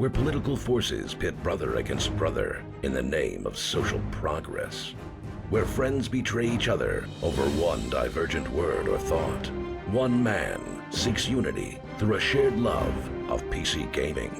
where political forces pit brother against brother in the name of social progress, where friends betray each other over one divergent word or thought. One man seeks unity through a shared love of PC gaming.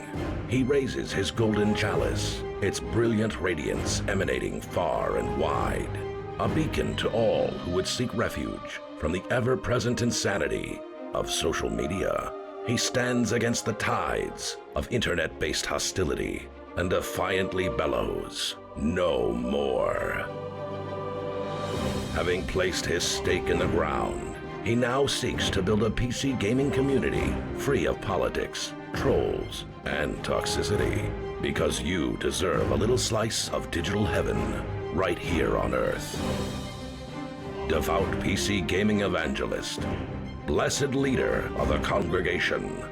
He raises his golden chalice, its brilliant radiance emanating far and wide, a beacon to all who would seek refuge from the ever-present insanity of social media. He stands against the tides of internet-based hostility and defiantly bellows, "No more." Having placed his stake in the ground, he now seeks to build a PC gaming community free of politics, trolls, and toxicity, because you deserve a little slice of digital heaven right here on Earth. Devout PC gaming evangelist, blessed leader of the congregation,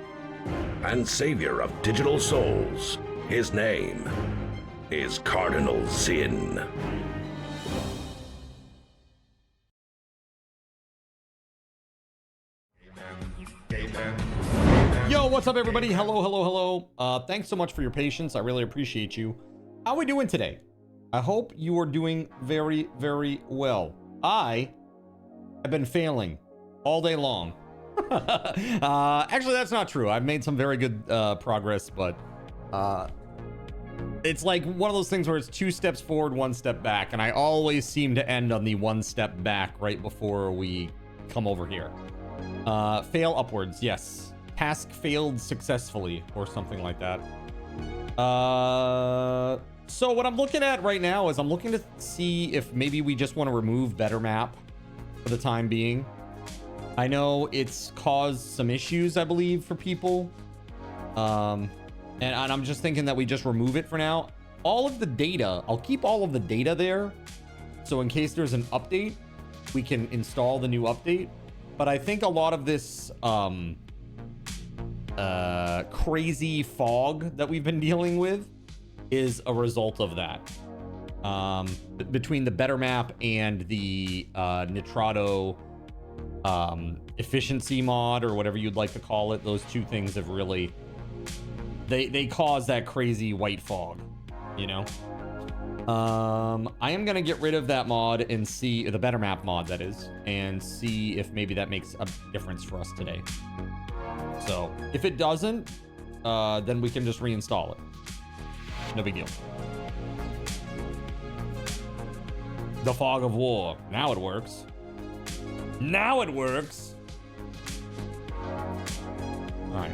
and savior of digital souls, his name is Cardinal Sin. Yo, what's up, everybody? Hello, hello, hello. Thanks so much for your patience. I really appreciate you. How are we doing today? I hope you are doing very, very well. I have been failing all day long. Actually, that's not true. I've made some very good progress, but it's like one of those things where it's 2 steps forward, 1 step back, and I always seem to end on the 1 step back right before we come over here. Fail upwards, yes. Task failed successfully, or something like that. So what I'm looking at right now is I'm looking to see if maybe we just want to remove Better Map for the time being. I know it's caused some issues, I believe, for people. And I'm just thinking that we just remove it for now. All of the data, I'll keep all of the data there. So in case there's an update, we can install the new update. But I think a lot of this crazy fog that we've been dealing with is a result of that. Between the Better Map and the Nitrado efficiency mod, or whatever you'd like to call it, those two things have really they cause that crazy white fog, you know. I am gonna get rid of that mod and see the Better Map mod, that is, and see if maybe that makes a difference for us today. So if it doesn't, then we can just reinstall it. No big deal. The fog of war. Now it works. Now it works. All right.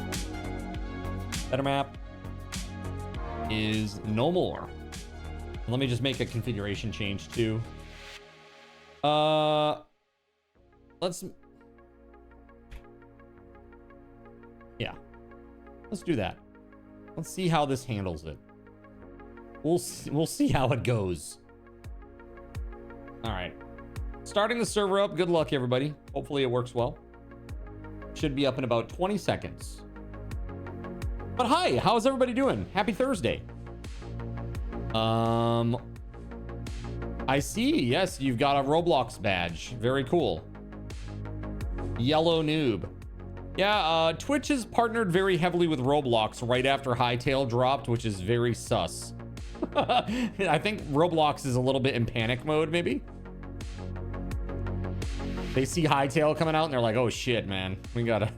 Better Map is no more. Let me just make a configuration change too. Let's do that. Let's see how this handles it. We'll see how it goes. All right. Starting the server up. Good luck, everybody. Hopefully it works well. Should be up in about 20 seconds. But hi, how's everybody doing? Happy Thursday. I see. Yes, you've got a Roblox badge. Very cool. Yellow noob. Yeah, Twitch has partnered very heavily with Roblox right after Hytale dropped, which is very sus. I think Roblox is a little bit in panic mode, maybe. They see Hytale coming out and they're like, oh shit, man. We gotta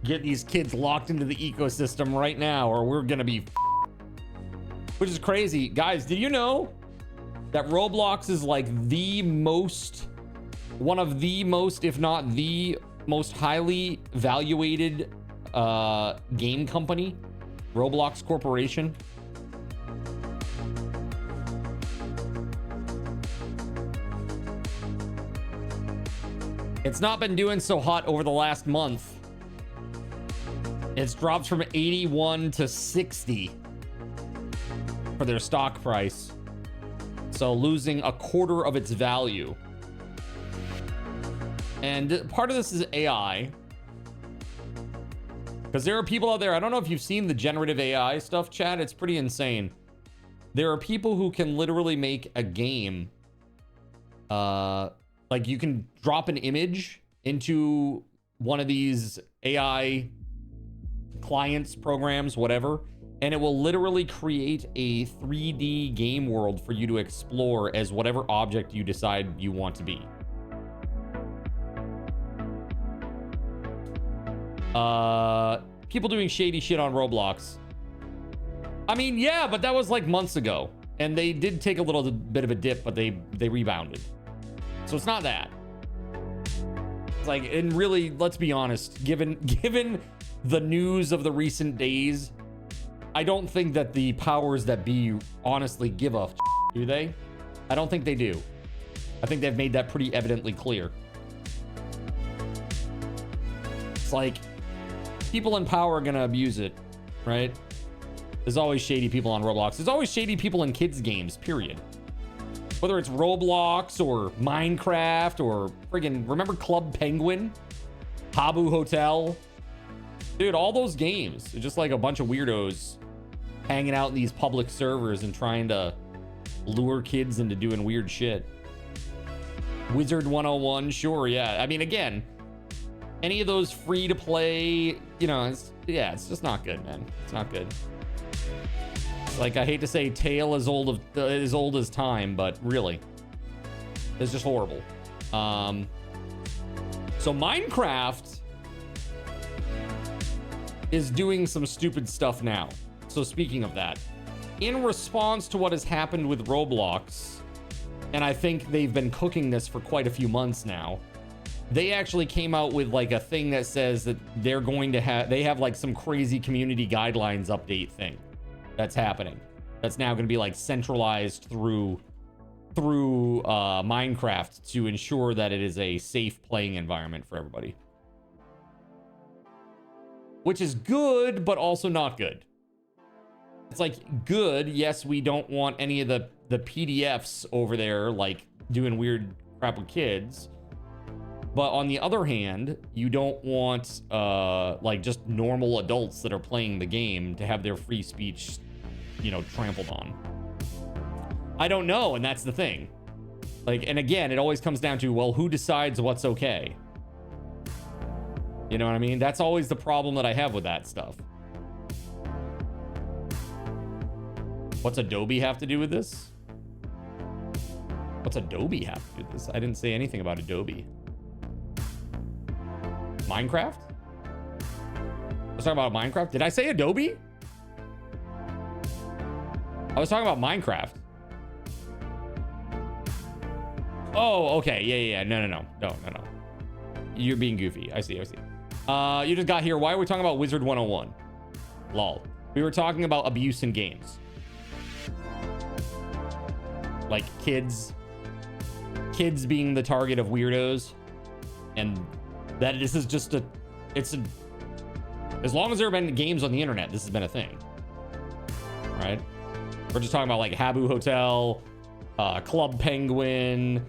get these kids locked into the ecosystem right now, or we're gonna be which is crazy. Guys, did you know that Roblox is like one of the most, if not the most highly valuated game company? Roblox Corporation. It's not been doing so hot over the last month. It's dropped from 81 to 60 for their stock price. So losing a quarter of its value. And part of this is AI. Because there are people out there, I don't know if you've seen the generative AI stuff, chat. It's pretty insane. There are people who can literally make a game. Like you can drop an image into one of these AI clients, programs, whatever, and it will literally create a 3D game world for you to explore as whatever object you decide you want to be. People doing shady shit on Roblox. I mean, yeah, but that was like months ago, and they did take a little bit of a dip, but they rebounded. So it's not that. It's like, and really, let's be honest, given the news of the recent days, I don't think that the powers that be honestly give a do they? I don't think they do. I think they've made that pretty evidently clear. It's like, people in power are gonna abuse it, right? There's always shady people on Roblox. There's always shady people in kids games, period. Whether it's Roblox or Minecraft or friggin', remember Club Penguin? Habu Hotel? Dude, all those games are just like a bunch of weirdos hanging out in these public servers and trying to lure kids into doing weird shit. Wizard 101, sure, yeah. I mean, again, any of those free to play, you know, it's just not good, man. It's not good. Like, I hate to say tale as old as time, but really, it's just horrible. So Minecraft is doing some stupid stuff now. So speaking of that, in response to what has happened with Roblox, and I think they've been cooking this for quite a few months now, they actually came out with like a thing that says that they're going to they have like some crazy community guidelines update thing that's happening. That's now going to be like centralized through Minecraft to ensure that it is a safe playing environment for everybody. Which is good, but also not good. It's like good, yes, we don't want any of the PDFs over there like doing weird crap with kids. But on the other hand, you don't want like just normal adults that are playing the game to have their free speech, you know, trampled on. I don't know, and that's the thing. Like, and again, it always comes down to, well, who decides what's okay? You know what I mean? That's always the problem that I have with that stuff. What's Adobe have to do with this? What's Adobe have to do with this? I didn't say anything about Adobe. Minecraft? I was talking about Minecraft. Did I say Adobe? I was talking about Minecraft. Oh, okay. Yeah. No. You're being goofy. I see. You just got here. Why are we talking about Wizard 101? Lol. We were talking about abuse in games. Like kids being the target of weirdos, and that this is just as long as there have been games on the internet, this has been a thing, right? We're just talking about like Habu Hotel, Club Penguin,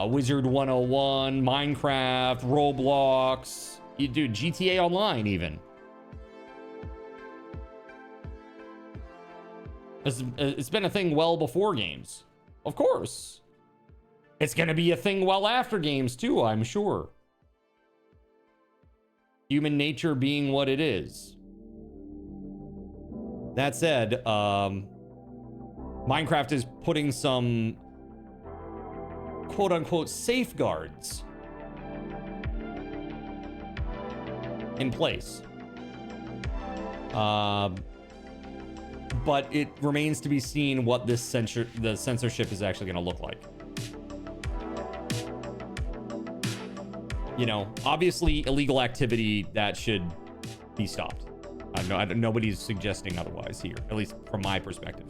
Wizard 101, Minecraft, Roblox, dude, GTA Online even. It's been a thing well before games. Of course. It's going to be a thing well after games too, I'm sure. Human nature being what it is. That said, Minecraft is putting some quote-unquote safeguards in place. But it remains to be seen what the censorship is actually going to look like. You know, obviously illegal activity that should be stopped. Nobody's suggesting otherwise here, at least from my perspective.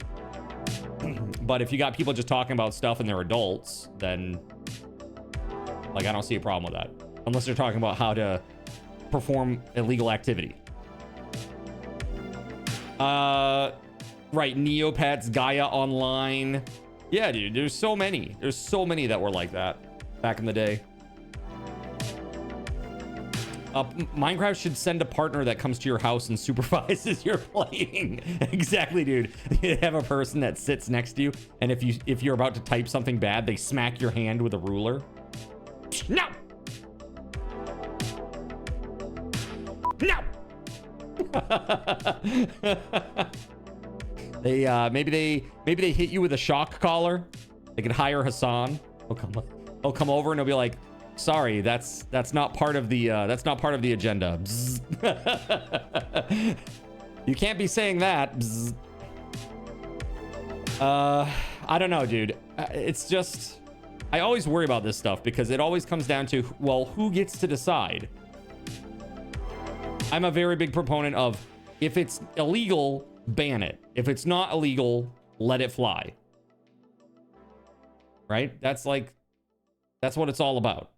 But if you got people just talking about stuff and they're adults, then like I don't see a problem with that, unless they're talking about how to perform illegal activity. Right, Neopets, Gaia Online. Yeah, dude, there's so many that were like that back in the day. Minecraft should send a partner that comes to your house and supervises your playing. Exactly, dude. You have a person that sits next to you, and if you're about to type something bad, they smack your hand with a ruler. No. They maybe they hit you with a shock collar. They could hire Hassan. He'll come over and he'll be like, sorry, that's not part of the agenda. You can't be saying that. I don't know, dude. It's just, I always worry about this stuff because it always comes down to, well, who gets to decide? I'm a very big proponent of, if it's illegal, ban it. If it's not illegal, let it fly. Right? That's what it's all about.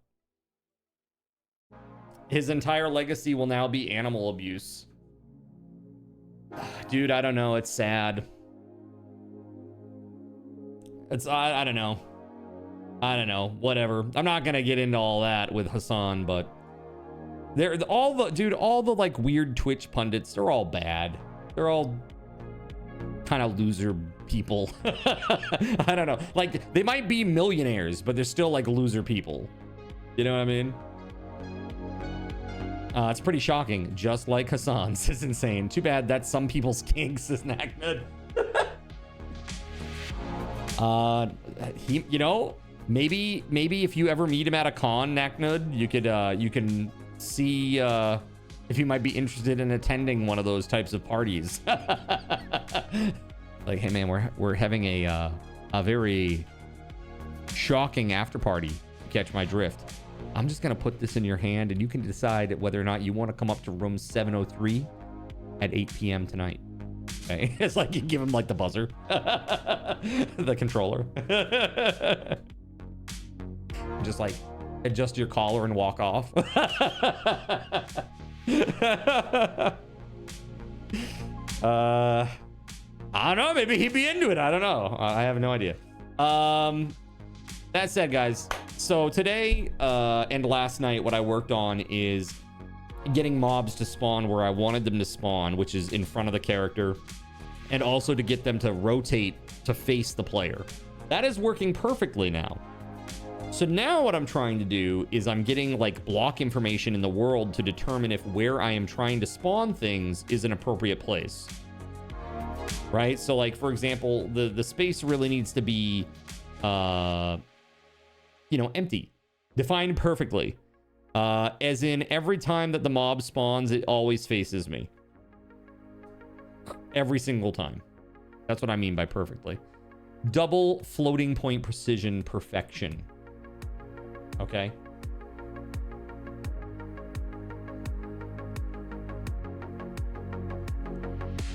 His entire legacy will now be animal abuse. Dude, I don't know. It's sad. I don't know. I don't know. Whatever. I'm not gonna get into all that with Hassan, but all the like weird Twitch pundits, they're all bad. They're all kind of loser people. I don't know. Like, they might be millionaires, but they're still like loser people. You know what I mean? It's pretty shocking. Just like Hassan's. It's insane. Too bad that's some people's kinks, says Naknud. You know, maybe if you ever meet him at a con, Naknud, you can see if you might be interested in attending one of those types of parties. Like, hey man, we're having a very shocking after party. Catch my drift. I'm just gonna put this in your hand and you can decide whether or not you want to come up to room 703 at 8 p.m. tonight. Okay. It's like you give him like the buzzer. The controller. Just like adjust your collar and walk off. I don't know, maybe he'd be into it. I don't know. I have no idea. That said, guys, so today and last night, what I worked on is getting mobs to spawn where I wanted them to spawn, which is in front of the character, and also to get them to rotate to face the player. That is working perfectly now. So now what I'm trying to do is I'm getting like block information in the world to determine if where I am trying to spawn things is an appropriate place. Right? So like, for example, the space really needs to be, you know, empty, defined perfectly. As in every time that the mob spawns, it always faces me. Every single time. That's what I mean by perfectly. Double floating point precision perfection. Okay.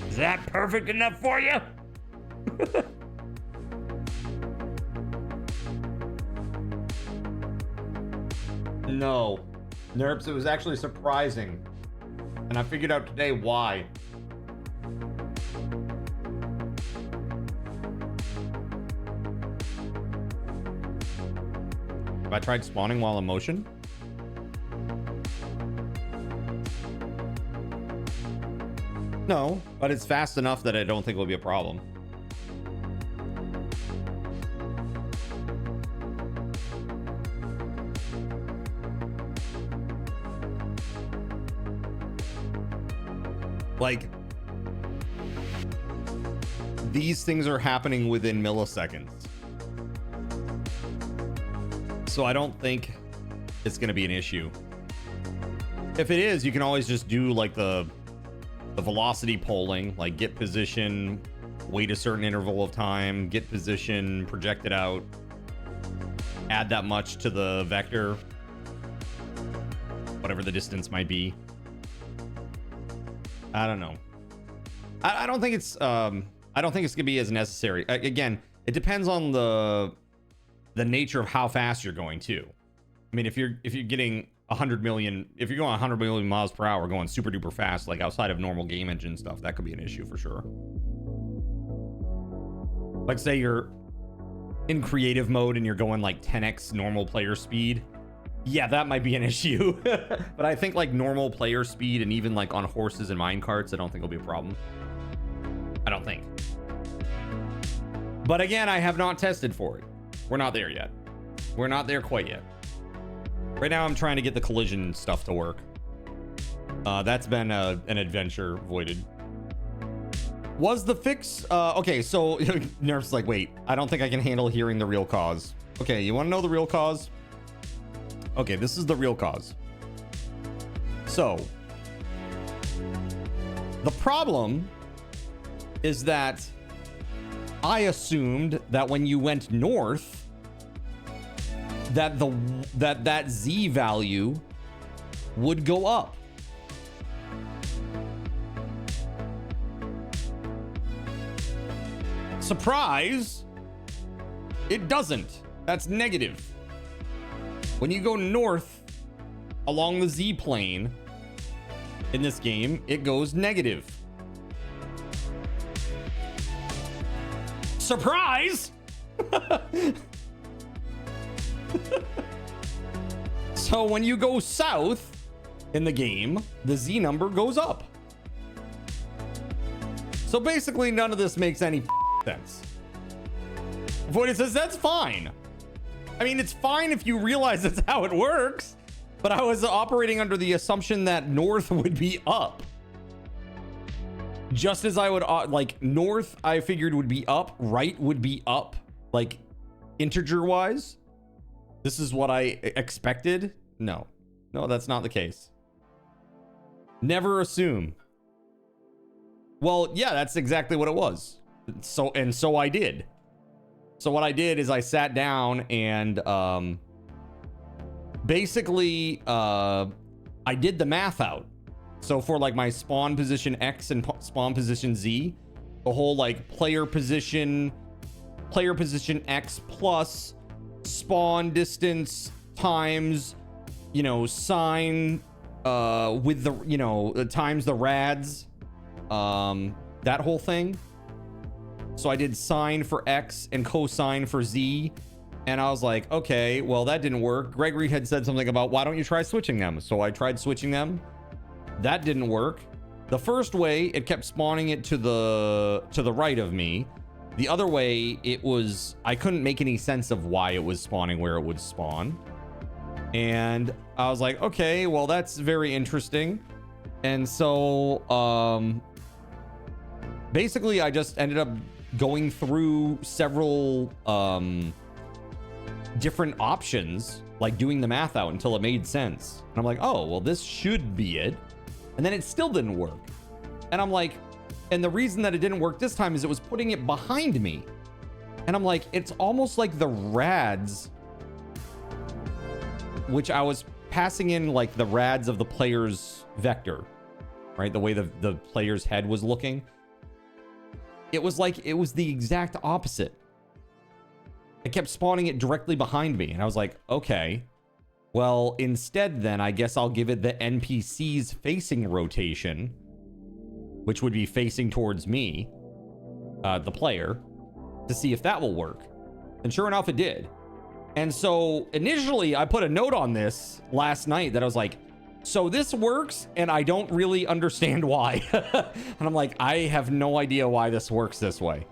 Is that perfect enough for you? No. Nerps, it was actually surprising. And I figured out today why. Have I tried spawning while in motion? No, but it's fast enough that I don't think it'll be a problem. Like, these things are happening within milliseconds. So I don't think it's going to be an issue. If it is, you can always just do like the velocity polling, like get position, wait a certain interval of time, get position, project it out, add that much to the vector, whatever the distance might be. I don't know. I don't think it's gonna be as necessary. Again, it depends on the nature of how fast you're going too. I mean, if you're getting 100 million, if you're going 100 million miles per hour, going super duper fast, like outside of normal game engine stuff, that could be an issue for sure. Like say you're in creative mode and you're going like 10x normal player speed. Yeah, that might be an issue. But I think like normal player speed and even like on horses and minecarts, I don't think it'll be a problem. I don't think. But again, I have not tested for it. We're not there yet. We're not there quite yet. Right now, I'm trying to get the collision stuff to work. That's been an adventure voided. Was the fix okay? So Nerf's like, wait, I don't think I can handle hearing the real cause. Okay, you want to know the real cause? Okay, this is the real cause. So the problem is that I assumed that when you went north, that that Z value would go up. Surprise! It doesn't. That's negative. When you go north along the Z plane in this game, it goes negative. Surprise! So when you go south in the game, the Z number goes up. So basically none of this makes any sense. Voided says that's fine. I mean, it's fine if you realize that's how it works, but I was operating under the assumption that north would be up. Just as I would like north, I figured would be up, right would be up, like integer wise. This is what I expected. No, that's not the case. Never assume. Well, yeah, that's exactly what it was. So I did. So what I did is I sat down and basically I did the math out. So for like my spawn position X and spawn position Z, the whole like player position X plus spawn distance times, you know, sine with the, you know, times the rads, that whole thing. So I did sine for X and cosine for Z. And I was like, okay, well, that didn't work. Gregory had said something about, why don't you try switching them? So I tried switching them. That didn't work. The first way, it kept spawning it to the right of me. The other way, I couldn't make any sense of why it was spawning where it would spawn. And I was like, okay, well, that's very interesting. And so, basically, I just ended up going through several different options, like doing the math out until it made sense. And I'm like, oh, well, this should be it. And then it still didn't work. And I'm like, and the reason that it didn't work this time is it was putting it behind me. And I'm like, it's almost like the rads, which I was passing in like the rads of the player's vector, right? The way the player's head was looking. It was like, it was the exact opposite. It kept spawning it directly behind me. And I was like, okay, well, instead then I guess I'll give it the NPC's facing rotation, which would be facing towards me, the player, to see if that will work. And sure enough, it did. And so initially I put a note on this last night that I was like, so this works and I don't really understand why. And I'm like, I have no idea why this works this way.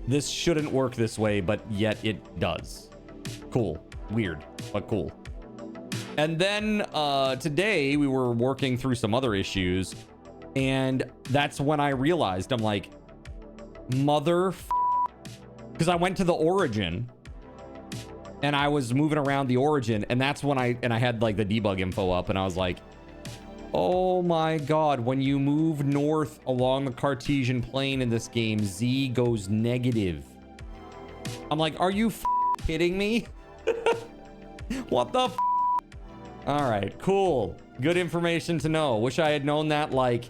This shouldn't work this way, but yet it does. Cool. Weird, but cool. And then today we were working through some other issues, and that's when I realized, I'm like, because I went to the origin and I was moving around the origin, and that's when I had like the debug info up, and I was like, oh my God, when you move north along the Cartesian plane in this game, Z goes negative. I'm like, are you kidding me? What the All right, cool. Good information to know. Wish I had known that like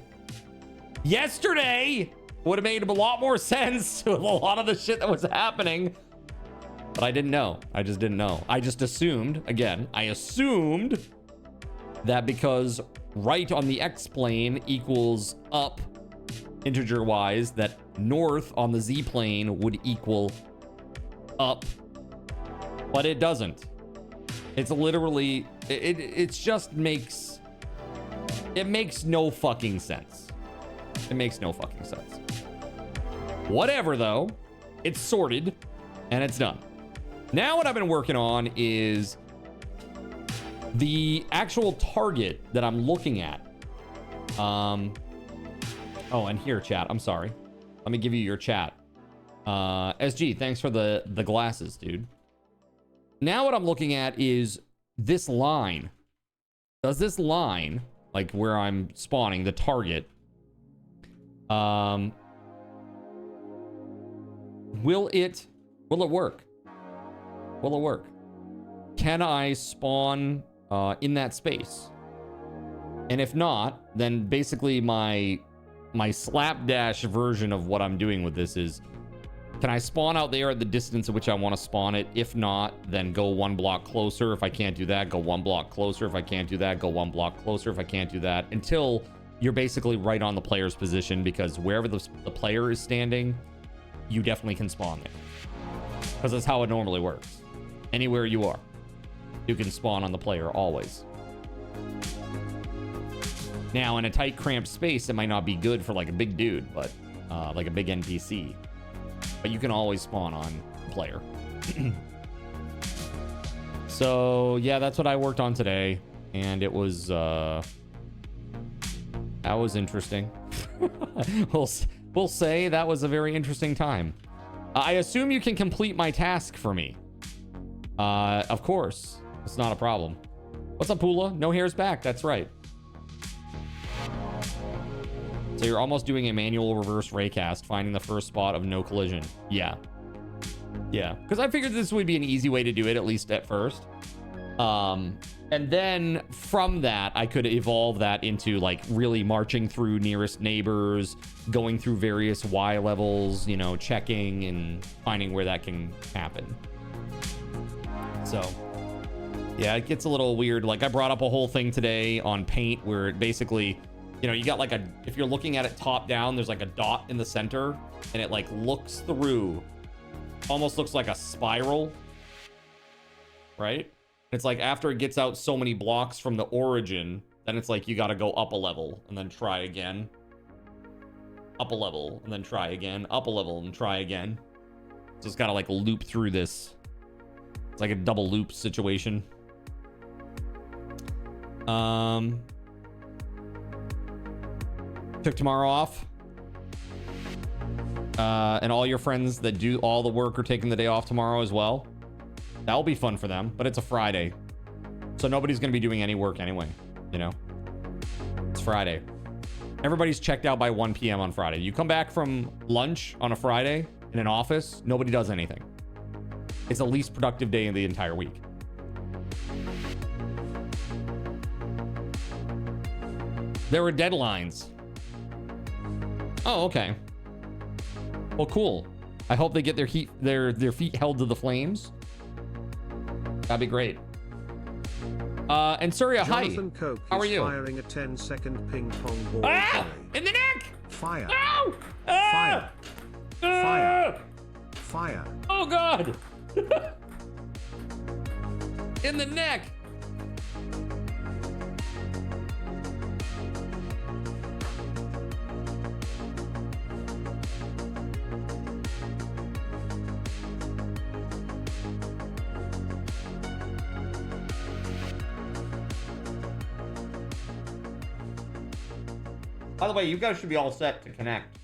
yesterday. Would have made a lot more sense with a lot of the shit that was happening. But I didn't know. I just didn't know. I just assumed, again, I assumed that because right on the X plane equals up integer wise, that north on the Z plane would equal up. But it doesn't. It's literally, it just makes, it makes no fucking sense. It makes no fucking sense. Whatever though, it's sorted and it's done. Now what I've been working on is the actual target that I'm looking at Oh, and here, chat. I'm sorry. Let me give you your chat. SG, thanks for the glasses, dude. Now what I'm looking at is this line. Does this line, like where I'm spawning, the target, will it work? Will it work? Can I spawn in that space? And if not, then basically my slapdash version of what I'm doing with this is, can I spawn out there at the distance at which I want to spawn it? If not, then go one block closer. If I can't do that, go one block closer. If I can't do that, go one block closer. If I can't do that, until you're basically right on the player's position, because wherever the player is standing, you definitely can spawn there. Because that's how it normally works. Anywhere you are, you can spawn on the player always. Now, in a tight, cramped space, it might not be good for like a big dude, but like a big NPC. But you can always spawn on the player. So, yeah, that's what I worked on today. And it was, that was interesting. We'll say that was a very interesting time. I assume you can complete my task for me. Of course. It's not a problem. What's up, Pula? No hairs back. That's right. So you're almost doing a manual reverse raycast, finding the first spot of no collision. Yeah. Yeah. Because I figured this would be an easy way to do it, at least at first. And then from that, I could evolve that into like really marching through nearest neighbors, going through various Y levels, you know, checking and finding where that can happen. So, yeah, it gets a little weird. Like I brought up a whole thing today on Paint where it basically, you know, you got like a, if you're looking at it top down, there's like a dot in the center and it like looks through, almost looks like a spiral, right? It's like after it gets out so many blocks from the origin, then it's like you got to go up a level and then try again. Up a level and then try again. Up a level and try again. So it's got to like loop through this. It's like a double loop situation. Took tomorrow off. And all your friends that do all the work are taking the day off tomorrow as well. That'll be fun for them, but it's a Friday. So nobody's going to be doing any work anyway, you know? It's Friday. Everybody's checked out by 1 p.m. on Friday. You come back from lunch on a Friday in an office, nobody does anything. It's the least productive day in the entire week. There were deadlines. Oh, okay. Well, cool. I hope they get their feet held to the flames. That'd be great. And Surya, hi. Coke how are you? Firing a 10-second ping pong ball. Ah! In the neck! Fire. No! Ah! Fire. Fire. Fire. Oh God! In the neck. By the way, you guys should be all set to connect.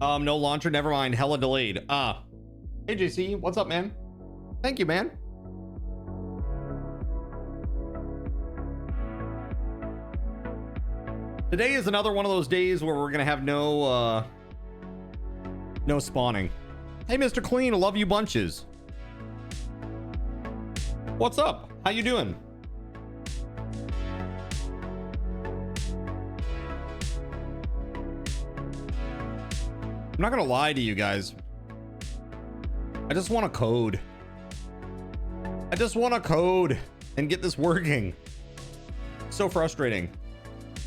No launcher, never mind. Hella delayed. Hey JC, what's up, man? Thank you, man. Today is another one of those days where we're gonna have no spawning. Hey, Mr. Clean, love you bunches. What's up? How you doing? I'm not gonna lie to you guys. I just want to code. I just want to code and get this working. So frustrating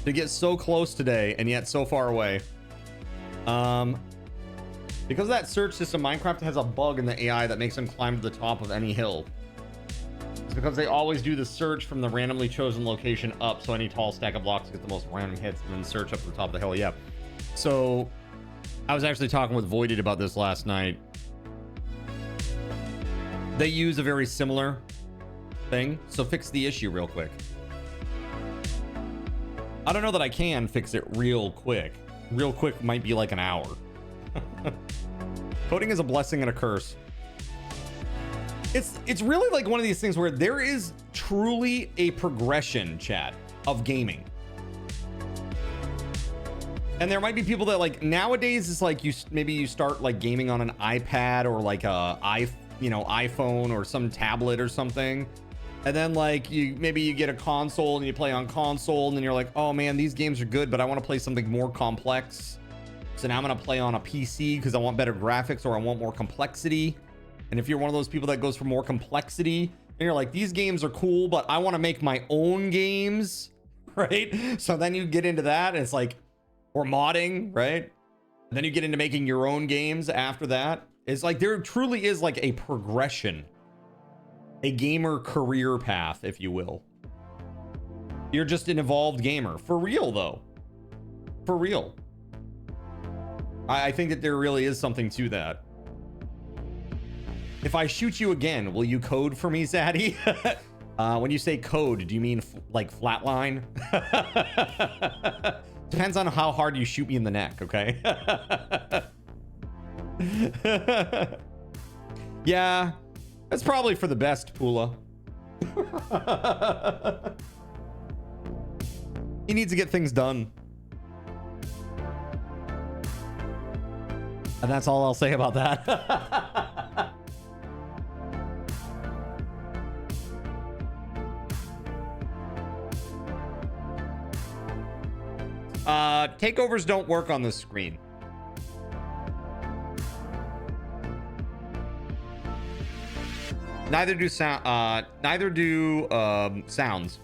to get so close today and yet so far away. Because that search system, Minecraft has a bug in the AI that makes them climb to the top of any hill. It's because they always do the search from the randomly chosen location up, so any tall stack of blocks get the most random hits and then search up to the top of the hill. Yeah. So I was actually talking with Voided about this last night. They use a very similar thing, so fix the issue real quick. I don't know that I can fix it real quick. Real quick might be like an hour. Coding is a blessing and a curse. It's really like one of these things where there is truly a progression, chat, of gaming. And there might be people that like nowadays it's like maybe you start like gaming on an iPad or like a iPhone or some tablet or something. And then like maybe you get a console and you play on console and then you're like, oh man, these games are good, but I want to play something more complex. So now I'm going to play on a PC because I want better graphics or I want more complexity. And if you're one of those people that goes for more complexity, and you're like, these games are cool, but I want to make my own games, right? So then you get into that and it's like, or modding, right? And then you get into making your own games after that. It's like there truly is like a progression, a gamer career path, if you will. You're just an evolved gamer. For real, though. For real. I think that there really is something to that. If I shoot you again, will you code for me, Zaddy? When you say code, do you mean like flatline? Depends on how hard you shoot me in the neck, okay? Yeah, that's probably for the best, Pula. He needs to get things done. And that's all I'll say about that. Takeovers don't work on this screen. Neither do sound. Neither do sounds.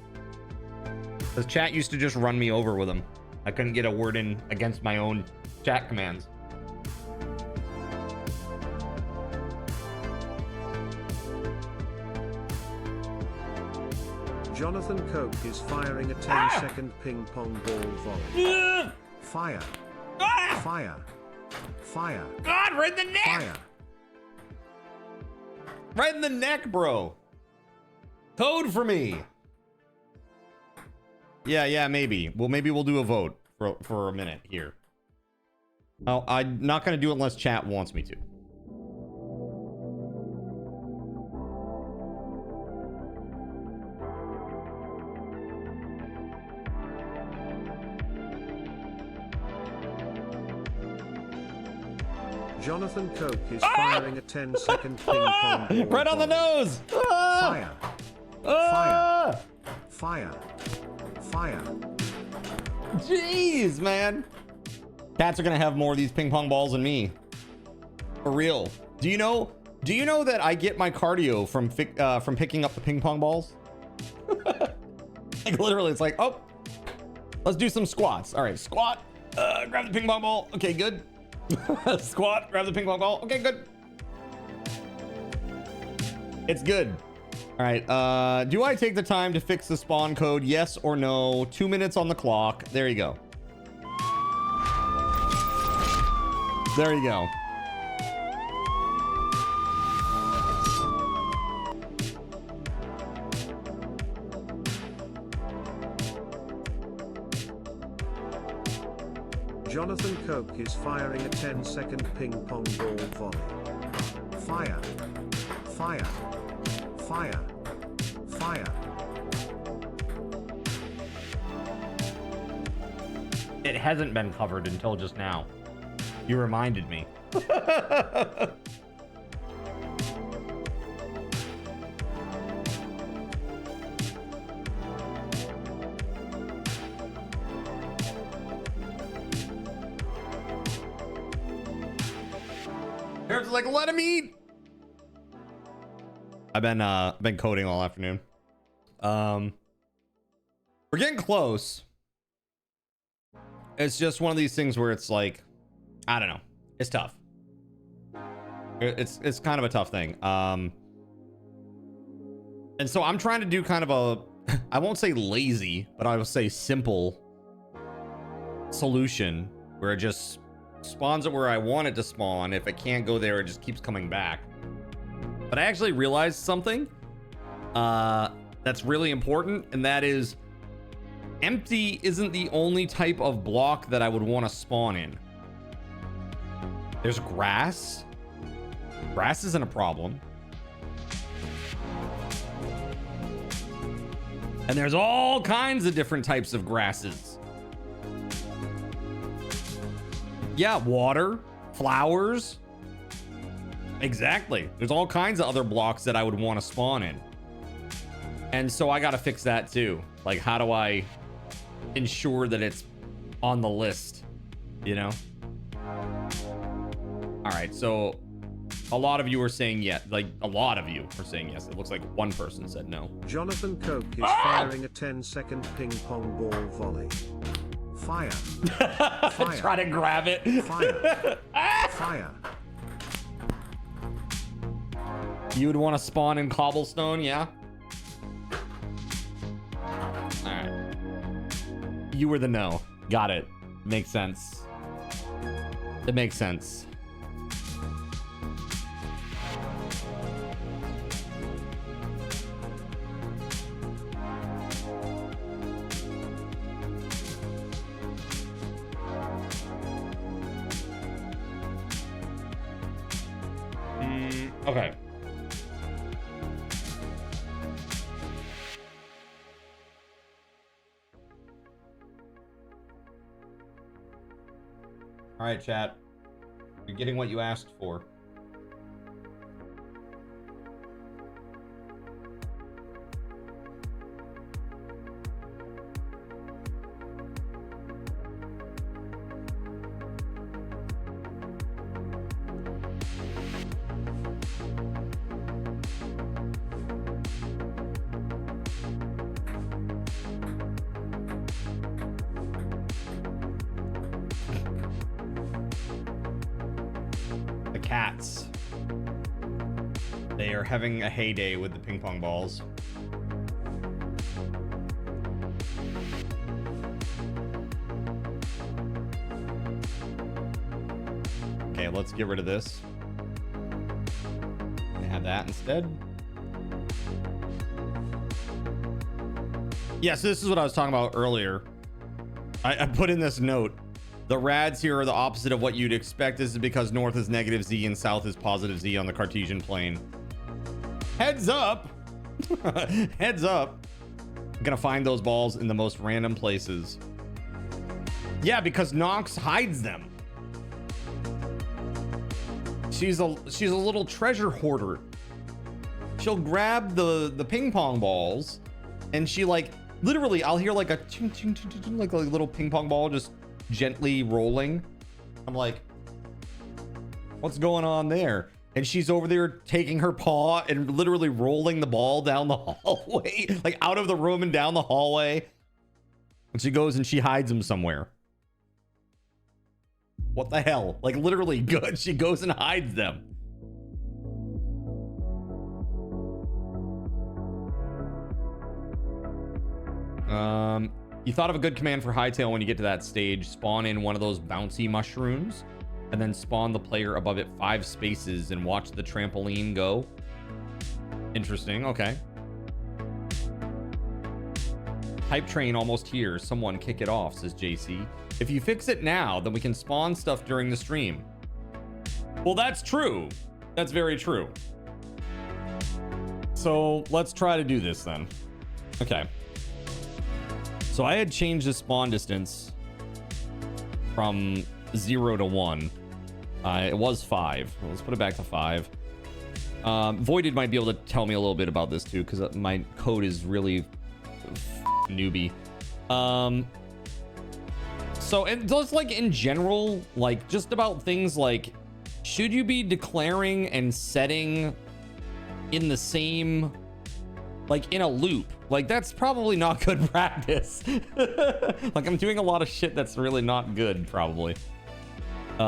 Because chat used to just run me over with them. I couldn't get a word in against my own chat commands. Jonathan Coke is firing a 10-second ping pong ball volley. Fire. Fire. Fire. God, right in the neck. Fire. Right in the neck, bro. Code for me. Yeah, maybe. Well, maybe we'll do a vote for a minute here. Oh, I'm not going to do it unless chat wants me to. Jonathan Coke is firing a 10-second ping pong ball. Right on the nose. Fire. Fire. Fire. Fire. Jeez, man. Cats are gonna have more of these ping pong balls than me. For real. Do you know that I get my cardio from picking up the ping pong balls? Like literally, it's like, oh, let's do some squats. All right, squat. Grab the ping pong ball. Okay, good. Squat, grab the ping pong ball. Okay, good. It's good. All right. Do I take the time to fix the spawn code? Yes or no? 2 minutes on the clock. There you go. There you go. Jonathan Coke is firing a 10-second ping pong ball volley. Fire. Fire. Fire. Fire. It hasn't been covered until just now. You reminded me. It's like, let him eat. I've been coding all afternoon. We're getting close. It's just one of these things where it's like, I don't know. It's tough. It's kind of a tough thing. And so I'm trying to do kind of a, I won't say lazy, but I will say simple solution where it just spawns it where I want it to spawn. If it can't go there, it just keeps coming back. But I actually realized something that's really important, and that is empty isn't the only type of block that I would want to spawn in. There's grass. Grass isn't a problem. And there's all kinds of different types of grasses. Yeah, water, flowers. Exactly. There's all kinds of other blocks that I would want to spawn in. And so I got to fix that too. Like, how do I ensure that it's on the list, you know? All right, so a lot of you are saying yes. Like, a lot of you are saying yes. It looks like one person said no. Jonathan Coke is firing a 10-second ping pong ball volley. Fire. Fire. Try to grab it. Fire. Fire. You would want to spawn in cobblestone, yeah? All right. You were the no. Got it. Makes sense. It makes sense. Okay. All right, chat. You're getting what you asked for. Cats. They are having a heyday with the ping pong balls. Okay, let's get rid of this. And have that instead. Yeah, so this is what I was talking about earlier. I put in this note. The rads here are the opposite of what you'd expect. This is because north is negative Z and south is positive Z on the Cartesian plane. Heads up. Heads up. I'm gonna find those balls in the most random places. Yeah, because Nox hides them. She's a little treasure hoarder. She'll grab the ping pong balls and she, like, literally, I'll hear like a ching, ching, ching, ching, like a little ping pong ball just gently rolling. I'm like, what's going on there? And she's over there taking her paw and literally rolling the ball down the hallway, like out of the room and down the hallway. And she goes and she hides them somewhere. What the hell? Like, literally good. She goes and hides them. You thought of a good command for Hytale when you get to that stage. Spawn in one of those bouncy mushrooms and then spawn the player above it 5 spaces and watch the trampoline go. Interesting. Okay. Hype train almost here. Someone kick it off, says JC. If you fix it now, then we can spawn stuff during the stream. Well, that's true. That's very true. So let's try to do this then. Okay. So I had changed the spawn distance from 0 to 1. It was 5. Let's put it back to 5. Voided might be able to tell me a little bit about this too, because my code is really newbie. So, and just like in general, like just about things like, should you be declaring and setting in the same, like in a loop? Like, that's probably not good practice. Like, I'm doing a lot of shit that's really not good, probably. You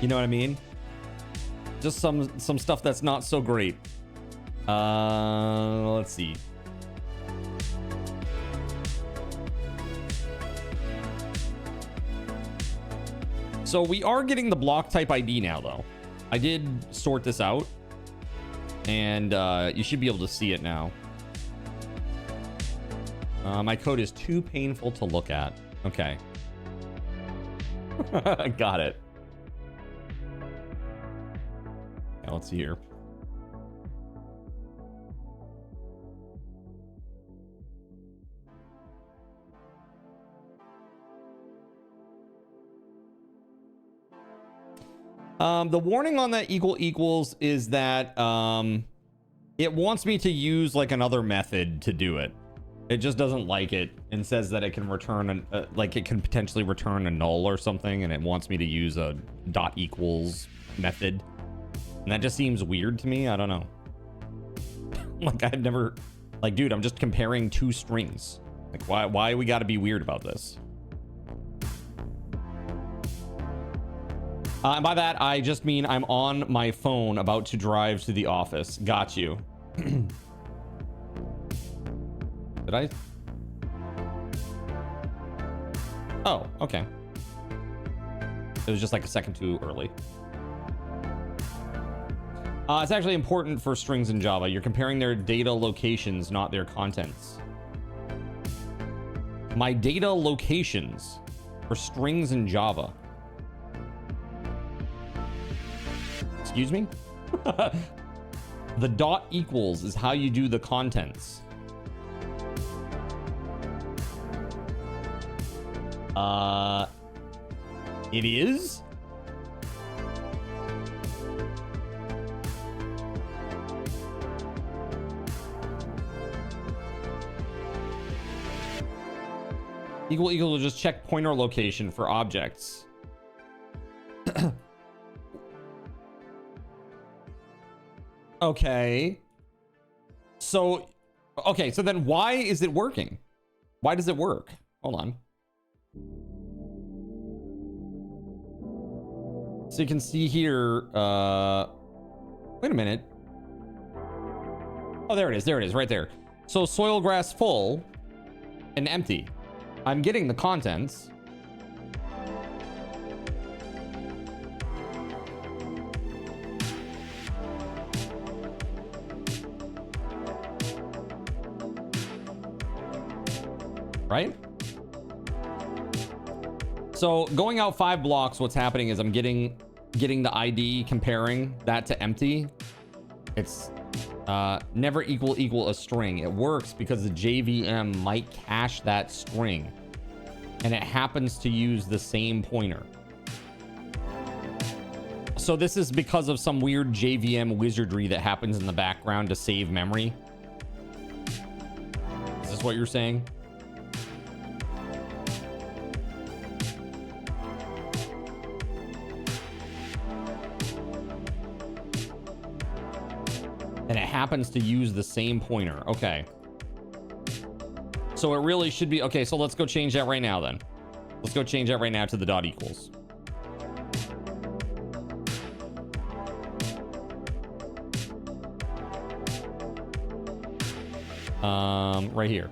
know what I mean? Just some stuff that's not so great. Let's see. So we are getting the block type ID now, though. I did sort this out, and you should be able to see it now. My code is too painful to look at. Okay. Got it. Yeah, let's see here. The warning on that equals is that it wants me to use like another method to do it. It just doesn't like it and says that it can return like it can potentially return a null or something, and it wants me to use a .equals method, and that just seems weird to me. I don't know. Like I've never, like, dude, I'm just comparing two strings. Like why we got to be weird about this? And by that, I just mean I'm on my phone about to drive to the office. Got you. Did I? Oh, okay. It was just like a second too early. It's actually important for strings in Java. You're comparing their data locations, not their contents. My data locations for strings in Java. Excuse me? The dot equals is how you do the contents. It is? Equal will just check pointer location for objects. Okay. So, okay, so then why is it working? Why does it work? Hold on. So you can see here, wait a minute. Oh, there it is, right there. So soil grass full and empty. I'm getting the contents. Right? So going out 5 blocks, what's happening is I'm getting the ID, comparing that to empty. It's never equal a string. It works because the JVM might cache that string, and it happens to use the same pointer. So this is because of some weird JVM wizardry that happens in the background to save memory. Is this what you're saying? And it happens to use the same pointer. Okay. So it really should be... Okay, so let's go change that right now then. Let's go change that right now to the dot equals. Right here.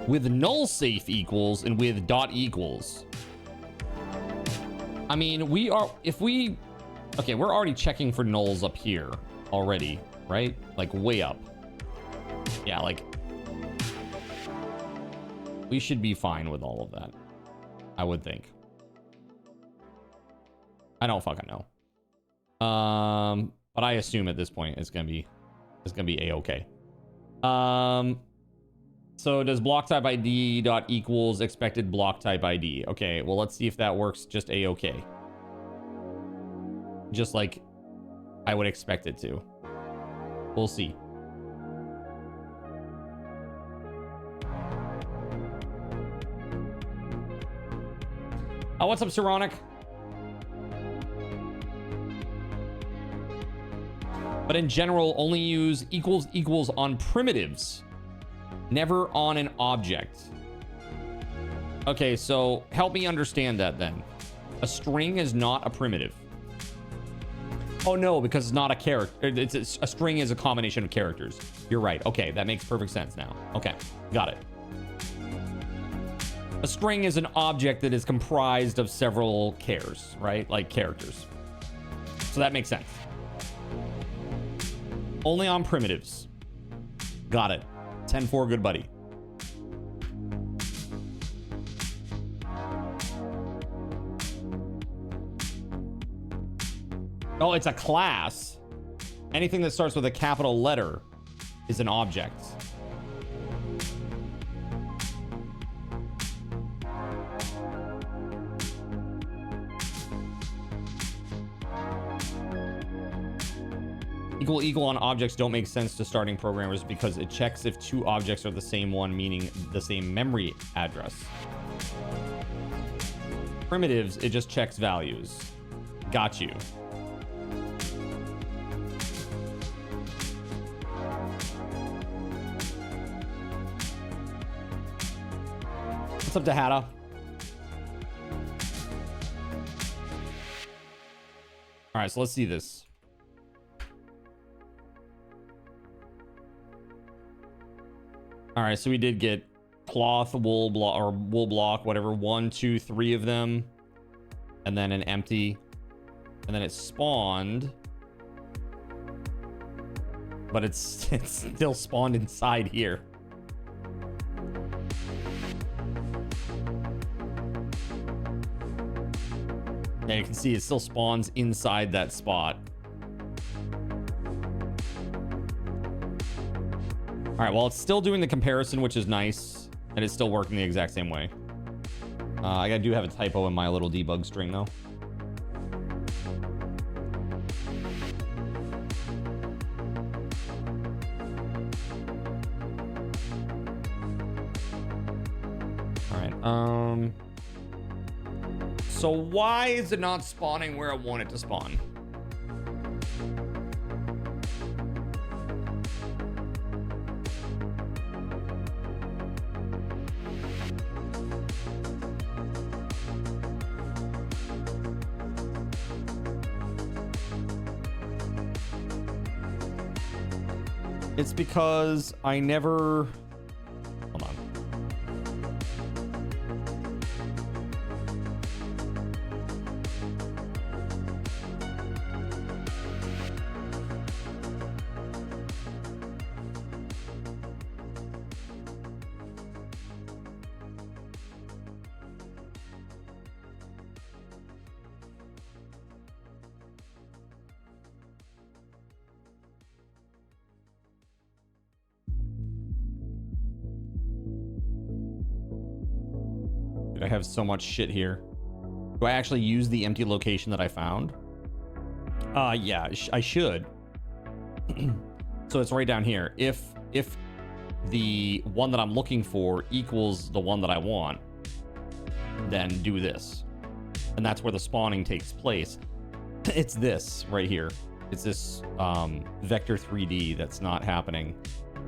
With null safe equals and with dot equals. I mean, we are, if we, okay, we're already checking for nulls up here already, right? Like way up. Yeah, like we should be fine with all of that, I would think. I don't fucking know. But I assume at this point it's gonna be a-okay. So does block type ID dot equals expected block type ID? Okay, well, let's see if that works just a-okay. Just like I would expect it to. We'll see. Oh, what's up, Saronic? But in general, only use equals on primitives. Never on an object. Okay, so help me understand that then. A string is not a primitive. Oh no, because it's not a character. A string is a combination of characters. You're right. Okay, that makes perfect sense now. Okay, got it. A string is an object that is comprised of several chars, right? Like characters. So that makes sense. Only on primitives. Got it. 10-4, good buddy. Oh, it's a class. Anything that starts with a capital letter is an object. Equal on objects don't make sense to starting programmers because it checks if two objects are the same one, meaning the same memory address. Primitives, it just checks values. Got you. What's up, Dahata? All right, so let's see this. All right, so we did get cloth, wool block, or wool block, whatever. 1, 2, 3 of them, and then an empty, and then it spawned, but it's still spawned inside here. Yeah, you can see it still spawns inside that spot. All right, well, it's still doing the comparison, which is nice, and it's still working the exact same way. I do have a typo in my little debug string, though. All right, so why is it not spawning where I want it to spawn? It's because I never... Hold on. I have so much shit here. Do I actually use the empty location that I found? Yeah, I should. So it's right down here. If the one that I'm looking for equals the one that I want, then do this. And that's where the spawning takes place. It's this right here. It's this vector 3D that's not happening.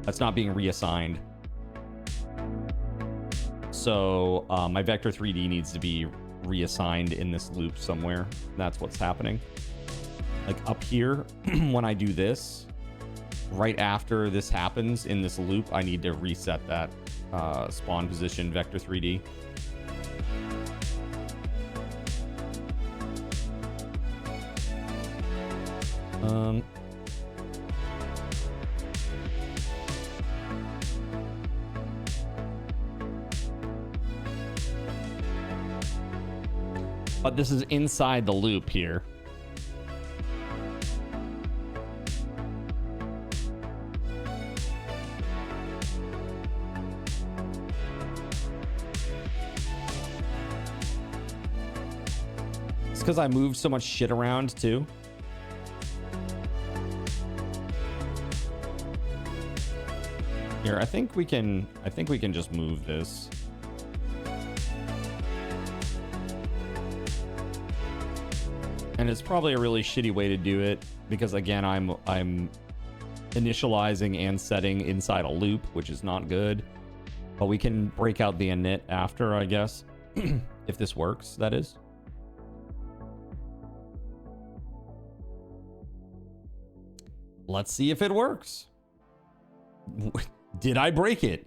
That's not being reassigned. So my vector 3D needs to be reassigned in this loop somewhere. That's what's happening. Like up here, when I do this, right after this happens in this loop, I need to reset that spawn position vector 3D. But this is inside the loop here. It's because I moved so much shit around too. Here, I think we can just move this. And it's probably a really shitty way to do it because again, I'm initializing and setting inside a loop, which is not good. But we can break out the init after, I guess, if this works, that is. Let's see if it works. Did I break it?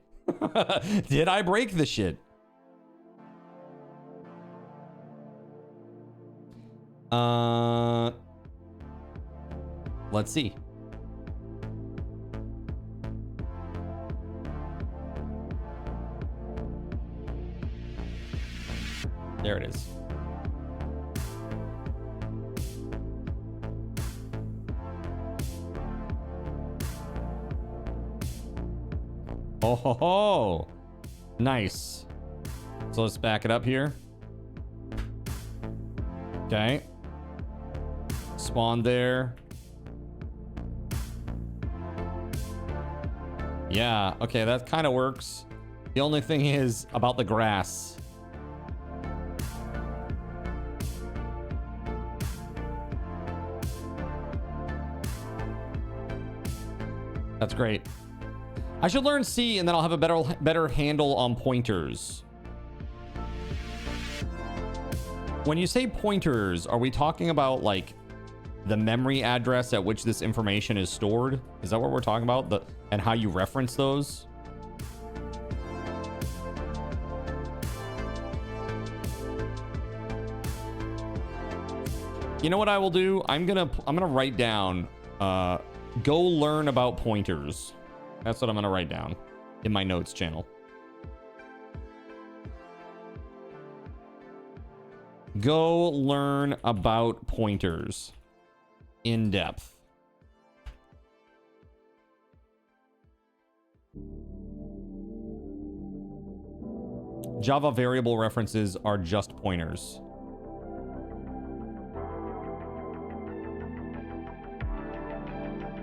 Did I break the shit? Let's see. There it is. Oh ho ho. Nice. So let's back it up here. Okay. Spawn there. Yeah, okay, that kind of works. The only thing is about the grass. That's great. I should learn C and then I'll have a better handle on pointers. When you say pointers, are we talking about like the memory address at which this information is stored? Is that what we're talking about? And how you reference those? You know what I will do? I'm gonna write down go learn about pointers. That's what I'm gonna write down in my notes channel. Go learn about pointers in depth. Java variable references are just pointers.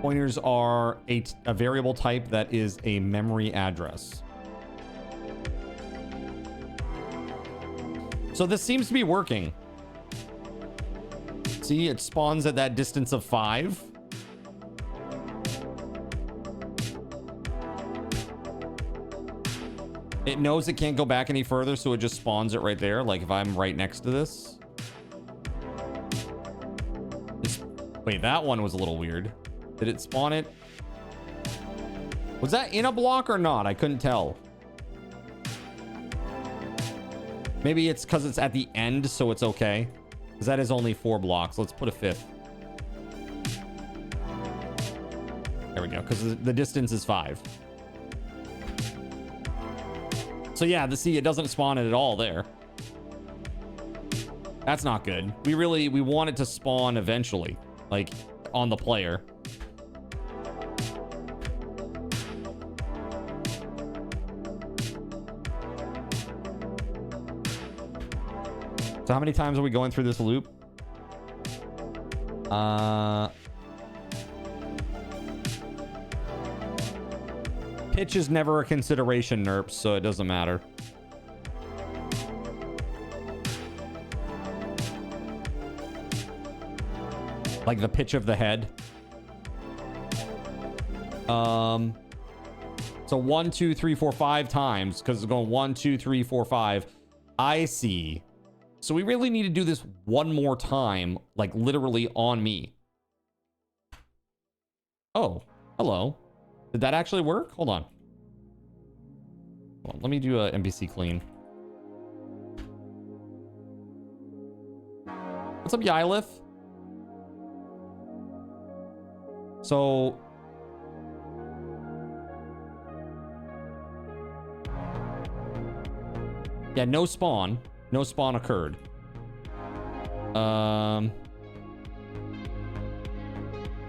Pointers are a variable type that is a memory address. So this seems to be working. See, it spawns at that distance of 5. It knows it can't go back any further, so it just spawns it right there. Like if I'm right next to this. Wait, that one was a little weird. Did it spawn it? Was that in a block or not? I couldn't tell. Maybe it's because it's at the end, so it's okay. Because that is only 4 blocks. Let's put a 5th. There we go. Because the distance is 5. So yeah, see, it doesn't spawn it at all there. That's not good. We want it to spawn eventually, like on the player. So how many times are we going through this loop? Pitch is never a consideration, NERPs, so it doesn't matter. Like the pitch of the head. So 1, 2, 3, 4, 5 times, because it's going 1, 2, 3, 4, 5. I see. So we really need to do this one more time, like literally on me. Oh, hello. Did that actually work? Hold on. Let me do a NPC clean. What's up, Ylith? So... yeah, no spawn. No spawn occurred.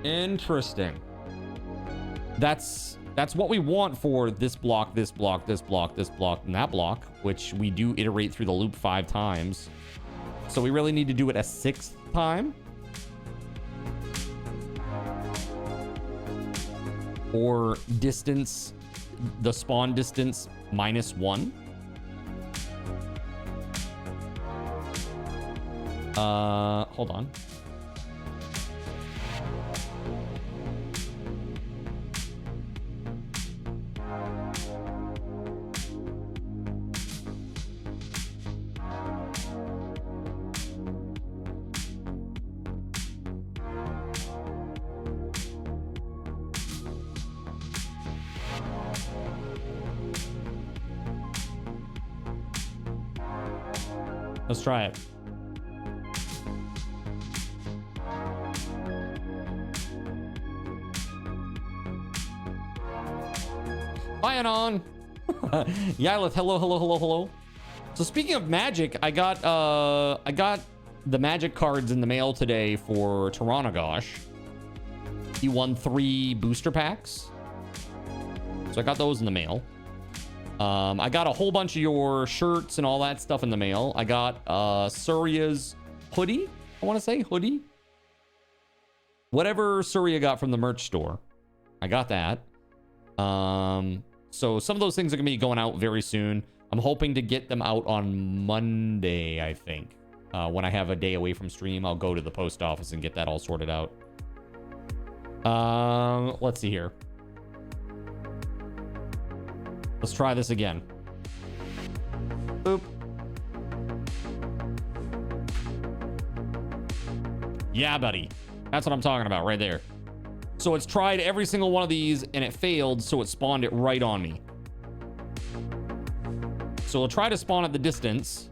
Interesting. That's what we want for this block, this block, this block, this block, and that block, which we do iterate through the loop 5 times. So we really need to do it a 6th time. Or distance, the spawn distance -1. Hold on. Let's try it. Hi, Anon. Yylith, hello, hello, hello, hello. So speaking of magic, I got the magic cards in the mail today for Taranagosh. He won 3 booster packs. So I got those in the mail. I got a whole bunch of your shirts and all that stuff in the mail. I got Surya's hoodie. I want to say hoodie. Whatever Surya got from the merch store. I got that. So some of those things are going to be going out very soon. I'm hoping to get them out on Monday, I think. When I have a day away from stream, I'll go to the post office and get that all sorted out. Let's see here. Let's try this again. Boop. Yeah, buddy. That's what I'm talking about right there. So it's tried every single one of these and it failed, so it spawned it right on me. So we'll try to spawn at the distance.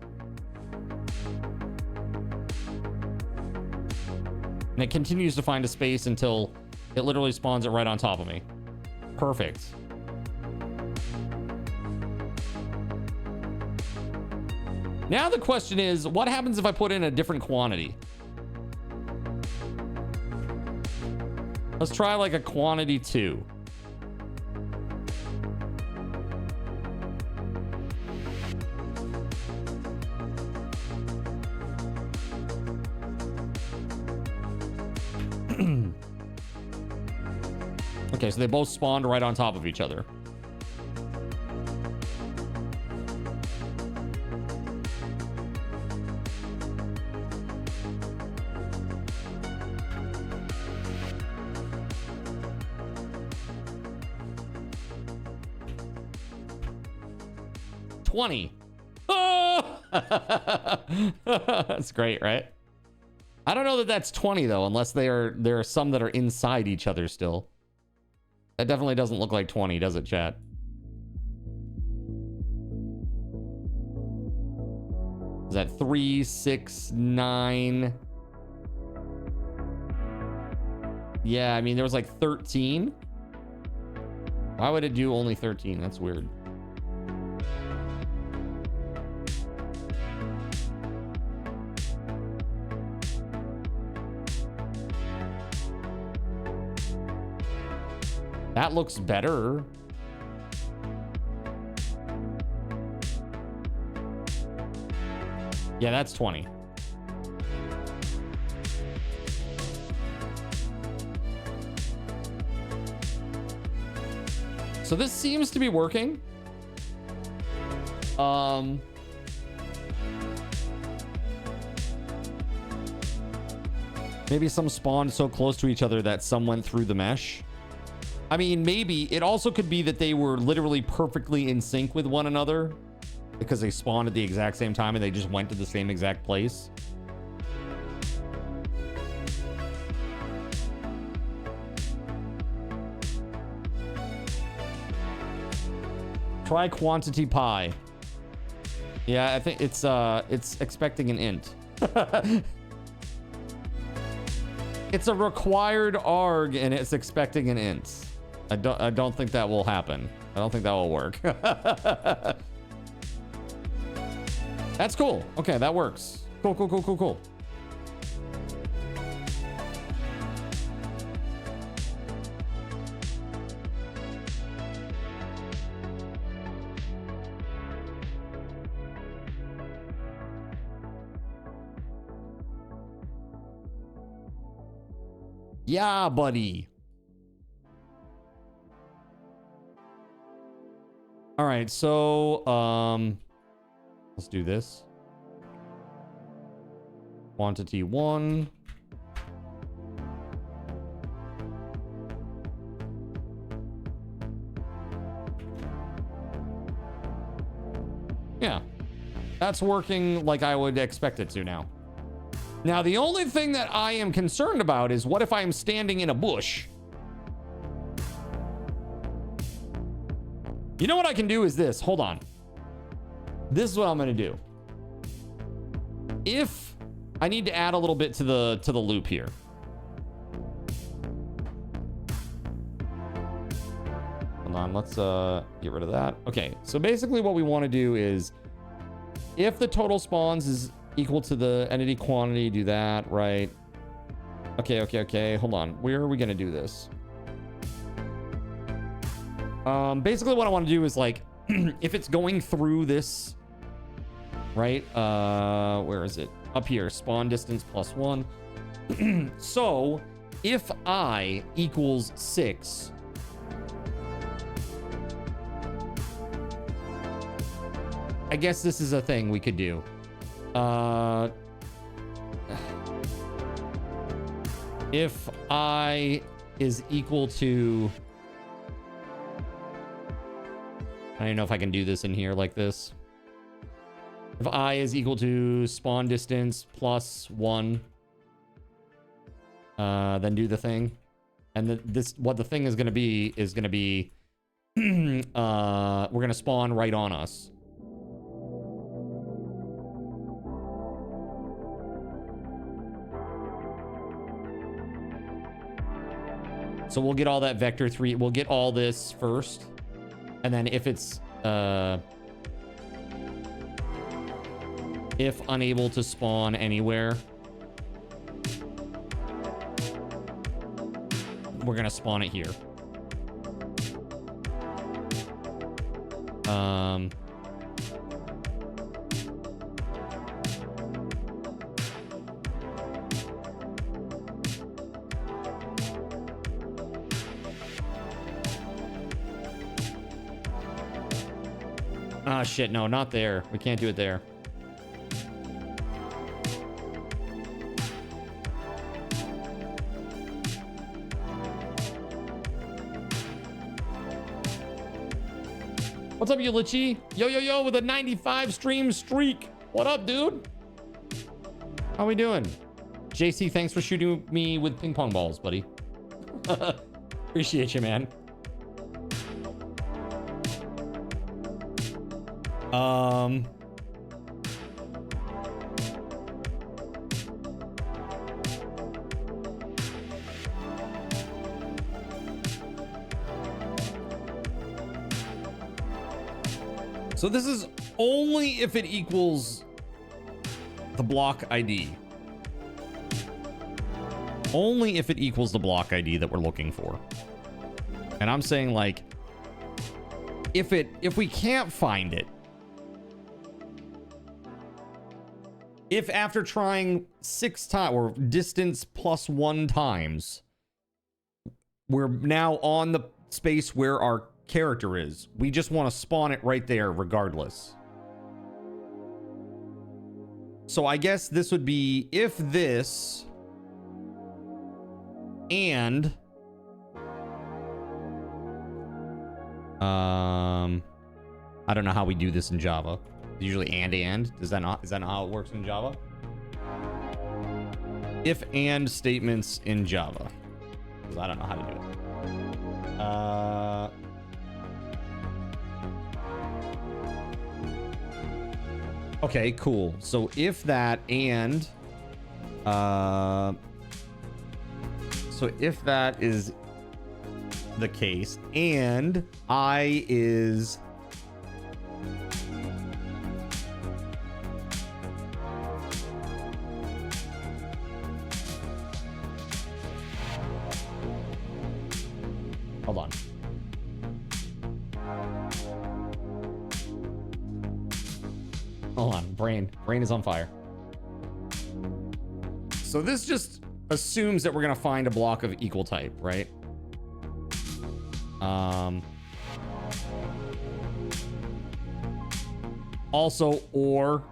And it continues to find a space until it literally spawns it right on top of me. Perfect. Now the question is, what happens if I put in a different quantity? Let's try like a quantity 2. Okay, so they both spawned right on top of each other. Oh! That's great, right? I don't know that that's 20 though, unless there are some that are inside each other still. That definitely doesn't look like 20, does it, chat? Is that 3, 6, 9? Yeah, I mean, there was like 13. Why would it do only 13? That's weird. That looks better. Yeah, that's 20. So this seems to be working. Maybe some spawned so close to each other that some went through the mesh. I mean, maybe. It also could be that they were literally perfectly in sync with one another because they spawned at the exact same time and they just went to the same exact place. Try quantity pi. Yeah, I think it's expecting an int. It's a required arg and it's expecting an int. I don't think that will happen. I don't think that will work. That's cool. Okay, that works. Cool, cool, cool, cool, cool. Yeah, buddy. All right, so let's do this. Quantity 1. Yeah, that's working like I would expect it to now. Now, the only thing that I am concerned about is what if I am standing in a bush? You know what I can do is this. Hold on. This is what I'm going to do. If I need to add a little bit to the loop here. hold on. Let's get rid of that. Okay, so basically what we want to do is if the total spawns is equal to the entity quantity, do that, right? Okay. Hold on. Where are we going to do this? Basically what I want to do is like, if it's going through this, right? Where is it? Up here, spawn distance +1. So if I equals 6, I guess this is a thing we could do. If I is equal to, I don't even know if I can do this in here like this. If I is equal to spawn distance +1, then do the thing. And what the thing is going to be we're going to spawn right on us. So we'll get all that vector 3. We'll get all this first. And then if it's if unable to spawn anywhere, we're gonna spawn it here. Ah, shit, no, not there. We can't do it there. What's up, Yulichi? Yo, with a 95 stream streak. What up, dude? How we doing? JC, thanks for shooting me with ping pong balls, buddy. Appreciate you, man. So this is only if it equals the block ID. Only if it equals the block ID that we're looking for. And I'm saying, like, if we can't find it, if after trying 6 times or distance +1 times, we're now on the space where our character is, we just want to spawn it right there regardless. So I guess this would be if this and I don't know how we do this in Java. Usually and is that not how it works in Java? If and statements in Java, because I don't know how to do it. Okay, cool. So if that and so if that is the case and I is hold on. Hold on, brain is on fire. So this just assumes that we're gonna find a block of equal type, right? Also, or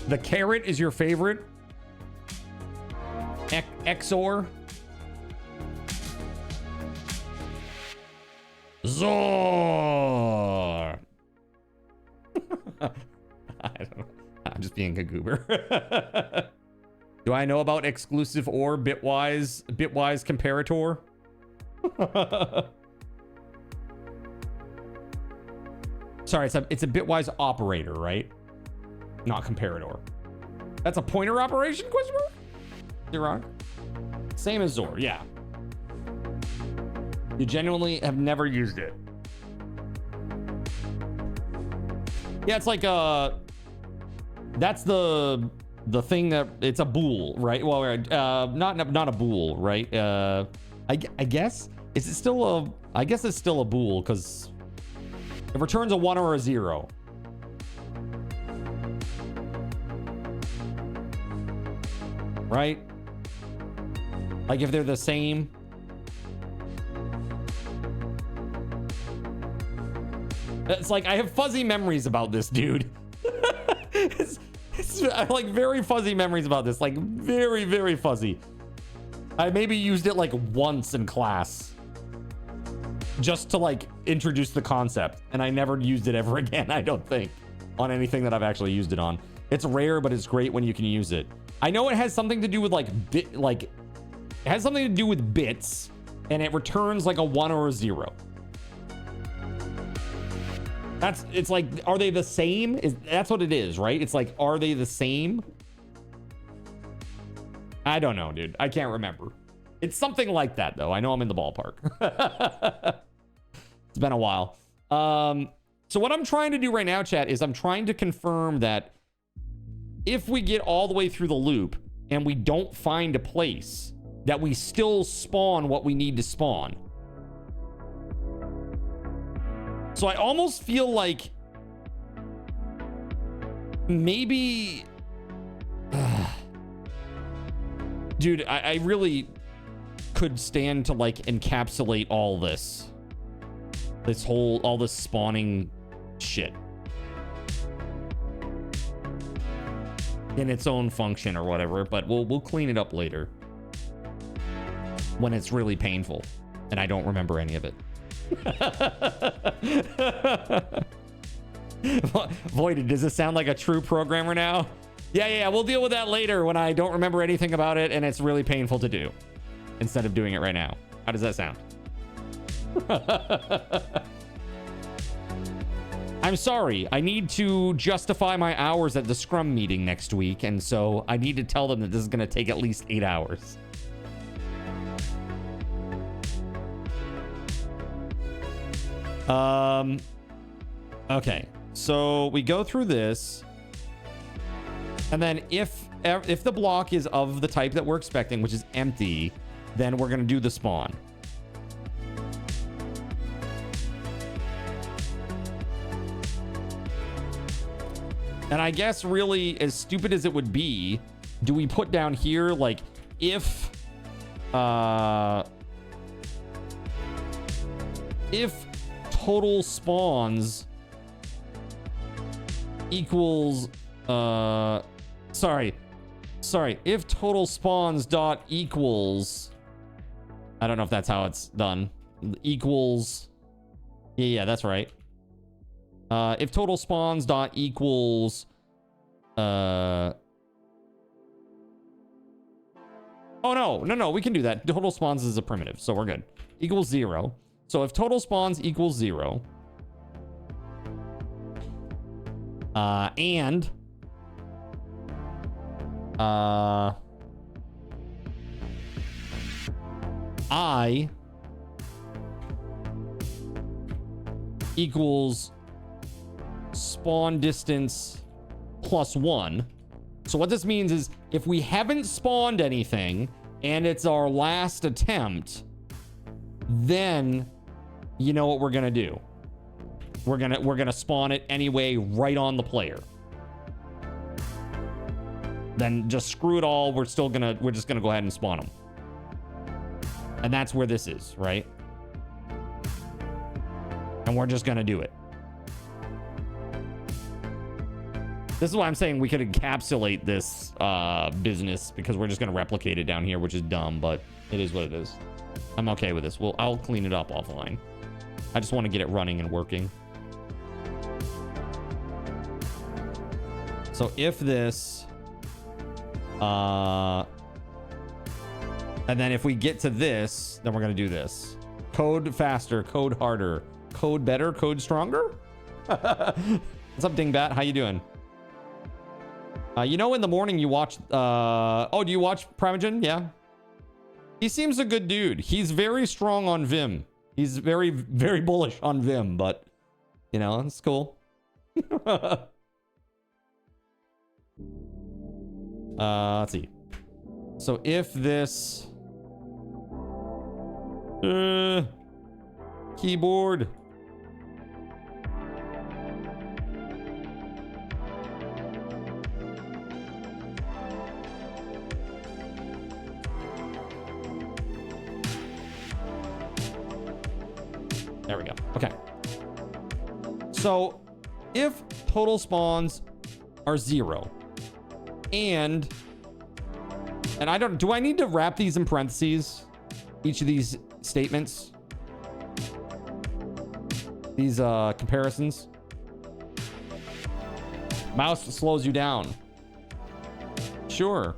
the carrot is your favorite? XOR? Zor! I I'm just being a goober. Do I know about exclusive or bitwise comparator? Sorry, it's a bitwise operator, right? Not comparator. That's a pointer operation, question mark? You're wrong. Same as Zor, yeah. You genuinely have never used it. Yeah, it's like that's the thing that it's a bool, right? Well, not a bool, right? I guess is it still a? I guess it's still a bool because it returns a 1 or a 0. Right? Like if they're the same. It's like I have fuzzy memories about this, dude. it's like very fuzzy memories about this, like very, very fuzzy. I maybe used it like once in class just to like introduce the concept, and I never used it ever again, I don't think, on anything that I've actually used it on. It's rare, but it's great when you can use it. I know it has something to do with it has something to do with bits, and it returns like a 1 or a 0. It's like, are they the same? That's what it is, right? It's like, are they the same? I don't know, dude. I can't remember. It's something like that, though. I know I'm in the ballpark. It's been a while. So what I'm trying to do right now, chat, is I'm trying to confirm that if we get all the way through the loop and we don't find a place, that we still spawn what we need to spawn. So I almost feel like maybe... Dude, I really could stand to like encapsulate all this. All this spawning shit in its own function or whatever, but we'll clean it up later when it's really painful and I don't remember any of it. Voided, does this sound like a true programmer now? Yeah, we'll deal with that later when I don't remember anything about it and it's really painful to do instead of doing it right now. How does that sound? I'm sorry. I need to justify my hours at the Scrum meeting next week, and so I need to tell them that this is going to take at least 8 hours. Okay. So we go through this, and then if the block is of the type that we're expecting, which is empty, then we're going to do the spawn. And I guess really, as stupid as it would be, do we put down here, like, if total spawns equals, sorry, if total spawns dot equals, I don't know if that's how it's done, equals, yeah, that's right. If total spawns dot equals, oh no, we can do that. Total spawns is a primitive, so we're good. Equals 0. So if total spawns equals 0, and I equals spawn distance plus 1. So what this means is if we haven't spawned anything and it's our last attempt, then you know what we're gonna do. We're gonna spawn it anyway right on the player. Then just screw it all. We're just gonna go ahead and spawn them. And that's where this is, right? And we're just gonna do it. This is why I'm saying we could encapsulate this business, because we're just going to replicate it down here, which is dumb, but it is what it is. I'm okay with this. I'll clean it up offline. I just want to get it running and working. So if this, and then if we get to this, then we're going to do this. Code faster, code harder, code better, code stronger. What's up, Dingbat? How you doing? You know, in the morning you watch, oh, do you watch Primogen? Yeah. He seems a good dude. He's very strong on Vim. He's very, very bullish on Vim, but you know, it's cool. Let's see. So if this keyboard, there we go. Okay. So if total spawns are 0 and I don't, do I need to wrap these in parentheses? Each of these statements, these comparisons. Mouse slows you down. Sure.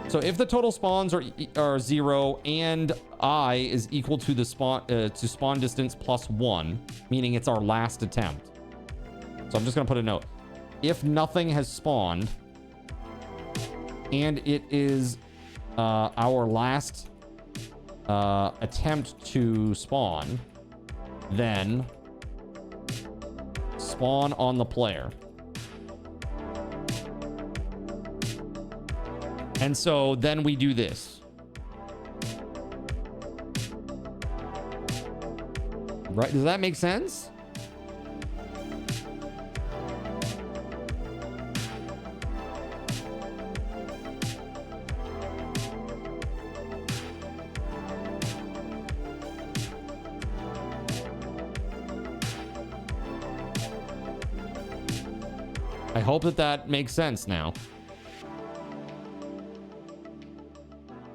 So if the total spawns are 0 and I is equal to the spawn distance plus 1, meaning it's our last attempt. So I'm just gonna put a note. If nothing has spawned and it is our last attempt to spawn, then spawn on the player. And so then we do this. Right? Does that make sense? I hope that that makes sense now.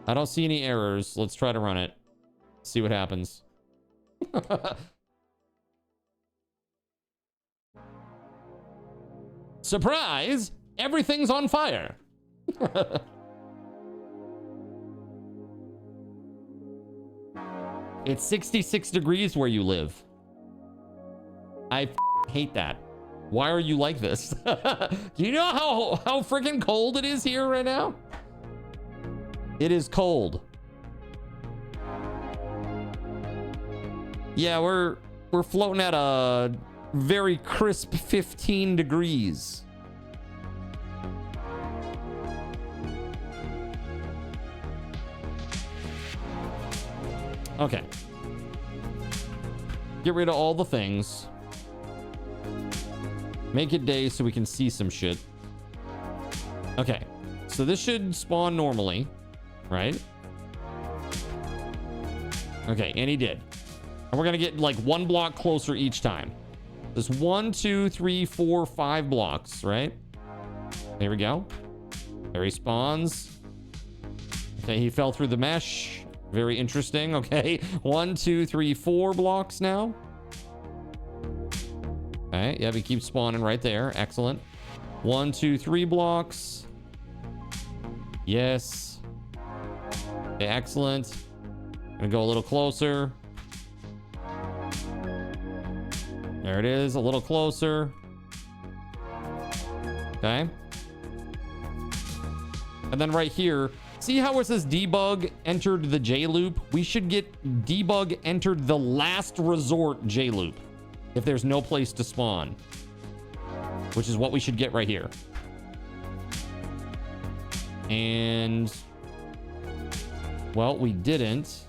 I don't see any errors. Let's try to run it. See what happens. Surprise! Everything's on fire. It's 66 degrees where you live. I hate that. Why are you like this? Do you know how freaking cold it is here right now? It is cold. Yeah, we're floating at a very crisp 15 degrees. Okay. Get rid of all the things. Make it day so we can see some shit. Okay. So this should spawn normally, right? Okay, and he did. And we're gonna get like 1 block closer each time. There's 1, 2, 3, 4, 5 blocks, right? There we go. There he spawns. Okay, he fell through the mesh. Very interesting. Okay, 1, 2, 3, 4 blocks now. Okay, yeah, we keep spawning right there. Excellent. 1, 2, 3 blocks. Yes. Okay, excellent. Gonna go a little closer. There it is, a little closer. Okay. And then right here, see how it says debug entered the J loop? We should get debug entered the last resort J loop if there's no place to spawn, which is what we should get right here. And well, we didn't.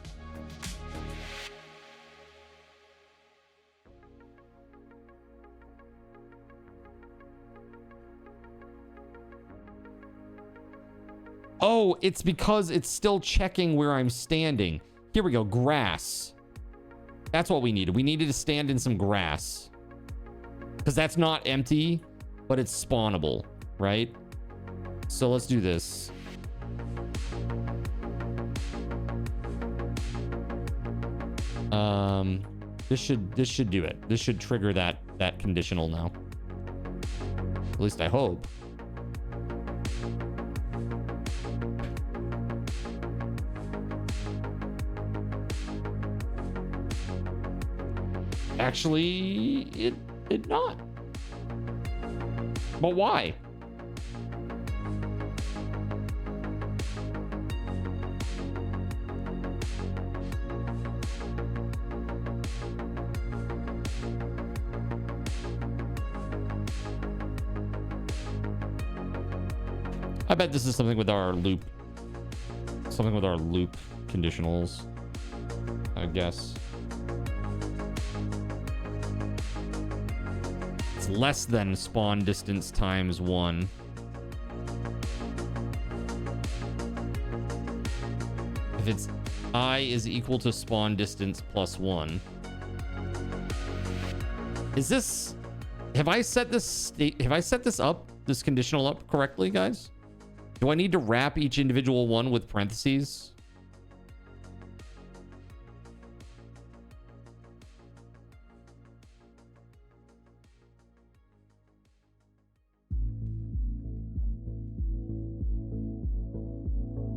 Oh, it's because it's still checking where I'm standing. Here we go, grass. That's what we needed. We needed to stand in some grass. Because that's not empty, but it's spawnable, right? So let's do this. This should do it. This should trigger that conditional now. At least I hope. Actually, it did not. But why? I bet this is something with our loop. Something with our loop conditionals, I guess. It's less than spawn distance times 1. If it's I is equal to spawn distance plus 1. Is this... Have I set this state... Have I set this up, this conditional up correctly, guys? Do I need to wrap each individual one with parentheses?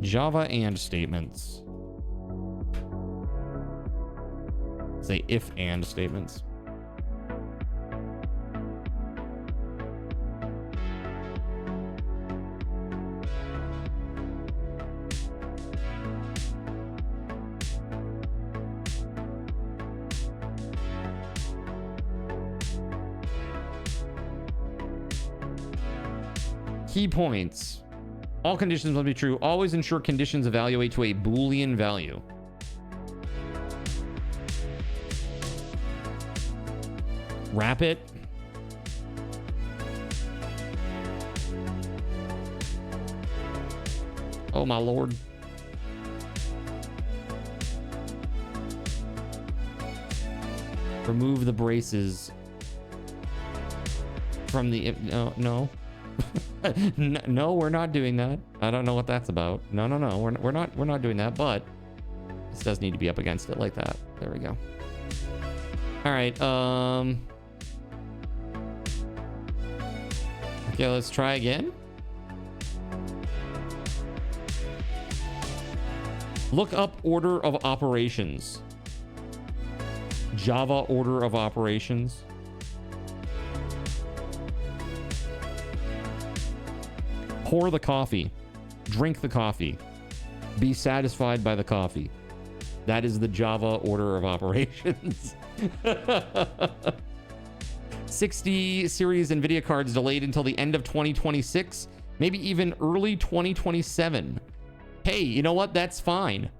Java and statements. Say if and statements. Key points. All conditions must be true. Always ensure conditions evaluate to a Boolean value. Wrap it. Oh my lord. Remove the braces from the... No. No, we're not doing that. I don't know what that's about. No. We're not doing that, but this does need to be up against it like that. There we go. All right. Okay, let's try again. Look up order of operations. Java order of operations. Pour the coffee. Drink the coffee. Be satisfied by the coffee. That is the Java order of operations. 60 series NVIDIA cards delayed until the end of 2026, maybe even early 2027. Hey, you know what? That's fine.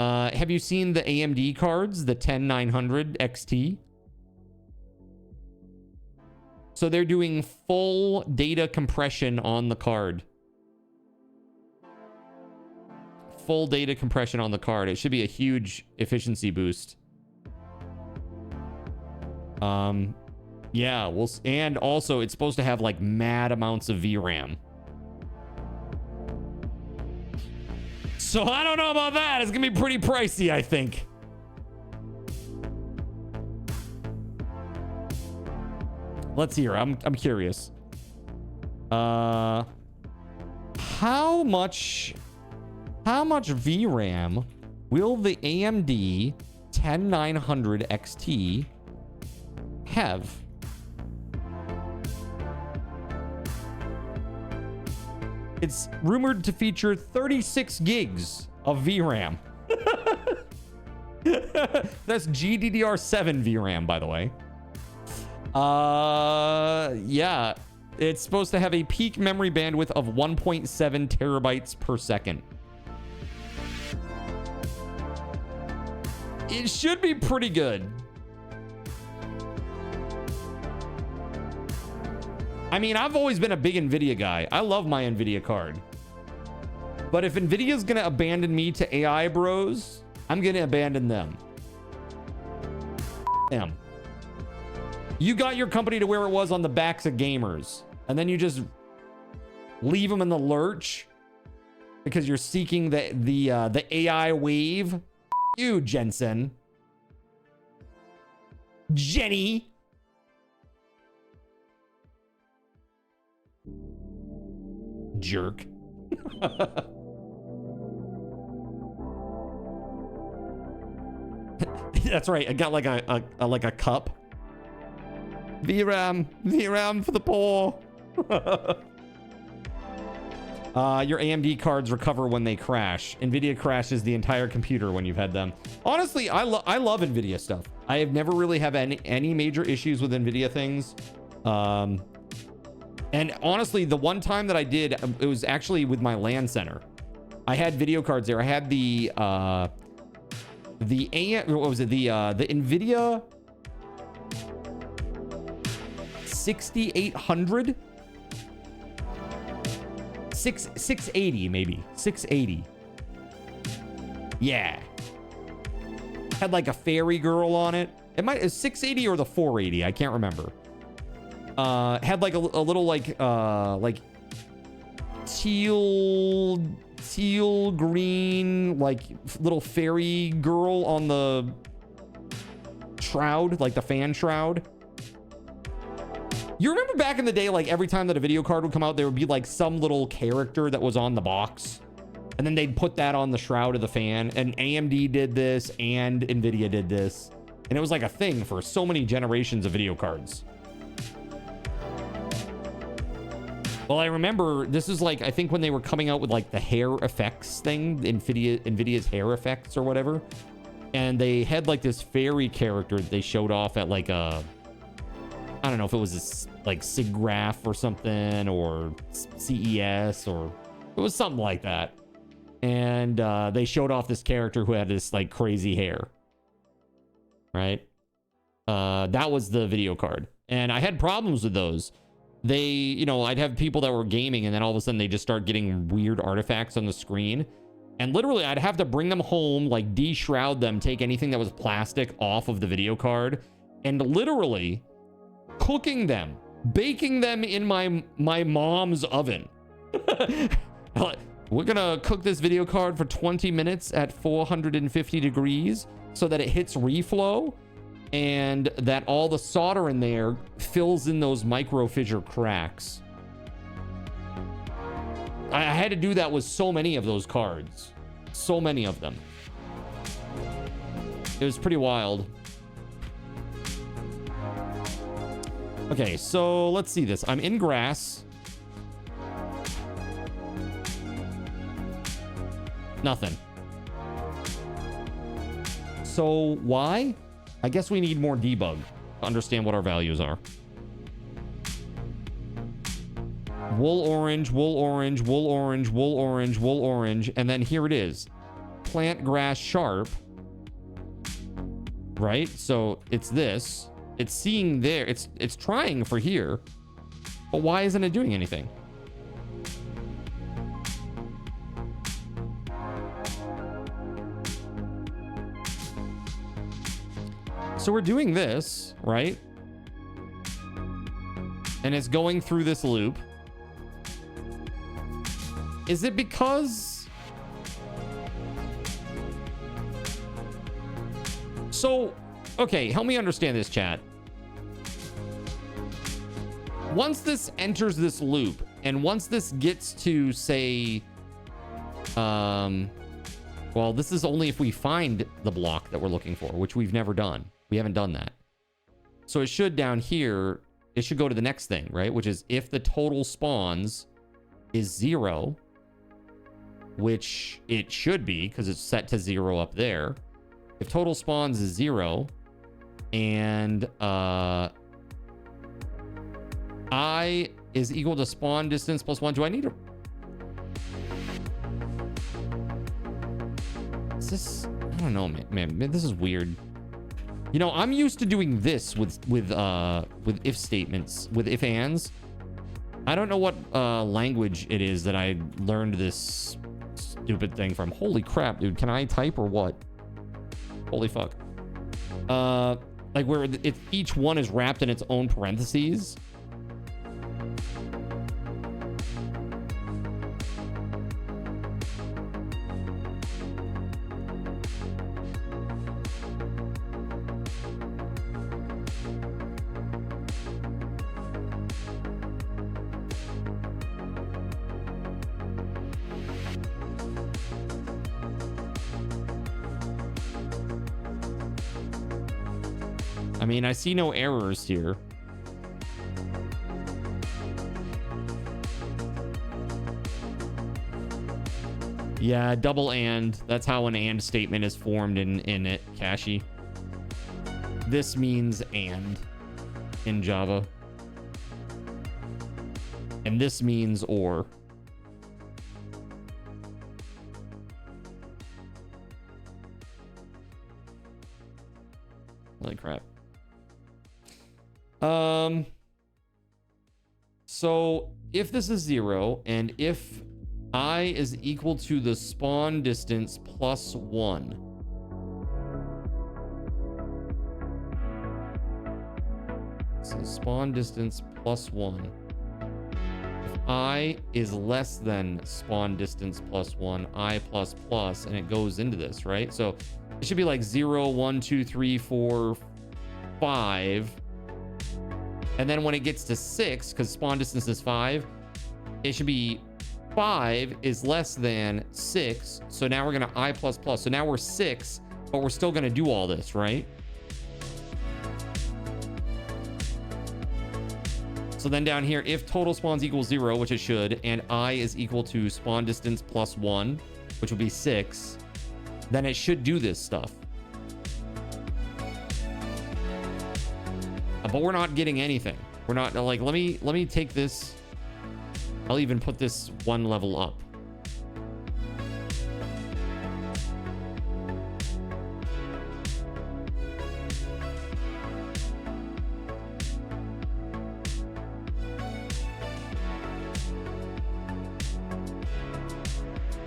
Have you seen the AMD cards, the 10900 XT? So they're doing full data compression on the card. Full data compression on the card. It should be a huge efficiency boost. Yeah, and also it's supposed to have like mad amounts of VRAM. So I don't know about that. It's gonna be pretty pricey, I think. Let's hear. I'm curious. How much VRAM will the AMD 10900 XT have? It's rumored to feature 36 gigs of VRAM. That's GDDR7 VRAM, by the way. Yeah, it's supposed to have a peak memory bandwidth of 1.7 terabytes per second. It should be pretty good. I mean, I've always been a big NVIDIA guy. I love my NVIDIA card. But if NVIDIA's gonna abandon me to AI bros, I'm gonna abandon them. Them. You got your company to where it was on the backs of gamers, and then you just leave them in the lurch because you're seeking the AI wave. You, Jensen. Jenny. Jerk. That's right. I got like a cup. VRAM for the poor. Your AMD cards recover when they crash. NVIDIA crashes the entire computer when you've had them. Honestly, I love NVIDIA stuff. I have never really had any major issues with NVIDIA things. And honestly, the one time that I did, it was actually with my LAN center. I had video cards there. I had the NVIDIA 6800. 680 maybe 680. Yeah, had like a fairy girl on it. It might is 680 or the 480, I can't remember. Had like a little like teal green like little fairy girl on the shroud, like the fan shroud. You remember back in the day, like every time that a video card would come out, there would be like some little character that was on the box, and then they'd put that on the shroud of the fan. And AMD did this and NVIDIA did this, and it was like a thing for so many generations of video cards. Well, I remember this is like, I think when they were coming out with like the hair effects thing, NVIDIA's hair effects or whatever, and they had like this fairy character that they showed off at like a, I don't know if it was this, like SIGGRAPH or something, or CES, or it was something like that. And they showed off this character who had this like crazy hair, right? That was the video card. And I had problems with those. They, you know, I'd have people that were gaming and then all of a sudden they just start getting weird artifacts on the screen. And literally I'd have to bring them home, like de-shroud them, take anything that was plastic off of the video card, and literally cooking them, baking them in my mom's oven. We're gonna cook this video card for 20 minutes at 450 degrees so that it hits reflow and that all the solder in there fills in those micro fissure cracks. I had to do that with so many of those cards, so many of them. It was pretty wild. Okay, so let's see this. I'm in grass. Nothing. So why? I guess we need more debug to understand what our values are. Wool orange, wool orange, wool orange, wool orange, wool orange, and then here it is. Plant grass sharp. Right? So it's this. It's seeing there. It's trying for here. But why isn't it doing anything? So we're doing this, right? And it's going through this loop. Is it because... So, okay, help me understand this, chat. Once this enters this loop, and once this gets to, say... well, this is only if we find the block that we're looking for, which we've never done. We haven't done that. So it should down here, it should go to the next thing, right? Which is if the total spawns is 0, which it should be because it's set to 0 up there. If total spawns is 0 and I is equal to spawn distance plus 1, do I need to... Is this... I don't know, man. This is weird. You know, I'm used to doing this with if statements, with if ands. I don't know what language it is that I learned this stupid thing from. Holy crap, dude. Can I type or what? Holy fuck. Like where each one is wrapped in its own parentheses. I mean, I see no errors here. Yeah, double and. That's how an and statement is formed in it, Kashi. This means and in Java. And this means or. Holy crap. So if this is 0 and if I is equal to the spawn distance plus 1. So spawn distance plus 1. If I is less than spawn distance plus 1, I plus plus, and it goes into this, right? So it should be like 0, 1, 2, 3, 4, 5. And then when it gets to 6, because spawn distance is 5, it should be 5 is less than 6. So now we're going to I plus plus. So now we're 6, but we're still going to do all this, right? So then down here, if total spawns equals 0, which it should, and I is equal to spawn distance plus 1, which would be 6, then it should do this stuff. But we're not getting anything. We're not like, let me take this. I'll even put this one level up.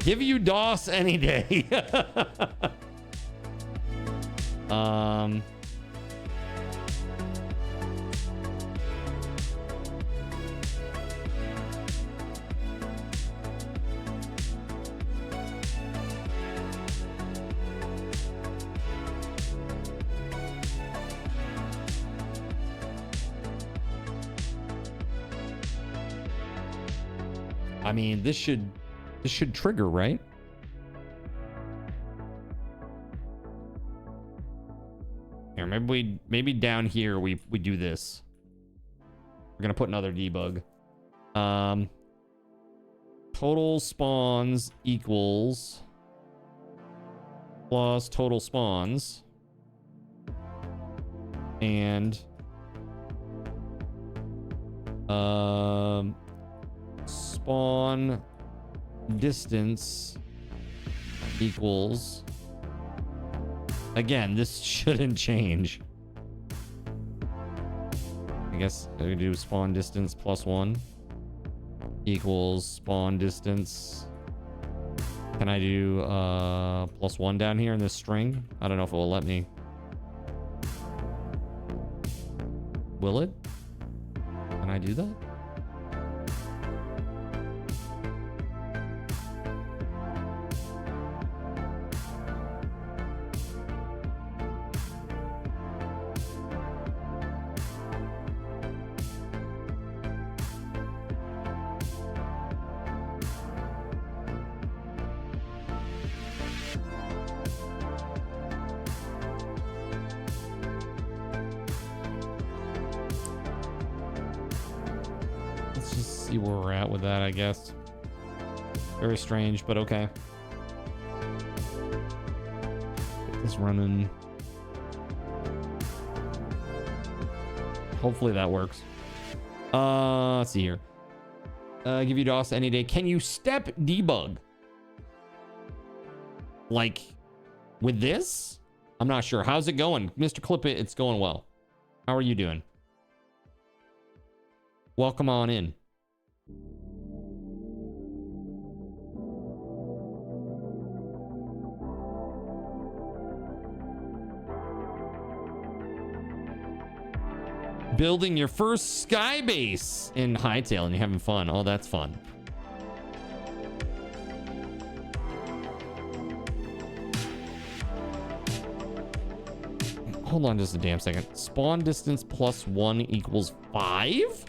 Give you DOS any day. I mean, this should trigger, right? Here, maybe down here we do this. We're gonna put another debug. Total spawns equals plus total spawns and spawn distance equals, again, this shouldn't change. I guess I could do spawn distance plus 1 equals spawn distance. Can I do plus 1 down here in this string? I don't know if it will let me. Will it? Can I do that? See where we're at with that, I guess. Very strange, but okay. Get this running. Hopefully that works. Let's see here. Give you DOS any day. Can you step debug? Like with this? I'm not sure. How's it going? Mr. Clip It, it's going well. How are you doing? Welcome on in. Building your first sky base in Hytale and you're having fun. Oh, that's fun. Hold on just a damn second. Spawn distance plus 1 equals 5?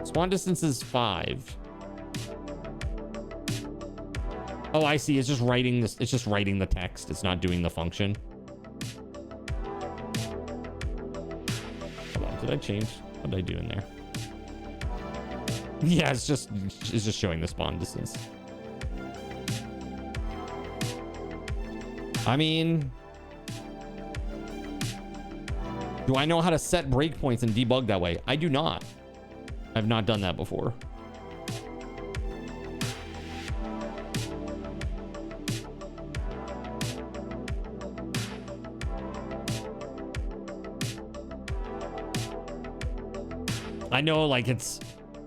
Spawn distance is 5. Oh, I see. It's just writing this. It's just writing the text. It's not doing the function. Did I change? What did I do in there? Yeah, it's just showing the spawn distance. I mean, do I know how to set breakpoints and debug that way? I do not. I've not done that before. I know, like, it's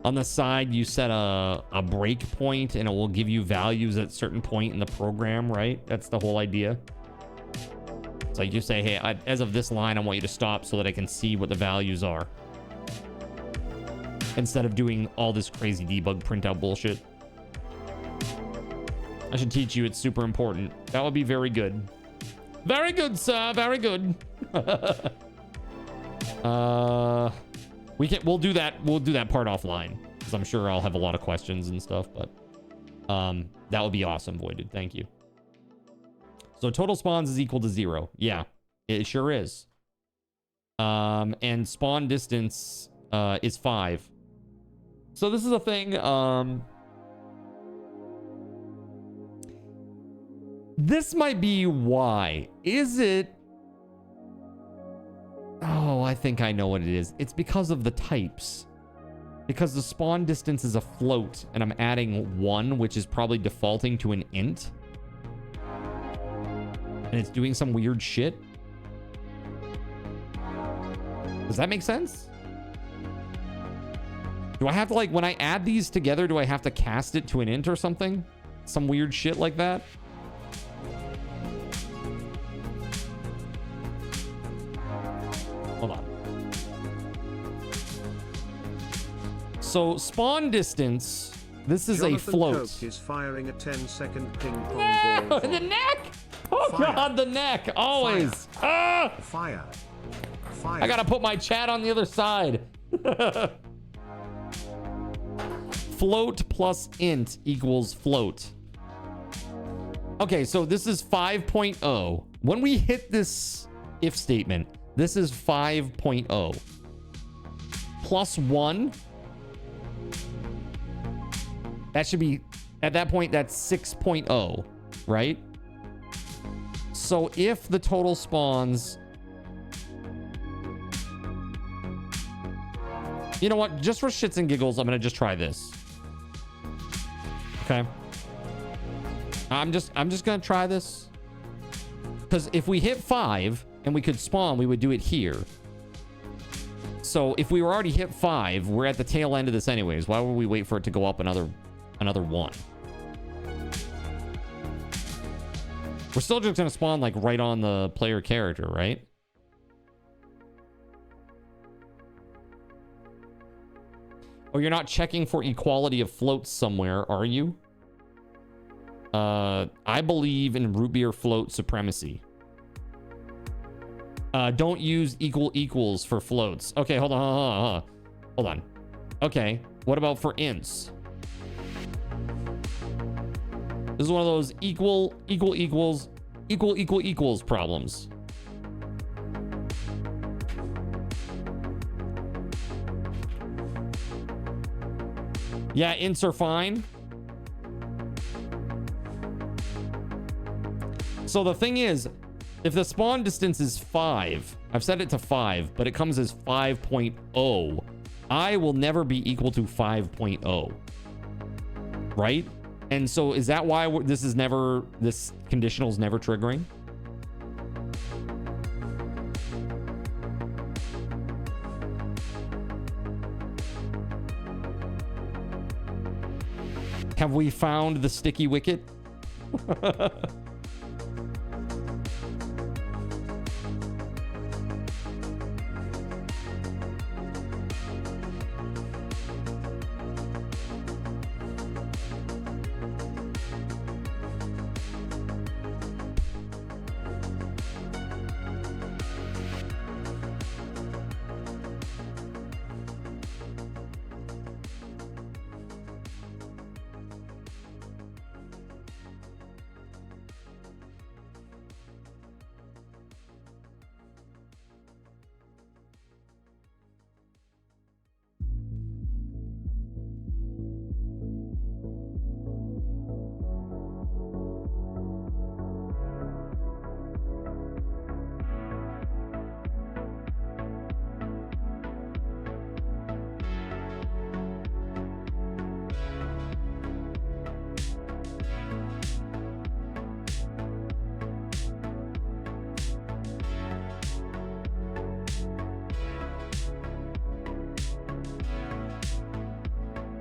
on the side, you set a breakpoint and it will give you values at a certain point in the program, right? That's the whole idea. It's like you say, hey, as of this line, I want you to stop so that I can see what the values are. Instead of doing all this crazy debug printout bullshit. I should teach you, it's super important. That would be very good. Very good, sir, very good. We'll do that part offline, because I'm sure I'll have a lot of questions and stuff, but that would be awesome, Voided. Thank you. So total spawns is equal to 0. Yeah, it sure is. And spawn distance is 5. So this is a thing. This might be why. Is it? Oh, I think I know what it is. It's because of the types. Because the spawn distance is a float, and I'm adding 1, which is probably defaulting to an int. And it's doing some weird shit. Does that make sense? Do I have to, like, when I add these together, do I have to cast it to an int or something? Some weird shit like that? Hold on. So spawn distance, this is Jonathan a float. Coke is firing a 10-second ping pong Yeah, ball. the neck! Oh Fire. God, the neck! Always! Fire. Ah! Fire. Fire. I gotta put my chat on the other side. Float plus int equals float. Okay, so this is 5.0. When we hit this if statement, this is 5.0. Plus 1. That should be, at that point, that's 6.0, right? So if the total spawns... You know what? Just for shits and giggles, I'm going to just try this. Okay. I'm just going to try this. Because if we hit 5 and we could spawn, we would do it here. So if we were already hit 5, we're at the tail end of this anyways. Why would we wait for it to go up another 1? We're still just going to spawn like right on the player character, right? Oh, you're not checking for equality of floats somewhere, are you? I believe in root beer float supremacy. Don't use equals for floats. Okay, hold on. Hold on. Okay, what about for ints? This is one of those equals problems. Yeah, ints are fine. So the thing is, if the spawn distance is 5, I've set it to 5, but it comes as 5.0, I will never be equal to 5.0. Right? And so is that why this conditional is never triggering? Have we found the sticky wicket?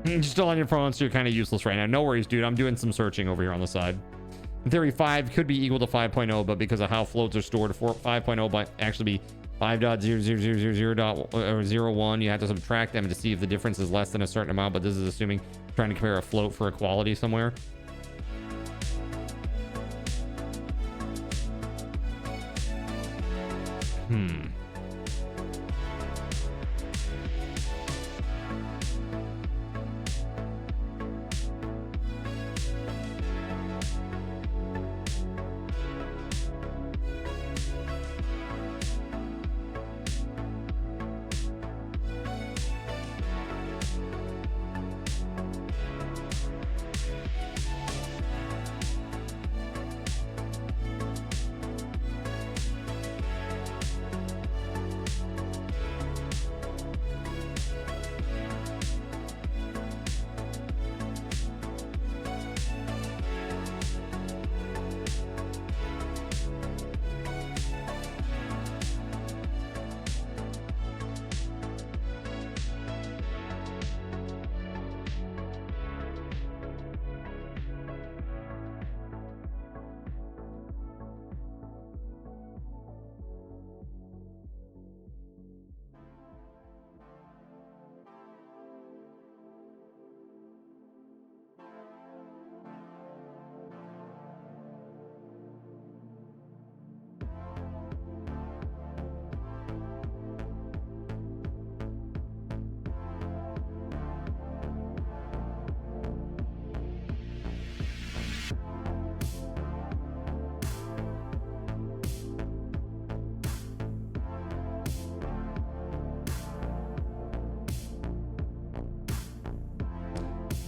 You're still on your phone, so you're kind of useless right now. No worries, dude. I'm doing some searching over here on the side. In theory, 5 could be equal to 5.0, but because of how floats are stored, 5.0 might actually be 5.00000.01. You have to subtract them to see if the difference is less than a certain amount, but this is assuming trying to compare a float for equality somewhere.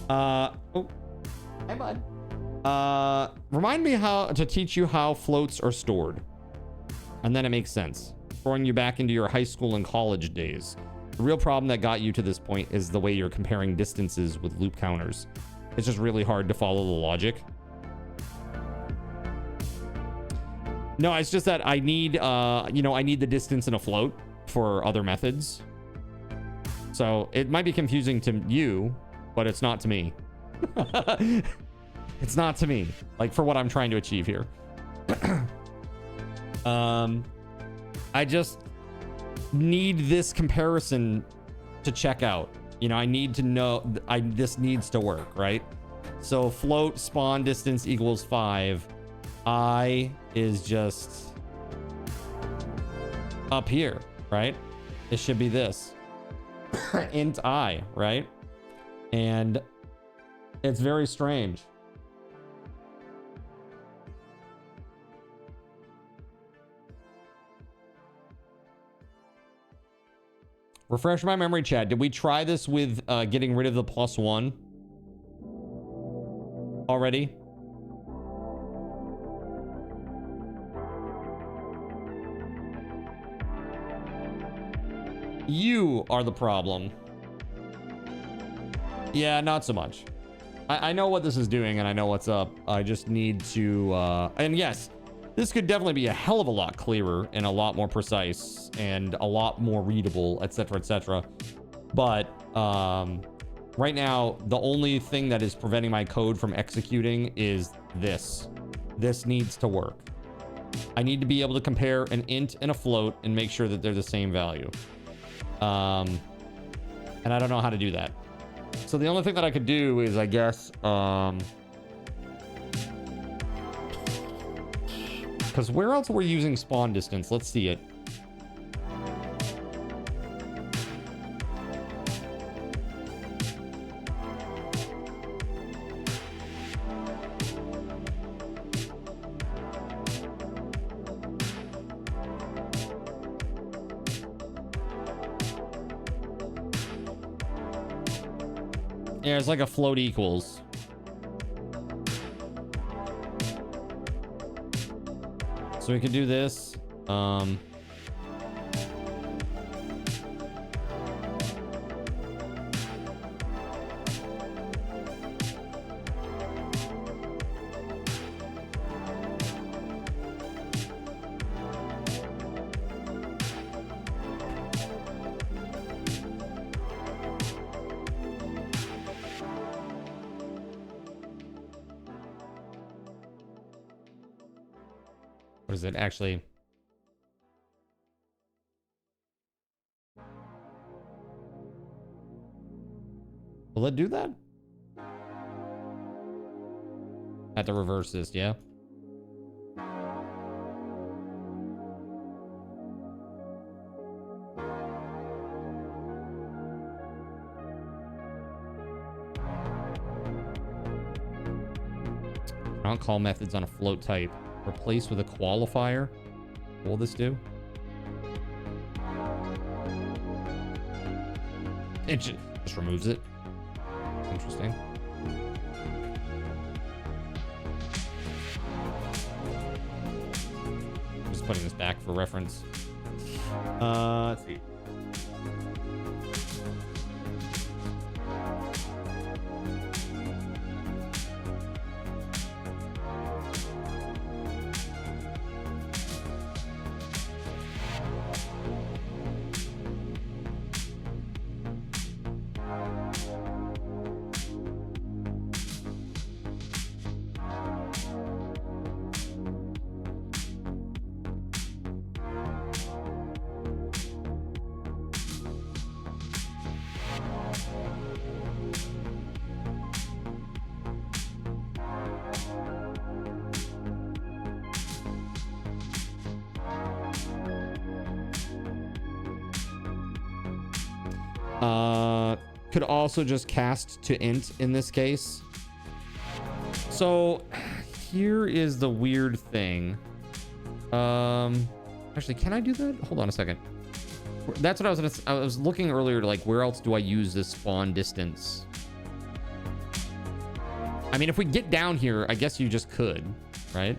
Oh, hey bud. Remind me how to teach you how floats are stored, and then it makes sense. Throwing you back into your high school and college days. The real problem that got you to this point is the way you're comparing distances with loop counters. It's just really hard to follow the logic. No, it's just that I need, I need the distance in a float for other methods. So it might be confusing to you, but it's not to me. It's not to me, like for what I'm trying to achieve here. I just need this comparison to check out. You know, I need to know this needs to work, right? So float spawn distance equals 5. I is just up here, right? It should be this. Int I, right? And it's very strange. Refresh my memory, chat. Did we try this with getting rid of the +1 already? You are the problem. Yeah, not so much. I know what this is doing and I know what's up. I just need to, and yes, this could definitely be a hell of a lot clearer and a lot more precise and a lot more readable, etc., etc. But right now, the only thing that is preventing my code from executing is this. This needs to work. I need to be able to compare an int and a float and make sure that they're the same value. And I don't know how to do that. So the only thing that I could do is, I guess, because where else we're using spawn distance? Let's see it. Yeah, it's like a float equals. So we could do this. What is it actually? Will it do that? I have to reverse this, yeah? Not call methods on a float type. Replace with a qualifier. What will this do? It just removes it. Interesting. Just putting this back for reference. Let's see. Could also just cast to int in this case. So here is the weird thing. Actually, can I do that? Hold on a second. That's what I was looking earlier to, like, where else do I use this spawn distance? I mean, if we get down here, I guess you just could, right?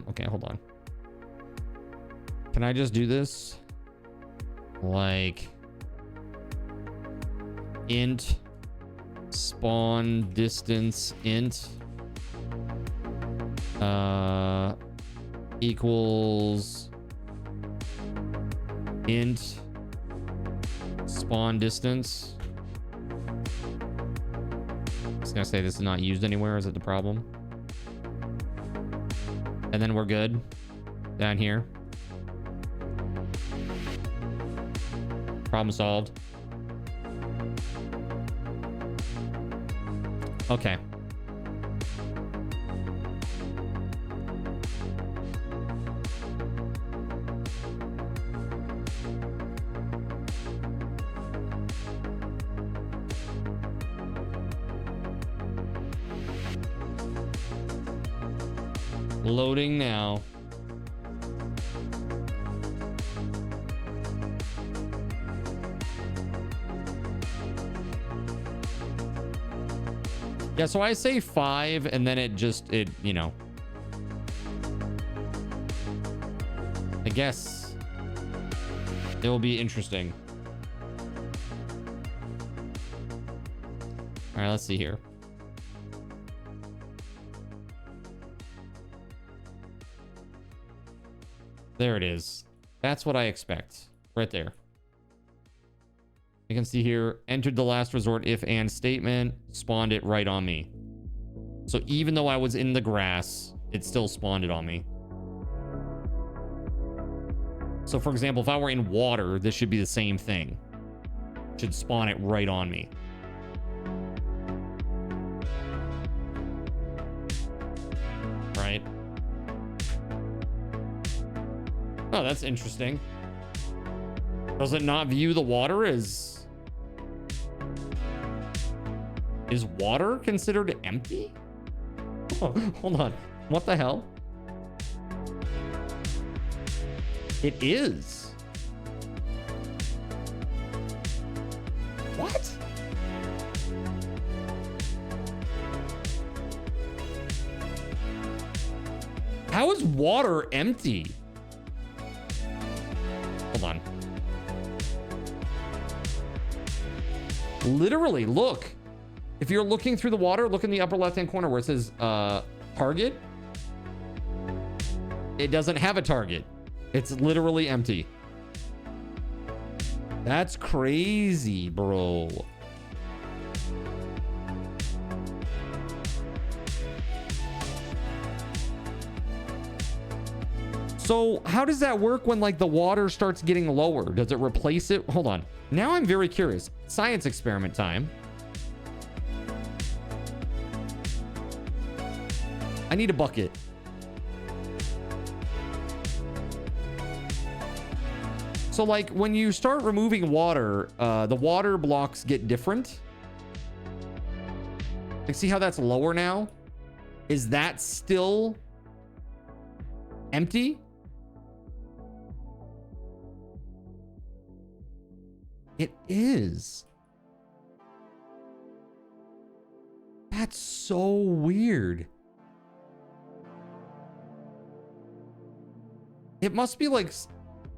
Okay, hold on. Can I just do this? Like int spawn distance int equals int spawn distance. I was gonna say this is not used anywhere. Is it the problem? And then we're good down here. Problem solved. Okay. Loading now. Yeah, so I say 5 and then it you know, I guess it will be interesting. All right, let's see here. There it is. That's what I expect. Right there. You can see here, entered the last resort if and statement, spawned it right on me. So even though I was in the grass, it still spawned it on me. So for example, if I were in water, this should be the same thing. It should spawn it right on me. Right? Oh, that's interesting. Does it not view the water as... Is water considered empty? Oh, hold on. What the hell? It is. What? How is water empty? Hold on. Literally, look. If you're looking through the water, look in the upper left-hand corner where it says target. It doesn't have a target. It's literally empty. That's crazy, bro. So how does that work when like the water starts getting lower? Does it replace it? Hold on. Now I'm very curious. Science experiment time. I need a bucket. So like when you start removing water, the water blocks get different. Like see how that's lower now? Is that still empty? It is. That's so weird. It must be like,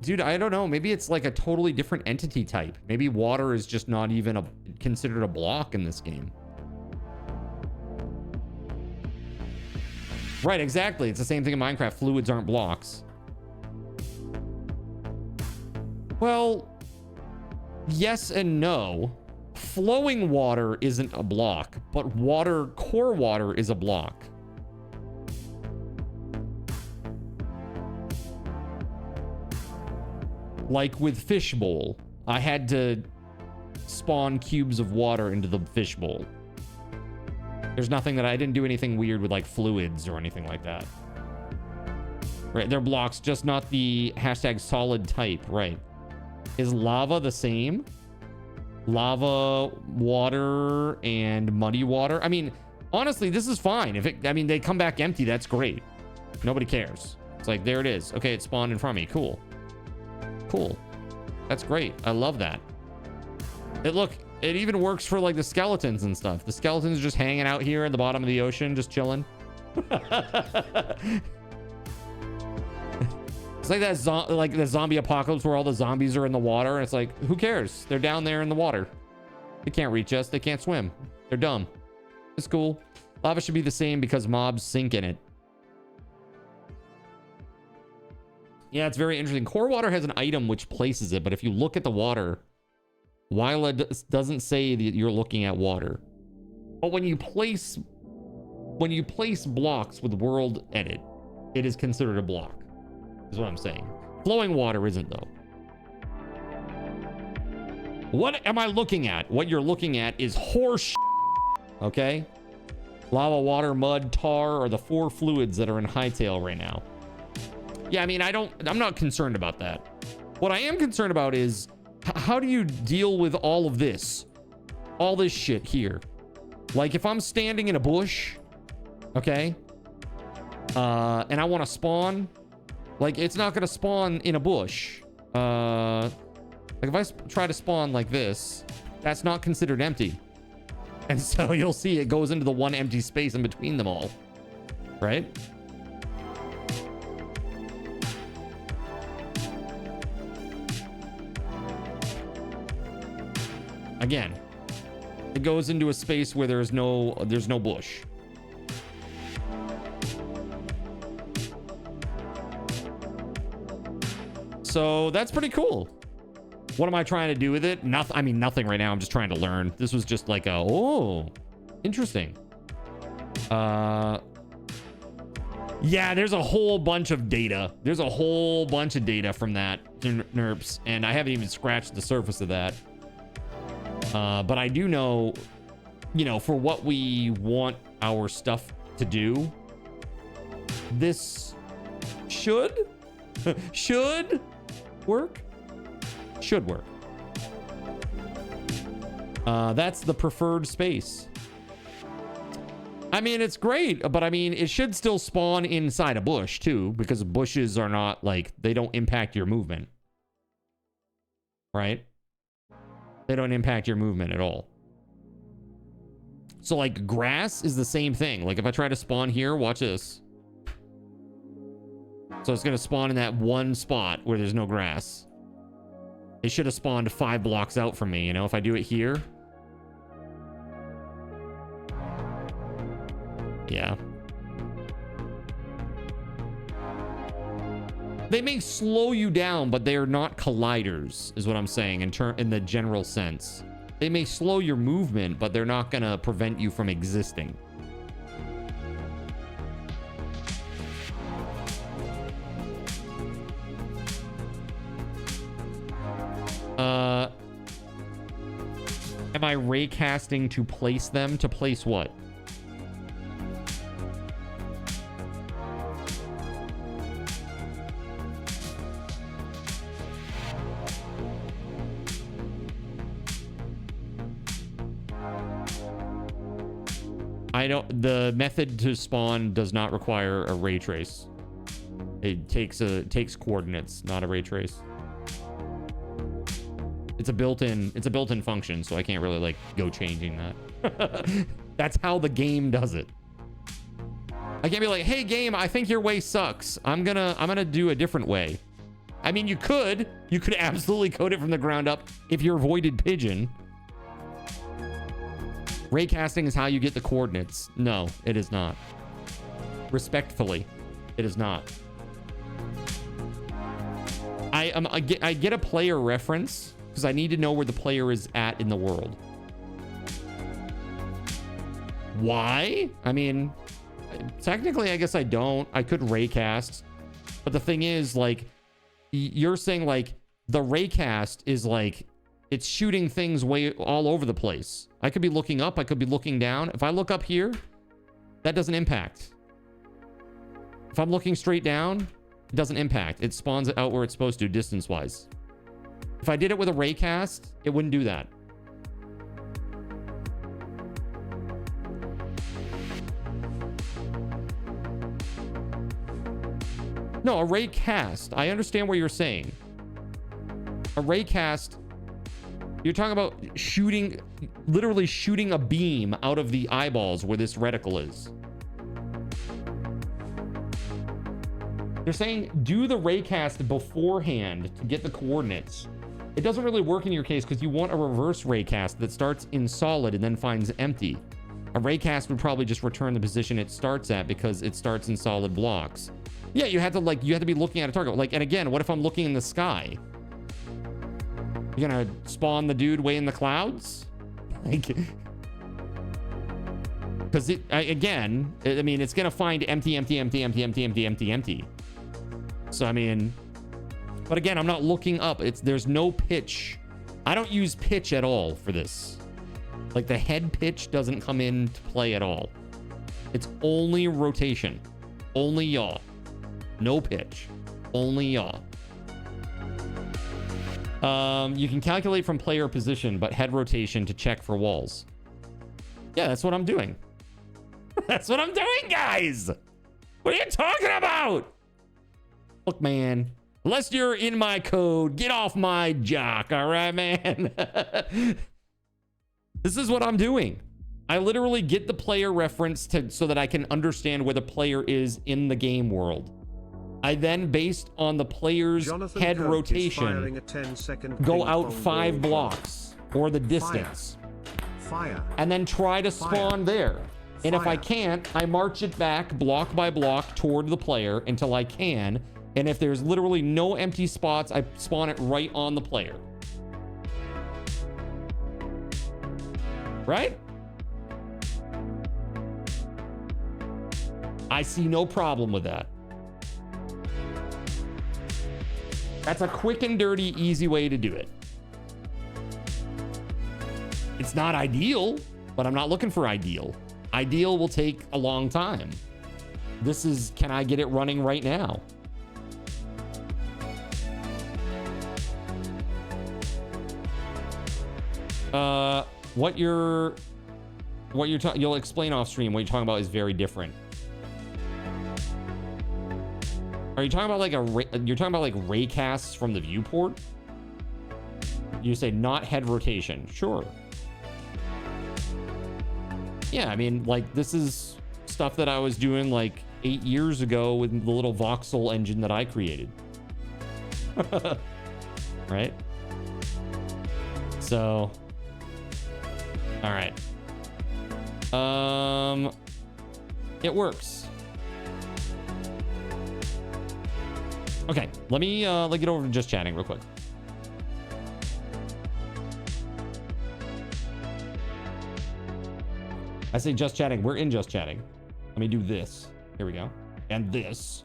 dude, I don't know. Maybe it's like a totally different entity type. Maybe water is just not even considered a block in this game. Right, exactly. It's the same thing in Minecraft. Fluids aren't blocks. Well, yes and no. Flowing water isn't a block, but core water is a block. Like with fishbowl, I had to spawn cubes of water into the fishbowl. There's nothing that I didn't do anything weird with like fluids or anything like that. Right, they're blocks, just not the hashtag solid type, right? Is lava the same? Lava, water, and muddy water. I mean, honestly, this is fine. I mean, they come back empty, that's great. Nobody cares. It's like, there it is. Okay, it spawned in front of me. Cool. Cool. That's great. I love that. Look, it even works for like the skeletons and stuff. The skeletons are just hanging out here at the bottom of the ocean, just chilling. It's like that like the zombie apocalypse where all the zombies are in the water, and it's like, who cares? They're down there in the water. They can't reach us. They can't swim. They're dumb. It's cool. Lava should be the same because mobs sink in it. Yeah, it's very interesting. Core water has an item which places it, but if you look at the water, while it doesn't say that you're looking at water, but when you place blocks with world edit, it is considered a block. Is what I'm saying. Flowing water isn't though. What am I looking at? What you're looking at is horse. Okay? Lava, water, mud, tar are the 4 fluids that are in Hytale right now. Yeah, I mean, I'm not concerned about that. What I am concerned about is how do you deal with all of this? All this shit here. Like if I'm standing in a bush, okay? And I want to spawn, like it's not going to spawn in a bush. Like if I try to spawn like this, that's not considered empty. And so you'll see it goes into the one empty space in between them all. Right? Again, it goes into a space where there's no bush. So that's pretty cool. What am I trying to do with it? Nothing. I mean, nothing right now. I'm just trying to learn. This was just like interesting. Yeah, there's a whole bunch of data. There's a whole bunch of data from that NERPs, and I haven't even scratched the surface of that. But I do know, for what we want our stuff to do, this should work. Should work. That's the preferred space. I mean, it's great, but I mean, it should still spawn inside a bush too, because bushes are not like, they don't impact your movement. Right? They don't impact your movement at all. So like grass is the same thing. Like if I try to spawn here, watch this. So it's going to spawn in that one spot where there's no grass. It should have spawned 5 blocks out from me, if I do it here. Yeah. They may slow you down, but they are not colliders, is what I'm saying in the general sense. They may slow your movement, but they're not going to prevent you from existing. Am I raycasting to place them? To place what? The method to spawn does not require a ray trace. It takes coordinates, not a ray trace. It's a built-in function, so I can't really like go changing that. That's how the game does it. I can't be like, hey game, I think your way sucks. I'm gonna do a different way. I mean, you could absolutely code it from the ground up if you're Voided Pigeon. Raycasting is how you get the coordinates. No, it is not. Respectfully, it is not. I get a player reference because I need to know where the player is at in the world. Why? I mean, technically, I guess I don't. I could raycast, but the thing is, like, you're saying like the raycast is like it's shooting things way all over the place. I could be looking up. I could be looking down. If I look up here, that doesn't impact. If I'm looking straight down, it doesn't impact. It spawns it out where it's supposed to distance-wise. If I did it with a raycast, it wouldn't do that. No, a raycast. I understand what you're saying. A raycast, you're talking about shooting, literally shooting a beam out of the eyeballs where this reticle is. They're saying do the raycast beforehand to get the coordinates. It doesn't really work in your case because you want a reverse raycast that starts in solid and then finds empty. A raycast would probably just return the position it starts at because it starts in solid blocks. Yeah, you have to be looking at a target. Like, and again, what if I'm looking in the sky? You're gonna spawn the dude way in the clouds? Like, because I mean, it's gonna find empty. So I mean, but again, I'm not looking up. There's no pitch. I don't use pitch at all for this. Like the head pitch doesn't come into play at all. It's only rotation, only yaw, no pitch, only yaw. You can calculate from player position, but head rotation to check for walls. Yeah, that's what I'm doing. That's what I'm doing, guys. What are you talking about? Look, man, unless you're in my code, get off my jock, all right, man? This is what I'm doing. I literally get the player reference so that I can understand where the player is in the game world. I then, based on the player's head rotation, go out 5 blocks or the distance. Fire. And then try to spawn there. And if I can't, I march it back block by block toward the player until I can. And if there's literally no empty spots, I spawn it right on the player. Right? I see no problem with that. That's a quick and dirty, easy way to do it. It's not ideal, but I'm not looking for ideal. Ideal will take a long time. This is, can I get it running right now? You'll explain off stream. What you're talking about is very different. Are you talking about like you're talking about like raycasts from the viewport? You say not head rotation. Sure. Yeah, I mean, like this is stuff that I was doing like 8 years ago with the little voxel engine that I created. Right? So, all right. It works. Okay, let me get over to just chatting real quick. I say just chatting. We're in just chatting. Let me do this. Here we go. And this.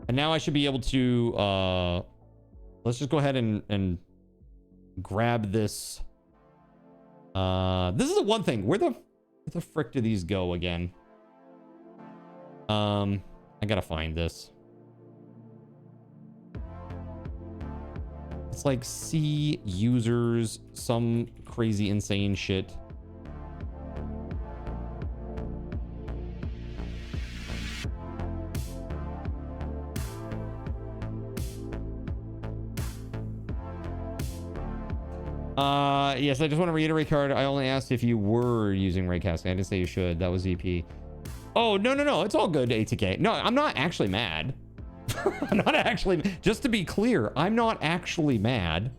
And now I should be able to let's just go ahead and grab this. This is the one thing. Where the frick do these go again? I gotta find this. It's like see users, some crazy insane shit. Yes, I just want to reiterate, Card. I only asked if you were using raycasting. I didn't say you should. That was EP. Oh, no. It's all good, ATK. No, I'm not actually mad. I'm not actually... Just to be clear, I'm not actually mad.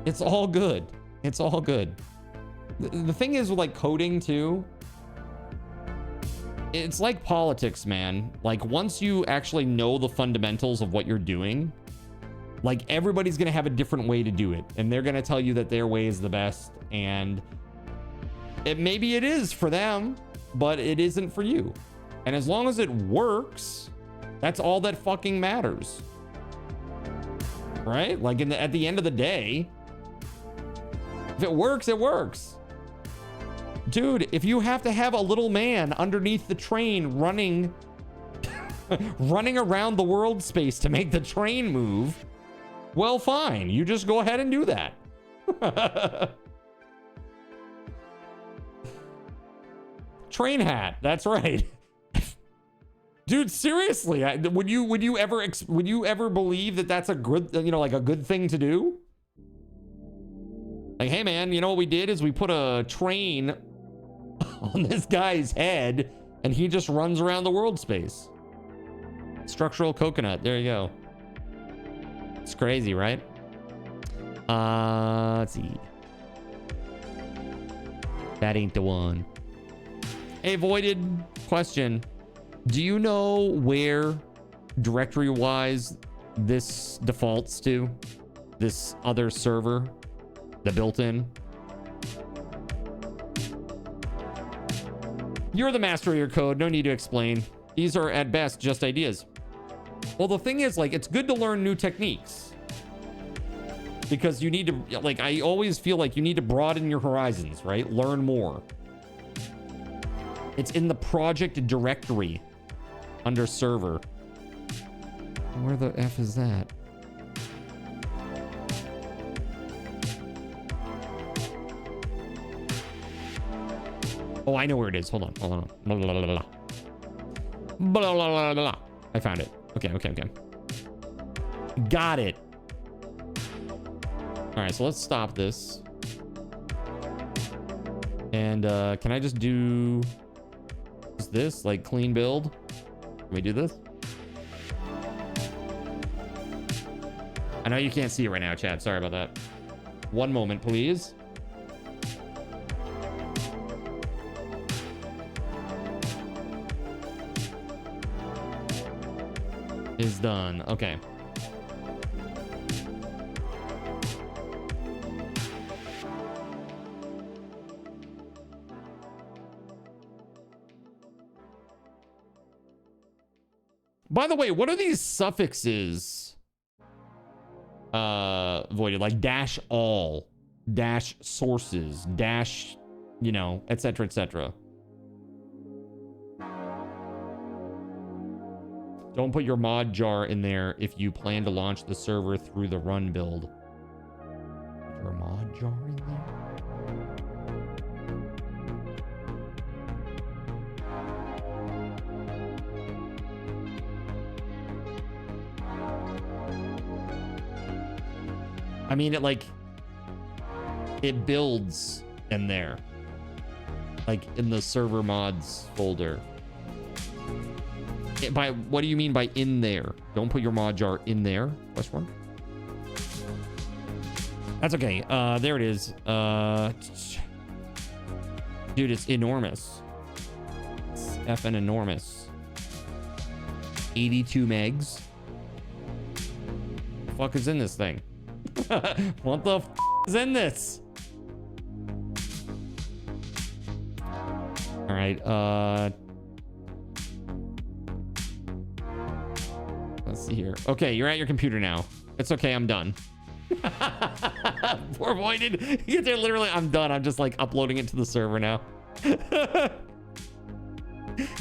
It's all good. It's all good. The thing is with, like, coding, too... It's like politics, man. Like, once you actually know the fundamentals of what you're doing... Like, everybody's going to have a different way to do it. And they're going to tell you that their way is the best. And maybe it is for them, but it isn't for you. And as long as it works, that's all that fucking matters. Right? Like, at the end of the day, if it works, it works. Dude, if you have to have a little man underneath the train running around the world space to make the train move... Well, fine. You just go ahead and do that. Train hat. That's right. Dude, seriously. Would you ever believe that that's a good, like a good thing to do? Like, hey man, you know what we did is we put a train on this guy's head and he just runs around the world space. Structural coconut. There you go. It's crazy, right? Let's see. That ain't the one. Hey, Voided, question. Do you know where directory-wise this defaults to? This other server? The built-in? You're the master of your code. No need to explain. These are, at best, just ideas. Well, the thing is, like, it's good to learn new techniques. Because you need to, like, I always feel like you need to broaden your horizons, right? Learn more. It's in the project directory under server. Where the F is that? Oh, I know where it is. Hold on. Blah, blah, blah, blah. Blah, blah, blah, blah. I found it. Okay. Got it. All right, so let's stop this. And can I just do this, like clean build? Can we do this? I know you can't see it right now, chat. Sorry about that. One moment, please. Is done. Okay. By the way, what are these suffixes? Voided, like dash all, dash sources, dash, etc., etc. Don't put your mod jar in there if you plan to launch the server through the run build. Put your mod jar in there? I mean, it builds in there. Like in the server mods folder. By what do you mean by in there? Don't put your mod jar in there. Question mark. That's okay. There it is. Dude, it's enormous. It's effing enormous. 82 megs. The fuck is in this thing? What the f is in this? All right, let's see here. Okay, you're at your computer now. It's okay, I'm done. Poor Voided. You get there literally, I'm done. I'm just like uploading it to the server now.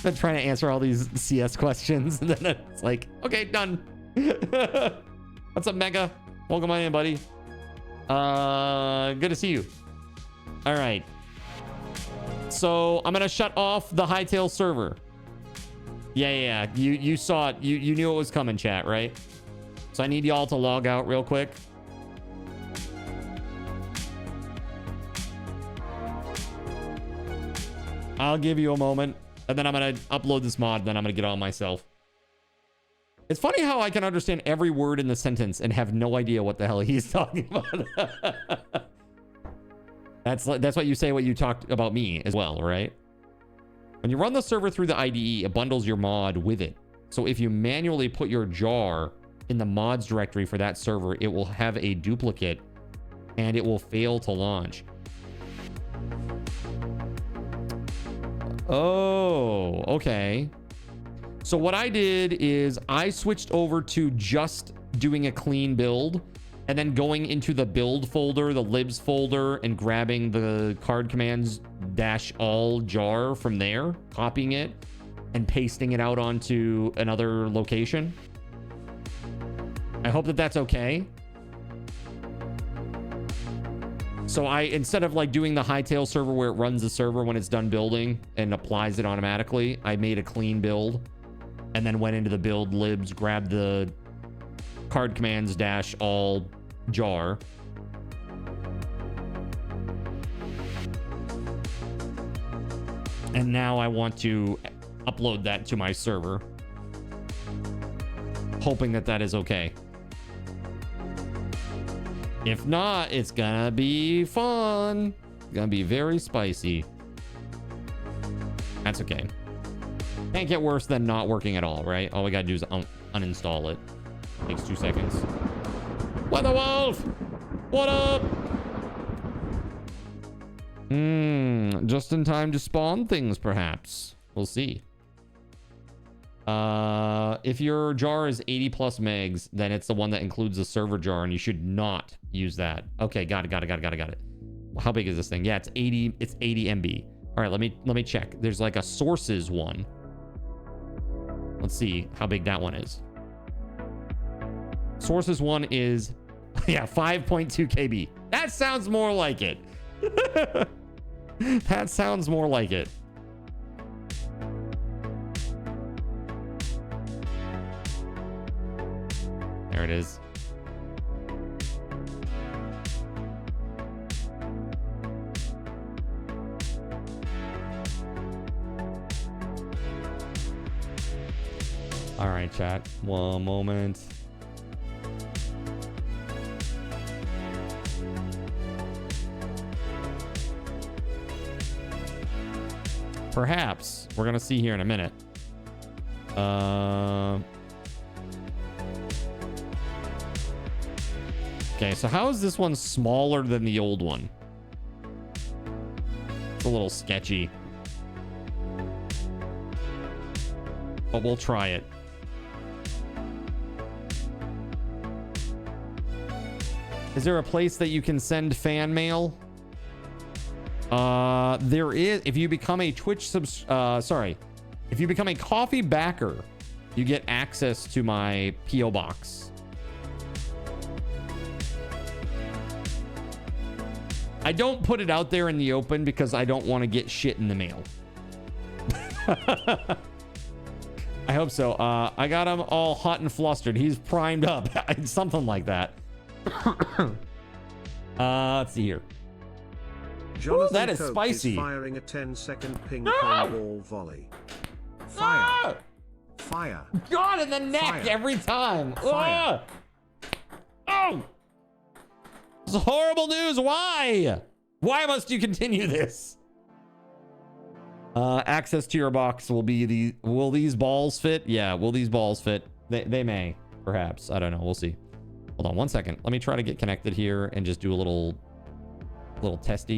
I'm trying to answer all these CS questions, and then it's like, okay, done. What's up, Mega? Welcome on in, buddy. Good to see you. All right. So I'm gonna shut off the Hytale server. Yeah. You saw it. You knew it was coming, chat, right? So I need y'all to log out real quick. I'll give you a moment, and then I'm gonna upload this mod, then I'm gonna get on myself. It's funny how I can understand every word in the sentence and have no idea what the hell he's talking about. That's what you say when you talked about me as well, right? When you run the server through the IDE, it bundles your mod with it. So if you manually put your jar in the mods directory for that server, it will have a duplicate and it will fail to launch. Oh, okay. So what I did is I switched over to just doing a clean build and then going into the build folder, the libs folder, and grabbing the card commands -all jar from there, copying it and pasting it out onto another location. I hope that that's okay. So instead of like doing the Hytale server where it runs the server when it's done building and applies it automatically, I made a clean build and then went into the build libs, grabbed the card commands -all jar. And now I want to upload that to my server, hoping that that is okay. If not, it's gonna be fun. It's gonna be very spicy. That's okay. Can't get worse than not working at all, right? All we gotta do is uninstall it. Takes 2 seconds. WeatherWolf! What up? Just in time to spawn things, perhaps. We'll see. If your jar is 80 plus megs, then it's the one that includes the server jar, and you should not use that. Okay, got it. How big is this thing? Yeah, it's 80 MB. All right, let me check. There's like a sources one. Let's see how big that one is. Sources one is, yeah, 5.2 KB. That sounds more like it. That sounds more like it. There it is. All right, chat. One moment. Perhaps. We're going to see here in a minute. Okay, so how is this one smaller than the old one? It's a little sketchy. But we'll try it. Is there a place that you can send fan mail? There is. If you become a Twitch if you become a coffee backer, you get access to my PO box. I don't put it out there in the open because I don't want to get shit in the mail. I hope so. I got him all hot and flustered. He's primed up. Something like that. Let's see here. Ooh, that is Coke spicy. Is firing a 10-second ping pong ball volley. Fire. Fire. God in the neck Fire. every time. Fire. Oh! It's horrible news. Why? Why must you continue this? Access to your box will be will these balls fit? Yeah, will these balls fit? They may, perhaps. I don't know. We'll see. Hold on 1 second. Let me try to get connected here and just do a little test.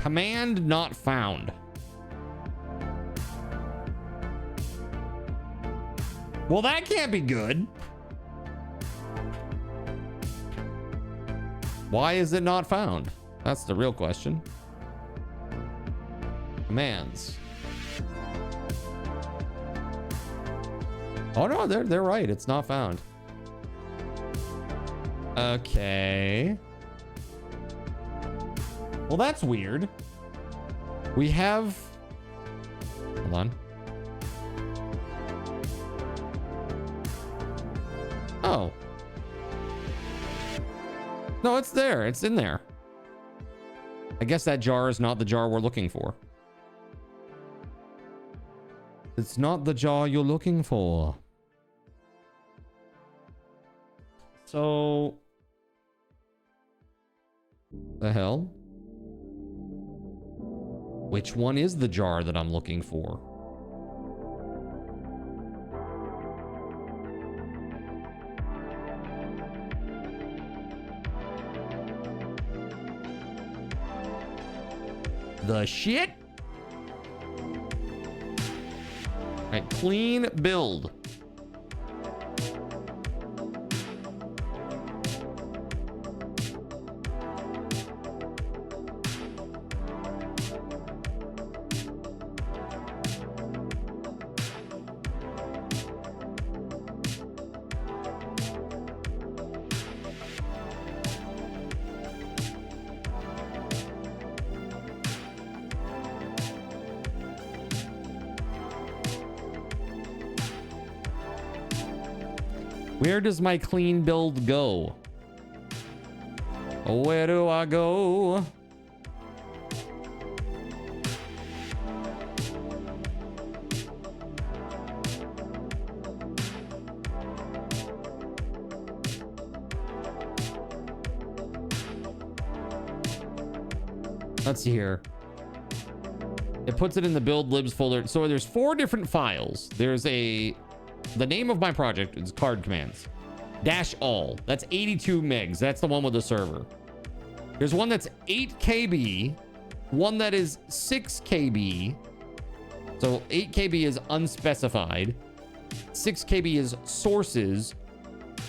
Command not found. Well, that can't be good. Why is it not found? That's the real question. Commands. Oh no, they're right. It's not found. Okay. Well, that's weird. We have... Hold on. Oh. No, it's there. It's in there. I guess that jar is not the jar we're looking for. It's not the jar you're looking for. So... The hell? Which one is the jar that I'm looking for? The shit? Alright, clean build. Where does my clean build go? Where do I go? Let's see here. It puts it in the build libs folder. So there's 4 different files. There's the name of my project is card commands -all. That's 82 megs. That's the one with the server. There's one that's 8 KB, one that is 6 KB. So 8 KB is unspecified. 6 KB is sources.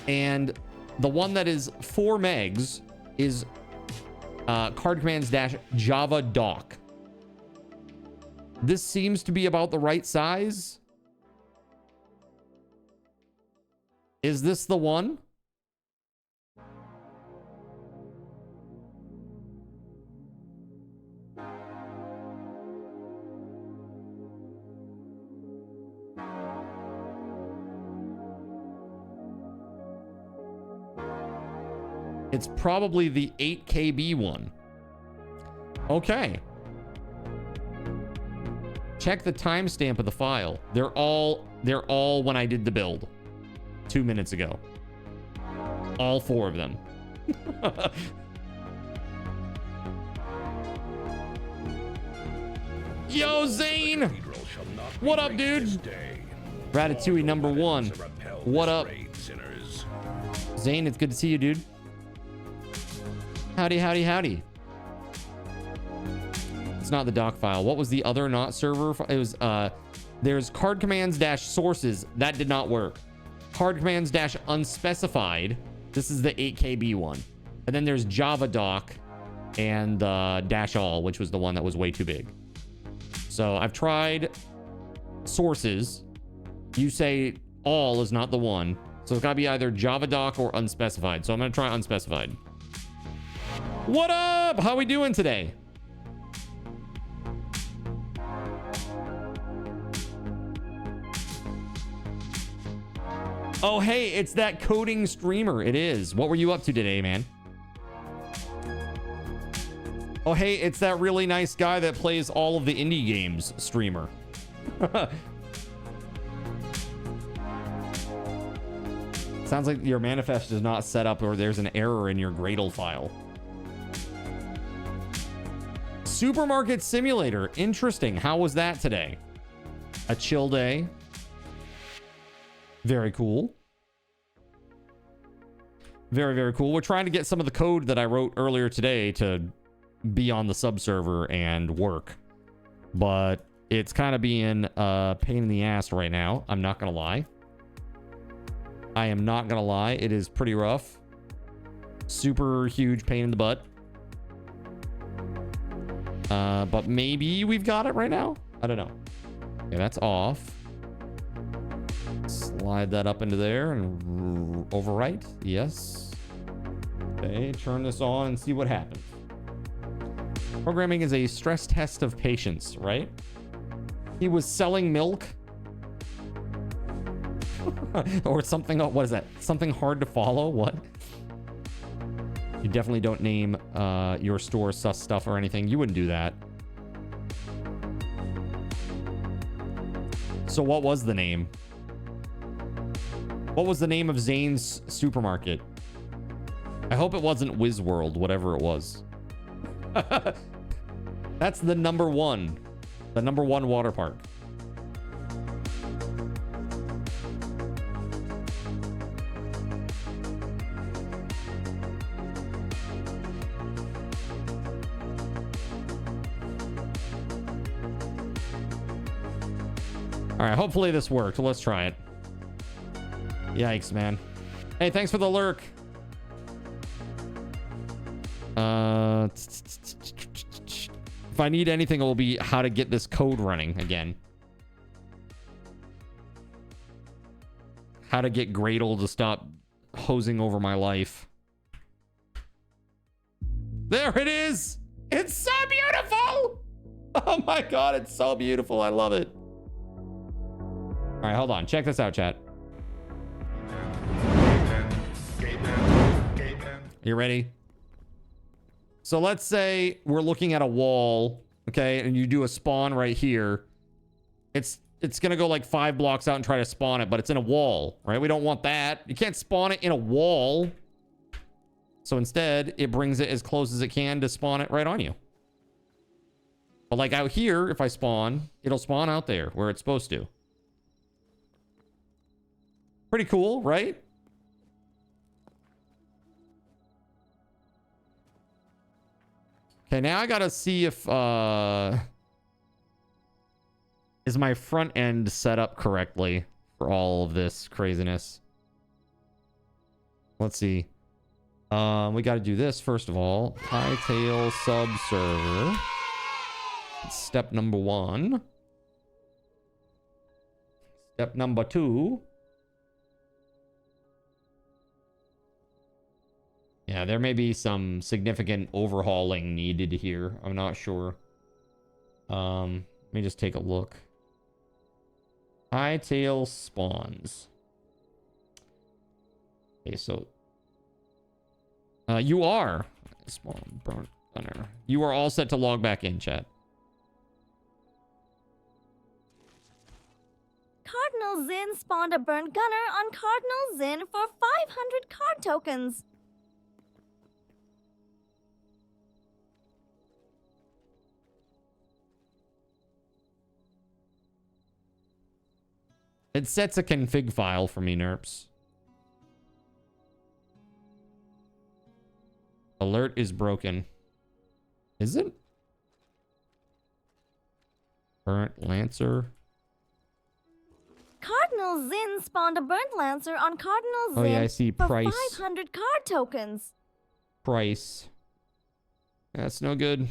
And the one that is 4 megs is card commands -java doc. This seems to be about the right size. Is this the one? It's probably the 8 KB one. Okay. Check the timestamp of the file. They're all when I did the build 2 minutes ago. All 4 of them. Yo, Zane! What up, dude? Ratatouille number 1. What up? Zane, it's good to see you, dude. Howdy, howdy, howdy. It's not the doc file. What was the other not server? It was, there's card commands -sources. That did not work. Card commands -unspecified. This is the 8 KB one. And then there's Java doc and -all, which was the one that was way too big. So I've tried sources. You say all is not the one. So it's got to be either Java doc or unspecified. So I'm going to try unspecified. What up? How we doing today? Oh, hey, it's that coding streamer. It is. What were you up to today, man? Oh, hey, it's that really nice guy that plays all of the indie games streamer. Sounds like your manifest is not set up or there's an error in your Gradle file. Supermarket Simulator. Interesting. How was that today? A chill day. Very cool. Very, very cool. We're trying to get some of the code that I wrote earlier today to be on the subserver and work. But it's kind of being a pain in the ass right now. I'm not going to lie. I am not going to lie. It is pretty rough. Super huge pain in the butt. But maybe we've got it right now. I don't know. Okay, that's off. Slide that up into there and overwrite. Yes. Okay, turn this on and see what happens. Programming is a stress test of patience, right? He was selling milk. Or something. What is that? Something hard to follow? What? You definitely don't name your store sus stuff or anything. You wouldn't do that. So what was the name? What was the name of Zane's supermarket? I hope it wasn't WizWorld, whatever it was. That's the number one. The number one water park. All right, hopefully this worked. Let's try it. Yikes, man. Hey, thanks for the lurk. If I need anything, it will be how to get this code running again. How to get Gradle to stop hosing over my life. There it is! It's so beautiful! Oh my god, it's so beautiful. I love it. All right, hold on. Check this out, chat. You ready? So let's say we're looking at a wall, okay, and you do a spawn right here. It's gonna go like 5 blocks out and try to spawn it, but it's in a wall, right? We don't want that. You can't spawn it in a wall. So instead, it brings it as close as it can to spawn it right on you. But like out here, if I spawn, it'll spawn out there where it's supposed to. Pretty cool, right? Okay, now I gotta see if is my front end set up correctly for all of this craziness. Let's see. We gotta do this first of all. Hytale sub server. Step number 1. Step number 2. Yeah, there may be some significant overhauling needed here. I'm not sure. Let me just take a look. Hytale spawns. Okay, so you are spawn burnt gunner. You are all set to log back in, chat. Cardinal Zin spawned a burnt gunner on Cardinal Zin for 500 card tokens. It sets a config file for me, Nerps. Alert is broken. Is it? Burnt Lancer. Cardinal Zin spawned a burnt lancer on Cardinal Zin Oh yeah, I see for price. 500 card tokens. Price. That's no good.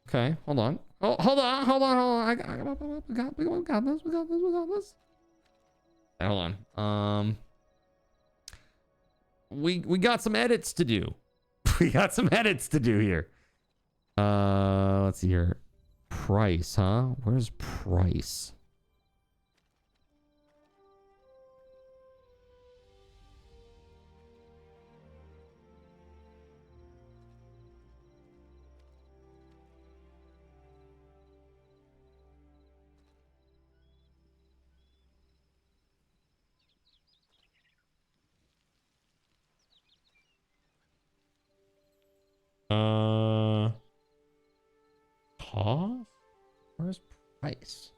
Okay, hold on. Oh, hold on. We got this. Hey, hold on. We got some edits to do. We got some edits to do here. Let's see here. Price, huh? Where's price? Cost? Where's price?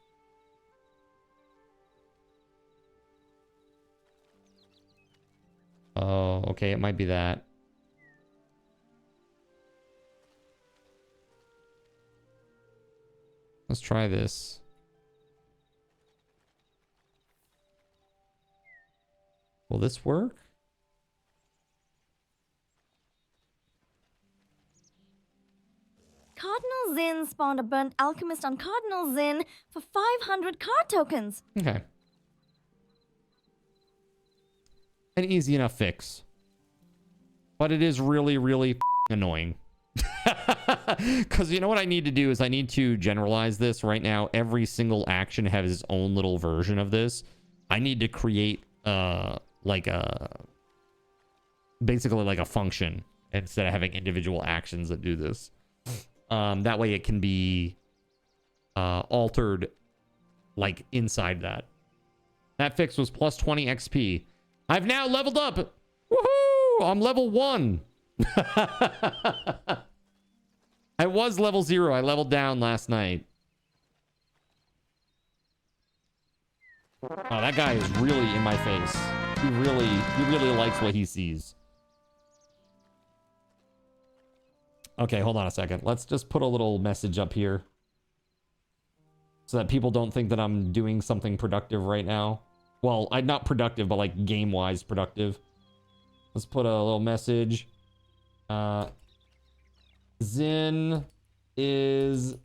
Oh, okay, it might be that. Let's try this. Will this work? Cardinal Zin spawned a burnt alchemist on Cardinal Zin for 500 card tokens. Okay. An easy enough fix. But it is really, really annoying. Because you know what I need to do is I need to generalize this right now. Every single action has its own little version of this. I need to create like a basically like a function instead of having individual actions that do this. That way it can be altered like inside that. That fix was plus 20 XP. I've now leveled up. Woohoo! I'm level 1. I was level 0. I leveled down last night. Oh, that guy is really in my face. He really likes what he sees. Okay, hold on a second. Let's just put a little message up here so that people don't think that I'm doing something productive right now. Well, I'm not productive, but like game-wise productive. Let's put a little message. Zin is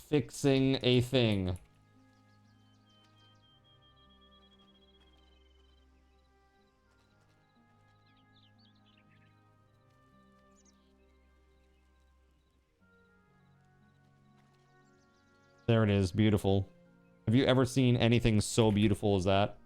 fixing a thing. There it is. Beautiful. Have you ever seen anything so beautiful as that?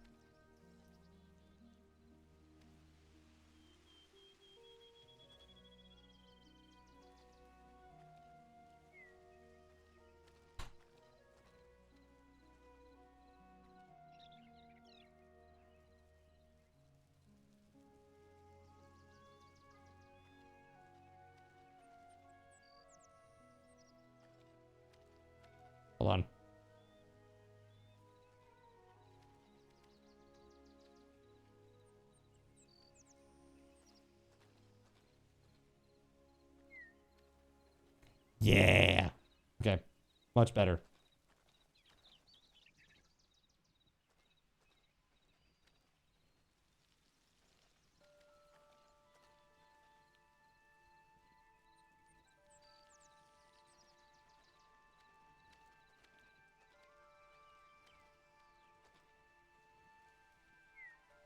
Hold on. Yeah. Okay. Much better.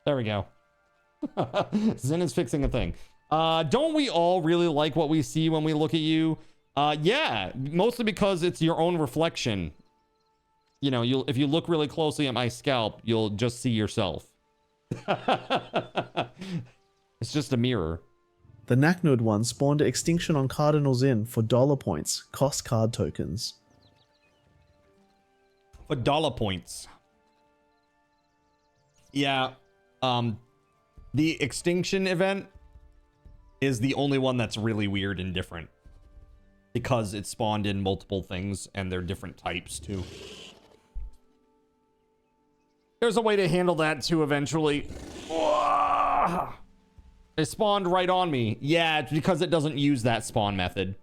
There we go. Zen is fixing a thing. Don't we all really like what we see when we look at you? Yeah, mostly because it's your own reflection. You know, if you look really closely at my scalp, you'll just see yourself. It's just a mirror. The Knacknode one spawned Extinction on Cardinal Zin for dollar points, cost card tokens. For dollar points. Yeah. The extinction event is the only one that's really weird and different. Because it spawned in multiple things and they're different types too. There's a way to handle that too eventually. It spawned right on me. Yeah, it's because it doesn't use that spawn method.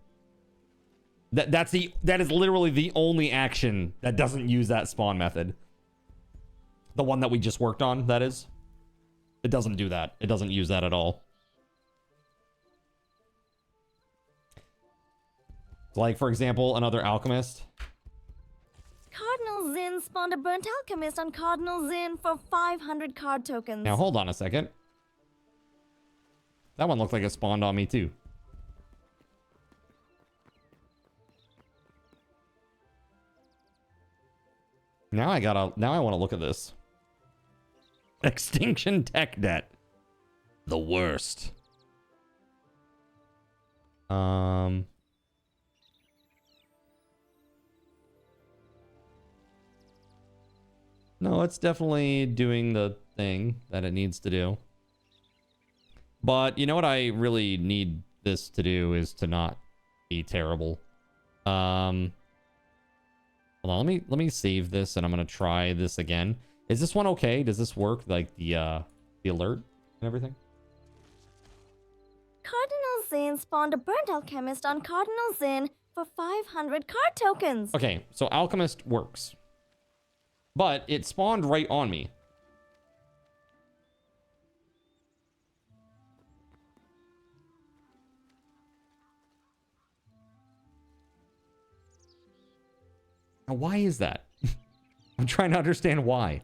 That is literally the only action that doesn't use that spawn method. The one that we just worked on, that is. It doesn't do that. It doesn't use that at all. Like, for example, another alchemist. Cardinal Zin spawned a burnt alchemist on Cardinal Zin for 500 card tokens. Now, hold on a second. That one looked like it spawned on me, too. Now I want to look at this. Extinction tech debt. The worst. No, it's definitely doing the thing that it needs to do. But you know what I really need this to do is to not be terrible. Hold on, let me save this and I'm gonna try this again. Is this one okay? Does this work? Like the alert and everything? Cardinal Zin spawned a burnt alchemist on Cardinal Zin for 500 card tokens. Okay, so alchemist works. But it spawned right on me. Now, why is that? I'm trying to understand why.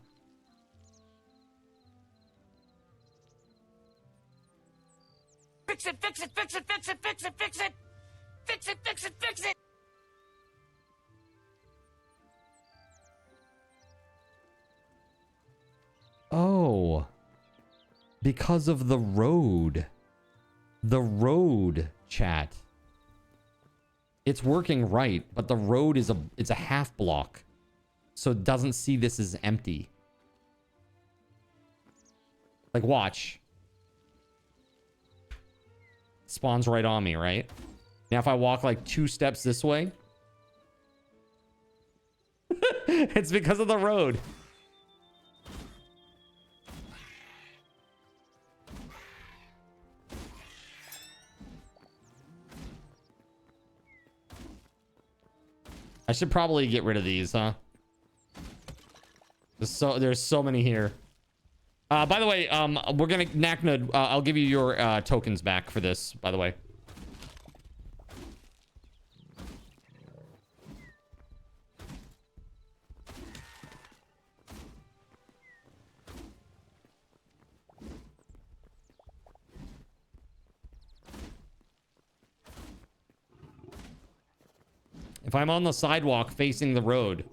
Fix it, fix it, fix it, fix it, fix it, fix it. Fix it, fix it, fix it. Oh. Because of the road. The road, chat. It's working right, but the road is it's a half block. So it doesn't see this as empty. Like, watch. Spawns right on me, right? Now if I walk like 2 steps this way, it's because of the road. I should probably get rid of these, huh? There's so many here. By the way, we're gonna Naknud, I'll give you your tokens back for this, by the way. If I'm on the sidewalk facing the road.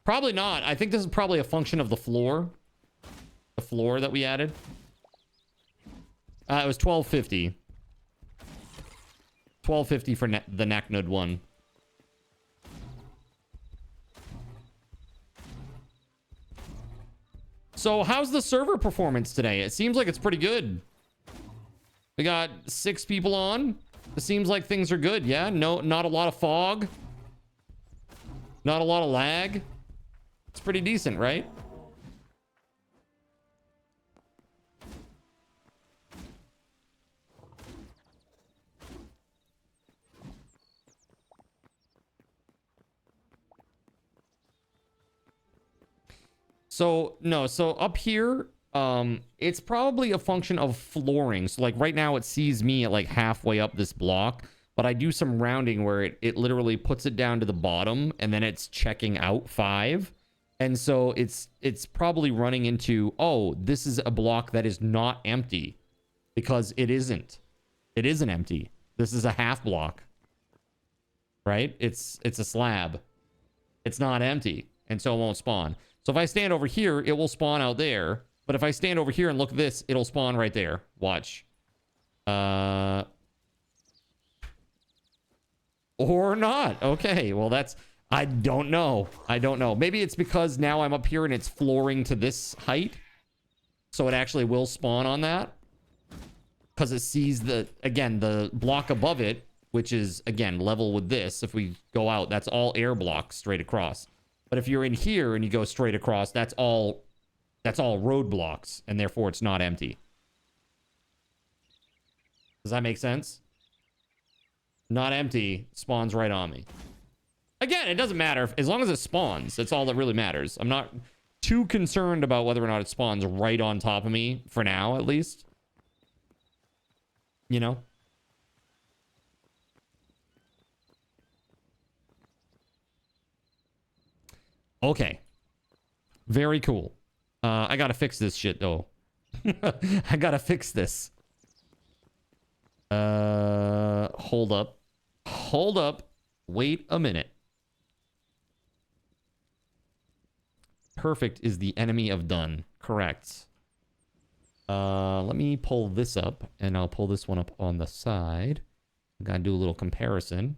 Probably not. I think this is probably a function of the floor. The floor that we added. It was 1250. 1250 for the Naknud one. So how's the server performance today? It seems like it's pretty good. We got 6 people on. It seems like things are good. Yeah, no, not a lot of fog. Not a lot of lag. It's pretty decent, right? So, no, so up here, it's probably a function of flooring. So like right now it sees me at like halfway up this block, but I do some rounding where it literally puts it down to the bottom and then it's checking out 5. And so it's probably running into, oh, this is a block that is not empty, because it isn't. It isn't empty. This is a half block, right? It's a slab. It's not empty, and so it won't spawn. So if I stand over here, it will spawn out there. But if I stand over here and look at this, it'll spawn right there. Watch. Or not. Okay, well that's... I don't know. I don't know. Maybe it's because now I'm up here and it's flooring to this height. So it actually will spawn on that. Because it sees the, again, the block above it, which is, again, level with this. If we go out, that's all air blocks straight across. But if you're in here and you go straight across, that's all road blocks, and therefore it's not empty. Does that make sense? Not empty, spawns right on me. Again, it doesn't matter. As long as it spawns, that's all that really matters. I'm not too concerned about whether or not it spawns right on top of me, for now, at least. You know? Okay. Very cool. I gotta fix this shit, though. I gotta fix this. Hold up. Hold up. Wait a minute. Perfect is the enemy of done. Correct. Let me pull this up, and I'll pull this one up on the side. I'm gonna do a little comparison.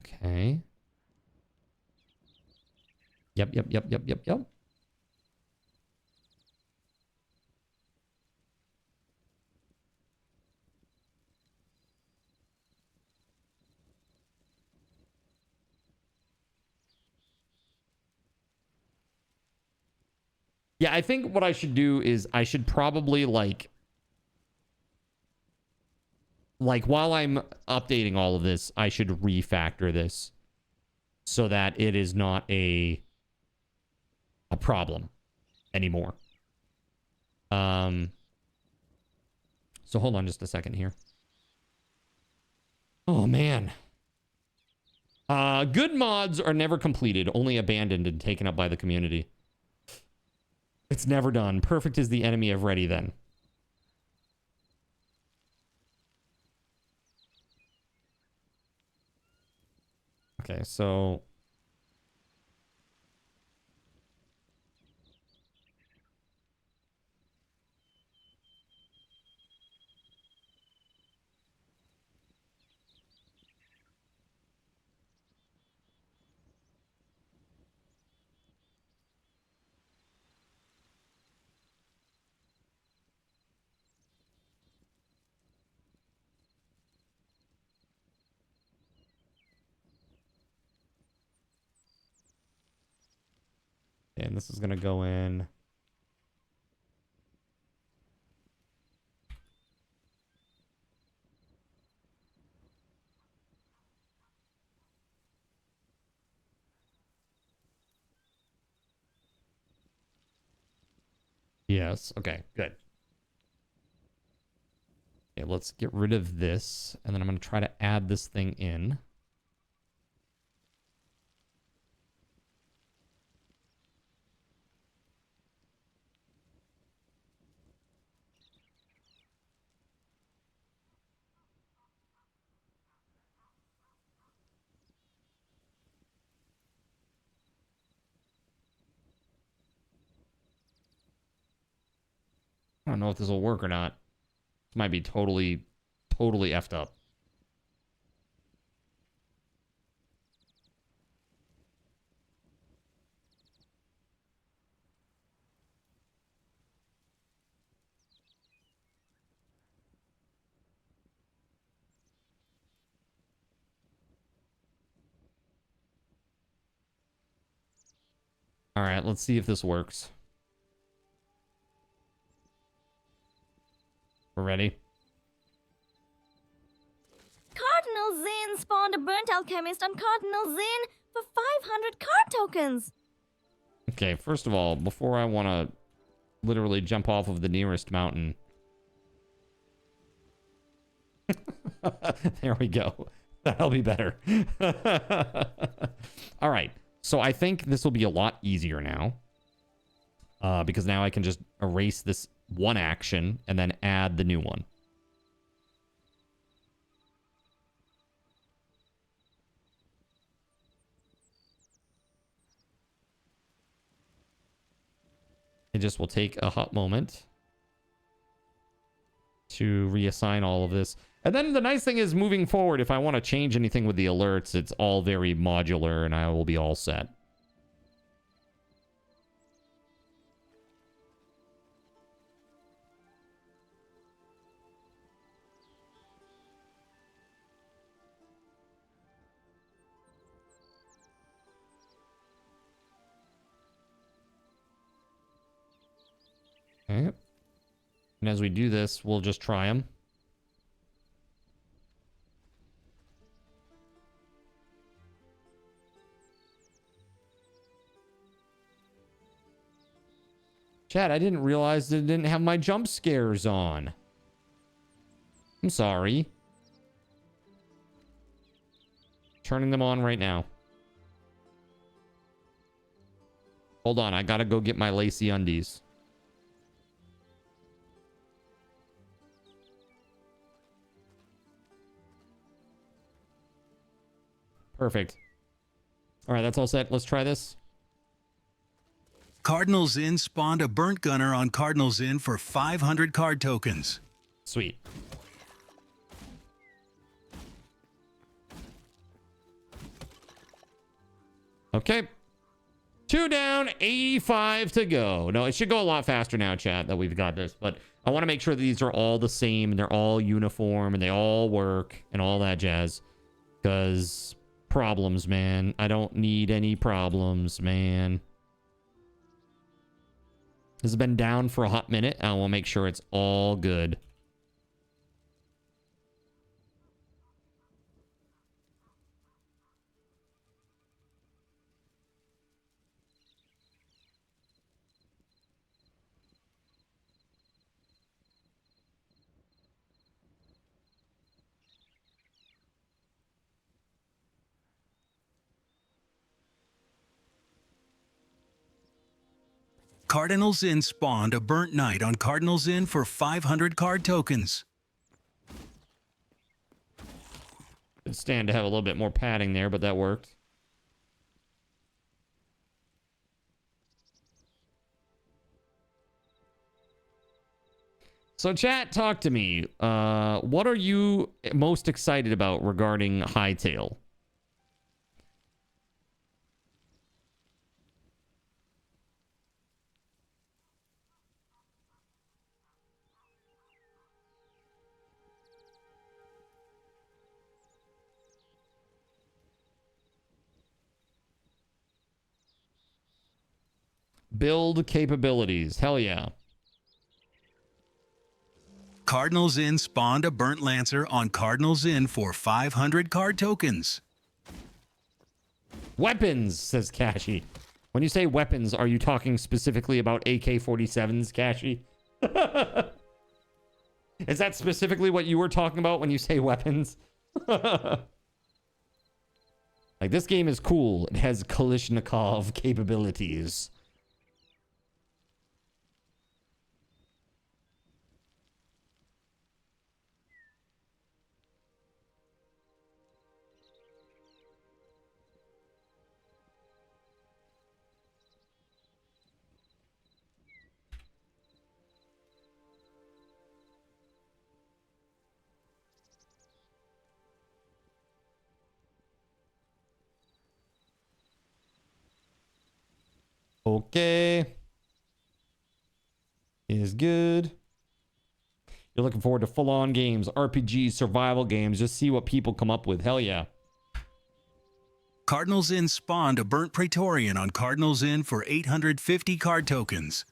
Okay. Yep. Yeah, I think what I should do is I should probably like while I'm updating all of this, I should refactor this so that it is not a problem anymore. So hold on just a second here. Oh man. Good mods are never completed, only abandoned and taken up by the community. It's never done. Perfect is the enemy of ready then. Okay, so and this is going to go in. Yes. Okay, good. Okay, let's get rid of this. And then I'm going to try to add this thing in. I don't know if this will work or not. This might be totally effed up. All right, let's see if this works. We're ready. Cardinal Zin spawned a burnt alchemist on Cardinal Zin for 500 card tokens. Okay, first of all, before I want to literally jump off of the nearest mountain. There we go. That'll be better. All right. So I think this will be a lot easier now. Because now I can just erase this one action and then add the new one. It just will take a hot moment to reassign all of this. And then the nice thing is, moving forward, if I want to change anything with the alerts, it's all very modular and I will be all set. Okay. And as we do this, we'll just try them. Chat, I didn't realize it didn't have my jump scares on. I'm sorry. Turning them on right now. Hold on, I gotta go get my lacy undies. Perfect. All right, that's all set. Let's try this. Cardinal Zin spawned a burnt gunner on Cardinal Zin for 500 card tokens. Sweet. Okay. 2 down, 85 to go. No, it should go a lot faster now, chat, that we've got this. But I want to make sure that these are all the same and they're all uniform and they all work and all that jazz. Because problems, man. I don't need any problems, man. This has been down for a hot minute. I will make sure it's all good. Cardinals Inn spawned a burnt knight on Cardinals Inn for 500 card tokens. It'd stand to have a little bit more padding there, but that worked. So chat, talk to me. What are you most excited about regarding Hytale? Build capabilities. Hell yeah. Cardinals Inn spawned a burnt lancer on Cardinals Inn for 500 card tokens. Weapons, says Cashy. When you say weapons, are you talking specifically about AK-47s, Cashy? Is that specifically what you were talking about when you say weapons? Like, this game is cool. It has Kalashnikov capabilities. Okay. Is good. You're looking forward to full-on games, RPGs, survival games. Just see what people come up with. Hell yeah. Cardinals Inn spawned a burnt Praetorian on Cardinals Inn for 850 card tokens.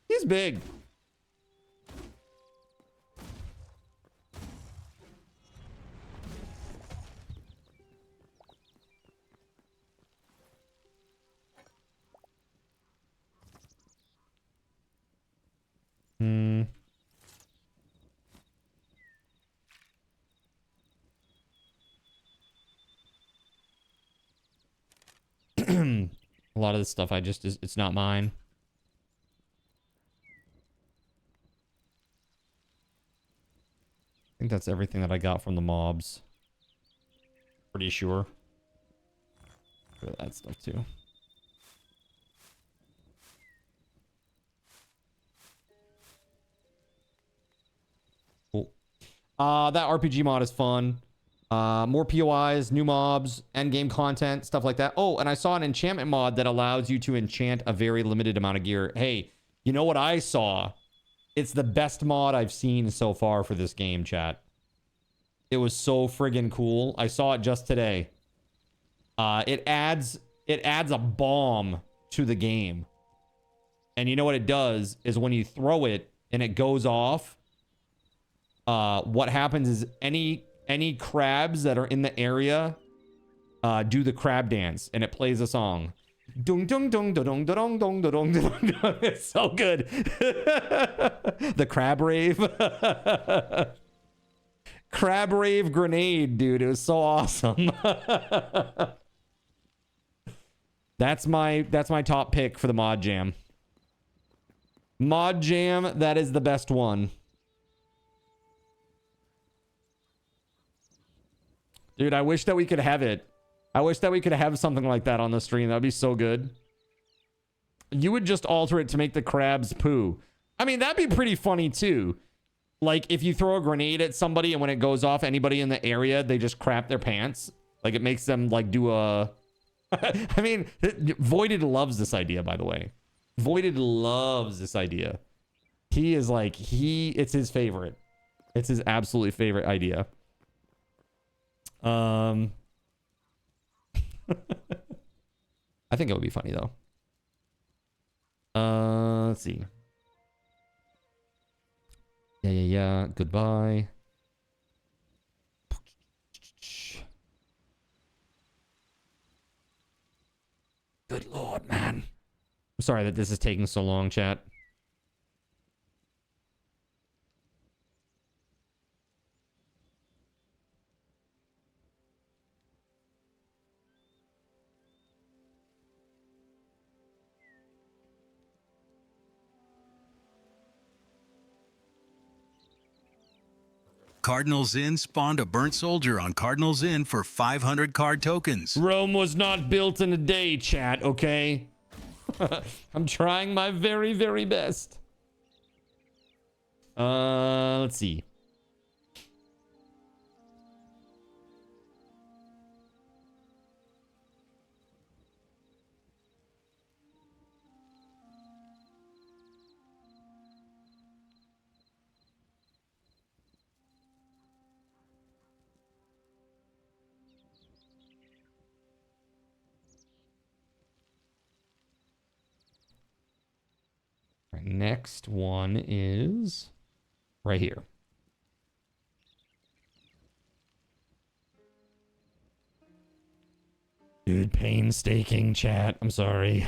He's big. A lot of this stuff it's not mine. I think that's everything that I got from the mobs. Pretty sure. Look at that stuff too. Cool. That RPG mod is fun. More POIs, new mobs, endgame content, stuff like that. Oh, and I saw an enchantment mod that allows you to enchant a very limited amount of gear. Hey, you know what I saw? It's the best mod I've seen so far for this game, chat. It was so friggin' cool. I saw it just today. It adds a bomb to the game. And you know what it does is when you throw it and it goes off, what happens is any crabs that are in the area do the crab dance, and it plays a song. Dung dung dung dung dung dung dung dung. It's so good. The crab rave. Crab rave grenade, dude. It was so awesome. That's my top pick for the mod jam. Mod jam, that is the best one. Dude, I wish that we could have it. I wish that we could have something like that on the stream. That'd be so good. You would just alter it to make the crabs poo. I mean, that'd be pretty funny too. Like, if you throw a grenade at somebody and when it goes off, anybody in the area, they just crap their pants. Like, it makes them, like, do a... I mean, Voided loves this idea, by the way. Voided loves this idea. He is like, it's his favorite. It's his absolutely favorite idea. I think it would be funny, though. Let's see. Yeah. Goodbye. Good lord, man. I'm sorry that this is taking so long, chat. Cardinals Inn spawned a burnt soldier on Cardinals Inn for 500 card tokens. Rome was not built in a day, chat, okay? I'm trying my very, very best. Let's see. Next one is right here. Dude, painstaking chat. I'm sorry.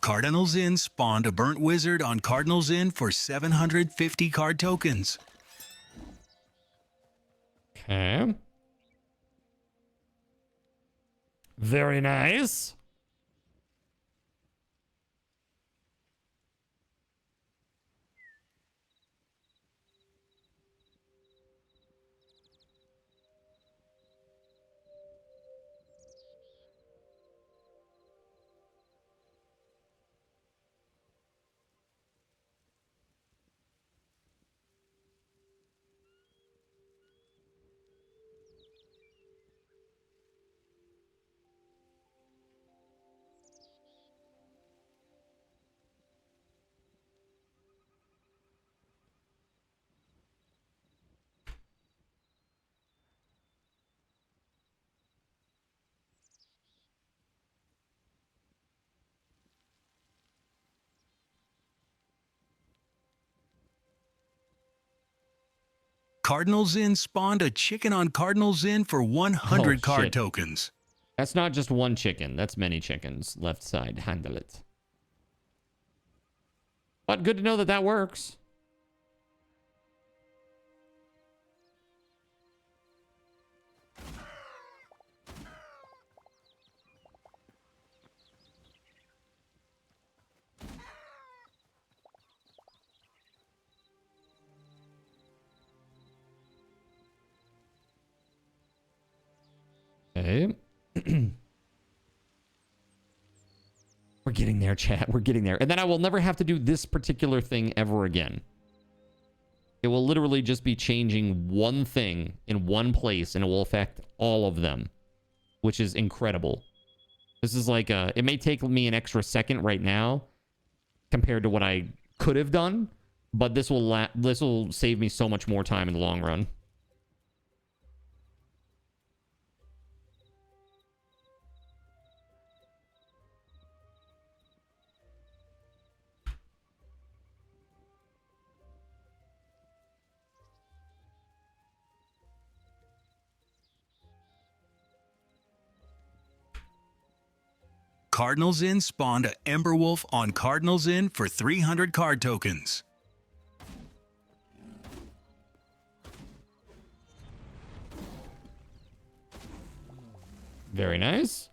Cardinals Inn spawned a burnt wizard on Cardinals Inn for 750 card tokens. Okay. Very nice. Cardinals Inn spawned a chicken on Cardinals Inn for 100 card shit. tokens. That's not just one chicken. That's many chickens. Left side. Handle it. But good to know that that works. Okay. We're getting there, chat. We're getting there. And then I will never have to do this particular thing ever again. It will literally just be changing one thing in one place, and it will affect all of them, which is incredible. This is like it may take me an extra second right now compared to what I could have done, but this will save me so much more time in the long run. Cardinals Inn spawned a Ember Wolf on Cardinals Inn for 300 card tokens. Very nice.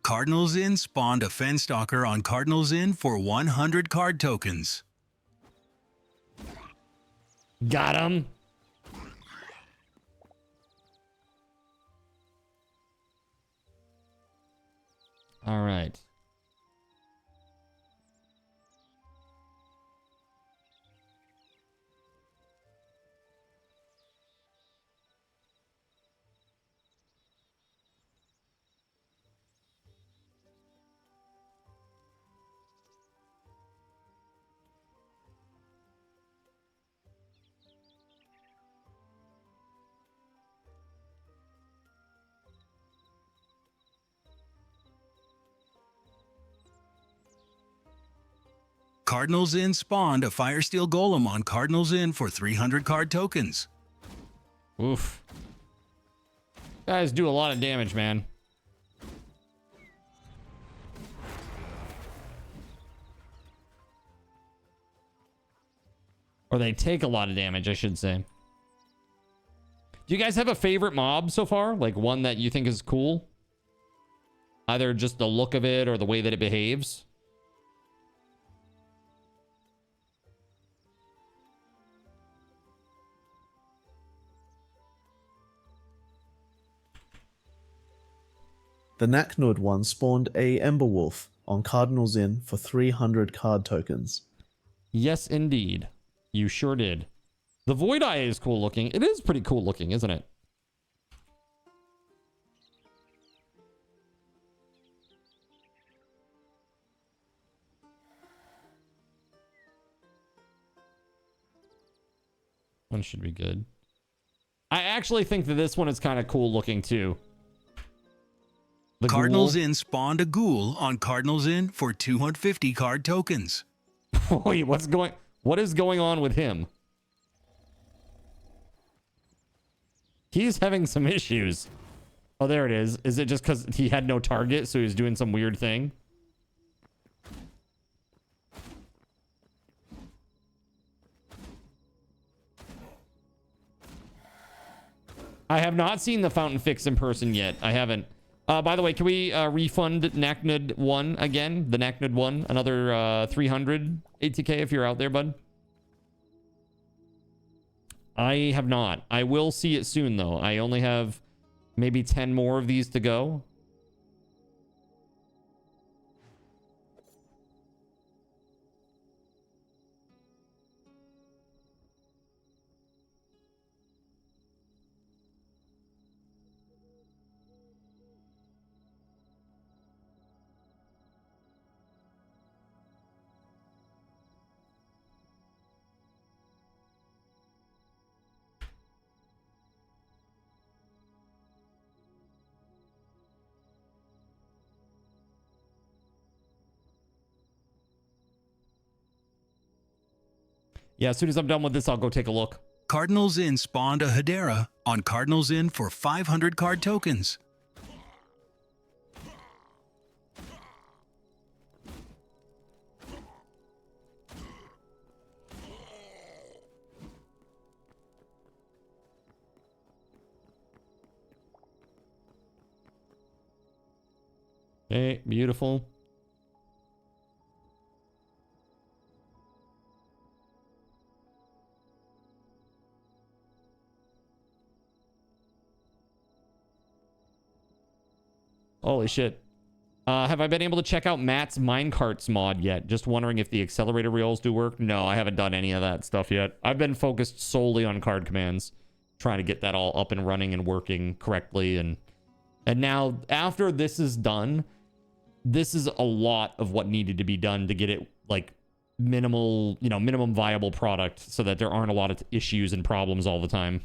Cardinals Inn spawned a Fenstalker on Cardinals Inn for 100 card tokens. Got him. All right. Cardinals Inn spawned a Firesteel Golem on Cardinals Inn for 300 card tokens. Oof. Guys do a lot of damage, man. Or they take a lot of damage, I should say. Do you guys have a favorite mob so far? Like one that you think is cool? Either just the look of it or the way that it behaves? The Naknud one spawned a Emberwolf on Cardinals Inn for 300 card tokens. Yes, indeed. You sure did. The Void Eye is cool looking. It is pretty cool looking, isn't it? One should be good. I actually think that this one is kind of cool looking too. The Cardinals ghoul. Inn spawned a Ghoul on Cardinals Inn for 250 card tokens. Wait, what is going on with him? He's having some issues. Oh, there it is. Is it just because he had no target, so he was doing some weird thing? I have not seen the Fountain Fix in person yet. I haven't. By the way, can we refund Naknud 1 again? The Naknud 1, another 300 ATK if you're out there, bud. I have not. I will see it soon, though. I only have maybe 10 more of these to go. Yeah, as soon as I'm done with this, I'll go take a look. Cardinals Inn spawned a Hedera on Cardinals Inn for 500 card tokens. Okay, beautiful. Holy shit. Have I been able to check out Matt's Minecarts mod yet? Just wondering if the accelerator rails do work. No, I haven't done any of that stuff yet. I've been focused solely on card commands, trying to get that all up and running and working correctly. And now, after this is done, this is a lot of what needed to be done to get it like minimum viable product so that there aren't a lot of issues and problems all the time.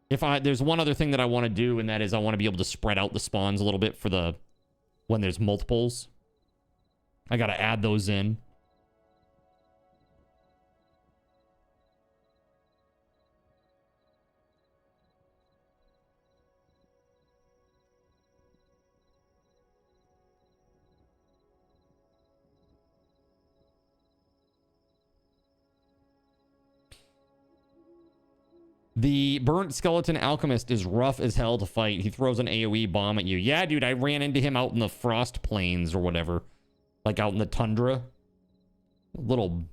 There's one other thing that I want to do, and that is I want to be able to spread out the spawns a little bit for when there's multiples. I got to add those in. The burnt skeleton alchemist is rough as hell to fight. He throws an AoE bomb at you. Yeah, dude, I ran into him out in the frost plains or whatever. Like out in the tundra. Little...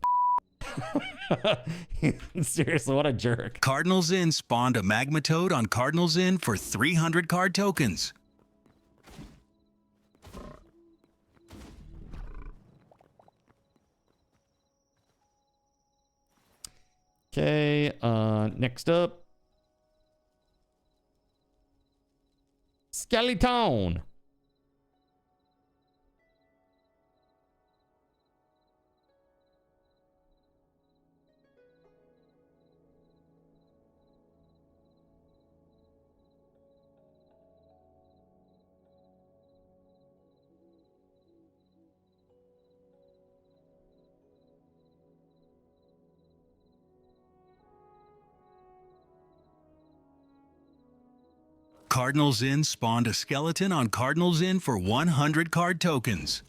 Seriously, what a jerk. Cardinals Inn spawned a magma toad on Cardinals Inn for 300 card tokens. Okay, next up. Skeleton. Cardinals Inn spawned a skeleton on Cardinals Inn for 100 card tokens.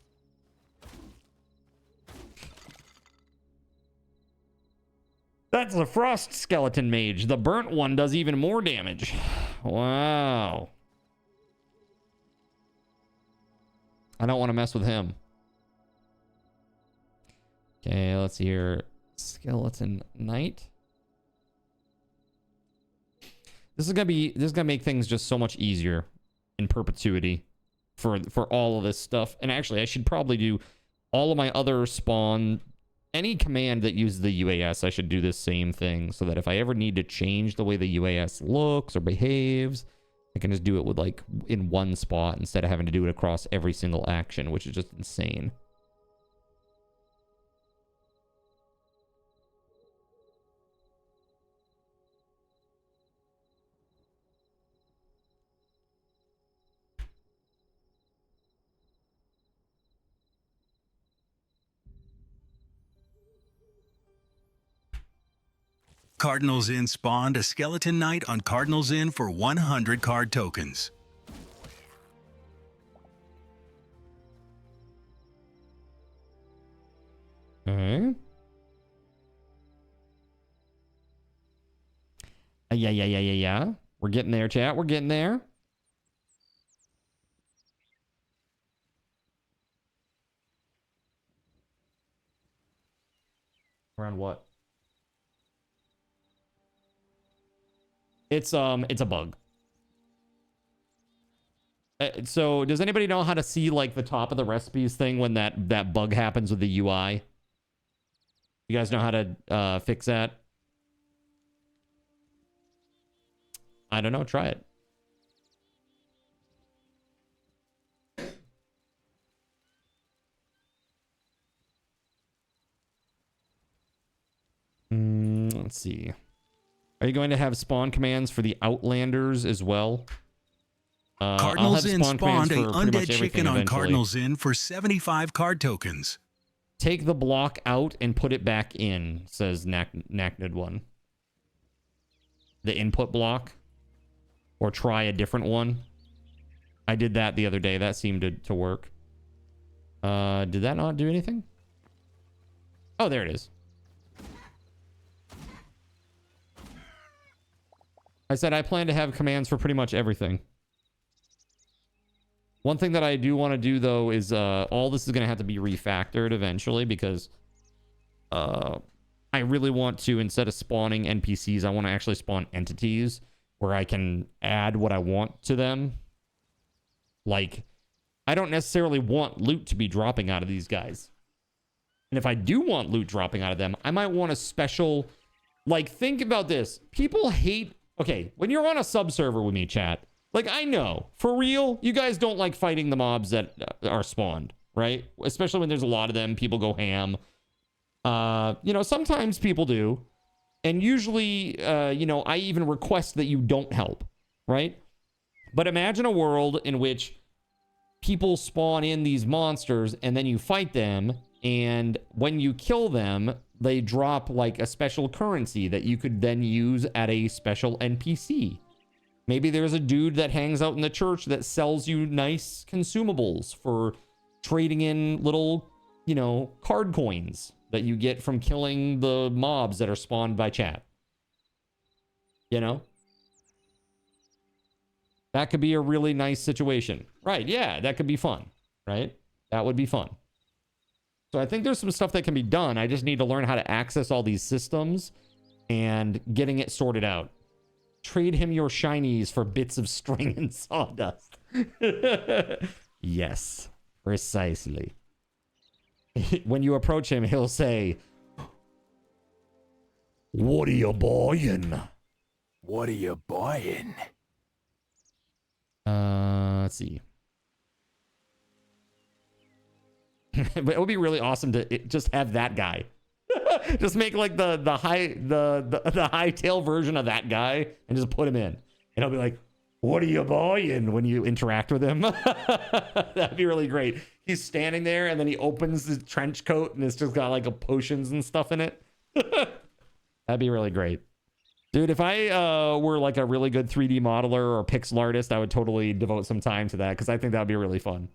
That's a frost skeleton mage. The burnt one does even more damage. Wow. I don't want to mess with him. Okay, let's see here. Skeleton Knight. This is gonna make things just so much easier in perpetuity for all of this stuff. And actually, I should probably do all of my other spawn. Any command that uses the UAS, I should do this same thing so that if I ever need to change the way the UAS looks or behaves, I can just do it with like in one spot instead of having to do it across every single action, which is just insane. Cardinals Inn spawned a skeleton knight on Cardinals Inn for 100 card tokens. Yeah. We're getting there, chat. We're getting there. Around what? It's a bug. So does anybody know how to see like the top of the recipes thing when that bug happens with the UI? You guys know how to fix that? I don't know. Try it. Let's see. Are you going to have spawn commands for the Outlanders as well? Cardinals Inn spawned a undead chicken on Cardinals Inn for 75 card tokens. Take the block out and put it back in, says Naknid1. The input block. Or try a different one. I did that the other day. That seemed to work. Did that not do anything? Oh, there it is. I said I plan to have commands for pretty much everything. One thing that I do want to do, though, is all this is going to have to be refactored eventually because I really want to, instead of spawning NPCs, I want to actually spawn entities where I can add what I want to them. Like, I don't necessarily want loot to be dropping out of these guys. And if I do want loot dropping out of them, I might want a special... Like, think about this. People hate... Okay, when you're on a sub-server with me, chat, like, I know, for real, you guys don't like fighting the mobs that are spawned, right? Especially when there's a lot of them, people go ham. You know, sometimes people do. And usually, you know, I even request that you don't help, right? But imagine a world in which people spawn in these monsters and then you fight them. And when you kill them, they drop like a special currency that you could then use at a special NPC. Maybe there's a dude that hangs out in the church that sells you nice consumables for trading in little, you know, card coins that you get from killing the mobs that are spawned by chat. You know? That could be a really nice situation. Right, yeah, that could be fun, right? That would be fun. So I think there's some stuff that can be done. I just need to learn how to access all these systems and getting it sorted out. Trade him your shinies for bits of string and sawdust. Yes, precisely. When you approach him, he'll say, "What are you buying?" What are you buying? Let's see. But it would be really awesome to just have that guy. Just make like the Hytale version of that guy and just put him in. And he'll be like, "What are you buying?" when you interact with him. That'd be really great. He's standing there and then he opens his trench coat and it's just got like a potions and stuff in it. That'd be really great. Dude, if I were like a really good 3D modeler or pixel artist, I would totally devote some time to that because I think that would be really fun.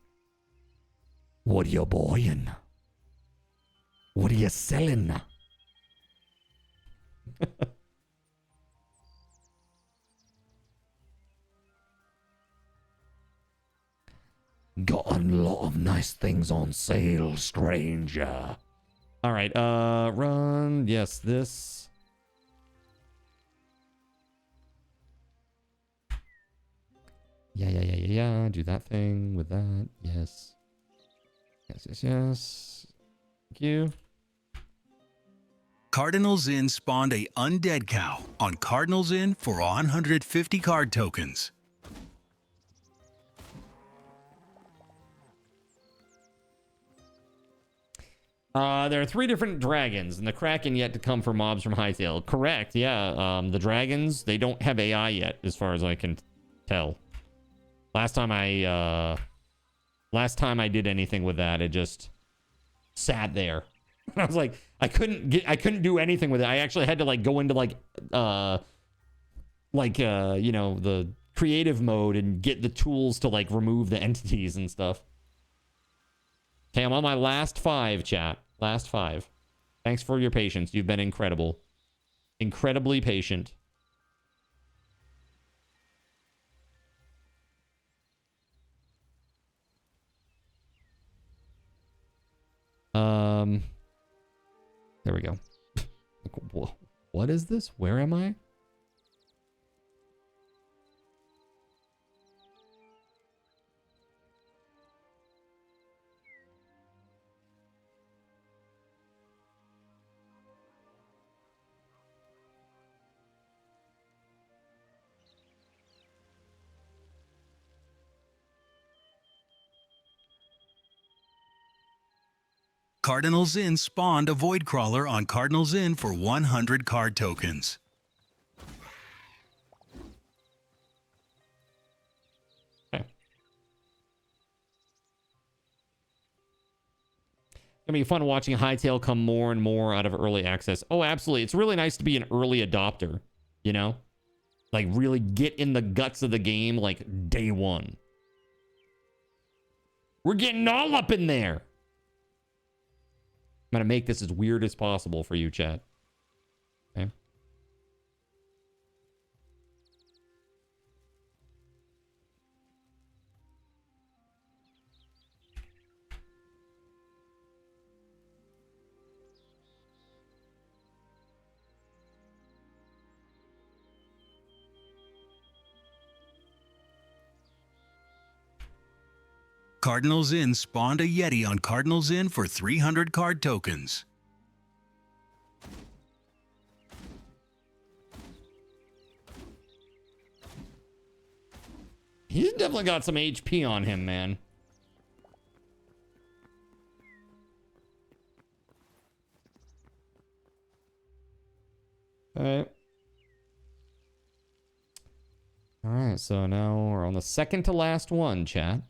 What are you buying? What are you selling? Got a lot of nice things on sale, stranger. All right, run. Yes, this. Yeah. Do that thing with that. Yes. Yes. Thank you. Cardinals Inn spawned a undead cow on Cardinals Inn for 150 card tokens. There are 3 different dragons, and the Kraken yet to come for mobs from Hytale. Correct, yeah. The dragons, they don't have AI yet, as far as I can tell. Last time I did anything with that, it just sat there. I was like, I couldn't do anything with it. I actually had to like go into you know, the creative mode and get the tools to like remove the entities and stuff. Okay, I'm on my last 5, chat. Last 5. Thanks for your patience. You've been incredible. Incredibly patient. There we go. What is this? Where am I? Cardinals Inn spawned a Void Crawler on Cardinals Inn for 100 card tokens. Okay. It's gonna be fun watching Hytale come more and more out of early access. Oh, absolutely. It's really nice to be an early adopter, you know? Like, really get in the guts of the game, like, day one. We're getting all up in there. I'm going to make this as weird as possible for you, chat. Okay. Cardinals Inn spawned a Yeti on Cardinals Inn for 300 card tokens. He's definitely got some HP on him, man. Alright. Alright, so now we're on the second to last one, chat.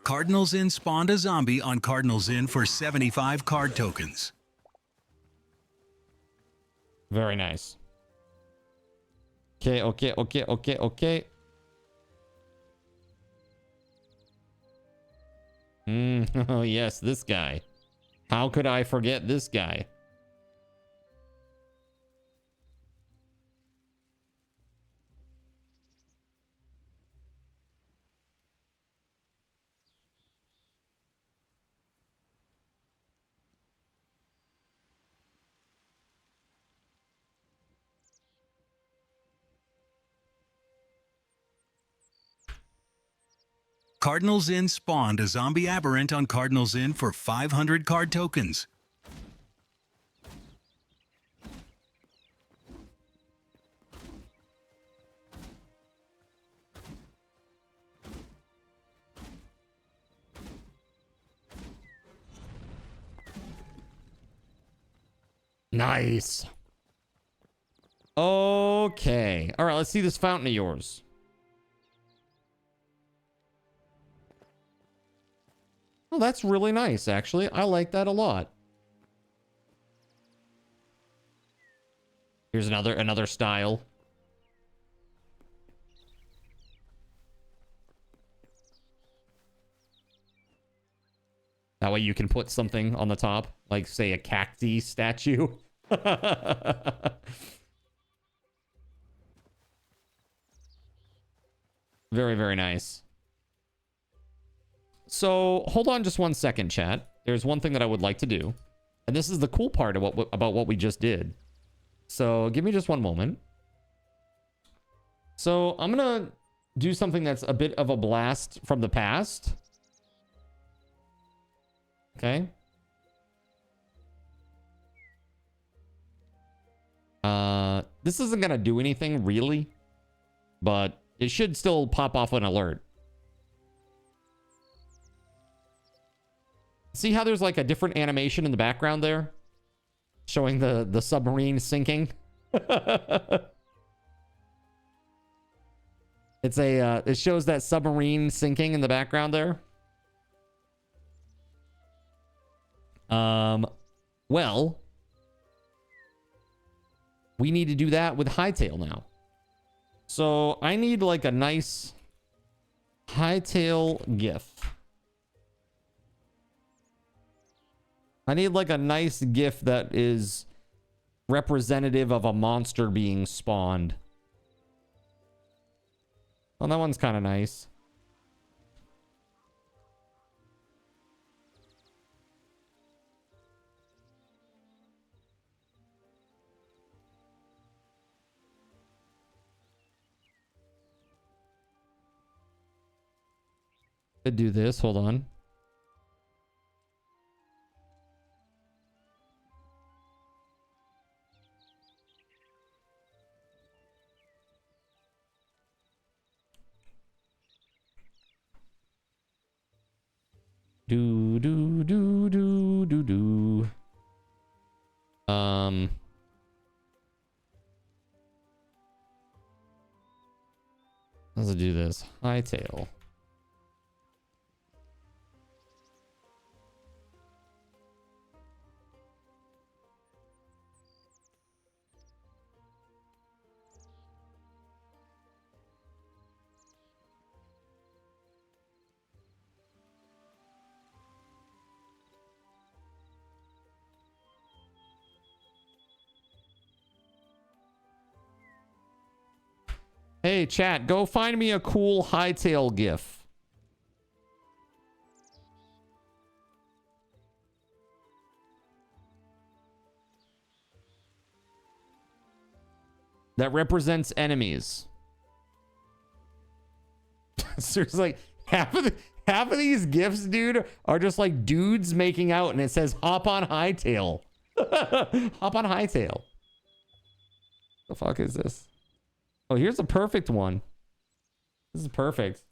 Cardinals Inn spawned a zombie on Cardinals Inn for 75 card tokens. Very nice. Okay, okay, okay, okay, okay. Oh, yes, this guy. How could I forget this guy? Cardinals Inn spawned a zombie aberrant on Cardinals Inn for 500 card tokens. Nice. Okay. All right, let's see this fountain of yours. Oh, that's really nice, actually. I like that a lot. Here's another style. That way you can put something on the top, like, say, a cacti statue. Very, very nice. So, hold on just one second, chat. There's one thing that I would like to do. And this is the cool part of about what we just did. So, give me just one moment. So, I'm going to do something that's a bit of a blast from the past. Okay. This isn't going to do anything, really. But it should still pop off an alert. See how there's like a different animation in the background there? Showing the submarine sinking. It shows that submarine sinking in the background there. Well, we need to do that with Hytale now. So I need like a nice Hytale GIF. I need like a nice GIF that is representative of a monster being spawned. Well, that one's kind of nice. Could do this. Hold on. Do do do do do do. Let's do this. Hytale. Hey, chat, go find me a cool Hytale GIF. That represents enemies. Seriously, half of these GIFs, dude, are just like dudes making out, and it says "Hop on Hytale." Hop on Hytale. The fuck is this? Oh, here's a perfect one. This is perfect.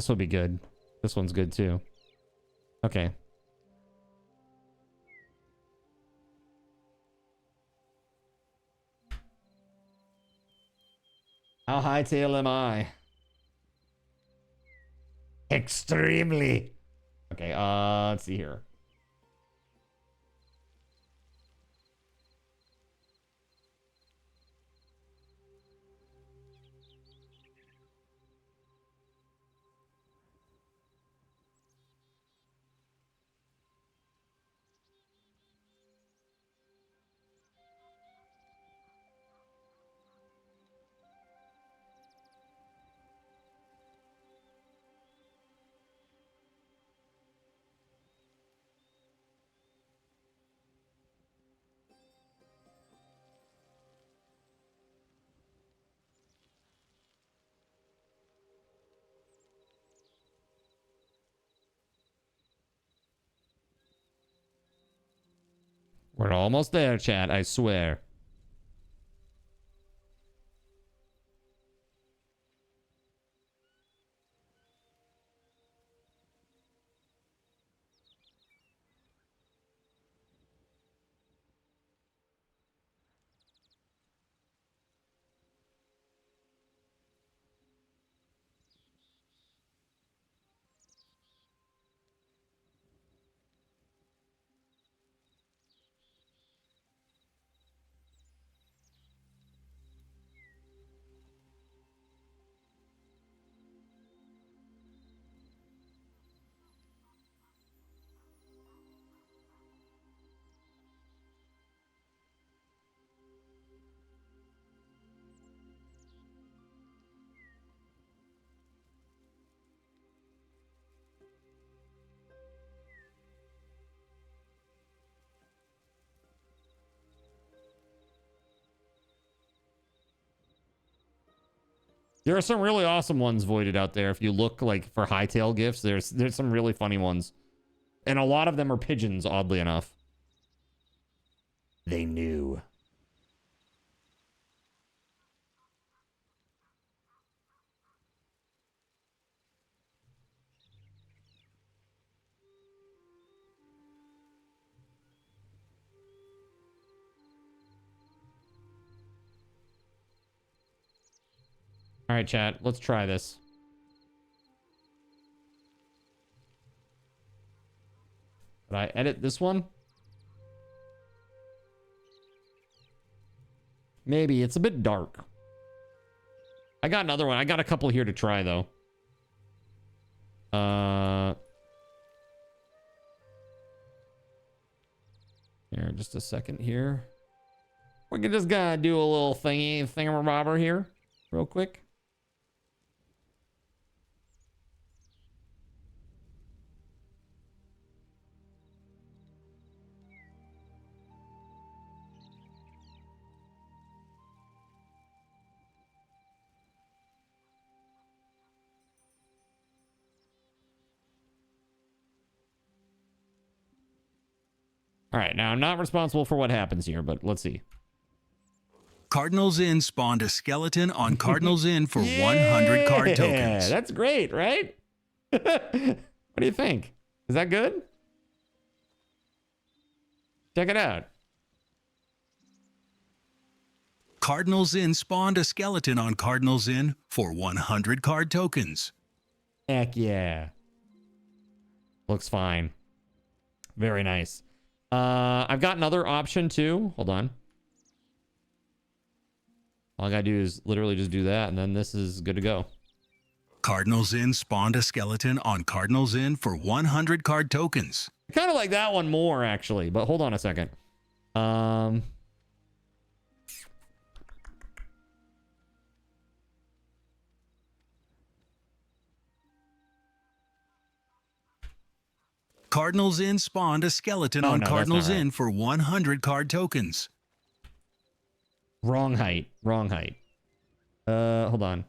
this will be good. This one's good too. Okay. How hightail am I? Extremely. Okay, let's see here. We're almost there, chat, I swear. There are some really awesome ones voided out there. If you look like for hightail gifts, there's some really funny ones. And a lot of them are pigeons, oddly enough. They knew. All right, chat, let's try this. Did I edit this one? Maybe. It's a bit dark. I got another one. I got a couple here to try, though. Here, just a second here. We can just gotta do a little thingamabobber here, real quick. All right, now I'm not responsible for what happens here, but let's see. Cardinals Inn spawned a skeleton on Cardinals Inn for 100 card tokens. That's great, right? What do you think? Is that good? Check it out. Cardinals Inn spawned a skeleton on Cardinals Inn for 100 card tokens. Heck yeah. Looks fine. Very nice. I've got another option too. Hold on. All I gotta do is literally just do that, and then this is good to go. Cardinals Inn spawned a skeleton on Cardinals Inn for 100 card tokens. I kind of like that one more, actually, but hold on a second. Cardinals Inn spawned a skeleton on Cardinals Inn for 100 card tokens. Wrong height. Wrong height. Hold on.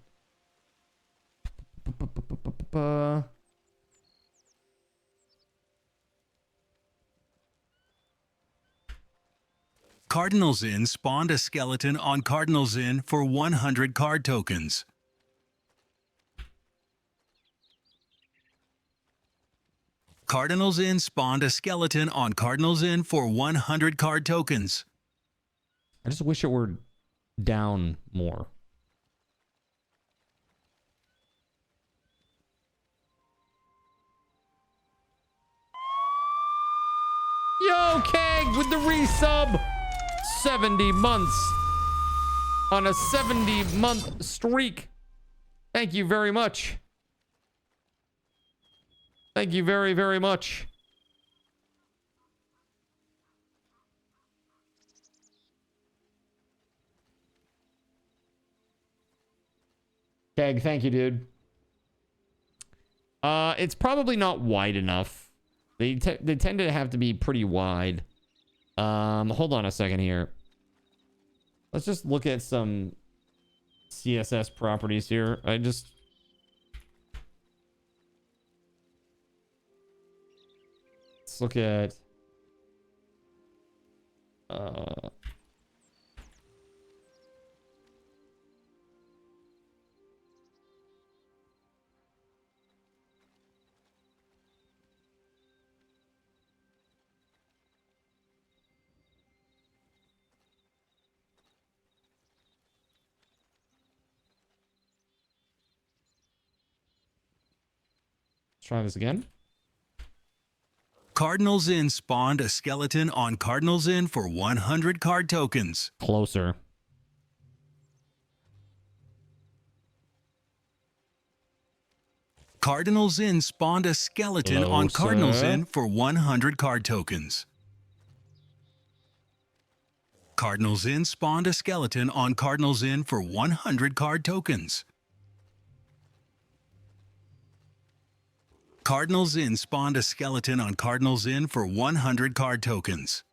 Cardinals Inn spawned a skeleton on Cardinals Inn for 100 card tokens. Cardinals Inn spawned a skeleton on Cardinals Inn for 100 card tokens. I just wish it were down more. Yo, Keg with the resub. 70 months on a 70-month streak. Thank you very much. Thank you very, very much. Keg, thank you, dude. It's probably not wide enough. They tend to have to be pretty wide. Hold on a second here. Let's just look at some CSS properties here. Let's look at try this again. Cardinals Inn spawned a skeleton on Cardinals Inn for 100 card tokens. Closer. Cardinals Inn spawned a skeleton on Cardinals Inn for 100 card tokens. Cardinals Inn spawned a skeleton on Cardinals Inn for 100 card tokens. Cardinals Inn spawned a skeleton on Cardinals Inn for 100 card tokens.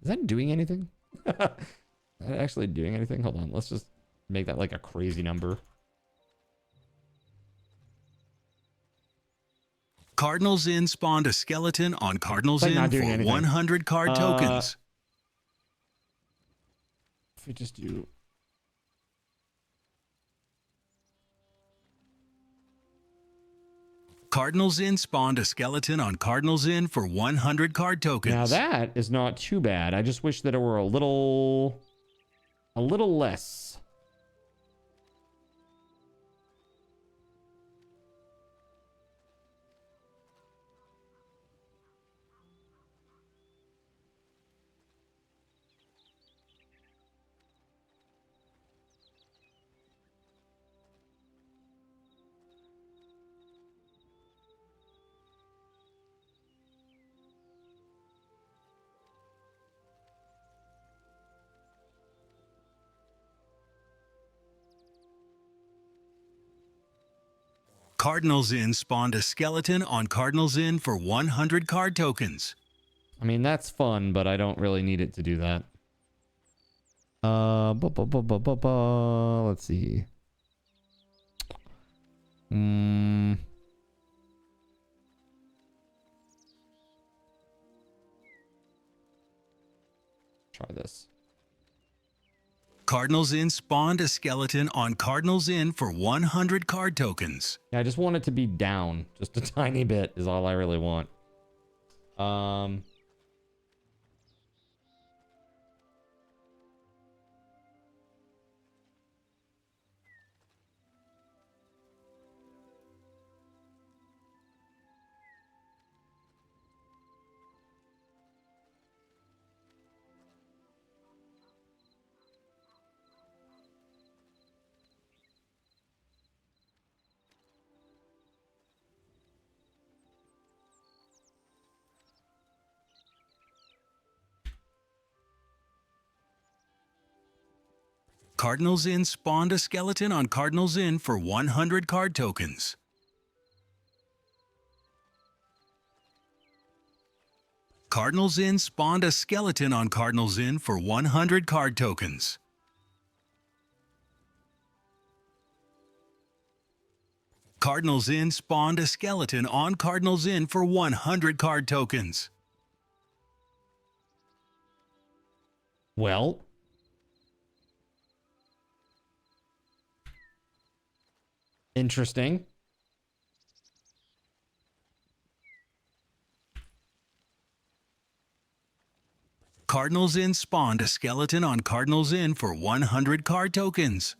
Is that doing anything? Is that actually doing anything? Hold on. Let's just make that like a crazy number. Cardinals Inn spawned a skeleton on Cardinals Inn for 100 card tokens. If we just do... Cardinals Inn spawned a skeleton on Cardinals Inn for 100 card tokens. Now that is not too bad. I just wish that it were a little less. Cardinals Inn spawned a skeleton on Cardinals Inn for 100 card tokens. I mean, that's fun, but I don't really need it to do that. Let's see. Try this. Cardinals Inn spawned a skeleton on Cardinals Inn for 100 card tokens. Yeah, I just want it to be down just a tiny bit is all I really want. Cardinals Inn spawned a skeleton on Cardinals Inn for 100 card tokens. Cardinals Inn spawned a skeleton on Cardinals Inn for 100 card tokens. Cardinals Inn spawned a skeleton on Cardinals Inn for 100 card tokens. Well, interesting. Cardinals Inn spawned a skeleton on Cardinals Inn for 100 card tokens.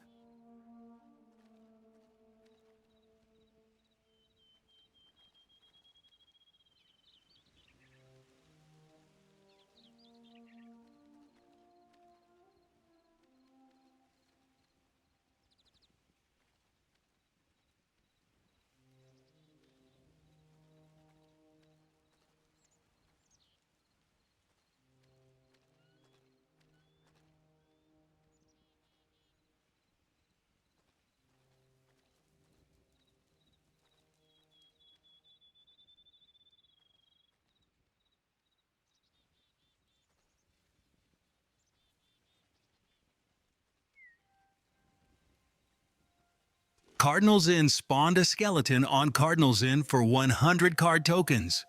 Cardinals Inn spawned a skeleton on Cardinals Inn for 100 card tokens.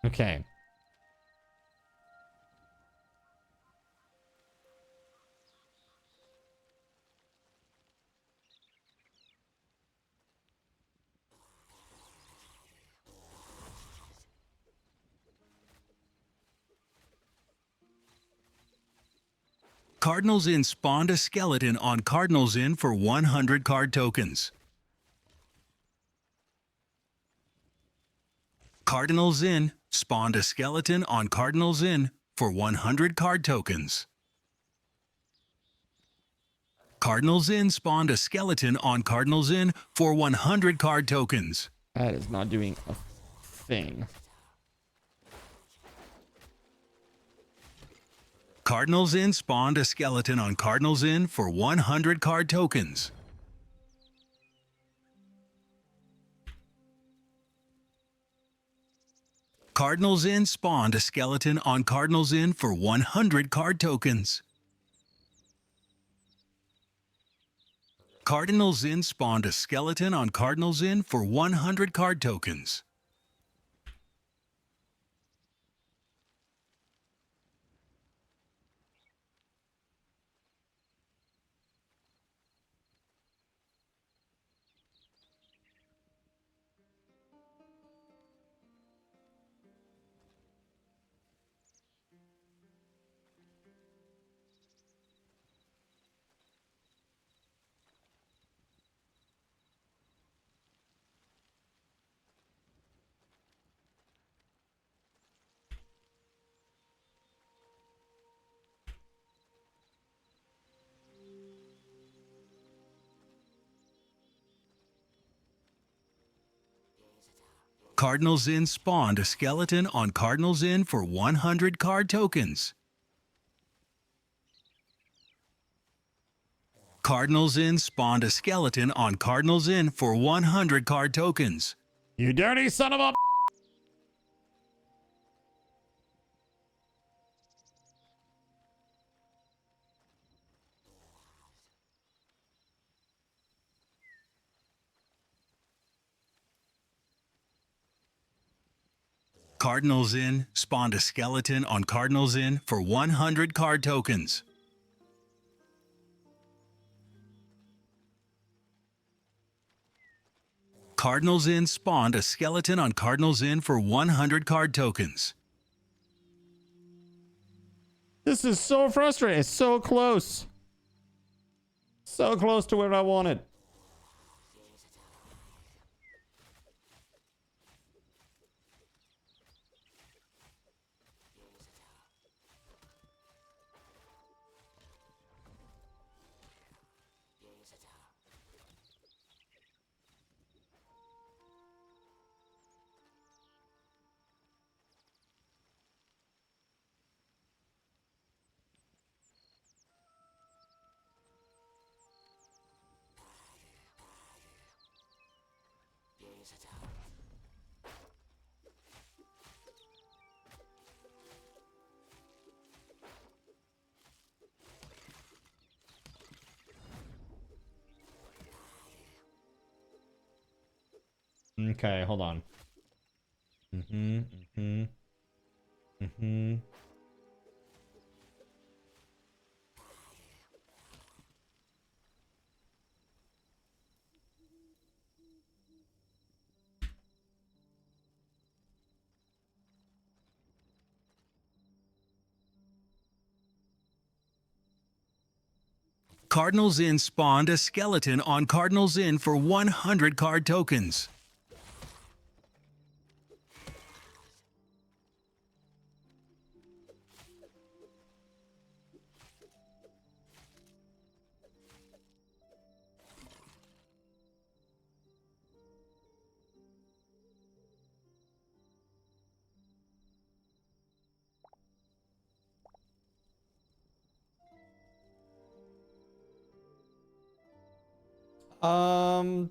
Okay. Cardinals Inn spawned a skeleton on Cardinals Inn for 100 card tokens. Cardinals Inn spawned a skeleton on Cardinals Inn for 100 card tokens. Cardinals Inn spawned a skeleton on Cardinals Inn for 100 card tokens. That is not doing a thing. Cardinals Inn spawned a skeleton on Cardinals Inn for 100 card tokens. Cardinals Inn spawned a skeleton on Cardinals Inn for 100 card tokens. Cardinals Inn spawned a skeleton on Cardinals Inn for 100 card tokens. Cardinals Inn spawned a skeleton on Cardinals Inn for 100 card tokens. Cardinals Inn spawned a skeleton on Cardinals Inn for 100 card tokens. You dirty son of a... Cardinals Inn spawned a skeleton on Cardinals Inn for 100 card tokens. Cardinals Inn spawned a skeleton on Cardinals Inn for 100 card tokens. This is so frustrating. It's so close. So close to where I wanted. Okay, hold on. Cardinals Inn spawned a skeleton on Cardinals Inn for 100 card tokens.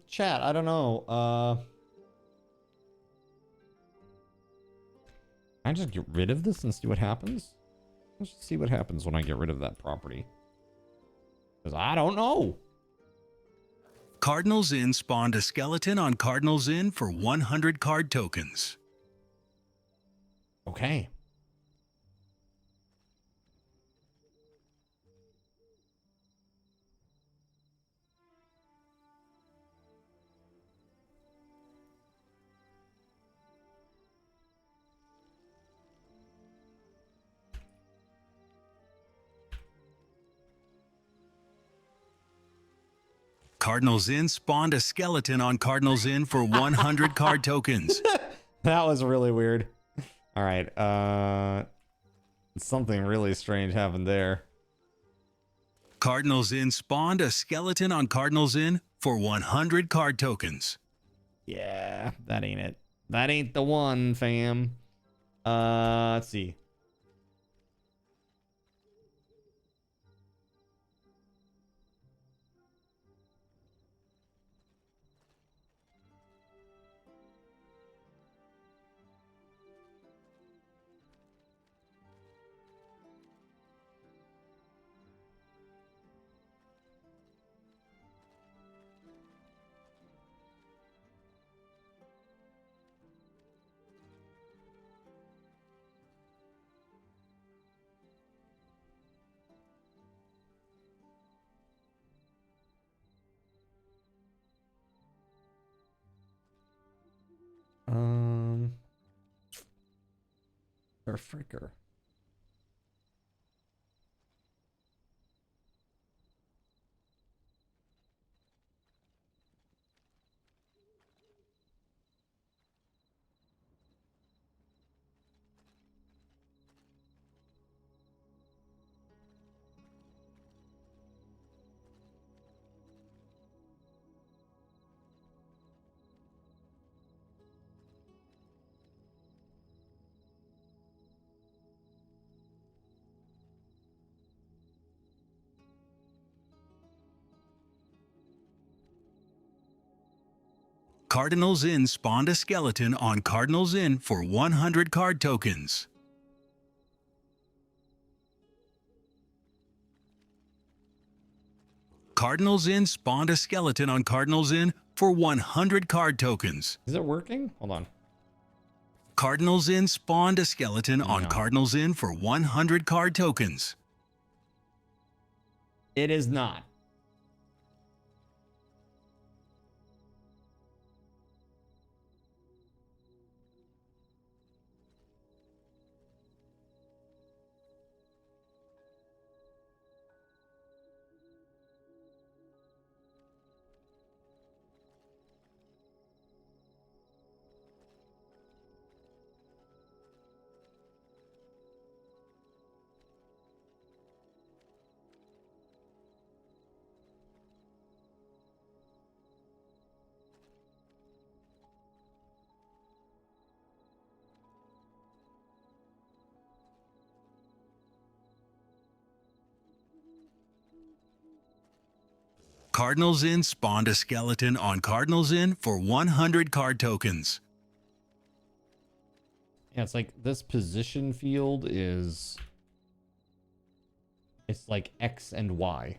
Chat, I don't know. Can I just get rid of this and see what happens? Let's just see what happens when I get rid of that property. Because I don't know. Cardinals Inn spawned a skeleton on Cardinals Inn for 100 card tokens. Okay. Cardinals Inn spawned a skeleton on Cardinals Inn for 100 card tokens. That was really weird. All right. Something really strange happened there. Cardinals Inn spawned a skeleton on Cardinals Inn for 100 card tokens. Yeah, that ain't it. That ain't the one, fam. Let's see. Or fricker. Cardinals Inn spawned a skeleton on Cardinals Inn for 100 card tokens. Cardinals Inn spawned a skeleton on Cardinals Inn for 100 card tokens. Is it working? Hold on. Cardinals Inn spawned a skeleton on No. Cardinals Inn for 100 card tokens. It is not. Cardinals Inn spawned a skeleton on Cardinals Inn for 100 card tokens. Yeah, it's like this position field is... It's like X and Y.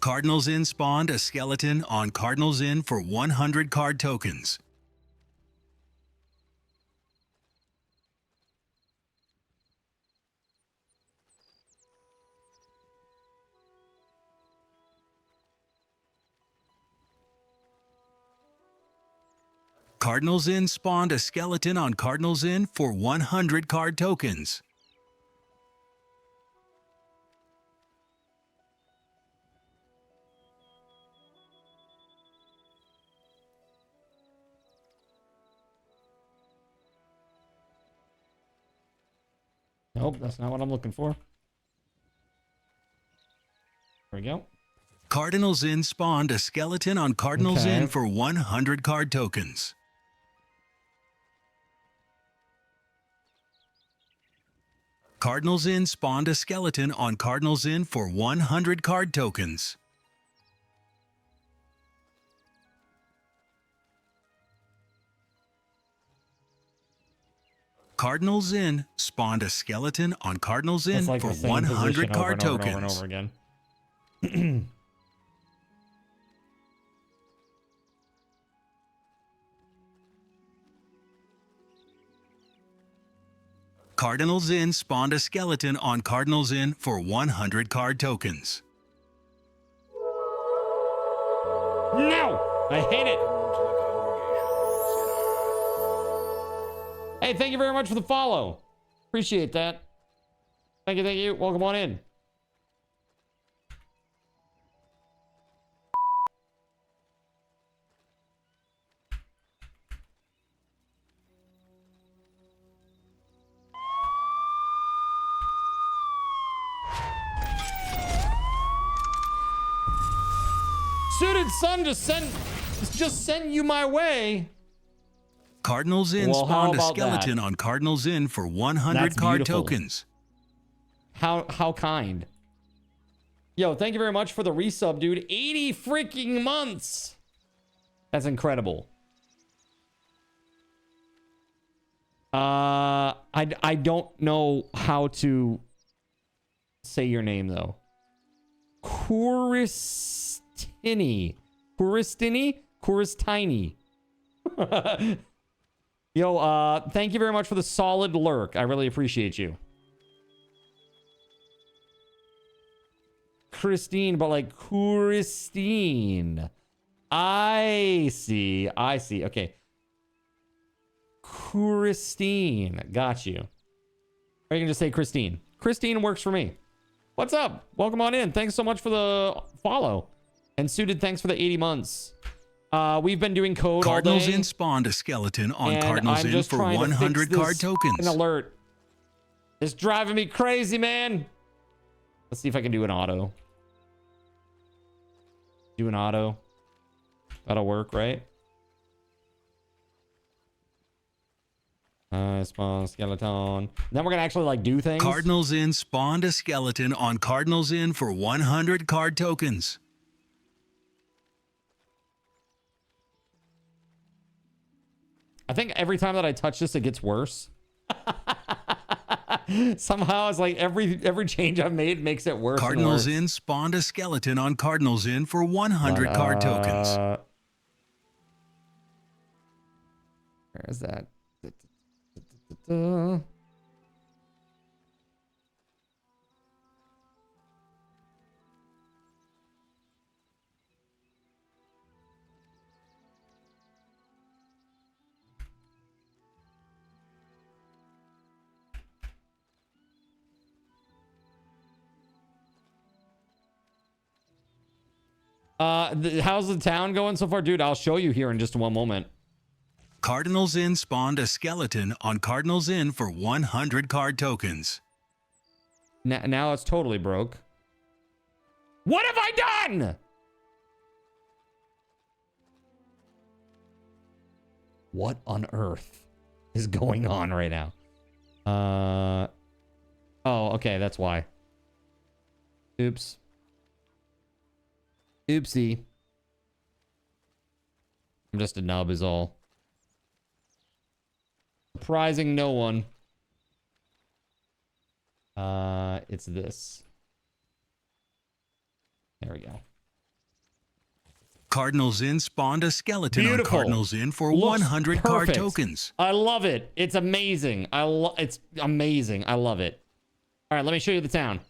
Cardinals Inn spawned a skeleton on Cardinals Inn for 100 card tokens. Cardinals Inn spawned a skeleton on Cardinals Inn for 100 card tokens. Nope, that's not what I'm looking for. There we go. Cardinals Inn spawned a skeleton on Cardinals Okay. Inn for 100 card tokens. Cardinals Inn spawned a skeleton on Cardinals Inn for 100 card tokens. Cardinals Inn spawned a skeleton on Cardinals Inn It's like for the same 100 position card over and tokens. over and over and over again. Cardinals Inn spawned a skeleton on Cardinals Inn for 100 card tokens. No! I hate it! Hey, thank you very much for the follow. Appreciate that. Thank you, thank you. Welcome on in. Suited Sun just sent you my way. Cardinals Inn Well, how spawned a about skeleton that? on Cardinals Inn for 100 That's card beautiful. tokens. How kind. Yo, thank you very much for the resub, dude. 80 freaking months. That's incredible. I don't know how to say your name though. Kuristini. Yo, thank you very much for the solid lurk. I really appreciate you. Christine, but like Kuristine. I see. Okay. Christine. Got you. Or you can just say Christine. Christine works for me. What's up? Welcome on in. Thanks so much for the follow. And Suited, thanks for the 80 months. We've been doing code Cardinals all day. Inn spawned a skeleton on and Cardinals I'm Inn just for trying to 100 fix card this tokens. An alert. It's driving me crazy, man. Let's see if I can do an auto. Do an auto. That'll work, right? Spawn skeleton. Then we're gonna actually like do things. Cardinals Inn spawned a skeleton on Cardinals Inn for 100 card tokens. I think every time that I touch this, it gets worse. Somehow it's like every change I've made makes it worse. Cardinals and worse. Inn spawned a skeleton on Cardinals Inn for 100 card tokens. Where is that? How's the town going so far? Dude, I'll show you here in just one moment. Cardinals Inn spawned a skeleton on Cardinals Inn for 100 card tokens. Now it's totally broke. What have I done? What on earth is going on right now? Oh, okay, that's why. Oops. Oopsie. I'm just a nub is all. Surprising no one. It's this. There we go. Cardinals Inn spawned a skeleton Beautiful. on Cardinals Inn for Looks 100 card perfect. tokens. I love it. It's amazing. It's amazing. I love it. All right, let me show you the town.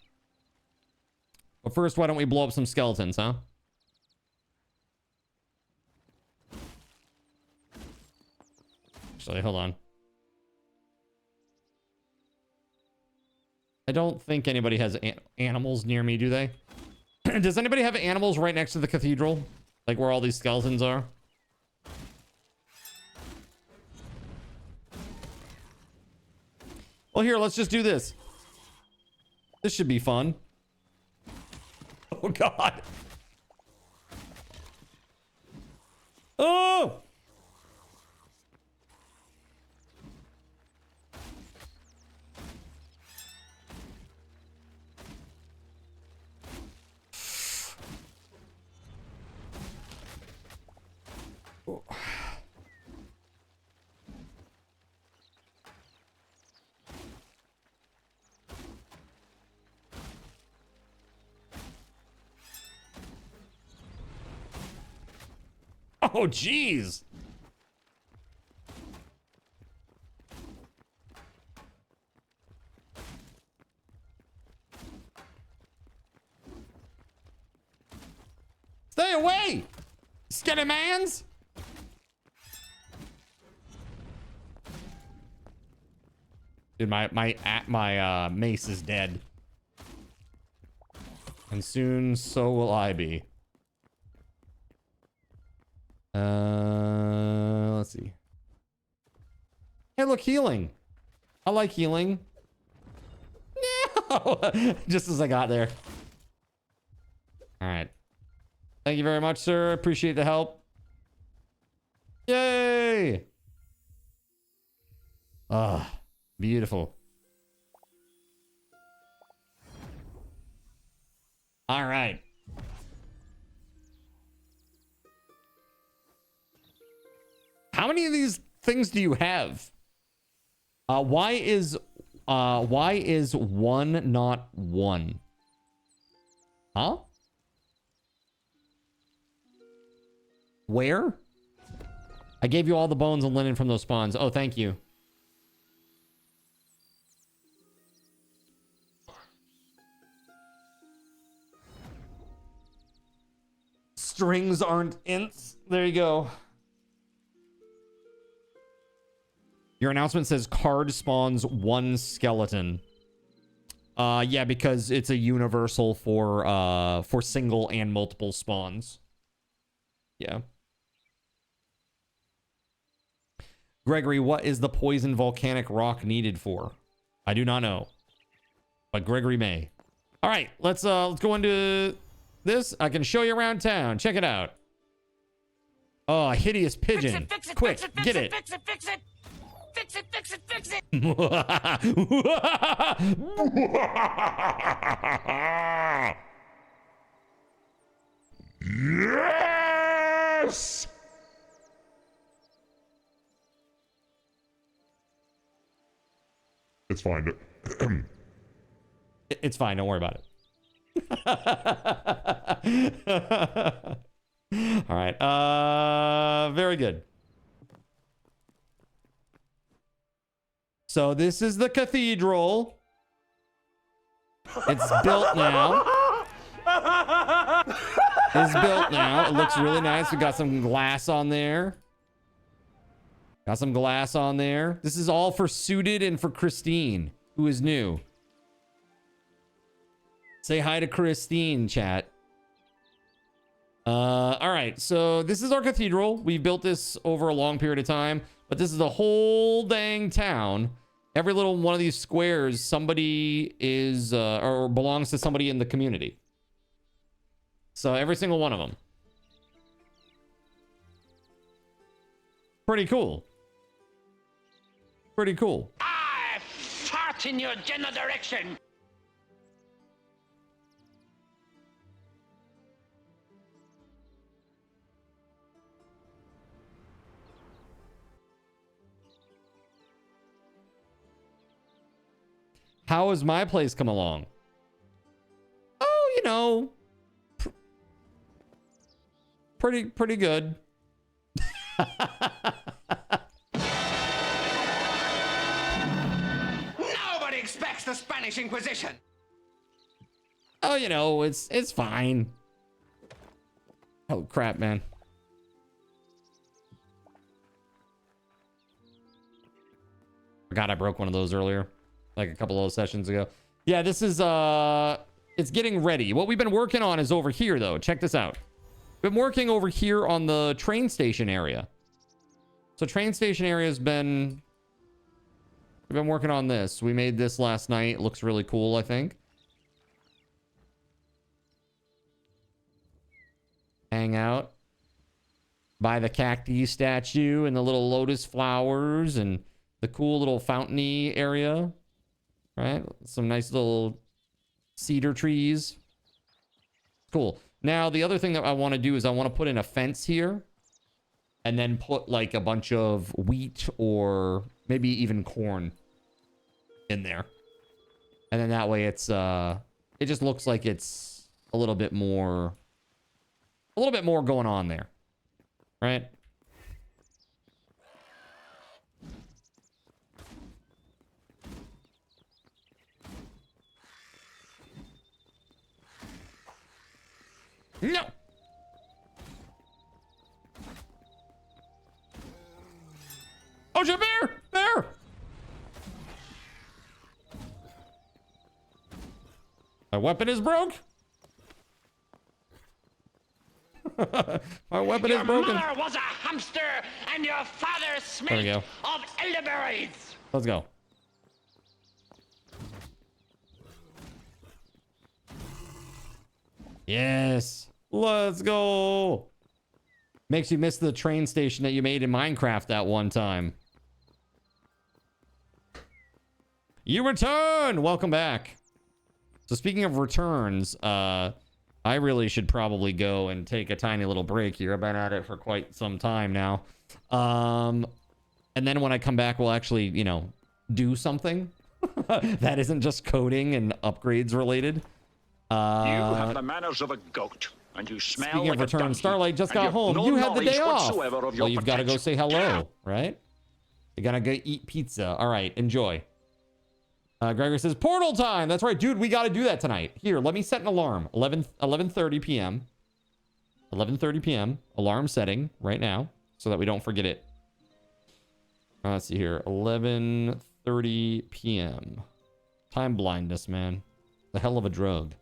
But first, why don't we blow up some skeletons, huh? Actually, hold on. I don't think anybody has animals near me, do they? Does anybody have animals right next to the cathedral? Like where all these skeletons are? Well, here, let's just do this. This should be fun. Oh, God. Oh! Oh, jeez. Stay away, skinny mans. Dude, my mace is dead. And soon so will I be. Let's see. Hey, look, healing. I like healing. No! Just as I got there. All right. Thank you very much, sir. Appreciate the help. Yay! Ah, beautiful. All right. How many of these things do you have? Why is one not one? Huh? Where? I gave you all the bones and linen from those spawns. Oh, thank you. Strings aren't ints. There you go. Your announcement says card spawns one skeleton. Yeah, because it's a universal for single and multiple spawns. Yeah. Gregory, what is the poison volcanic rock needed for? I do not know. But Gregory may. All right, let's go into this. I can show you around town. Check it out. Oh, a hideous pigeon. Fix it, Quick, fix it, get fix it. Fix it, fix it. Fix it, fix it, fix it. Yes! It's fine. It's fine. Don't worry about it. All right. Very good. So this is the cathedral. It's built now. It's built now. It looks really nice. We got some glass on there. Got some glass on there. This is all for Suited and for Christine, who is new. Say hi to Christine, chat. All right, so this is our cathedral. We built this over a long period of time, but this is the whole dang town. Every little one of these squares, somebody is or belongs to somebody in the community. So every single one of them. Pretty cool. Pretty cool. I fart in your general direction. How has my place come along? Oh, you know. pretty good. Nobody expects the Spanish Inquisition. Oh, you know, it's fine. Oh crap, man. God, I broke one of those earlier, like a couple of those sessions ago. Yeah, this is it's getting ready. What we've been working on is over here, though. Check this out. Been working over here on the train station area. So train station area has been, we've been working on this. We made this last night. It looks really cool, I think. Hang out by the cacti statue and the little lotus flowers and the cool little fountainy area, right? Some nice little cedar trees. Cool. Now, the other thing that I want to do is I want to put in a fence here and then put like a bunch of wheat or maybe even corn in there. And then that way it's, it just looks like it's a little bit more going on there, right? No. Oh, shit, bear! Bear! My weapon is broke. My weapon is broken. Your mother was a hamster, and your father smelled There we go. of elderberries. Let's go. Yes. Let's go. Makes you miss the train station that you made in Minecraft that one time. You return! Welcome back. So speaking of returns, I really should probably go and take a tiny little break here. I've been at it for quite some time now. And then when I come back, we'll actually, you know, do something that isn't just coding and upgrades related. You have the manners of a goat, and you smell Speaking like of return, a donkey, Starlight just and got you've home. no You had the day knowledge off. whatsoever of your Well, you've got to go say potential. hello, right? You gotta go eat pizza. All right, enjoy. Gregor says, portal time. That's right, dude. We got to do that tonight. Here, let me set an alarm. 11:30 p.m. 11:30 p.m. Alarm setting right now so that we don't forget it. Let's see here. 11:30 p.m. Time blindness, man. The hell of a drug.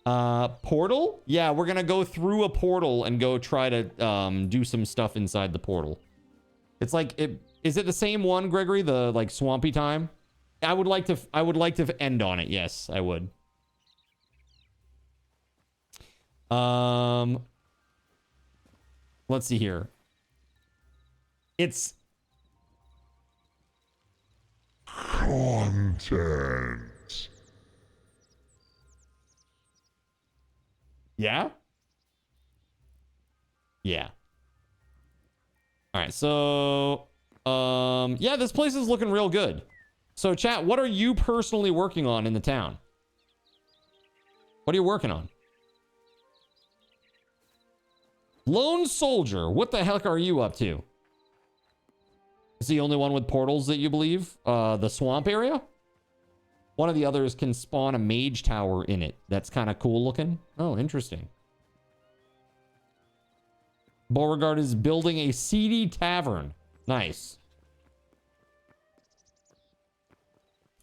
Portal? Yeah, we're gonna go through a portal and go try to do some stuff inside the portal. It's like it. Is it the same one, Gregory? The like swampy time? I would like to end on it. Yes, I would. Let's see here. It's content. Yeah? Yeah. All right, so yeah, this place is looking real good. So chat, what are you personally working on in the town? What are you working on? Lone Soldier, what the heck are you up to? Is the only one with portals that you believe? The swamp area? One of the others can spawn a mage tower in it. That's kind of cool looking. Oh, interesting. Beauregard is building a seedy tavern. Nice.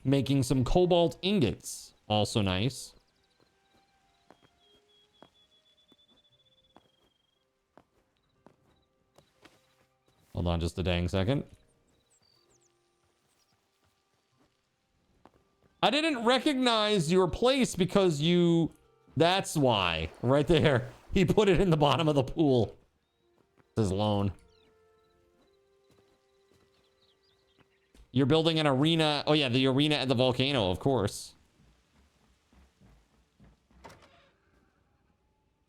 Making some cobalt ingots. Also nice. Hold on just a dang second. I didn't recognize your place because you... That's why. Right there. He put it in the bottom of the pool. His loan. You're building an arena. Oh, yeah, the arena at the volcano, of course.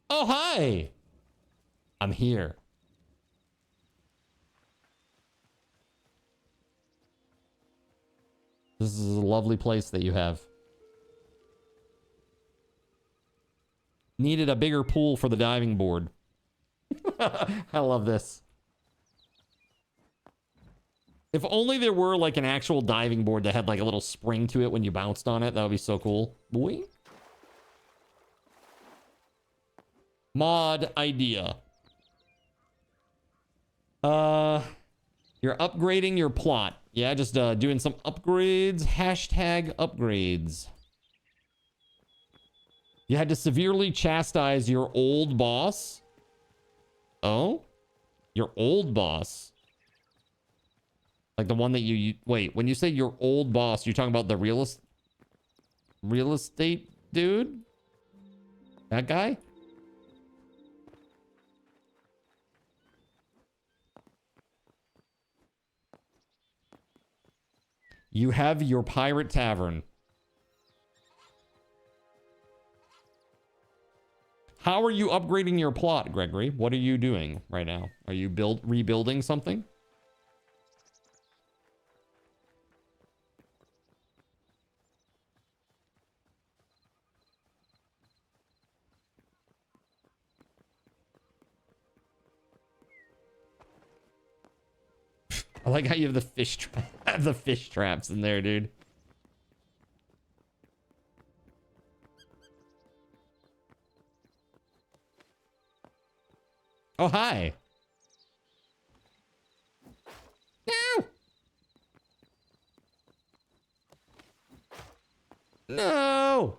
Oh, hi. I'm here. This is a lovely place that you have. Needed a bigger pool for the diving board. I love this. If only there were like an actual diving board that had like a little spring to it when you bounced on it. That would be so cool. Boy. Mod idea. You're upgrading your plot. Yeah, just doing some upgrades. Hashtag upgrades. You had to severely chastise your old boss. Oh? Your old boss? Like the one that you wait, when you say your old boss, you're talking about the real estate dude? That guy? You have your pirate tavern. How are you upgrading your plot, Gregory? What are you doing right now? Are you rebuilding something? I like how you have the fish traps in there, dude. Oh, hi. No. No.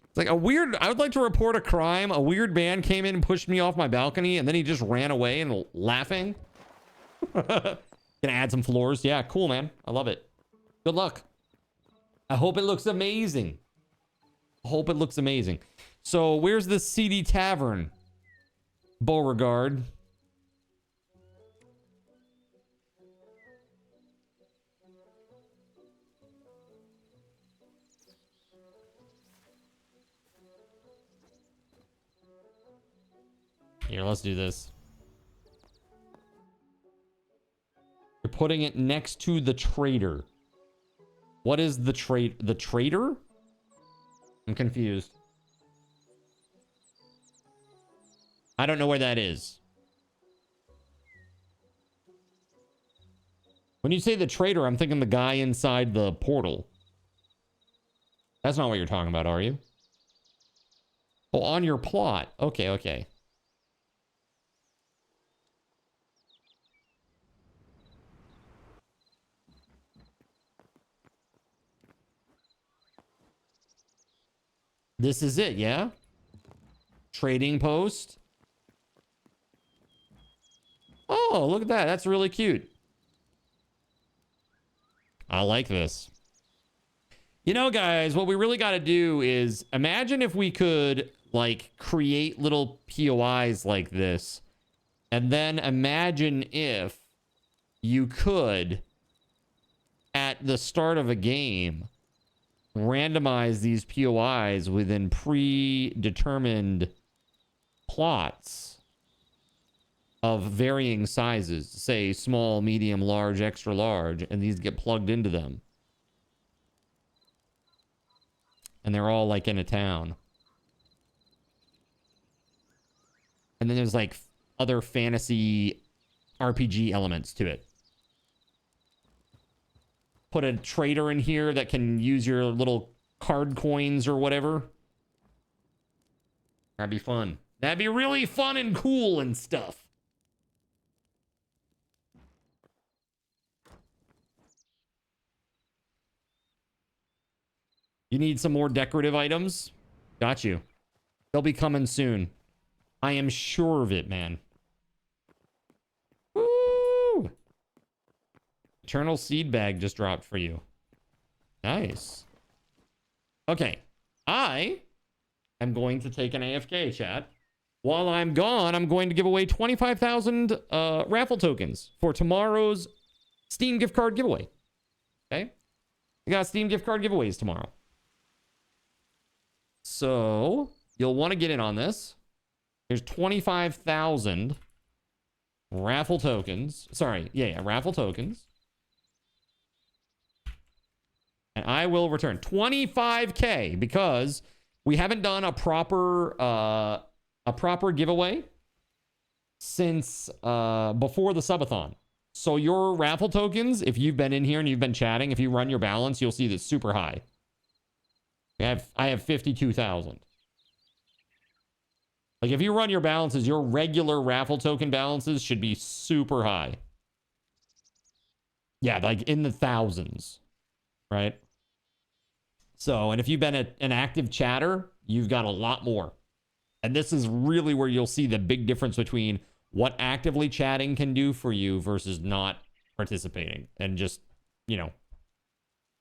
It's like a weird, I would like to report a crime. A weird man came in and pushed me off my balcony and then he just ran away and laughing. Gonna add some floors. Yeah, cool, man. I love it. Good luck. I hope it looks amazing. I hope it looks amazing. So where's the CD Tavern? Beauregard. Here, let's do this. You're putting it next to the trader. What is the trader? I'm confused. I don't know where that is. When you say the trader, I'm thinking the guy inside the portal. That's not what you're talking about, are you? Oh, on your plot. Okay, okay. This is it, yeah? Trading post. Oh, look at that. That's really cute. I like this. You know, guys, what we really got to do is imagine if we could, like, create little POIs like this. And then imagine if you could, at the start of a game, randomize these POIs within predetermined plots of varying sizes, say small, medium, large, extra large, and these get plugged into them. And they're all like in a town. And then there's like other fantasy RPG elements to it. Put a trader in here that can use your little card coins or whatever. That'd be fun. That'd be really fun and cool and stuff. You need some more decorative items? Got you. They'll be coming soon. I am sure of it, man. Woo! Eternal seed bag just dropped for you. Nice. Okay. I am going to take an AFK, chat. While I'm gone, I'm going to give away 25,000 raffle tokens for tomorrow's Steam gift card giveaway. Okay? We got Steam gift card giveaways tomorrow. So, you'll want to get in on this. There's 25,000 raffle tokens. Sorry, yeah, raffle tokens. And I will return 25K because we haven't done a proper giveaway since before the subathon. So your raffle tokens, if you've been in here and you've been chatting, if you run your balance, you'll see that's super high. I have 52,000. Like if you run your balances, your regular raffle token balances should be super high. Yeah, like in the thousands, right? So, and if you've been an active chatter, you've got a lot more. And this is really where you'll see the big difference between what actively chatting can do for you versus not participating and just, you know,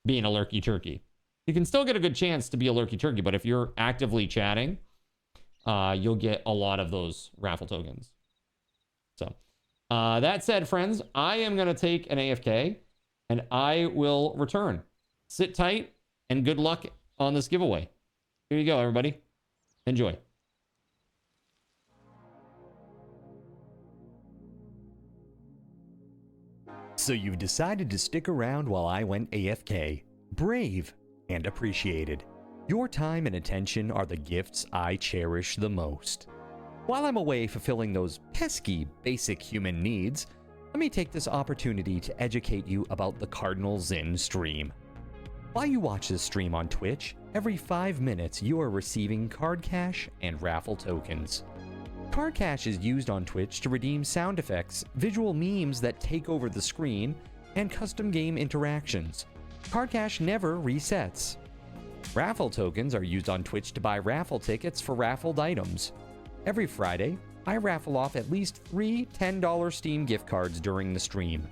being a lurky turkey. You can still get a good chance to be a lurky turkey, but if you're actively chatting, you'll get a lot of those raffle tokens. So, that said, friends, I am going to take an AFK and I will return. Sit tight and good luck on this giveaway. Here you go, everybody. Enjoy. So you've decided to stick around while I went AFK. Brave and appreciated. Your time and attention are the gifts I cherish the most. While I'm away fulfilling those pesky basic human needs, let me take this opportunity to educate you about the Cardinal Zin stream. While you watch this stream on Twitch, every 5 minutes you are receiving card cash and raffle tokens. Card cash is used on Twitch to redeem sound effects, visual memes that take over the screen, and custom game interactions. Card cash never resets. Raffle tokens are used on Twitch to buy raffle tickets for raffled items. Every Friday, I raffle off at least 3 $10 Steam gift cards during the stream.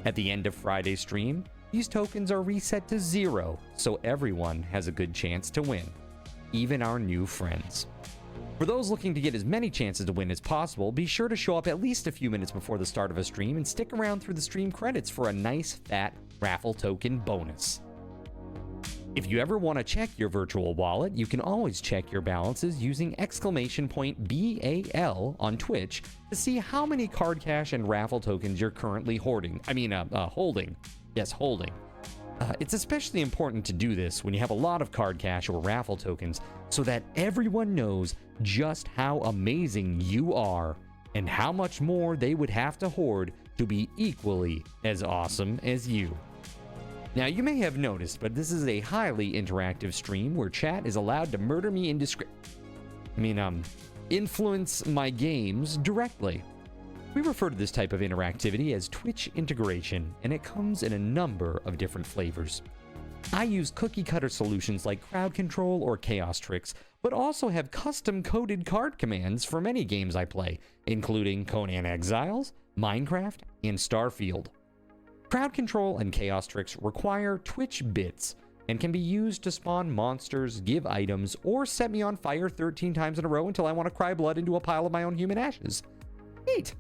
At the end of Friday's stream, these tokens are reset to 0, so everyone has a good chance to win, even our new friends. For those looking to get as many chances to win as possible, be sure to show up at least a few minutes before the start of a stream and stick around through the stream credits for a nice fat raffle token bonus. If you ever want to check your virtual wallet, you can always check your balances using !BAL on Twitch to see how many card cash and raffle tokens you're currently holding. Yes, holding. It's especially important to do this when you have a lot of card cash or raffle tokens so that everyone knows just how amazing you are and how much more they would have to hoard to be equally as awesome as you. Now, you may have noticed, but this is a highly interactive stream where chat is allowed to murder me influence my games directly. We refer to this type of interactivity as Twitch integration, and it comes in a number of different flavors. I use cookie-cutter solutions like crowd control or chaos tricks, but also have custom-coded card commands for many games I play, including Conan Exiles, Minecraft, and Starfield. Crowd control and chaos tricks require Twitch bits and can be used to spawn monsters, give items, or set me on fire 13 times in a row until I want to cry blood into a pile of my own human ashes. Neat!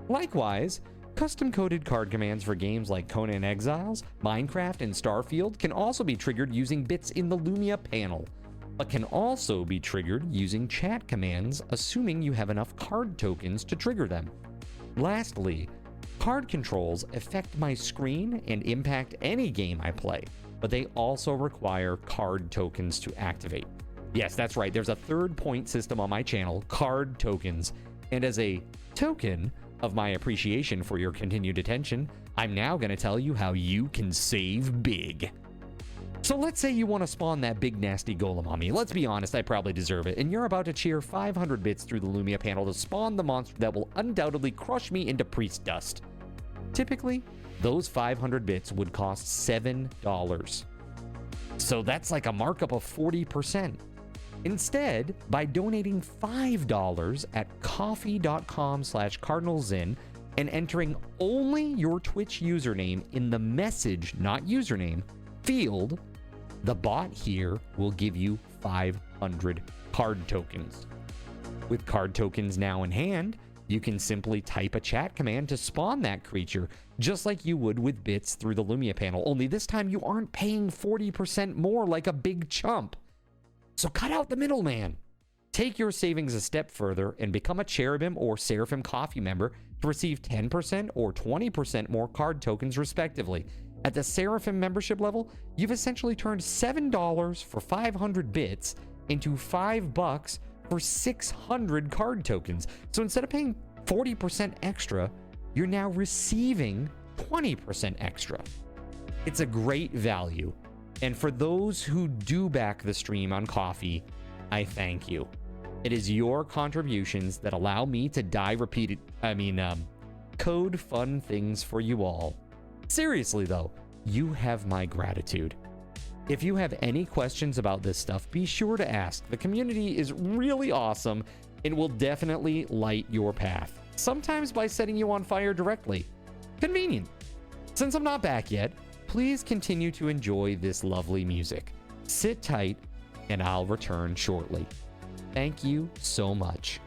Likewise, custom-coded card commands for games like Conan Exiles, Minecraft, and Starfield can also be triggered using bits in the Lumia panel, but can also be triggered using chat commands, assuming you have enough card tokens to trigger them. Lastly, card controls affect my screen and impact any game I play, but they also require card tokens to activate. Yes, that's right, there's a third point system on my channel, card tokens, and as a token of my appreciation for your continued attention, I'm now going to tell you how you can save big. So let's say you want to spawn that big nasty golem on me. Let's be honest, I probably deserve it. And you're about to cheer 500 bits through the Lumia panel to spawn the monster that will undoubtedly crush me into priest dust. Typically, those 500 bits would cost $7. So that's like a markup of 40%. Instead, by donating $5 at coffee.com/cardinalzin and entering only your Twitch username in the message, not username, field, the bot here will give you 500 card tokens. With card tokens now in hand, you can simply type a chat command to spawn that creature, just like you would with bits through the Lumia panel, only this time you aren't paying 40% more like a big chump. So cut out the middleman. Take your savings a step further and become a Cherubim or Seraphim Coffee member to receive 10% or 20% more card tokens respectively. At the Seraphim membership level, you've essentially turned $7 for 500 bits into $5 for 600 card tokens. So instead of paying 40% extra, you're now receiving 20% extra. It's a great value. And for those who do back the stream on Coffee, I thank you. It is your contributions that allow me to code fun things for you all. Seriously though, you have my gratitude. If you have any questions about this stuff, be sure to ask. The community is really awesome and will definitely light your path. Sometimes by setting you on fire directly. Convenient. Since I'm not back yet, please continue to enjoy this lovely music. Sit tight and I'll return shortly. Thank you so much.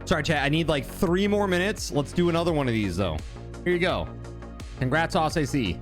Sorry, chat. I need like 3 more minutes. Let's do another one of these, though. Here you go. Congrats, OSAC.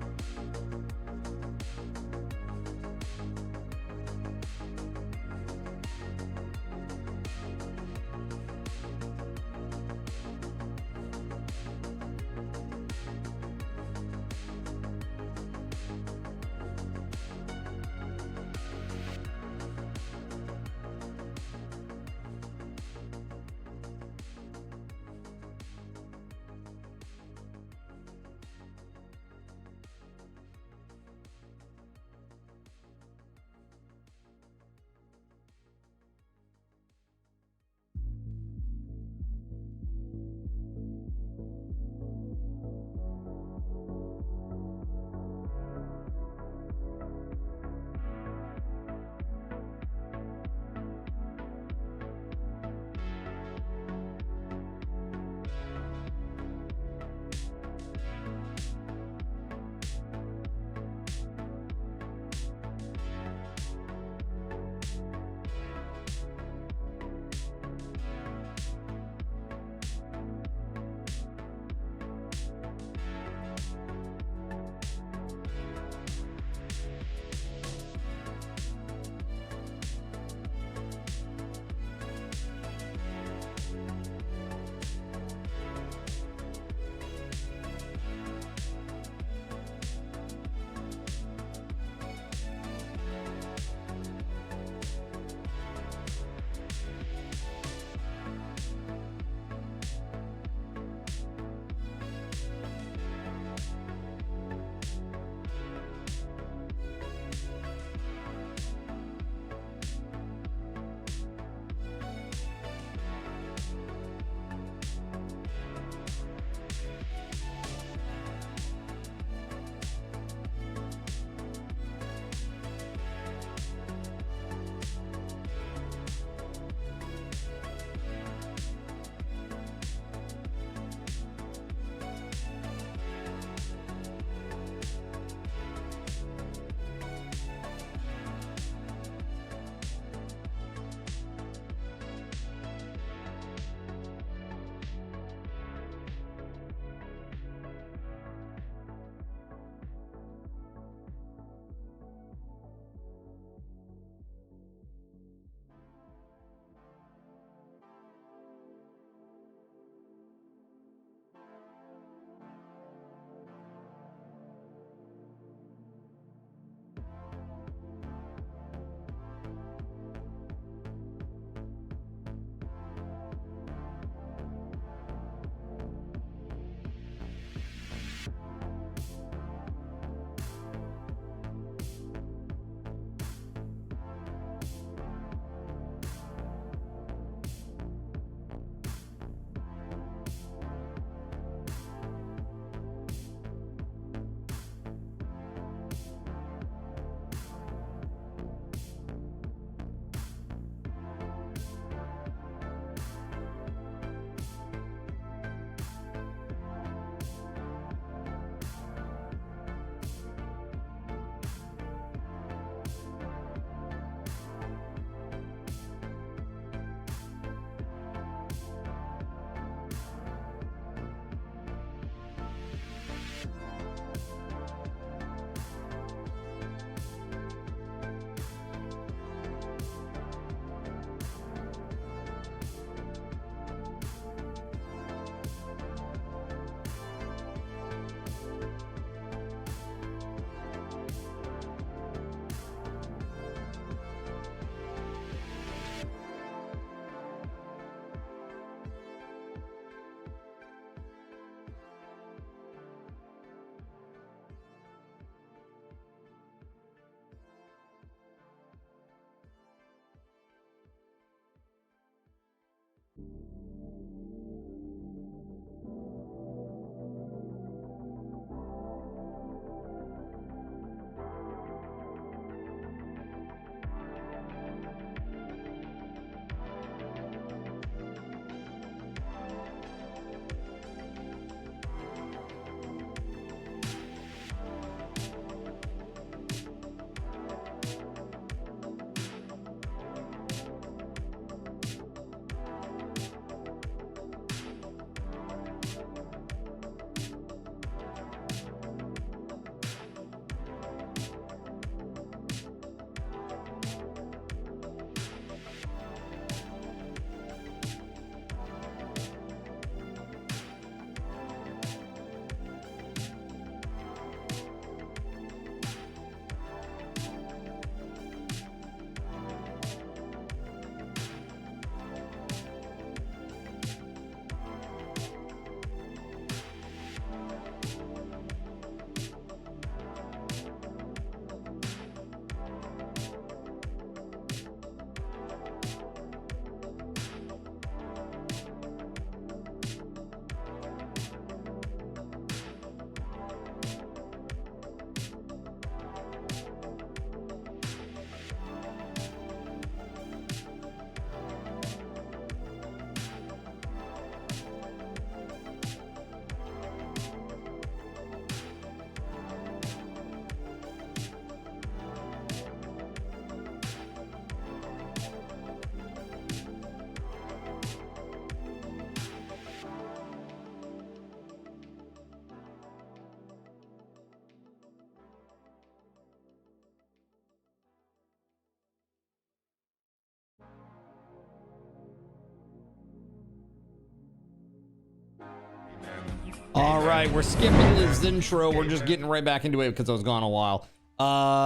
All right, we're skipping this intro. We're just getting right back into it because I was gone a while.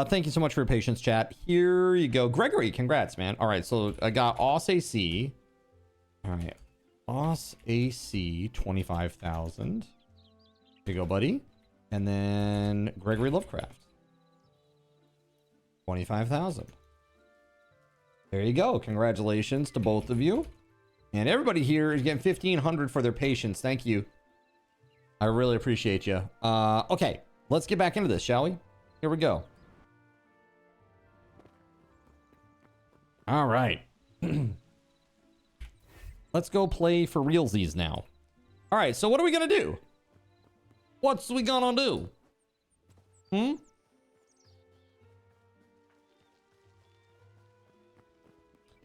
Thank you so much for your patience, chat. Here you go. Gregory, congrats, man. All right, so I got OS AC. All right, OS AC 25,000. Here you go, buddy. And then Gregory Lovecraft 25,000. There you go. Congratulations to both of you. And everybody here is getting 1,500 for their patience. Thank you. I really appreciate you. Okay, let's get back into this, shall we? Here we go. All right. Let's go play for realsies now. All right, so what are we gonna do? What's we gonna do?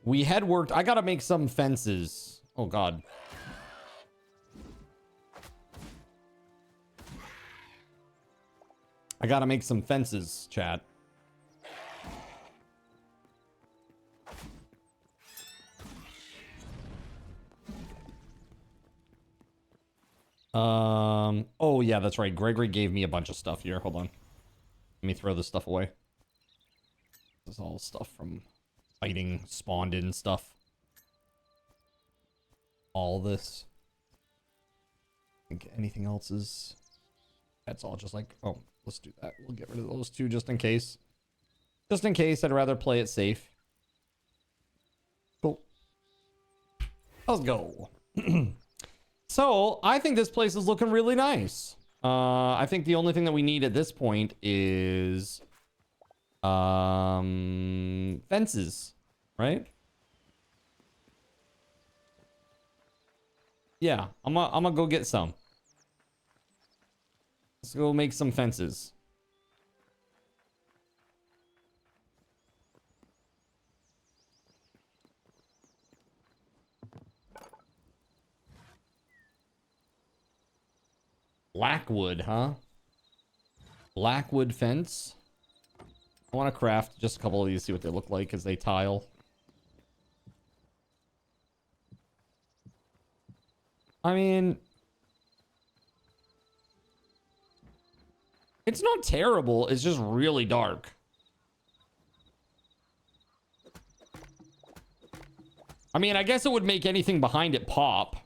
We had worked. I gotta make some fences. Oh God. I gotta make some fences, chat. Oh yeah, that's right. Gregory gave me a bunch of stuff here. Hold on. Let me throw this stuff away. This is all stuff from fighting spawned in stuff. All this. I think anything else is... That's all just like... Oh, let's do that. We'll get rid of those two just in case. Just in case, I'd rather play it safe. Cool. Let's go. So, I think this place is looking really nice. I think the only thing that we need at this point is... fences, right? Yeah, I'm gonna go get some. Let's go make some fences. Blackwood, huh? Blackwood fence. I want to craft just a couple of these, see what they look like as they tile. I mean, it's not terrible. It's just really dark. I mean, I guess it would make anything behind it pop.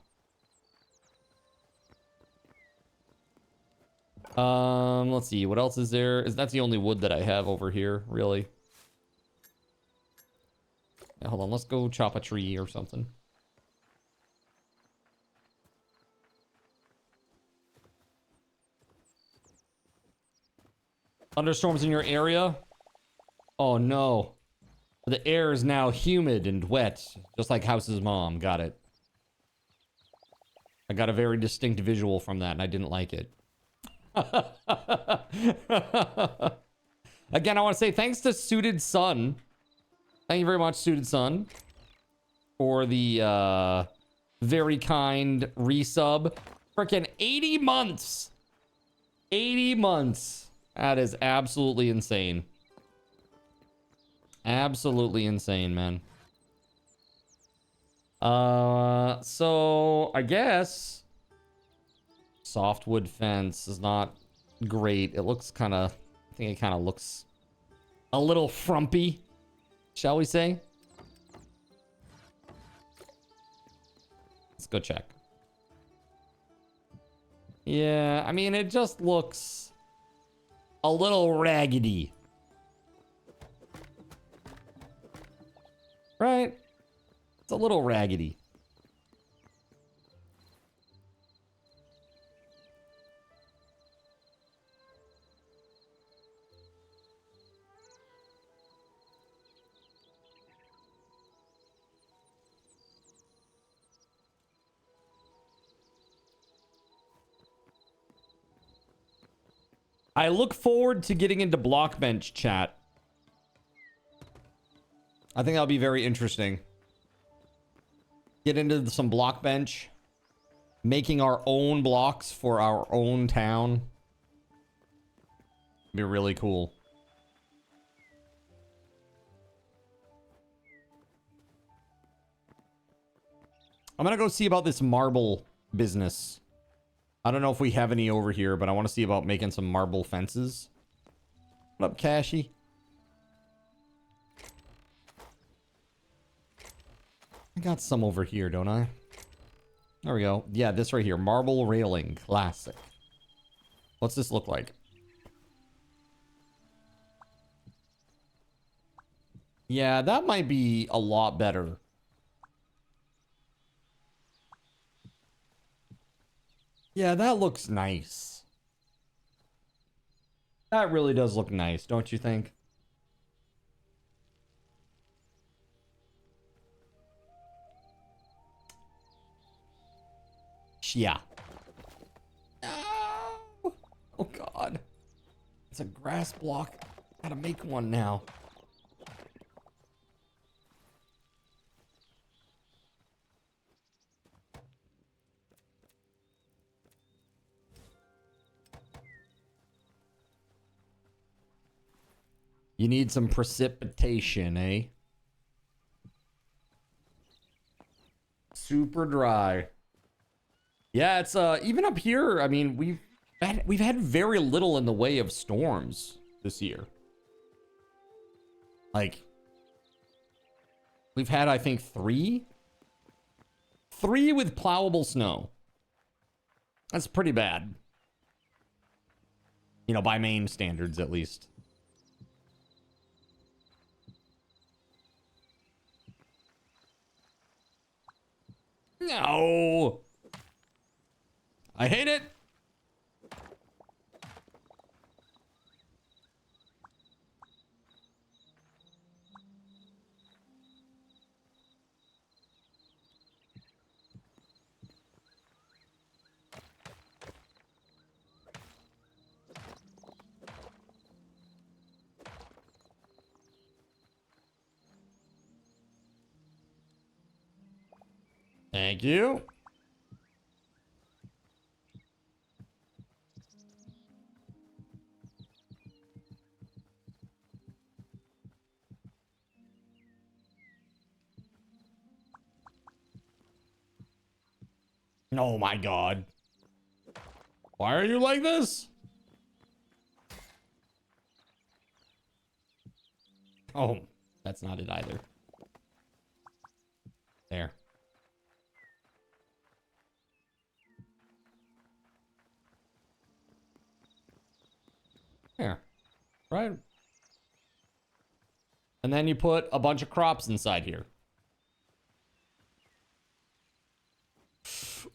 Let's see. What else is there? That's the only wood that I have over here, really. Yeah, hold on. Let's go chop a tree or something. Thunderstorms in your area? Oh no. The air is now humid and wet, just like House's mom. Got it. I got a very distinct visual from that, and I didn't like it. Again, I want to say thanks to Suited Sun. Thank you very much, Suited Sun, for the very kind resub. Freaking 80 months. 80 months. That is absolutely insane. Absolutely insane, man. So I guess softwood fence is not great. It looks kind of, I think it kind of looks a little frumpy, shall we say? Let's go check. Yeah, I mean, it just looks a little raggedy. Right? It's a little raggedy. I look forward to getting into Blockbench chat. I think that'll be very interesting. Get into some Blockbench. Making our own blocks for our own town. Be really cool. I'm gonna go see about this marble business. I don't know if we have any over here, but I want to see about making some marble fences. What up, Cashy? I got some over here, don't I? There we go. Yeah, this right here. Marble railing. Classic. What's this look like? Yeah, that might be a lot better. Yeah, that looks nice. That really does look nice, don't you think? Yeah. Oh, oh God. It's a grass block. Gotta make one now. You need some precipitation, eh? Super dry. Yeah, it's even up here. I mean, we've had very little in the way of storms this year. Like, we've had, I think, three with plowable snow. That's pretty bad. You know, by Maine standards, at least. No. I hate it. Thank you. Oh my God. Why are you like this? Oh, that's not it either. There. There. Right. And then you put a bunch of crops inside here.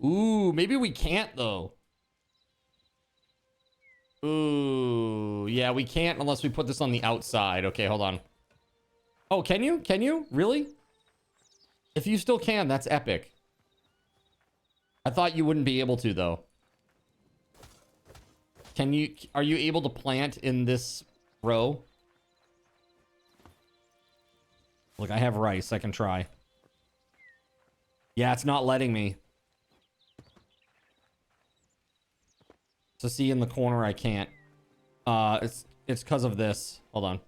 Ooh, maybe we can't though. Ooh, yeah, we can't unless we put this on the outside. Okay, hold on. Oh, can you? Can you? Really? If you still can, that's epic. I thought you wouldn't be able to though. Can you, are you able to plant in this row? Look, I have rice. I can try. Yeah, it's not letting me. So see in the corner, I can't. It's because of this. Hold on.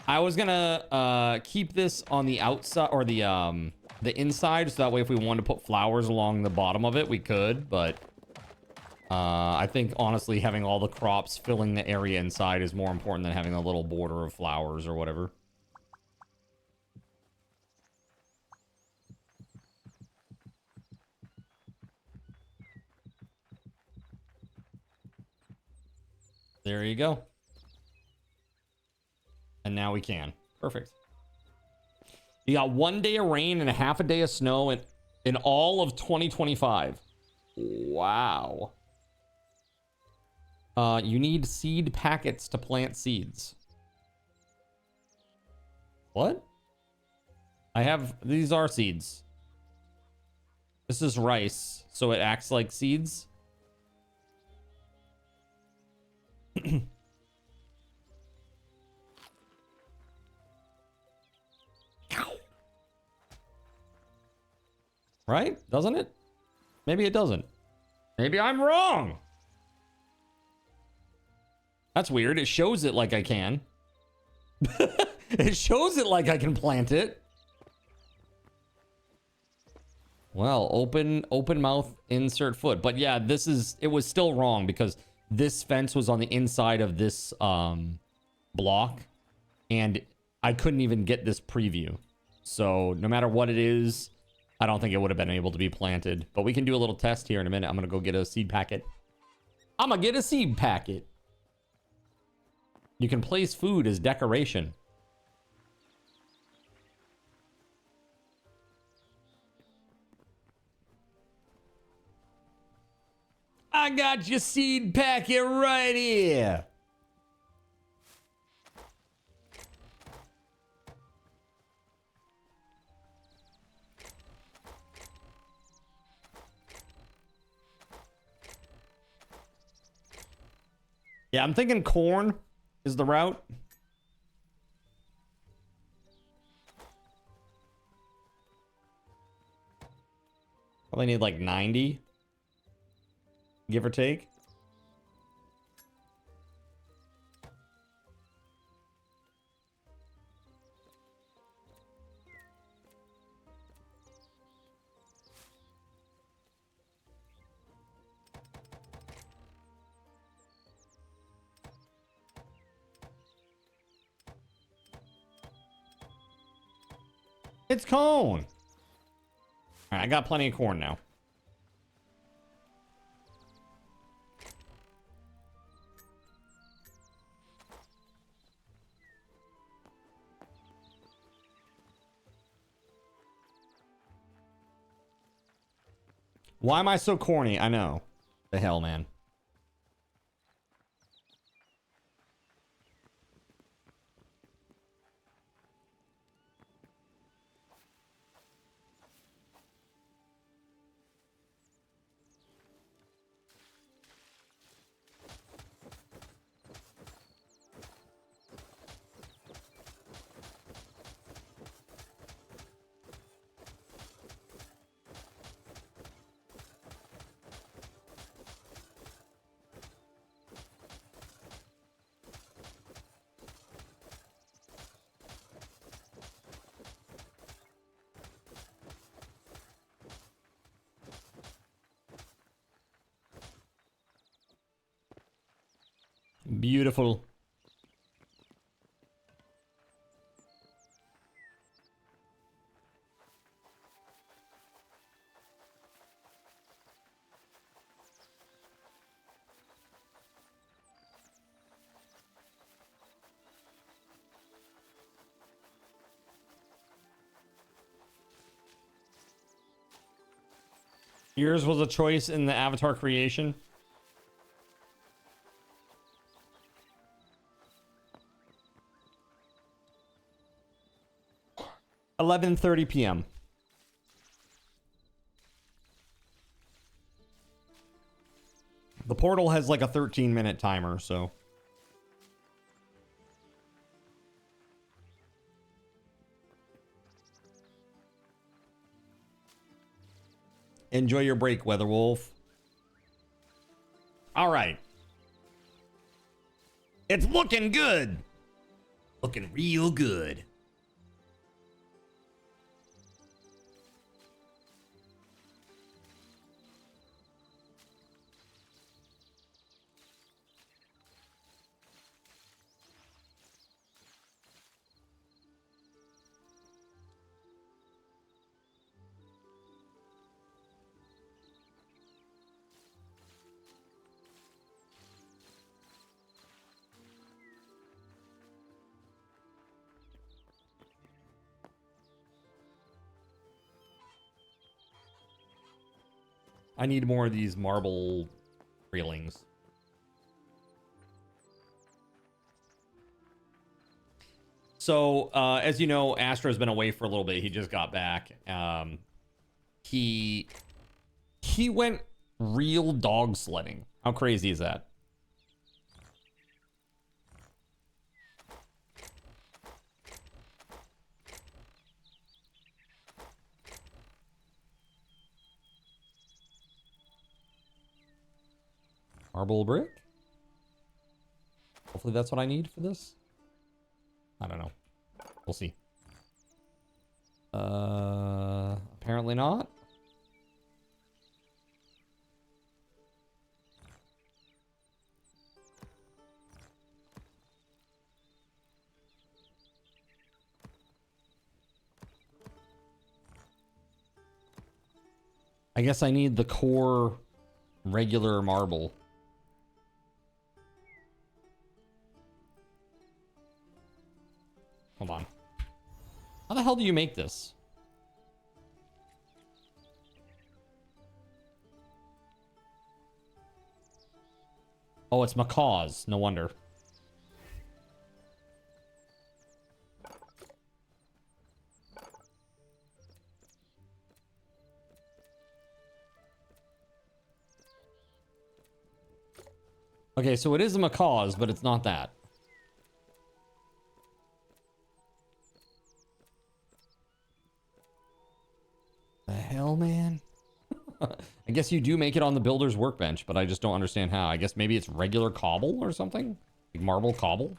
I was gonna keep this on the outside or the inside, so that way if we wanted to put flowers along the bottom of it, we could. But I think honestly, having all the crops filling the area inside is more important than having a little border of flowers or whatever. There you go. And now we can. Perfect. You got 1 day of rain and a half a day of snow in all of 2025. Wow. You need seed packets to plant seeds. What? I have, these are seeds. This is rice, so it acts like seeds. Right? Doesn't it? Maybe it doesn't. Maybe I'm wrong. That's weird. It shows it like I can. It shows it like I can plant it. Well, open mouth, insert foot. But yeah, it was still wrong because this fence was on the inside of this block, and I couldn't even get this preview. So no matter what it is, I don't think it would have been able to be planted. But we can do a little test here in a minute. I'm going to go get a seed packet. I'm going to get a seed packet. You can place food as decoration. I got your seed packet right here. Yeah, I'm thinking corn is the route. Probably need like 90, give or take. It's corn. All right, I got plenty of corn now. Why am I so corny? I know. The hell, man. Beautiful. Yours was a choice in the avatar creation. $11:30 p.m. The portal has like a 13-minute timer, so. Enjoy your break, WeatherWolf. All right. It's looking good. Looking real good. I need more of these marble railings. So, as you know, Astro's been away for a little bit. He just got back. He went real dog sledding. How crazy is that? Marble brick? Hopefully that's what I need for this. I don't know. We'll see. Apparently not. I guess I need the core regular marble. Hold on. How the hell do you make this? Oh, it's macaws. No wonder. Okay, so it is a macaws, but it's not that. The hell, man? I guess you do make it on the builder's workbench, but I just don't understand how. I guess maybe it's regular cobble or something? Like marble cobble?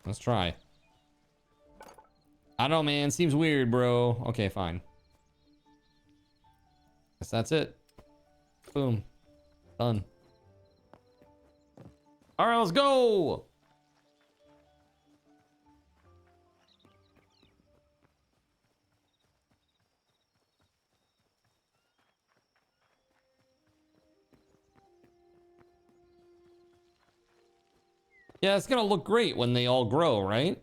Let's try. I don't know, man. Seems weird, bro. Okay, fine. Guess that's it. Boom. Done. All right, let's go. Yeah, it's gonna look great when they all grow, right?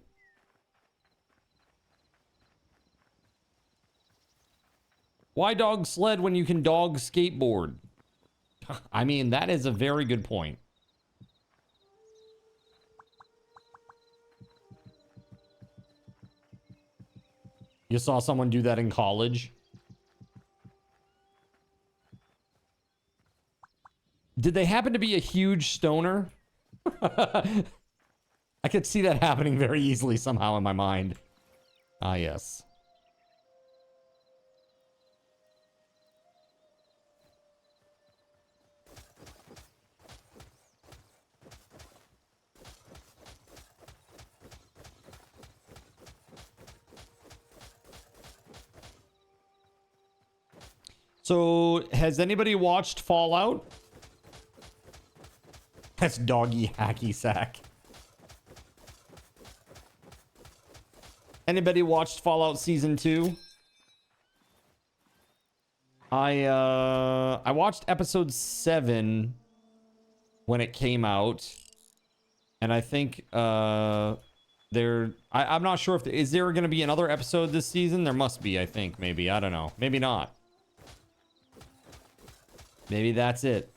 Why dog sled when you can dog skateboard? I mean, that is a very good point. You saw someone do that in college? Did they happen to be a huge stoner? I could see that happening very easily somehow in my mind. Ah, yes. So, has anybody watched Fallout? That's doggy hacky sack. Anybody watched Fallout Season 2? I watched episode 7 when it came out. And I think I'm not sure if is there going to be another episode this season? There must be, I think, maybe. I don't know. Maybe not. Maybe that's it.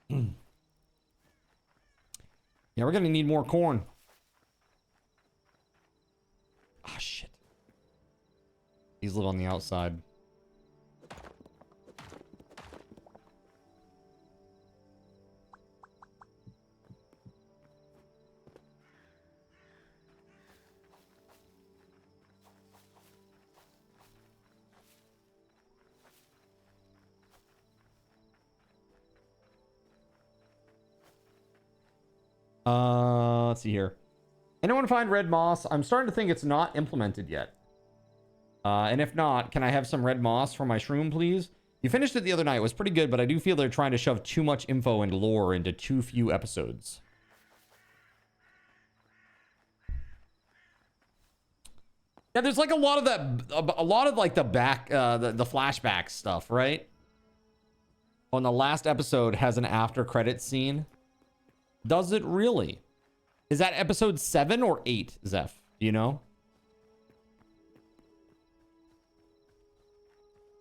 Yeah, we're gonna need more corn. Ah, shit. These live on the outside. Let's see here. Anyone find red moss? I'm starting to think it's not implemented yet. And if not, can I have some red moss for my shroom, please? You finished it the other night. It was pretty good, but I do feel they're trying to shove too much info and lore into too few episodes. Yeah, there's like a lot of that, a lot of like the flashback stuff, right? On the last episode has an after credit scene. Does it really? Is that episode 7 or 8, Zeph? Do you know?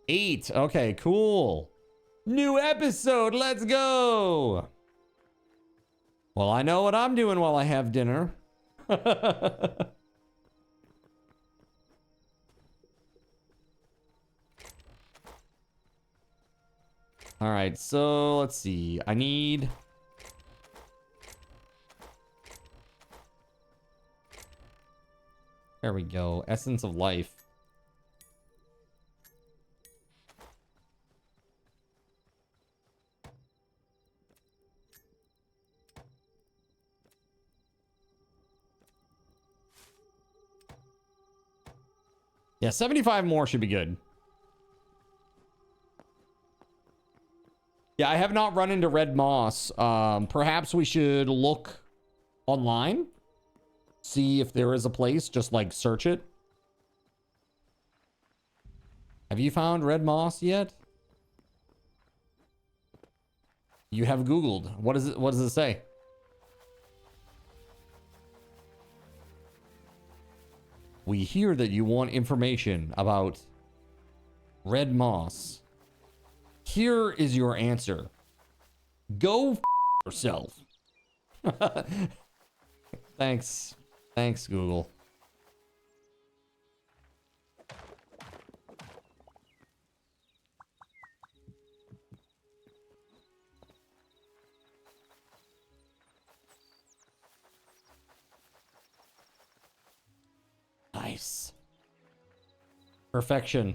8. Okay, cool. New episode. Let's go. Well, I know what I'm doing while I have dinner. All right, so let's see. I need... There we go. Essence of life. Yeah, 75 more should be good. Yeah, I have not run into red moss. Perhaps we should look online, see if there is a place, just like search it. Have you found red moss yet? You have Googled. What is it? What does it say? We hear that you want information about red moss. Here is your answer. Go f yourself. Thanks. Thanks, Google. Nice. Perfection.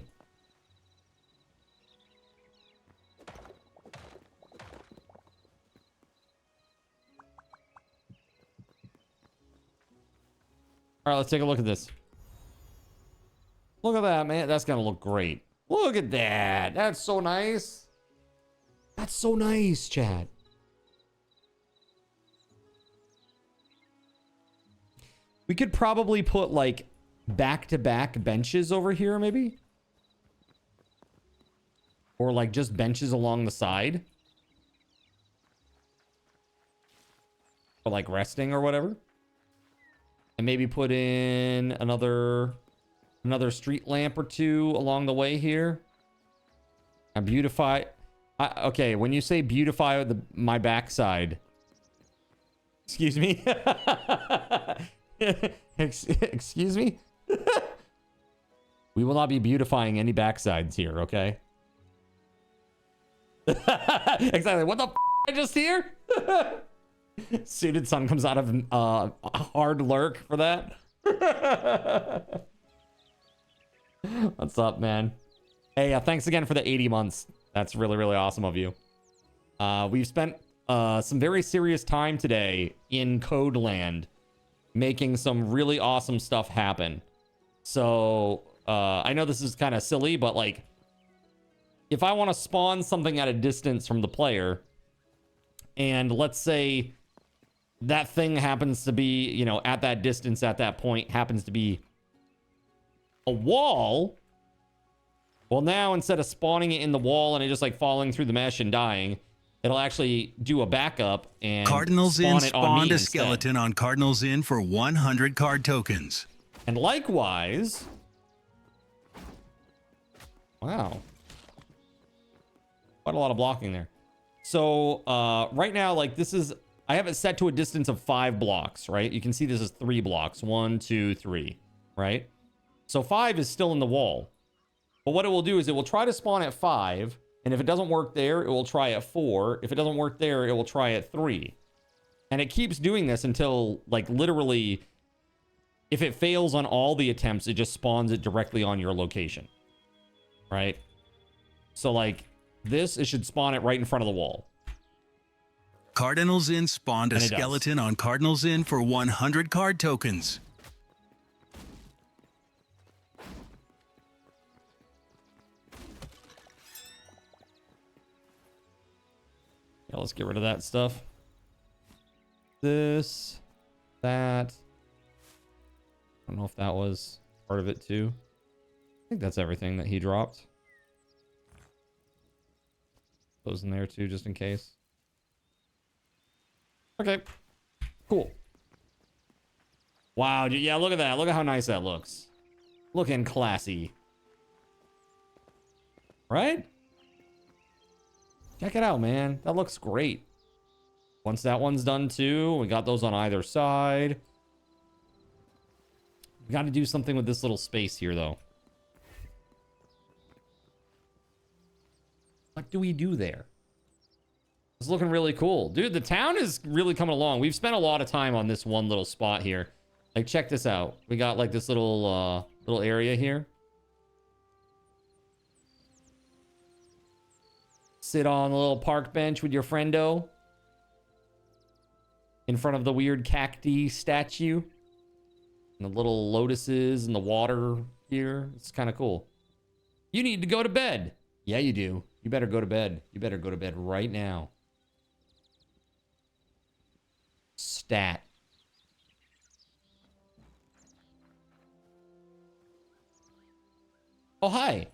All right, let's take a look at this. Look at that, man. That's gonna look great. Look at that. That's so nice. That's so nice, chat. We could probably put like back-to-back benches over here, maybe? Or like just benches along the side. For like resting or whatever. And maybe put in another street lamp or two along the way here. And beautify. Okay, when you say beautify my backside. Excuse me? Excuse me? We will not be beautifying any backsides here, okay? Exactly. What the f I just hear? Suited Sun comes out of a hard lurk for that. What's up, man? Hey, thanks again for the 80 months. That's really, really awesome of you. We've spent some very serious time today in Code Land making some really awesome stuff happen. So, I know this is kind of silly, but like, if I want to spawn something at a distance from the player, and let's say that thing happens to be, you know, at that distance, at that point, happens to be a wall. Well, now instead of spawning it in the wall and it just like falling through the mesh and dying, it'll actually do a backup and Cardinals Inn spawned a instead. skeleton on Cardinals Inn for 100 card tokens. And likewise, wow, quite a lot of blocking there. So right now, like this is, I have it set to a distance of 5 blocks, right? You can see this is 3 blocks, 1, 2, 3, right? So 5 is still in the wall. But what it will do is it will try to spawn at 5. And if it doesn't work there, it will try at 4. If it doesn't work there, it will try at 3. And it keeps doing this until, like, literally, if it fails on all the attempts, it just spawns it directly on your location. Right? So, like, this, it should spawn it right in front of the wall. Cardinals Inn spawned a skeleton on Cardinals Inn for 100 card tokens. Yeah, let's get rid of that stuff. This, that. I don't know if that was part of it too. I think that's everything that he dropped. Those in there too, just in case. Okay, cool. Wow, dude, yeah, look at that. Look at how nice that looks. Looking classy. Right? Check it out, man. That looks great. Once that one's done too, we got those on either side. We got to do something with this little space here, though. What do we do there? It's looking really cool. Dude, the town is really coming along. We've spent a lot of time on this one little spot here. Like, check this out. We got, like, this little area here. Sit on a little park bench with your friendo. In front of the weird cacti statue. And the little lotuses and the water here. It's kind of cool. You need to go to bed. Yeah, you do. You better go to bed. You better go to bed right now. Stat. Oh, hi.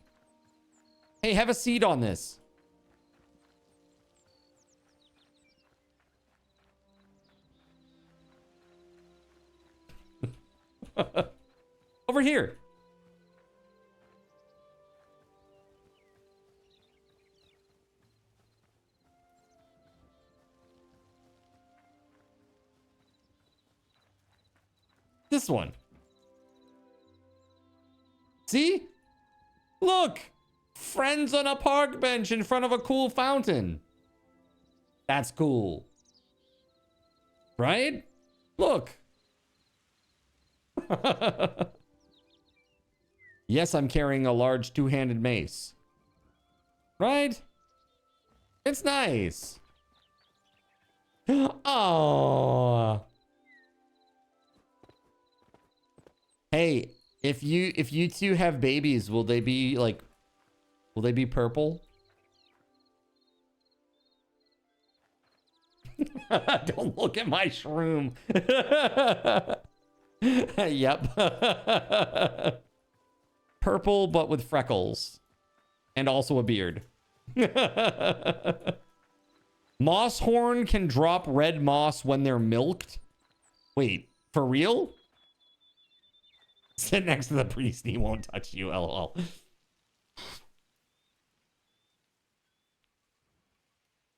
Hey, have a seat on this. Over here. This one. See? Look! Friends on a park bench in front of a cool fountain. That's cool. Right? Look. Yes, I'm carrying a large two-handed mace. Right? It's nice. Oh. Hey, if you two have babies, will they be purple? Don't look at my shroom. Yep. Purple, but with freckles. And also a beard. Moss horn can drop red moss when they're milked. Wait, for real? Sit next to the priest, he won't touch you, lol.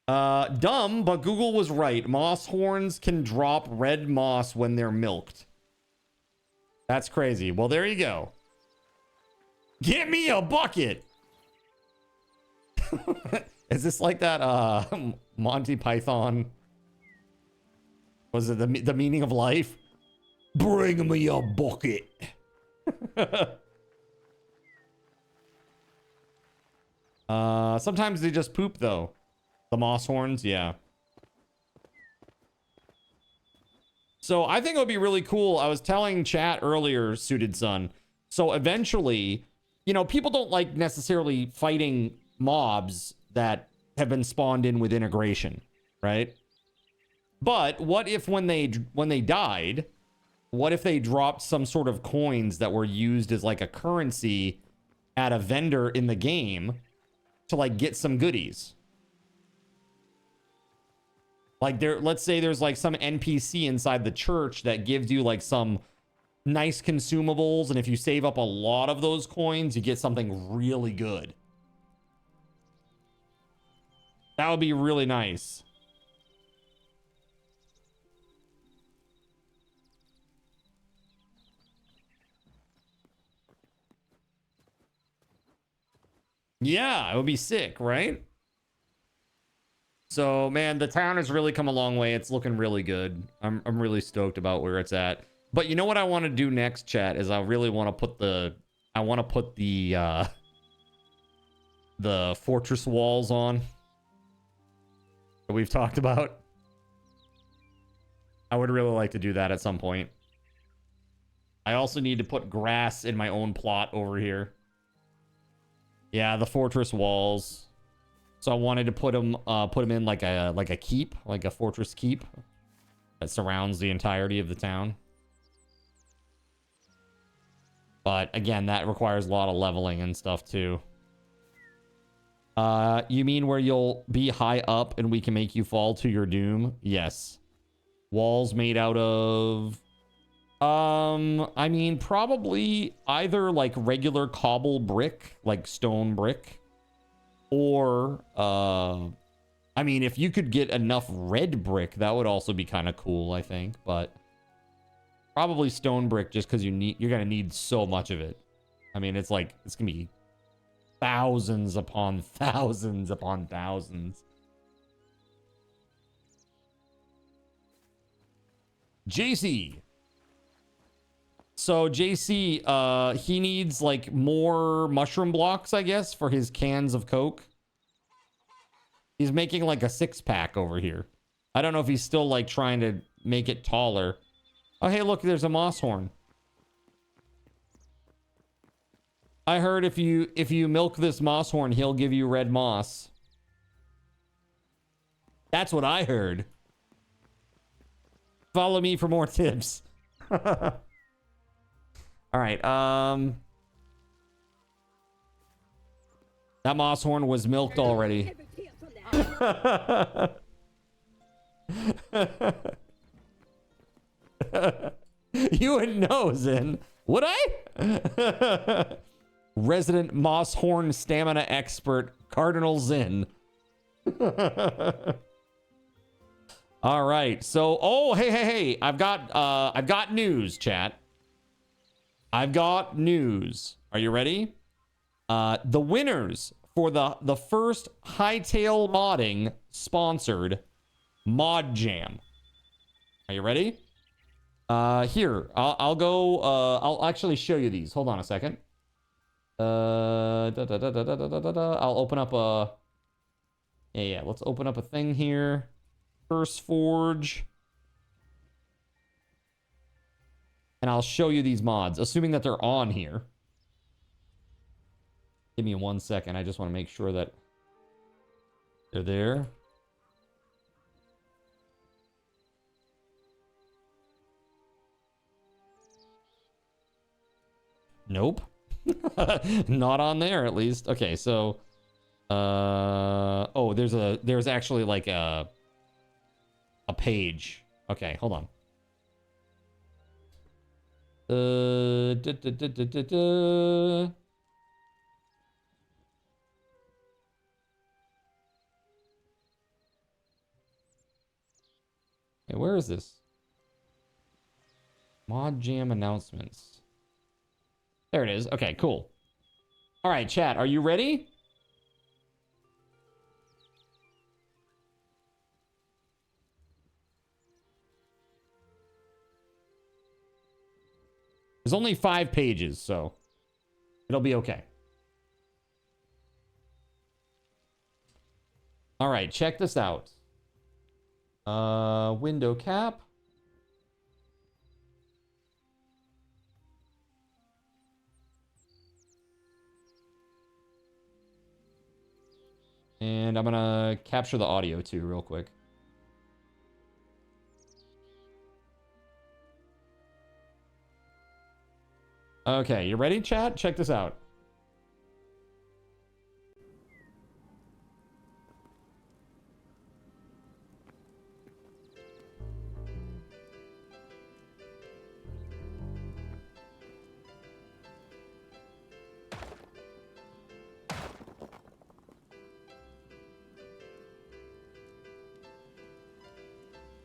Dumb, but Google was right. Moss horns can drop red moss when they're milked. That's crazy. Well, there you go. Get me a bucket. Is this like that Monty Python? Was it the meaning of life? Bring me a bucket. Sometimes they just poop though. The moss horns, yeah. So I think it would be really cool. I was telling chat earlier, Suited Son. So eventually, you know, people don't like necessarily fighting mobs that have been spawned in with integration, right? But what if when they died, what if they dropped some sort of coins that were used as like a currency at a vendor in the game to like get some goodies? Like let's say there's like some NPC inside the church that gives you like some nice consumables, and if you save up a lot of those coins, you get something really good. That would be really nice. Yeah, it would be sick, right? So, man, the town has really come a long way. It's looking really good. I'm really stoked about where it's at. But you know what I want to do next, chat, is I really want to put the fortress walls on that we've talked about. I would really like to do that at some point. I also need to put grass in my own plot over here. Yeah, the fortress walls. So I wanted to put them in like a keep, like a fortress keep that surrounds the entirety of the town. But again, that requires a lot of leveling and stuff too. You mean where you'll be high up and we can make you fall to your doom? Yes. Walls made out of... I mean, probably either like regular cobble brick, like stone brick. Or, I mean, if you could get enough red brick, that would also be kind of cool, I think. But probably stone brick, just because you're gonna need so much of it. I mean, it's gonna be thousands upon thousands upon thousands. JC. So JC, he needs like more mushroom blocks, I guess, for his cans of Coke. He's making like a 6-pack over here. I don't know if he's still like trying to make it taller. Oh, hey, look, there's a moss horn. I heard if you milk this moss horn, he'll give you red moss. That's what I heard. Follow me for more tips. All right. That moss horn was milked already. You wouldn't know, Zen. Would I? Resident moss horn stamina expert, Cardinal Zen. All right. So, oh, hey. I've got news, chat. I've got news. Are you ready? The winners for the first Hytale modding sponsored Mod Jam. Are you ready? Here, I'll go, I'll actually show you these. Hold on a second. I'll open up a, yeah, let's open up a thing here. Curse Forge. And I'll show you these mods, assuming that they're on here. Give me 1 second. I just want to make sure that they're there. Nope. Not on there, at least. Okay, so oh, there's actually like a page. Okay, hold on. Hey, where is this? Mod Jam announcements. There it is. Okay, cool. All right, chat, are you ready? There's only 5 pages, so it'll be okay. All right, check this out. Window cap. And I'm gonna capture the audio too, real quick. Okay, you ready, chat? Check this out.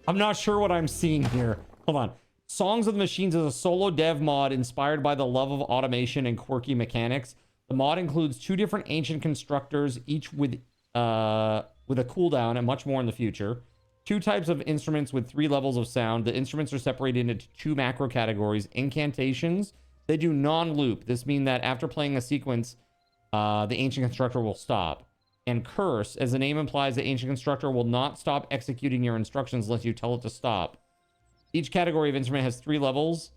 I'm not sure what I'm seeing here. Hold on. Songs of the Machines is a solo dev mod inspired by the love of automation and quirky mechanics. The mod includes 2 different ancient constructors, each with a cooldown and much more in the future. 2 types of instruments with 3 levels of sound. The instruments are separated into 2 macro categories. Incantations, they do non-loop. This means that after playing a sequence, the ancient constructor will stop. And curse, as the name implies, the ancient constructor will not stop executing your instructions unless you tell it to stop. Each category of instrument has 3 levels,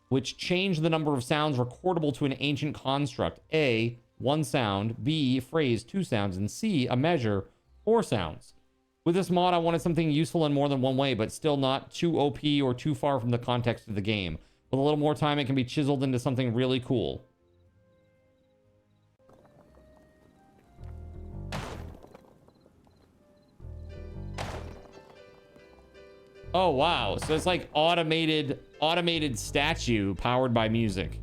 which change the number of sounds recordable to an ancient construct. A, 1 sound. B, phrase, 2 sounds. And C, a measure, 4 sounds. With this mod, I wanted something useful in more than one way, but still not too OP or too far from the context of the game. With a little more time, it can be chiseled into something really cool. Oh, wow. So it's like automated statue powered by music.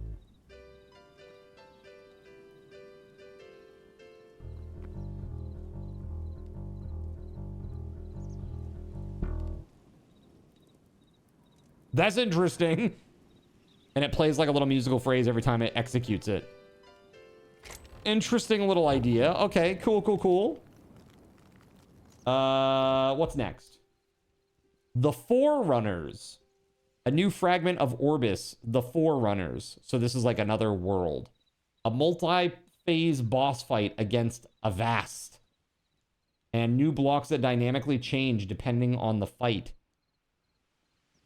That's interesting. And it plays like a little musical phrase every time it executes it. Interesting little idea. Okay, cool. What's next? The Forerunners. A new fragment of Orbis, the Forerunners. So this is like another world. A multi-phase boss fight against Avast. And new blocks that dynamically change depending on the fight.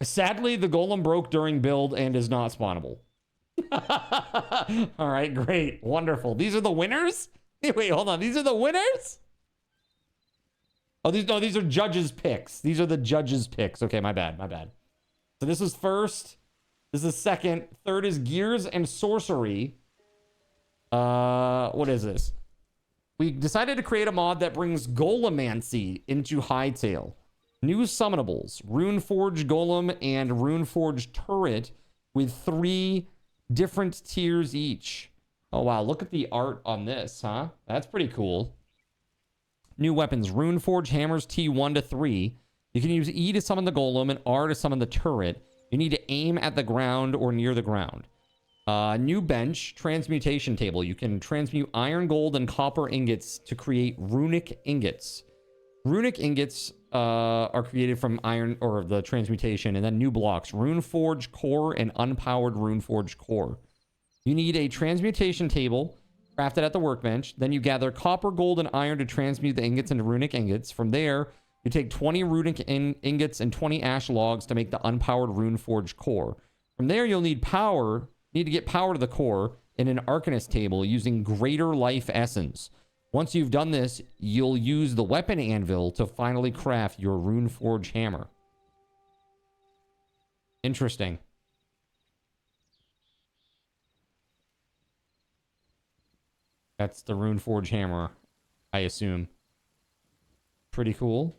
Sadly, the golem broke during build and is not spawnable. All right, great. Wonderful. These are the winners? Wait, hold on. These are the winners? Oh, these are judges' picks. These are the judges' picks. Okay, my bad. So this is first. This is second. Third is Gears and Sorcery. What is this? We decided to create a mod that brings Golemancy into Hytale. New summonables, Runeforge Golem and Runeforge Turret with 3 different tiers each. Oh, wow. Look at the art on this, huh? That's pretty cool. New weapons, Runeforge Hammers T1 to 3. You can use E to summon the Golem and R to summon the turret. You need to aim at the ground or near the ground. New bench, Transmutation Table. You can transmute iron, gold, and copper ingots to create runic ingots. Runic ingots are created from iron or the transmutation, and then new blocks, Runeforge Core and Unpowered Runeforge Core. You need a transmutation table crafted at the workbench. Then you gather copper, gold, and iron to transmute the ingots into runic ingots. From there, you take 20 runic ingots and 20 ash logs to make the unpowered Runeforge Core. From there, you'll need to get power to the core in an Arcanist table using Greater Life Essence. Once you've done this, you'll use the weapon anvil to finally craft your Runeforge hammer. Interesting. That's the Runeforge hammer, I assume. Pretty cool.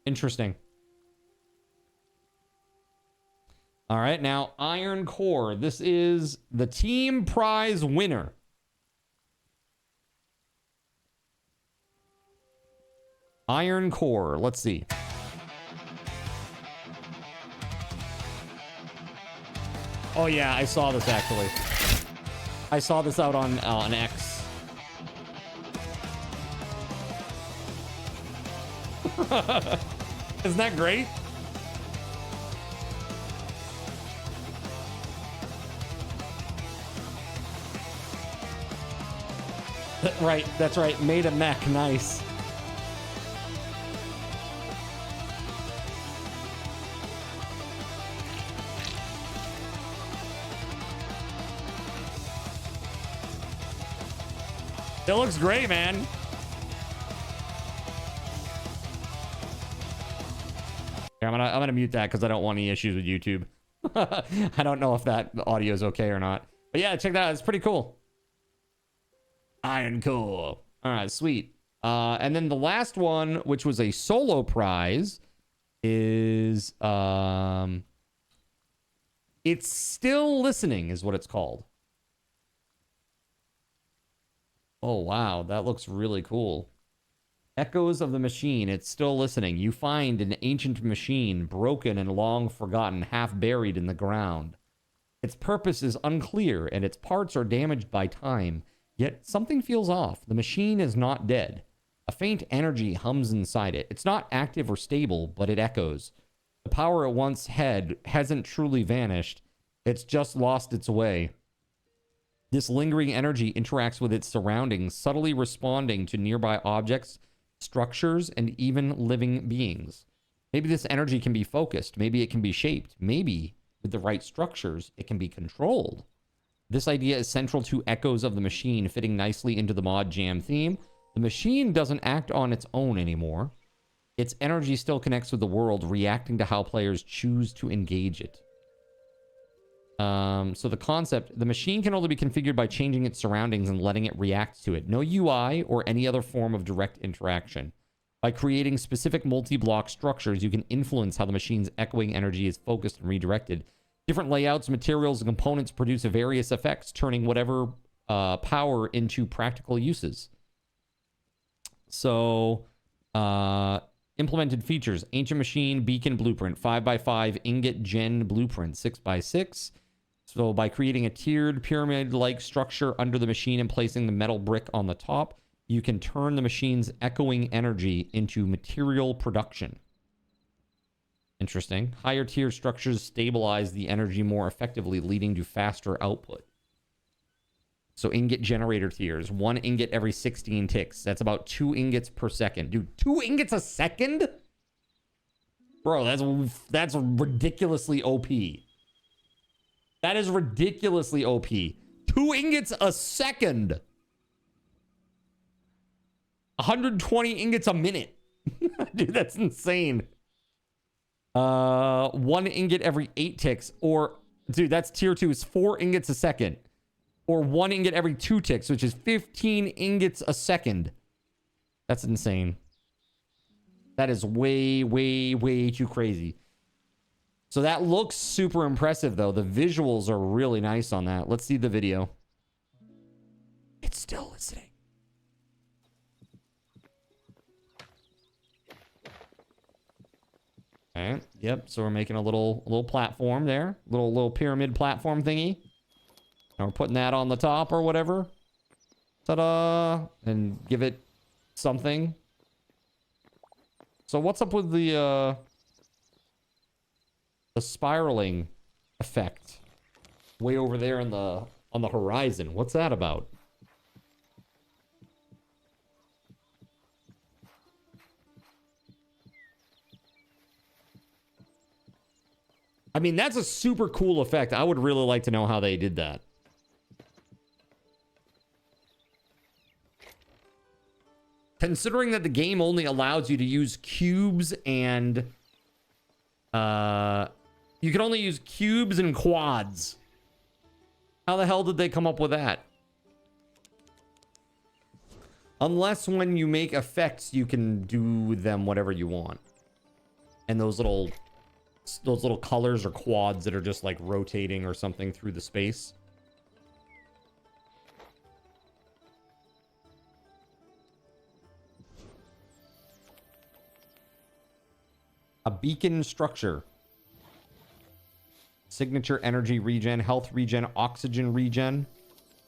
Interesting. All right, now Iron Core. This is the team prize winner. Iron Core. Let's see. Oh yeah, I saw this actually. I saw this out on X. Isn't that great? Right, that's right. Made a mech. Nice. It looks great, man. Yeah, I'm gonna mute that because I don't want any issues with YouTube. I don't know if that audio is okay or not. But yeah, check that out. It's pretty cool. Iron Core. All right, sweet. And then the last one, which was a solo prize, is It's Still Listening is what it's called. Oh, wow. That looks really cool. Echoes of the Machine. It's Still Listening. You find an ancient machine, broken and long forgotten, half buried in the ground. Its purpose is unclear, and its parts are damaged by time. Yet something feels off. The machine is not dead. A faint energy hums inside it. It's not active or stable, but it echoes. The power it once had hasn't truly vanished. It's just lost its way. This lingering energy interacts with its surroundings, subtly responding to nearby objects, structures, and even living beings. Maybe this energy can be focused. Maybe it can be shaped. Maybe, with the right structures, it can be controlled. This idea is central to Echoes of the Machine, fitting nicely into the Mod Jam theme. The machine doesn't act on its own anymore. Its energy still connects with the world, reacting to how players choose to engage it. So the concept, the machine can only be configured by changing its surroundings and letting it react to it. No UI or any other form of direct interaction. By creating specific multi-block structures, you can influence how the machine's echoing energy is focused and redirected. Different layouts, materials, and components produce various effects, turning whatever power into practical uses. So, implemented features: Ancient Machine, Beacon Blueprint, 5x5 Ingot Gen Blueprint, 6x6. So by creating a tiered pyramid-like structure under the machine and placing the metal brick on the top, you can turn the machine's echoing energy into material production. Interesting. Higher tier structures stabilize the energy more effectively, leading to faster output. So ingot generator tiers. 1 ingot every 16 ticks. That's about 2 ingots per second. Dude, 2 ingots a second? Bro, that's ridiculously OP. That is ridiculously OP. 2 ingots a second. 120 ingots a minute. Dude, that's insane. 1 ingot every 8 ticks. Or, dude, that's tier 2. It's 4 ingots a second. Or 1 ingot every 2 ticks, which is 15 ingots a second. That's insane. That is way, way, way too crazy. So that looks super impressive, though. The visuals are really nice on that. Let's see the video. It's still listening. All right. Yep. So we're making a little platform there, little pyramid platform thingy. And we're putting that on the top or whatever. Ta-da! And give it something. So what's up with the spiraling effect way over there on the horizon? What's that about? I mean, that's a super cool effect. I would really like to know how they did that. Considering that the game only allows you to use cubes and... you can only use cubes and quads. How the hell did they come up with that? Unless when you make effects, you can do them whatever you want. And those little colors or quads that are just like rotating or something through the space. A beacon structure. Signature energy regen, health regen, oxygen regen.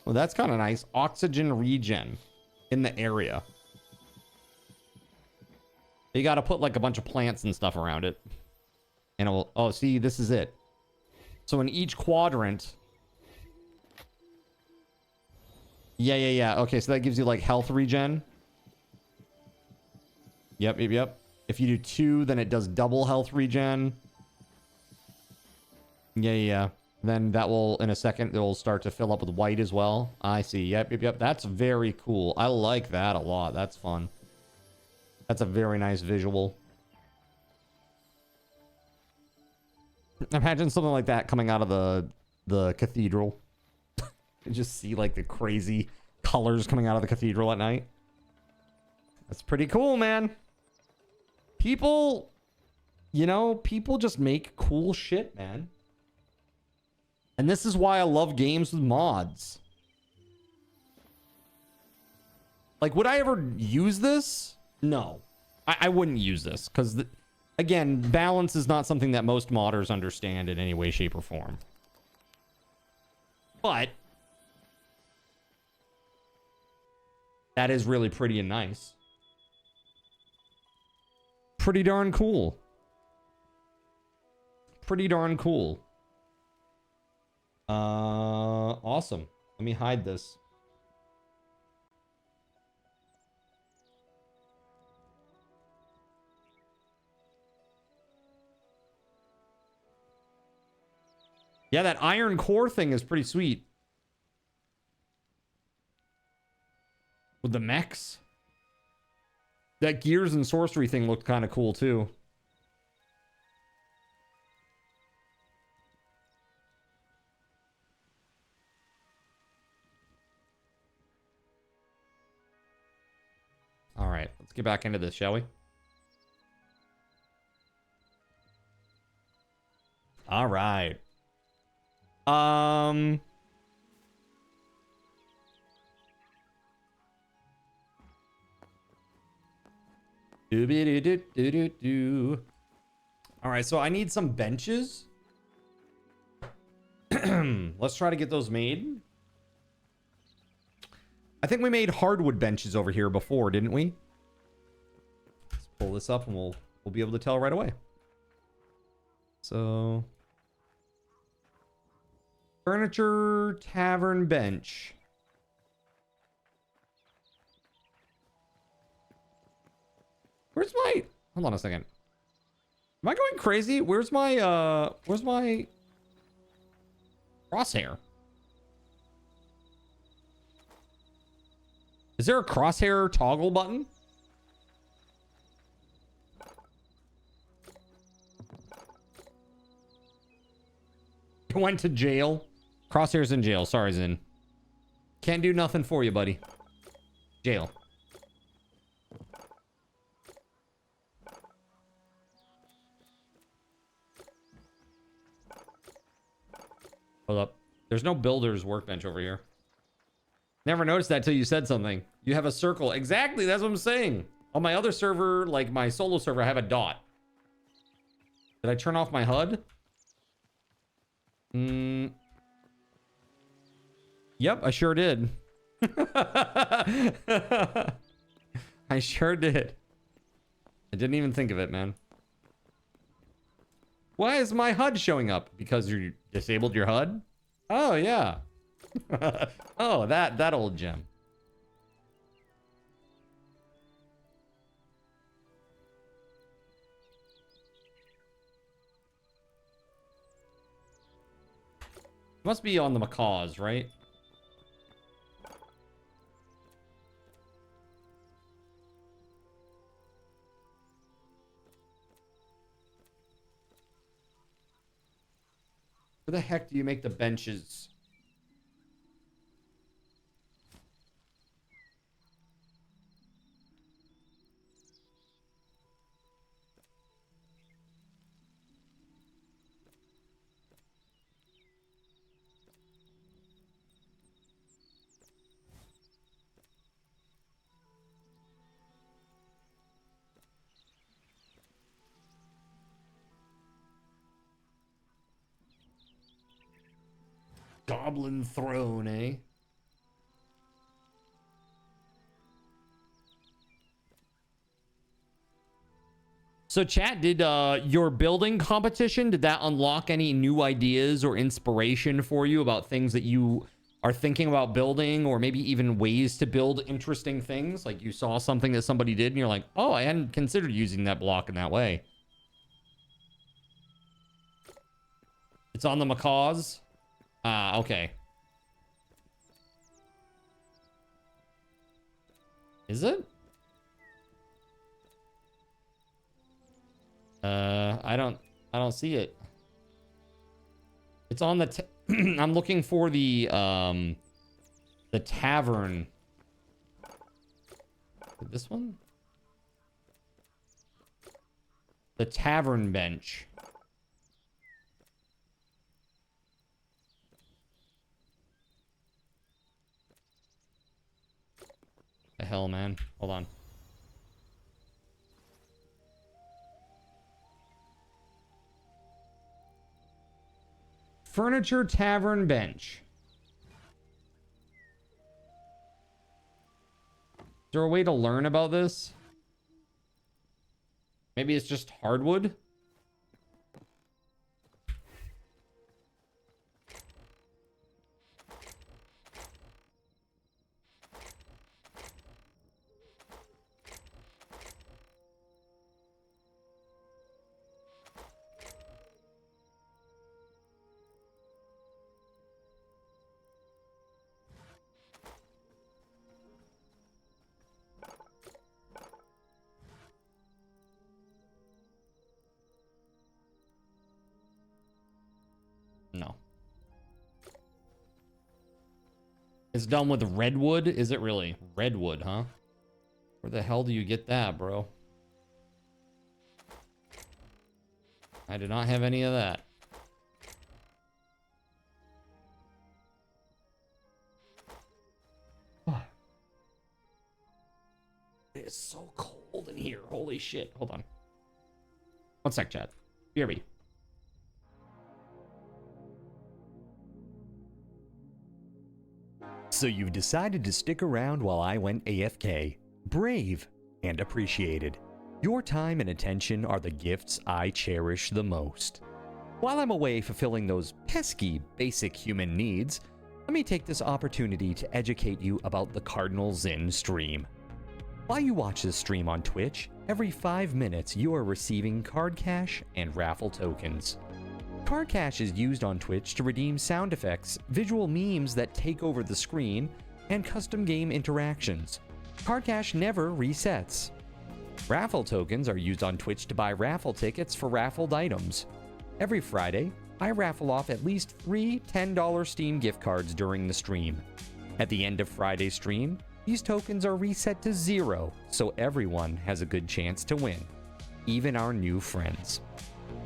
Well, that's kind of nice. Oxygen regen in the area. You got to put like a bunch of plants and stuff around it. And it will, oh, see, this is it. So in each quadrant. Yeah. Okay, so that gives you like health regen. Yep. If you do 2, then it does double health regen. Yeah. Then that will, in a second, it will start to fill up with white as well. I see. Yep. That's very cool. I like that a lot. That's fun. That's a very nice visual. Imagine something like that coming out of the cathedral. You just see like the crazy colors coming out of the cathedral at night. That's pretty cool, man. People, people just make cool shit, man. And this is why I love games with mods. Like, would I ever use this? No. I wouldn't use this because... Again, balance is not something that most modders understand in any way, shape, or form. But that is really pretty and nice. Pretty darn cool. Pretty darn cool. Awesome. Let me hide this. Yeah, that iron core thing is pretty sweet. With the mechs. That gears and sorcery thing looked kind of cool too. All right, let's get back into this, shall we? All right. All right, so I need some benches. Let's try to get those made. I think we made hardwood benches over here before, didn't we? Let's pull this up and we'll be able to tell right away. So furniture tavern bench. Where's my... Hold on a second. Am I going crazy? Where's my crosshair? Is there a crosshair toggle button? Went to jail. Crosshair's in jail. Sorry, Zin. Can't do nothing for you, buddy. Jail. Hold up. There's no builder's workbench over here. Never noticed that till you said something. You have a circle. Exactly. That's what I'm saying. On my other server, like my solo server, I have a dot. Did I turn off my HUD? Yep, I sure did. I sure did. I didn't even think of it, man. Why is my HUD showing up? Because you disabled your HUD? Oh, yeah. Oh, that old gem. Must be on the macaws, right? Where the heck do you make the benches? Goblin throne, eh? So chat, did your building competition, did that unlock any new ideas or inspiration for you about things that you are thinking about building, or maybe even ways to build interesting things? Like you saw something that somebody did and you're like, oh, I hadn't considered using that block in that way. It's on the macaws. Ah, okay. Is it? I don't see it. It's on the I'm looking for the tavern. This one? The tavern bench. The hell, man. Hold on. Furniture tavern bench. Is there a way to learn about this? Maybe it's just hardwood? No. It's done with redwood? Is it really? Redwood, huh? Where the hell do you get that, bro? I do not have any of that. It's so cold in here. Holy shit. Hold on. One sec, chat. BRB. So you've decided to stick around while I went AFK. Brave and appreciated. Your time and attention are the gifts I cherish the most. While I'm away fulfilling those pesky basic human needs, let me take this opportunity to educate you about the Cardinal Zen stream. While you watch this stream on Twitch, Every 5 minutes, you are receiving card cash and raffle tokens. Card cash is used on Twitch to redeem sound effects, visual memes that take over the screen, and custom game interactions. Card cash never resets. Raffle tokens are used on Twitch to buy raffle tickets for raffled items. Every Friday, I raffle off at least 3 $10 Steam gift cards during the stream. At the end of Friday's stream, these tokens are reset to 0, so everyone has a good chance to win, even our new friends.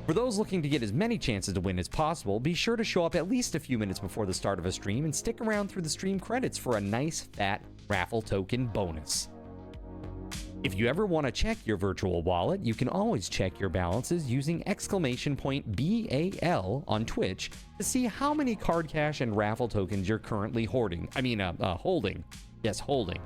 For those looking to get as many chances to win as possible, be sure to show up at least a few minutes before the start of a stream and stick around through the stream credits for a nice fat raffle token bonus. If you ever want to check your virtual wallet, you can always check your balances using !BAL on Twitch to see how many card cash and raffle tokens you're currently holding. Yes, holding.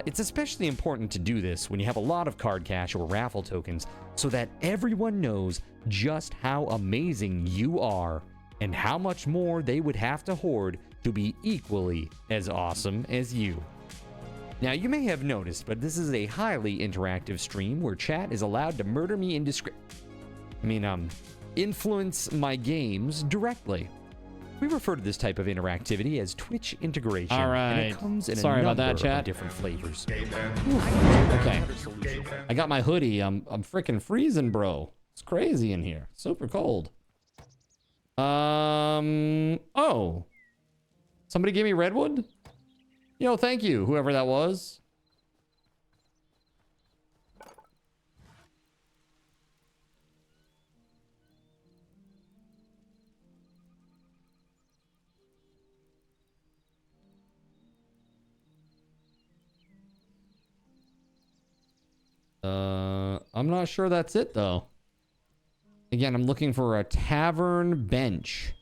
It's especially important to do this when you have a lot of card cash or raffle tokens so that everyone knows just how amazing you are and how much more they would have to hoard to be equally as awesome as you. Now, you may have noticed, but this is a highly interactive stream where chat is allowed to murder me influence my games directly. We refer to this type of interactivity as Twitch integration. All right. And it comes in Sorry a about number that, chat. of different flavors. Okay. I got my hoodie. I'm freaking freezing, bro. It's crazy in here. Super cold. Oh. Somebody gave me redwood? Yo, thank you, whoever that was. I'm not sure that's it, though. Again, I'm looking for a tavern bench.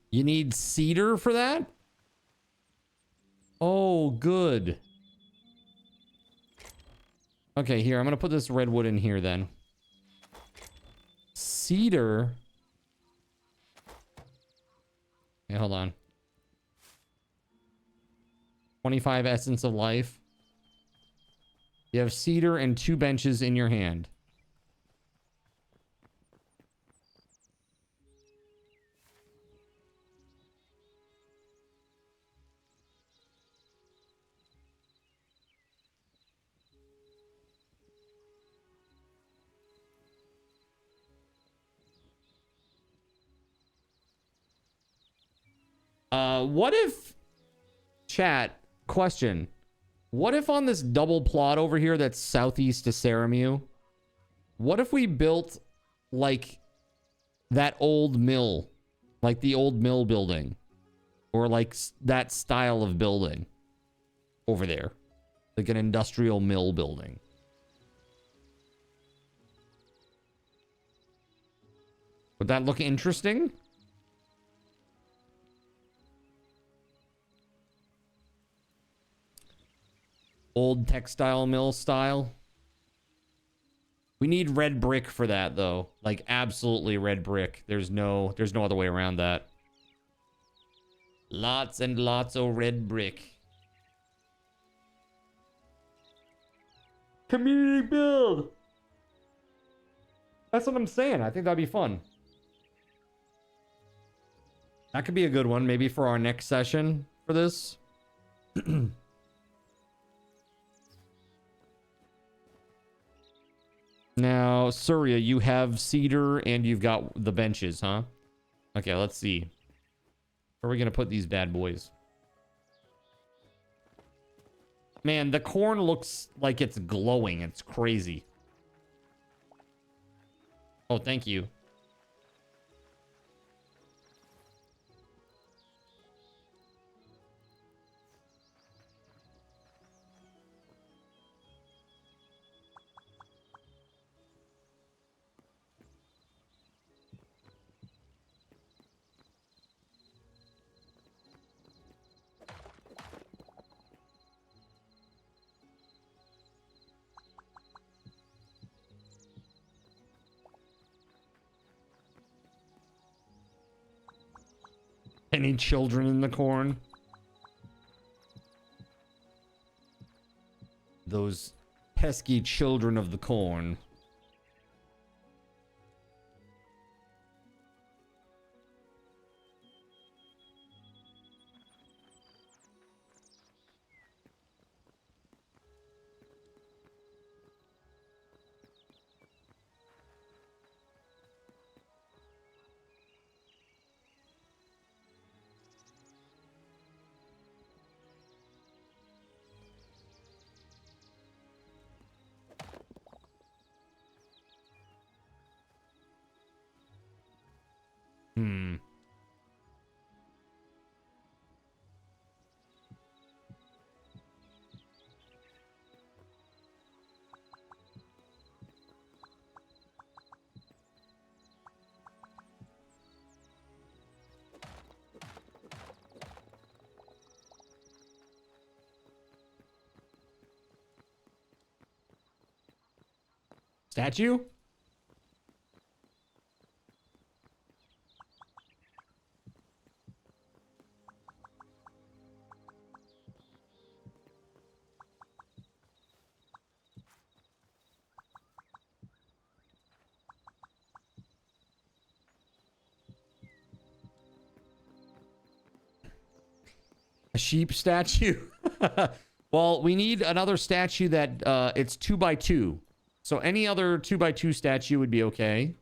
You need cedar for that? Oh, good. Okay, here, I'm gonna put this redwood in here then. Cedar. Okay, hold on. 25 essence of life. You have cedar and 2 benches in your hand. What if, chat, question, what if on this double plot over here that's southeast of Saramu, what if we built like that old mill, like the old mill building, or like that style of building over there, like an industrial mill building? Would that look interesting? Old textile mill style. We need red brick for that, though. Like, absolutely red brick. There's no other way around that. Lots and lots of red brick. Community build. That's what I'm saying. I think that'd be fun. That could be a good one, maybe for our next session for this. Now, Surya, you have cedar and you've got the benches, huh? Okay, let's see. Where are we gonna put these bad boys? Man, the corn looks like it's glowing. It's crazy. Oh, thank you. Any children in the corn? those pesky children of the corn. Hmm. Statue? A sheep statue? Well, we need another statue that it's 2x2. So any other 2x2 statue would be okay.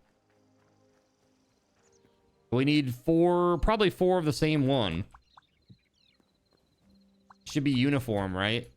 We need probably four of the same one. Should be uniform, right?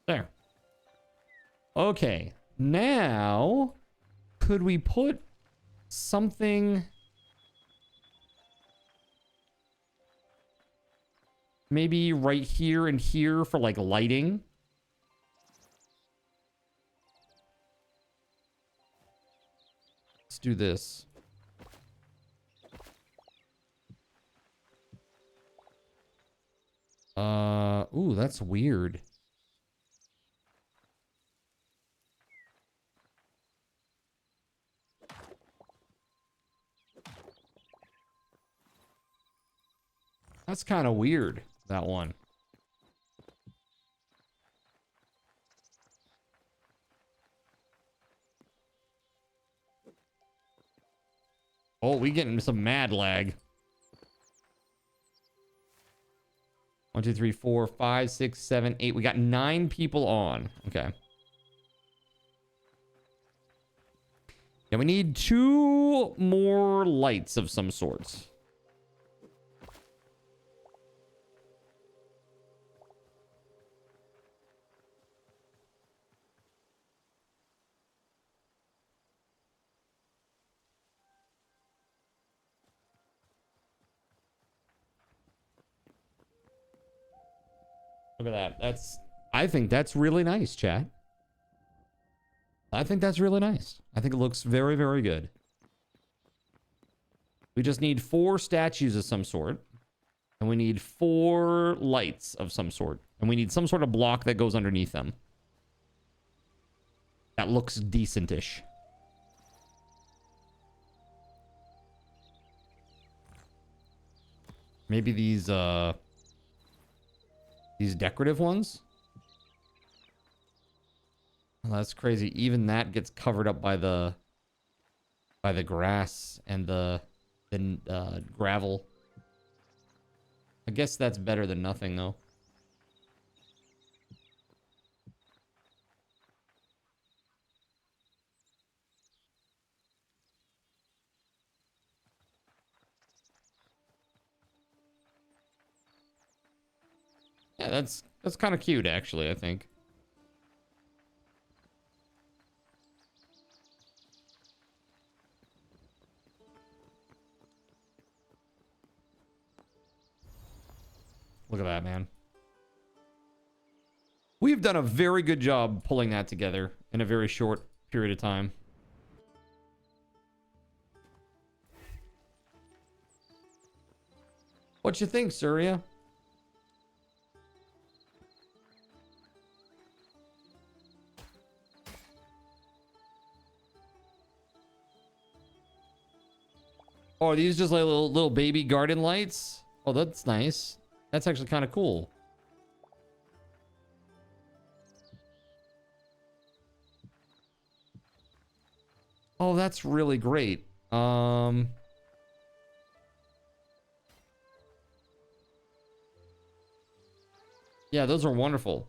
There. Okay. Now, could we put something maybe right here and here for like lighting? Let's do this. Ooh, that's weird. That's kind of weird, that one. Oh, we getting some mad lag. 1, 2, 3, 4, 5, 6, 7, 8. We got 9 people on. Okay. Yeah, we need 2 more lights of some sorts. Look at that. I think that's really nice, chat. I think that's really nice. I think it looks very, very good. We just need 4 statues of some sort. And we need 4 lights of some sort. And we need some sort of block that goes underneath them. That looks decent-ish. Maybe these decorative ones? Oh, that's crazy. Even that gets covered up by the grass and the gravel. I guess that's better than nothing, though. Yeah, that's kind of cute, actually, I think. Look at that, man. we've done a very good job pulling that together in a very short period of time. What you think, Surya? Oh, are these just like little baby garden lights? Oh, that's nice. That's actually kind of cool. Oh, that's really great. Yeah, those are wonderful.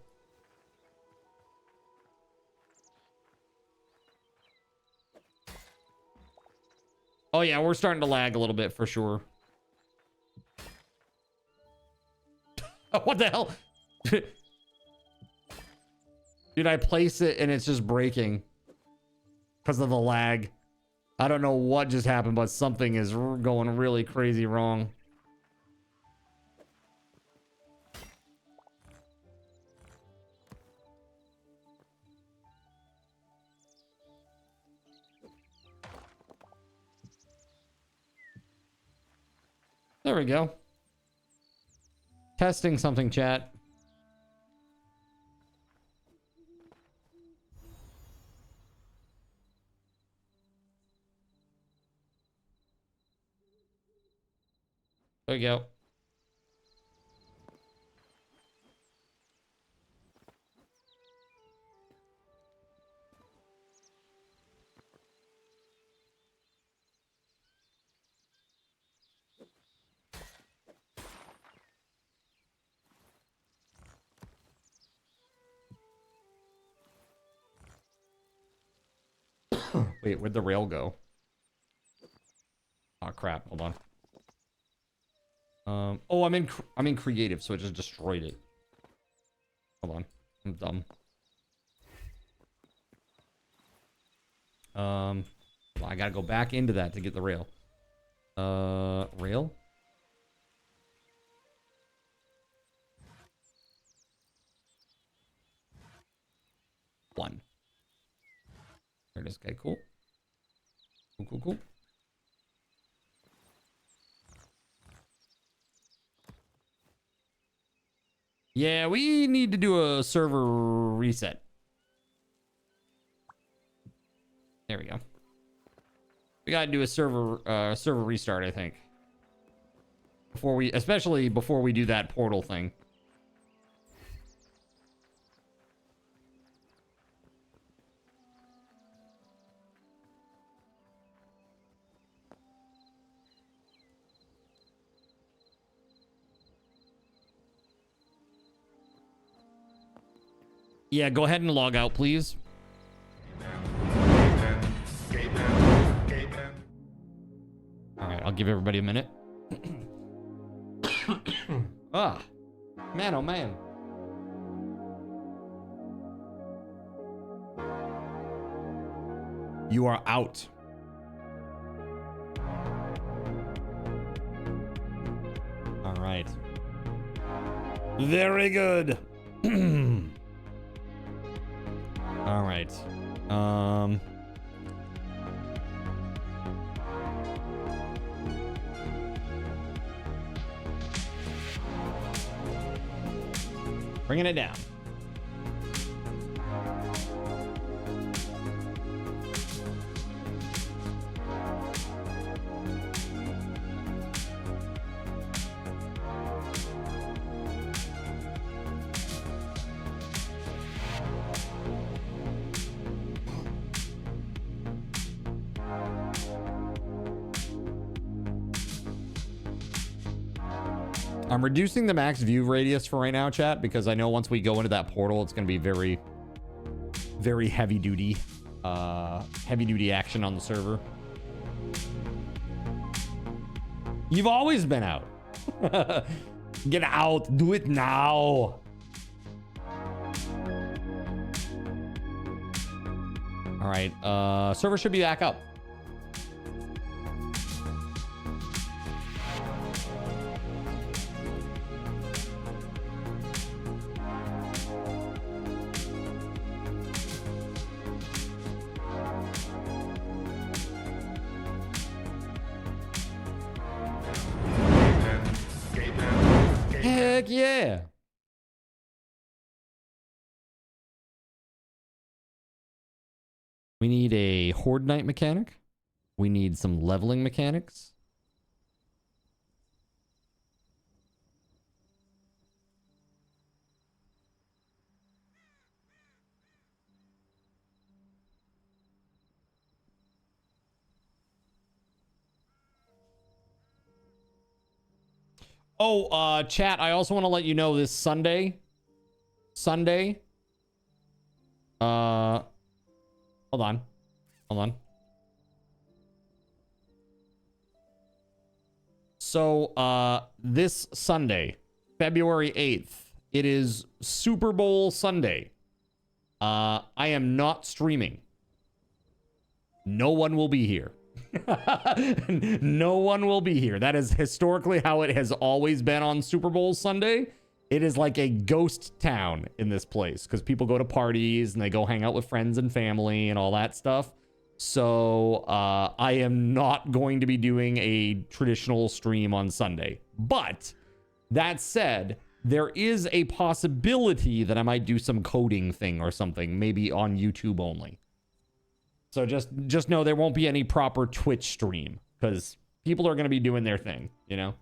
Oh yeah, we're starting to lag a little bit for sure. What the hell? Dude, I place it and it's just breaking because of the lag. I don't know what just happened, but something is going really crazy wrong. There we go. Testing something, chat. There we go. Wait, where'd the rail go? Oh crap! Hold on. Oh, I'm in creative, so it just destroyed it. Hold on, I'm dumb. Well, I gotta go back into that to get the rail. Rail. One. There it is. Okay, cool. Cool. Yeah, we need to do a server reset. There we go. We gotta do a server restart, I think. Especially before we do that portal thing. Yeah, go ahead and log out, please. All right, I'll give everybody a minute. Ah, man, oh man. You are out. All right. Very good. All right. Bringing it down. I'm reducing the max view radius for right now, chat, because I know once we go into that portal, it's going to be very, very heavy duty action on the server. You've always been out. Get out. Do it now. All right. Server should be back up. Yeah. We need a Horde Knight mechanic. We need some leveling mechanics. Oh, chat, I also want to let you know this Sunday. Hold on. So, this Sunday, February 8th, it is Super Bowl Sunday. I am not streaming. No one will be here. No one will be here. That is historically how it has always been on Super Bowl Sunday. It is like a ghost town in this place because people go to parties and they go hang out with friends and family and all that stuff. So I am not going to be doing a traditional stream on Sunday. But that said, there is a possibility that I might do some coding thing or something, maybe on YouTube only. So just know there won't be any proper Twitch stream because people are going to be doing their thing, you know?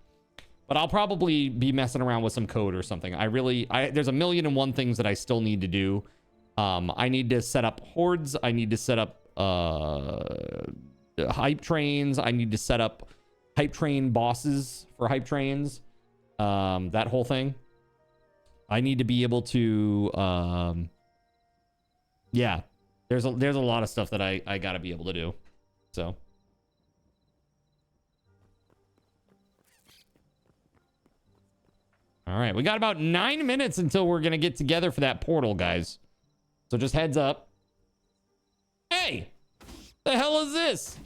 But I'll probably be messing around with some code or something. There's a million and one things that I still need to do. I need to set up hordes. I need to set up hype trains. I need to set up hype train bosses for hype trains. That whole thing. I need to be able to, yeah. There's a lot of stuff that I gotta be able to do. So. All right, we got about 9 minutes until we're gonna get together for that portal, guys. So just heads up. Hey! The hell is this?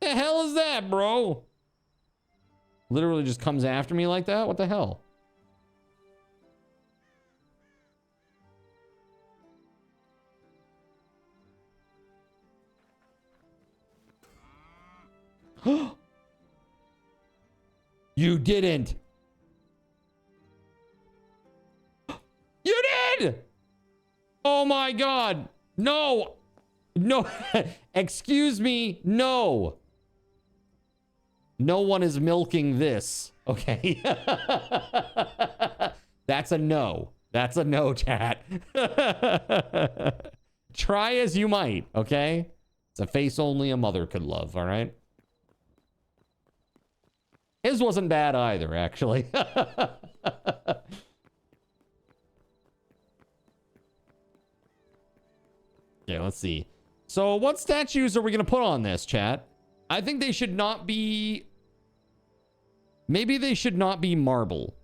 The hell is that, bro? Literally just comes after me like that? What the hell? You didn't. You did. Oh my God. No. No. Excuse me. No. No one is milking this. Okay. That's a no. That's a no, chat. Try as you might. Okay. It's a face only a mother could love, all right? His wasn't bad either, actually. Okay, let's see. So what statues are we going to put on this, chat? I think they should not be... Maybe they should not be marble.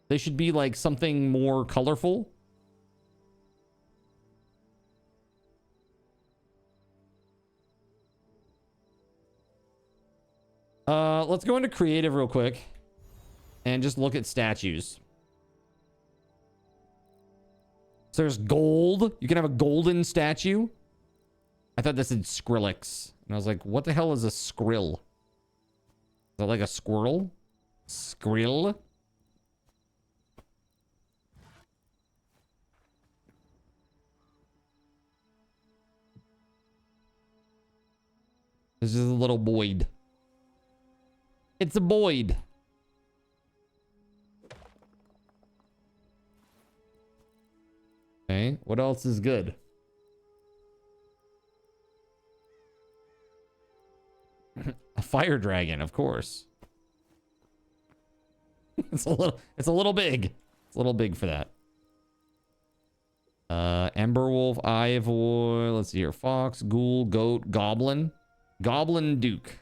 They should be like something more colorful. Let's go into creative real quick and just look at statues. So there's gold. You can have a golden statue. I thought this said Skrillex. And I was like, what the hell is a skrill? Is that like a squirrel? Skrill? This is a little Boyd. It's a Boyd. Okay, what else is good? A fire dragon, of course. It's a little big. It's a little big for that. Ember Wolf, Ivor, let's see here. Fox, Ghoul, Goat, Goblin. Goblin Duke.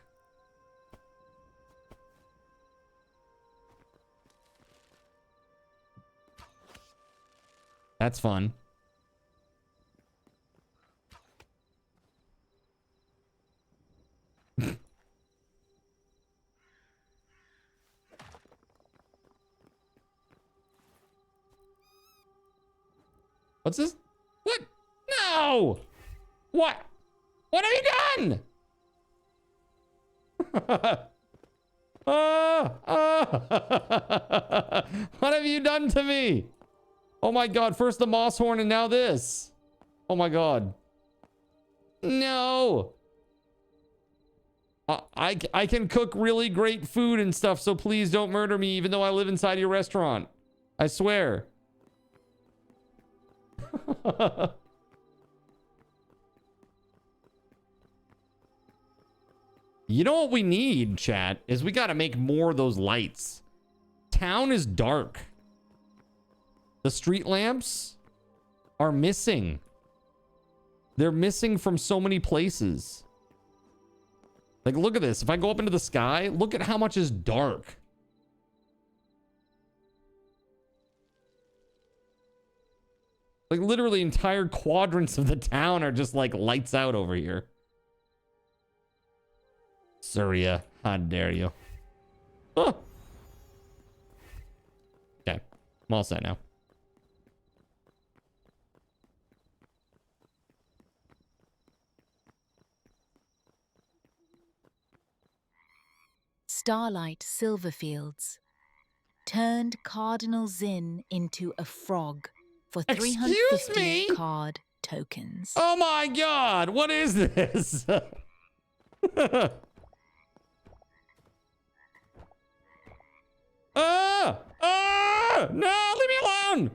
That's fun. What's this? What? No! What? What have you done? What have you done to me? Oh my god, first the moss horn and now this. Oh my god. No. I can cook really great food and stuff, so please don't murder me even though I live inside your restaurant. I swear. You know what we need, chat, is we gotta make more of those lights. Town is dark. The street lamps are missing. They're missing from so many places. Like, look at this. If I go up into the sky, look at how much is dark. Like, literally entire quadrants of the town are just like lights out over here. Surya, how dare you? Oh. Okay, I'm all set now. Starlight Silverfields turned Cardinal Zin into a frog for 350 card tokens. Oh my god, what is this? No, leave me alone.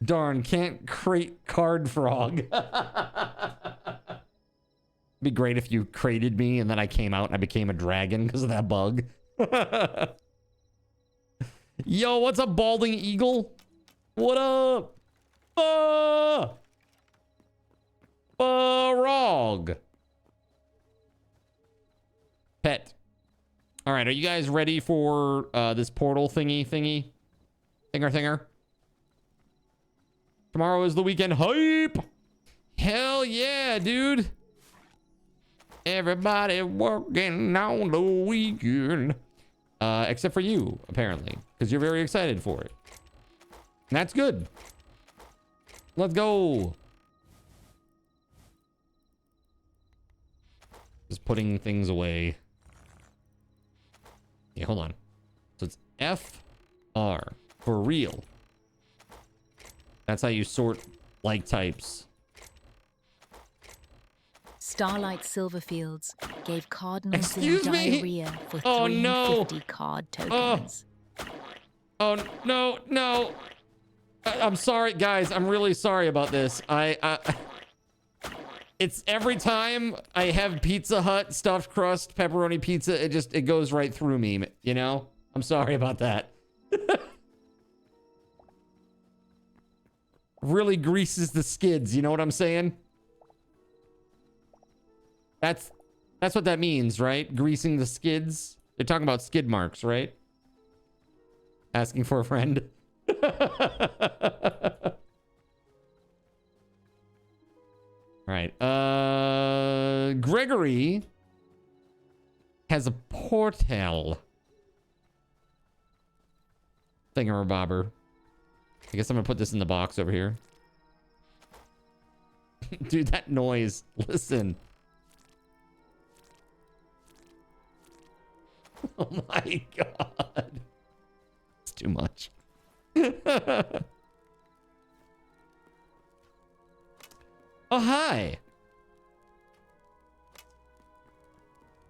Darn, can't crate card frog. Be great if you crated me and then I came out and I became a dragon because of that bug. Yo, what's up, balding eagle? What up? Frog. Pet. All right, are you guys ready for this portal thingy? Thinger? Tomorrow is the weekend hype. Hell yeah, dude. Everybody working on the weekend. Except for you, apparently, because you're very excited for it. And that's good. Let's go. Just putting things away. Yeah, hold on. So it's FR for real. That's how you sort like types. Starlight Silverfields gave Cardinal Zin diarrhea for 350 card tokens. Oh no. I'm sorry, guys. I'm really sorry about this. It's every time I have Pizza Hut stuffed crust pepperoni pizza, it goes right through me, you know? I'm sorry about that. Really greases the skids, you know what I'm saying? That's what that means, right? Greasing the skids. They're talking about skid marks, right? Asking for a friend. All right. Gregory has a portal. Thingamabobber. I guess I'm gonna put this in the box over here. Dude, that noise. Listen. Oh my god. It's too much. Oh, hi.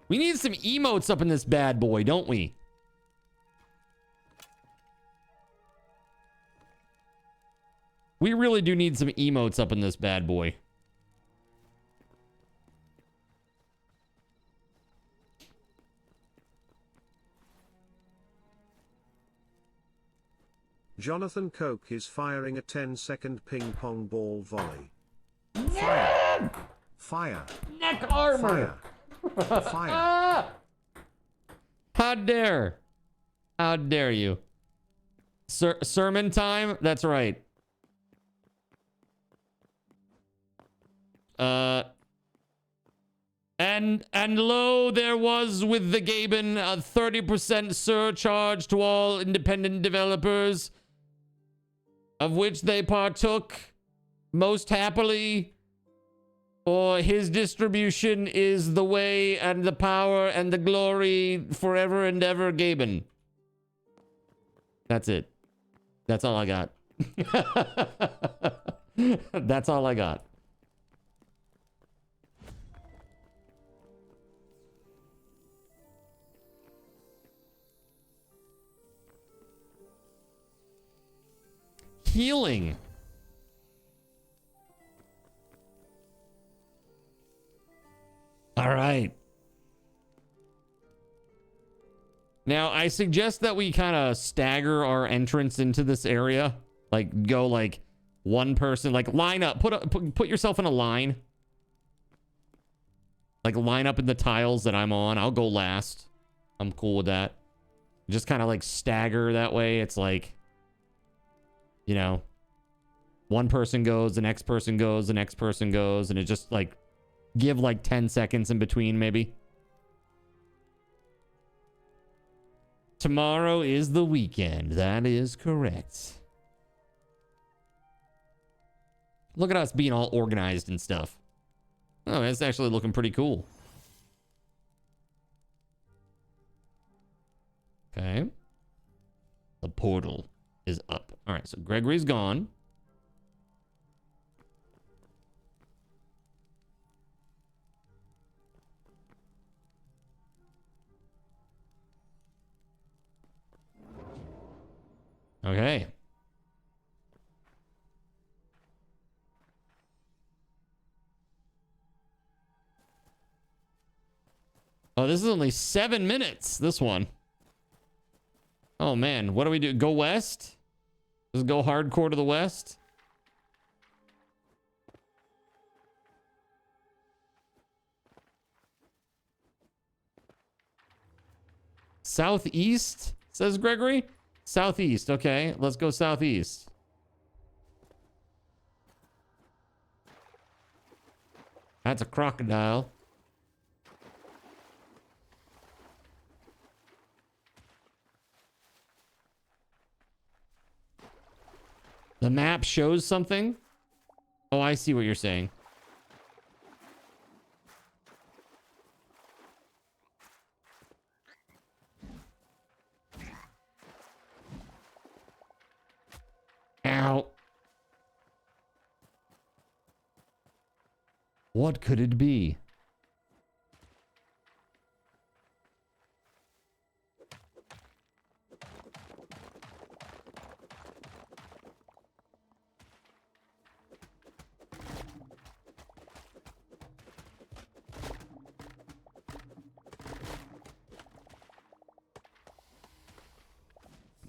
We need some emotes up in this bad boy, don't we? We really do need some emotes up in this bad boy. Jonathan Coke is firing a 10-second ping pong ball volley. Fire! Fire! Neck armor! Fire! Fire! How dare you? Sermon time? That's right. And And lo, there was with the Gaben a 30% surcharge to all independent developers, of which they partook most happily. For his distribution is the way and the power and the glory forever and ever, Gaben. That's it. That's all I got. That's all I got. Healing. All right. Now, I suggest that we kind of stagger our entrance into this area. Like, go like one person, like line up, put yourself in a line. Like line up in the tiles that I'm on. I'll go last. I'm cool with that. Just kind of like stagger that way. It's like, you know, one person goes, the next person goes, the next person goes, and it just like give like 10 seconds in between maybe. Tomorrow is the weekend. That is correct. Look at us being all organized and stuff. Oh, it's actually looking pretty cool. Okay. The portal is up. All right, so Gregory's gone. Okay. Oh, this is only 7 minutes, this one. Oh, man. What do we do? Go west? Just go hardcore to the west? Southeast, says Gregory. Southeast. Okay, let's go southeast. That's a crocodile. The map shows something? Oh, I see what you're saying. Ow. What could it be?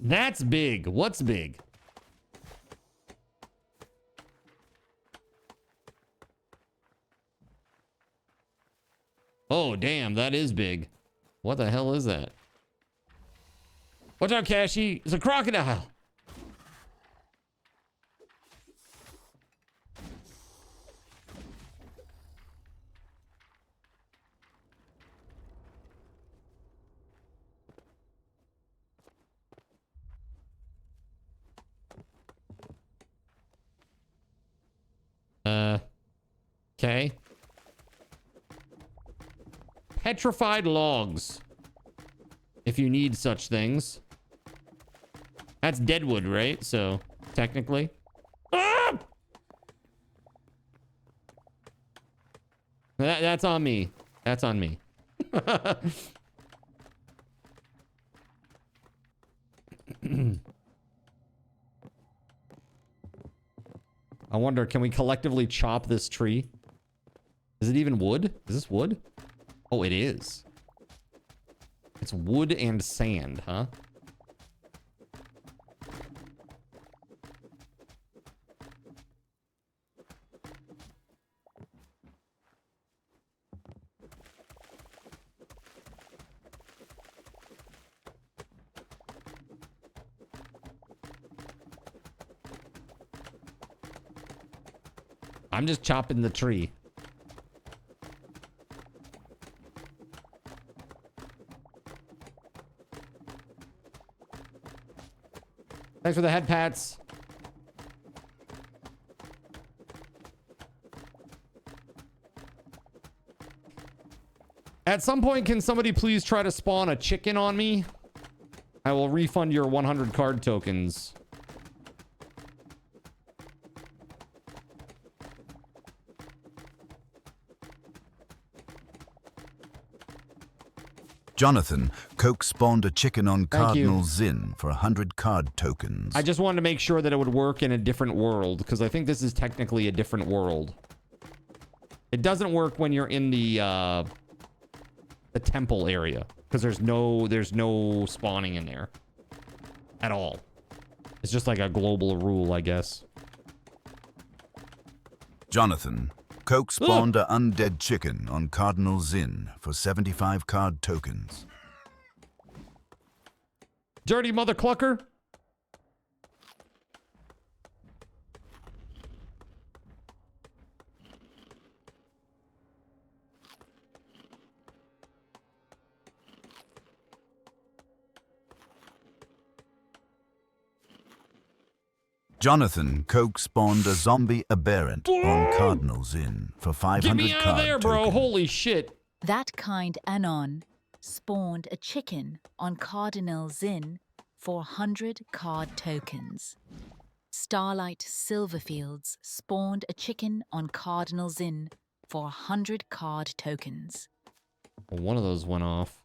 That's big. What's big? Oh, damn, that is big. What the hell is that? Watch out, Cashy. It's a crocodile. Okay. Petrified logs. If you need such things. That's deadwood, right? So, technically. Ah! That's on me. That's on me. I wonder, can we collectively chop this tree? Is it even wood? Is this wood? Oh, it is. It's wood and sand, huh? I'm just chopping the tree. Thanks for the head pats. At some point, can somebody please try to spawn a chicken on me? I will refund your 100 card tokens. Jonathan, Coke spawned a chicken on Thank you. Cardinal Zin for 100 card tokens. I just wanted to make sure that it would work in a different world, because I think this is technically a different world. It doesn't work when you're in the temple area, because there's no spawning in there at all. It's just like a global rule, I guess. Jonathan, Coke spawned a undead chicken on Cardinal Zin for 75 card tokens. Dirty mother clucker. Jonathan, Coke spawned a zombie aberrant on Cardinal Zin for 500 Get me out of there, bro. tokens. Holy shit. That kind Anon spawned a chicken on Cardinal Zin for 100 card tokens. Starlight Silverfields spawned a chicken on Cardinal Zin for 100 card tokens. Well, one of those went off.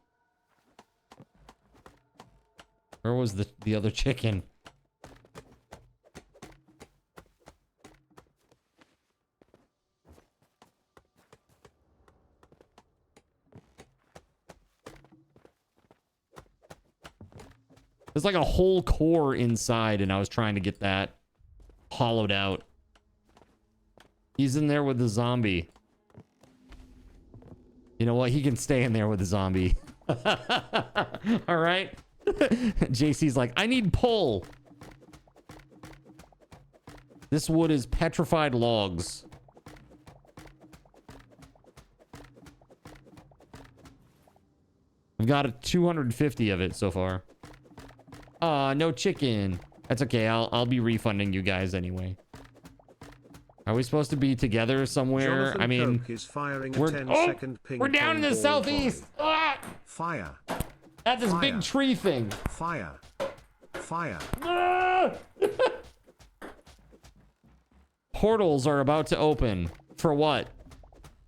Where was the other chicken? There's like a whole core inside, and I was trying to get that hollowed out. He's in there with the zombie. You know what? He can stay in there with the zombie. All right. JC's like, I need pull. This wood is petrified logs. I've got 250 of it so far. No chicken. That's okay. I'll be refunding you guys anyway. Are we supposed to be together somewhere? Jonathan I mean, Coke is firing a we're 10-second ping we're down in the pong ball southeast. volley. Ah! Fire. At this Fire. big tree thing. Fire. Fire. Ah! Portals are about to open. For what?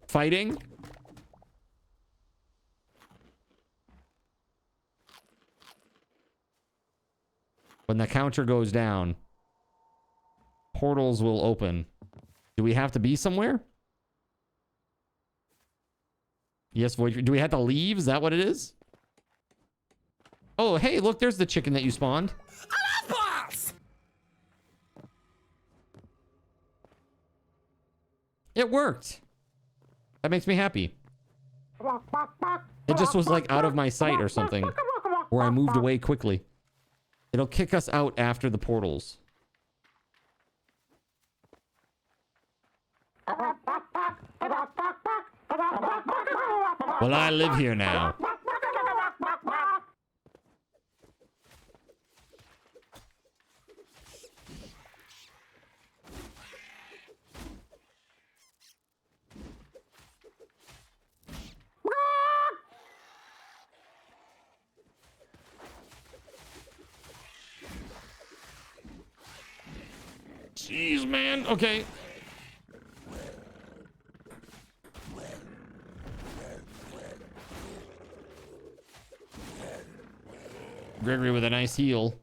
Fighting? When the counter goes down, portals will open. Do we have to be somewhere? Yes, Voyager. Do we have to leave? Is that what it is? Oh, hey, look, there's the chicken that you spawned. It worked. That makes me happy. It just was like out of my sight or something. Or I moved away quickly. It'll kick us out after the portals. Well, I live here now. Jeez, man. Okay. Gregory with a nice heal.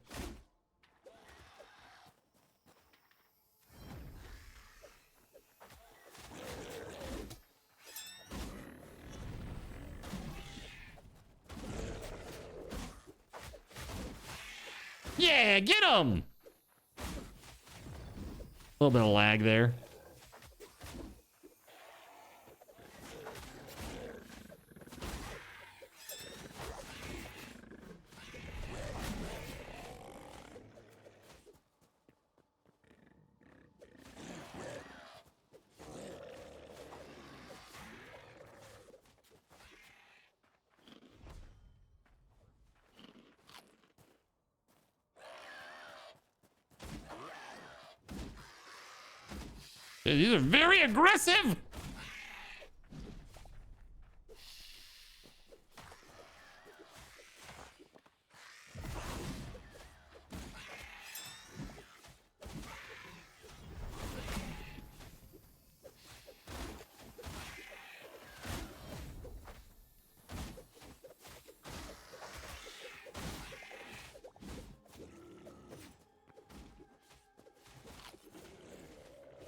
Yeah, get him! A little bit of lag there. These are very aggressive.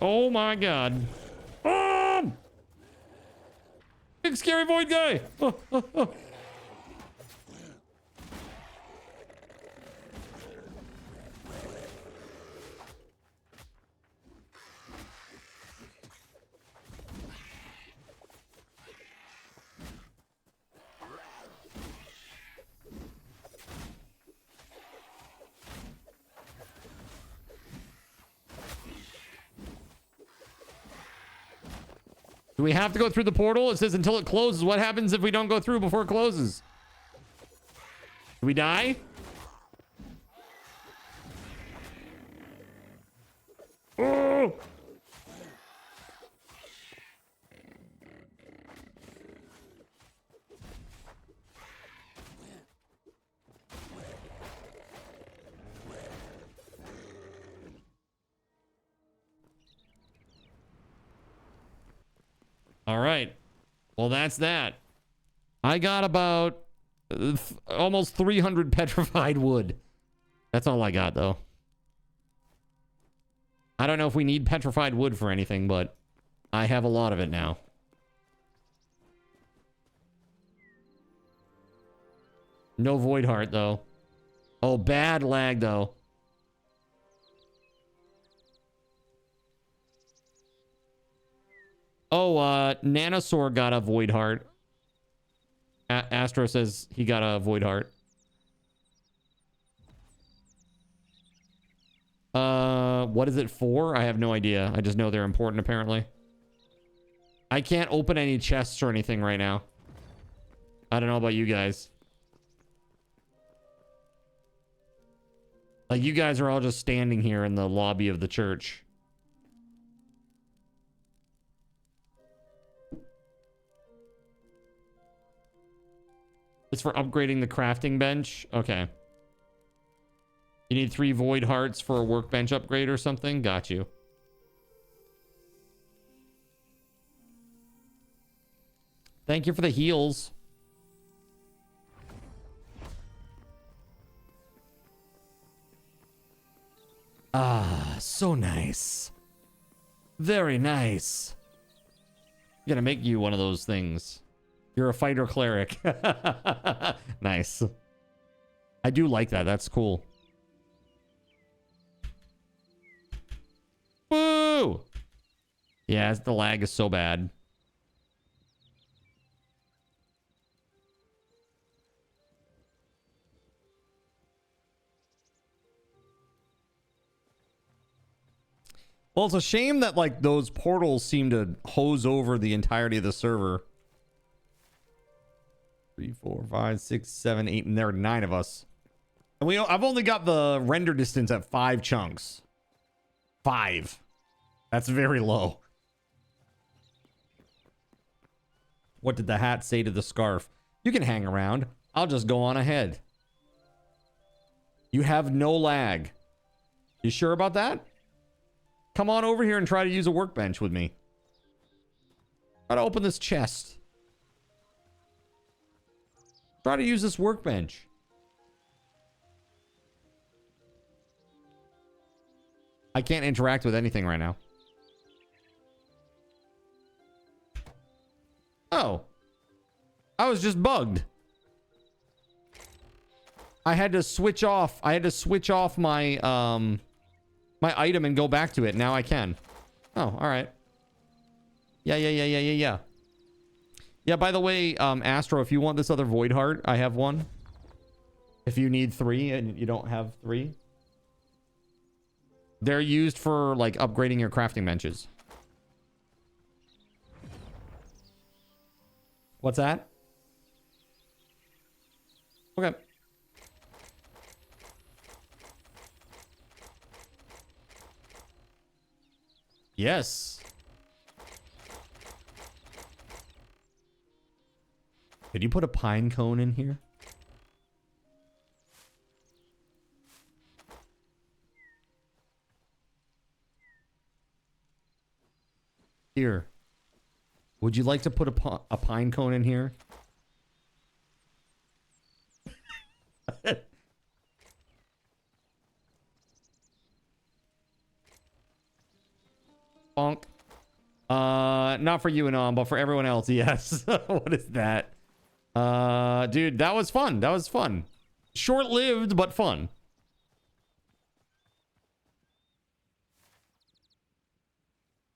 Oh my god. Big scary void guy. Do we have to go through the portal? It says until it closes. What happens if we don't go through before it closes? Do we die? Oh! All right. Well, that's that. I got about almost 300 petrified wood. That's all I got, though. I don't know if we need petrified wood for anything, but I have a lot of it now. No void heart, though. Oh, bad lag, though. Oh, Nanosaur got a void heart. Astro says he got a void heart. What is it for? I have no idea. I just know they're important, apparently. I can't open any chests or anything right now. I don't know about you guys. Like, you guys are all just standing here in the lobby of the church. It's for upgrading the crafting bench. Okay. You need 3 void hearts for a workbench upgrade or something? Got you. Thank you for the heals. Ah, so nice. Very nice. I'm gonna make you one of those things. You're a fighter cleric. Nice. I do like that. That's cool. Woo! Yeah, the lag is so bad. Well, it's a shame that, like, those portals seem to hose over the entirety of the server. 3, 4, 5, 6, 7, 8, and there are 9 of us. And I've only got the render distance at 5 chunks. 5. That's very low. What did the hat say to the scarf? You can hang around. I'll just go on ahead. You have no lag. You sure about that? Come on over here and try to use a workbench with me. Try to open this chest. Try to use this workbench. I can't interact with anything right now. Oh. I was just bugged. I had to switch off. I had to switch off my my item and go back to it. Now I can. Oh, all right. Yeah. Yeah, by the way, Astro, if you want this other void heart, I have one. If you need 3 and you don't have 3. They're used for, like, upgrading your crafting benches. What's that? Okay. Yes. Could you put a pine cone in here? Here. Would you like to put a pine cone in here? Bonk. Not for you and on, but for everyone else, yes. What is that? Dude, that was fun. That was fun. Short-lived, but fun.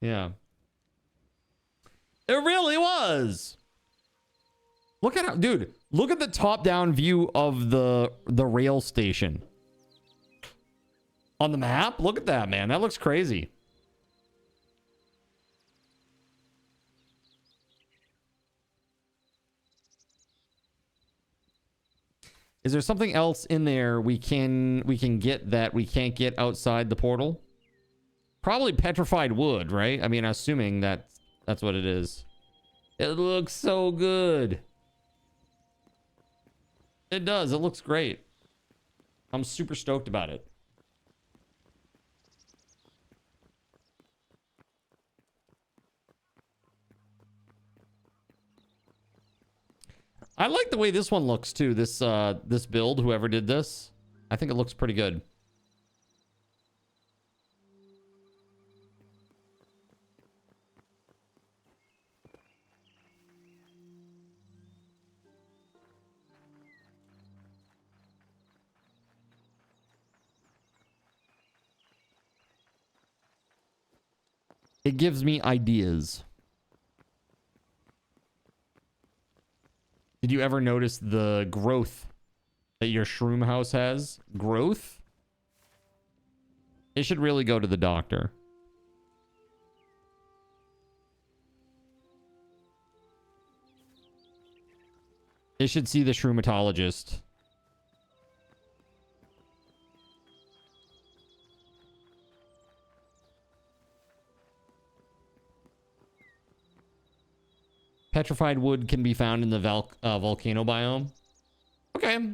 Yeah. It really was. Look at how, dude, look at the top-down view of the rail station. On the map? Look at that, man. That looks crazy. Is there something else in there we can get that we can't get outside the portal? Probably petrified wood, right? I mean, assuming that's what it is. It looks so good. It does. It looks great. I'm super stoked about it. I like the way this one looks too. This this build, whoever did this, I think it looks pretty good. It gives me ideas. Did you ever notice the growth that your shroom house has? Growth? It should really go to the doctor. It should see the shroomatologist. Petrified wood can be found in the volcano biome. Okay.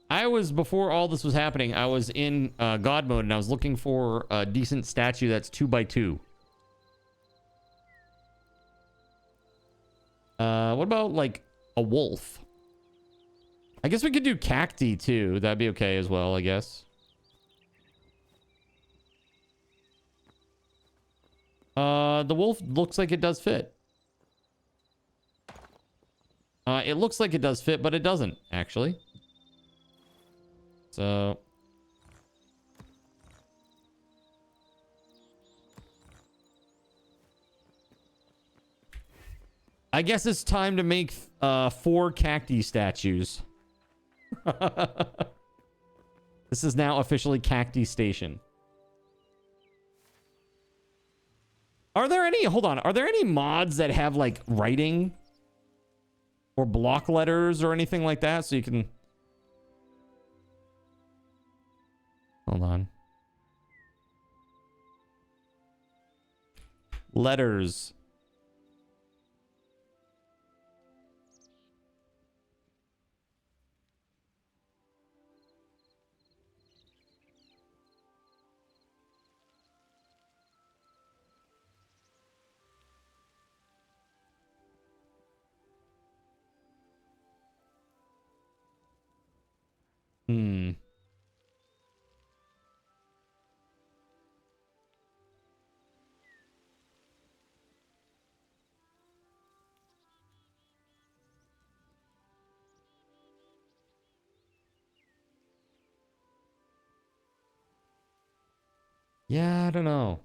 I was, before all this was happening, I was in God mode and I was looking for a decent statue that's 2x2. What about like a wolf? I guess we could do cacti too. That'd be okay as well, I guess. The wolf looks like it does fit. It looks like it does fit, but it doesn't, actually. So... I guess it's time to make 4 cacti statues. This is now officially Cacti Station. Are there any, hold on, are there any mods that have like writing or block letters or anything like that so you can... Hold on. Letters. Yeah, I don't know.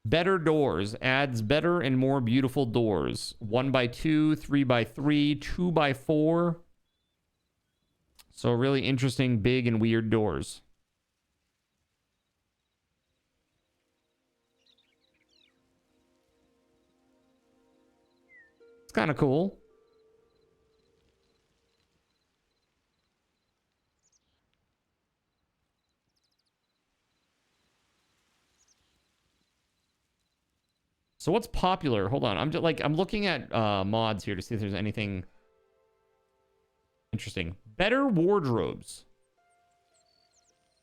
Better doors. Adds better and more beautiful doors. 1x2, 3x3, 2x4. So really interesting, big, and weird doors. It's kind of cool. So what's popular? Hold on. I'm looking at mods here to see if there's anything interesting. Better wardrobes.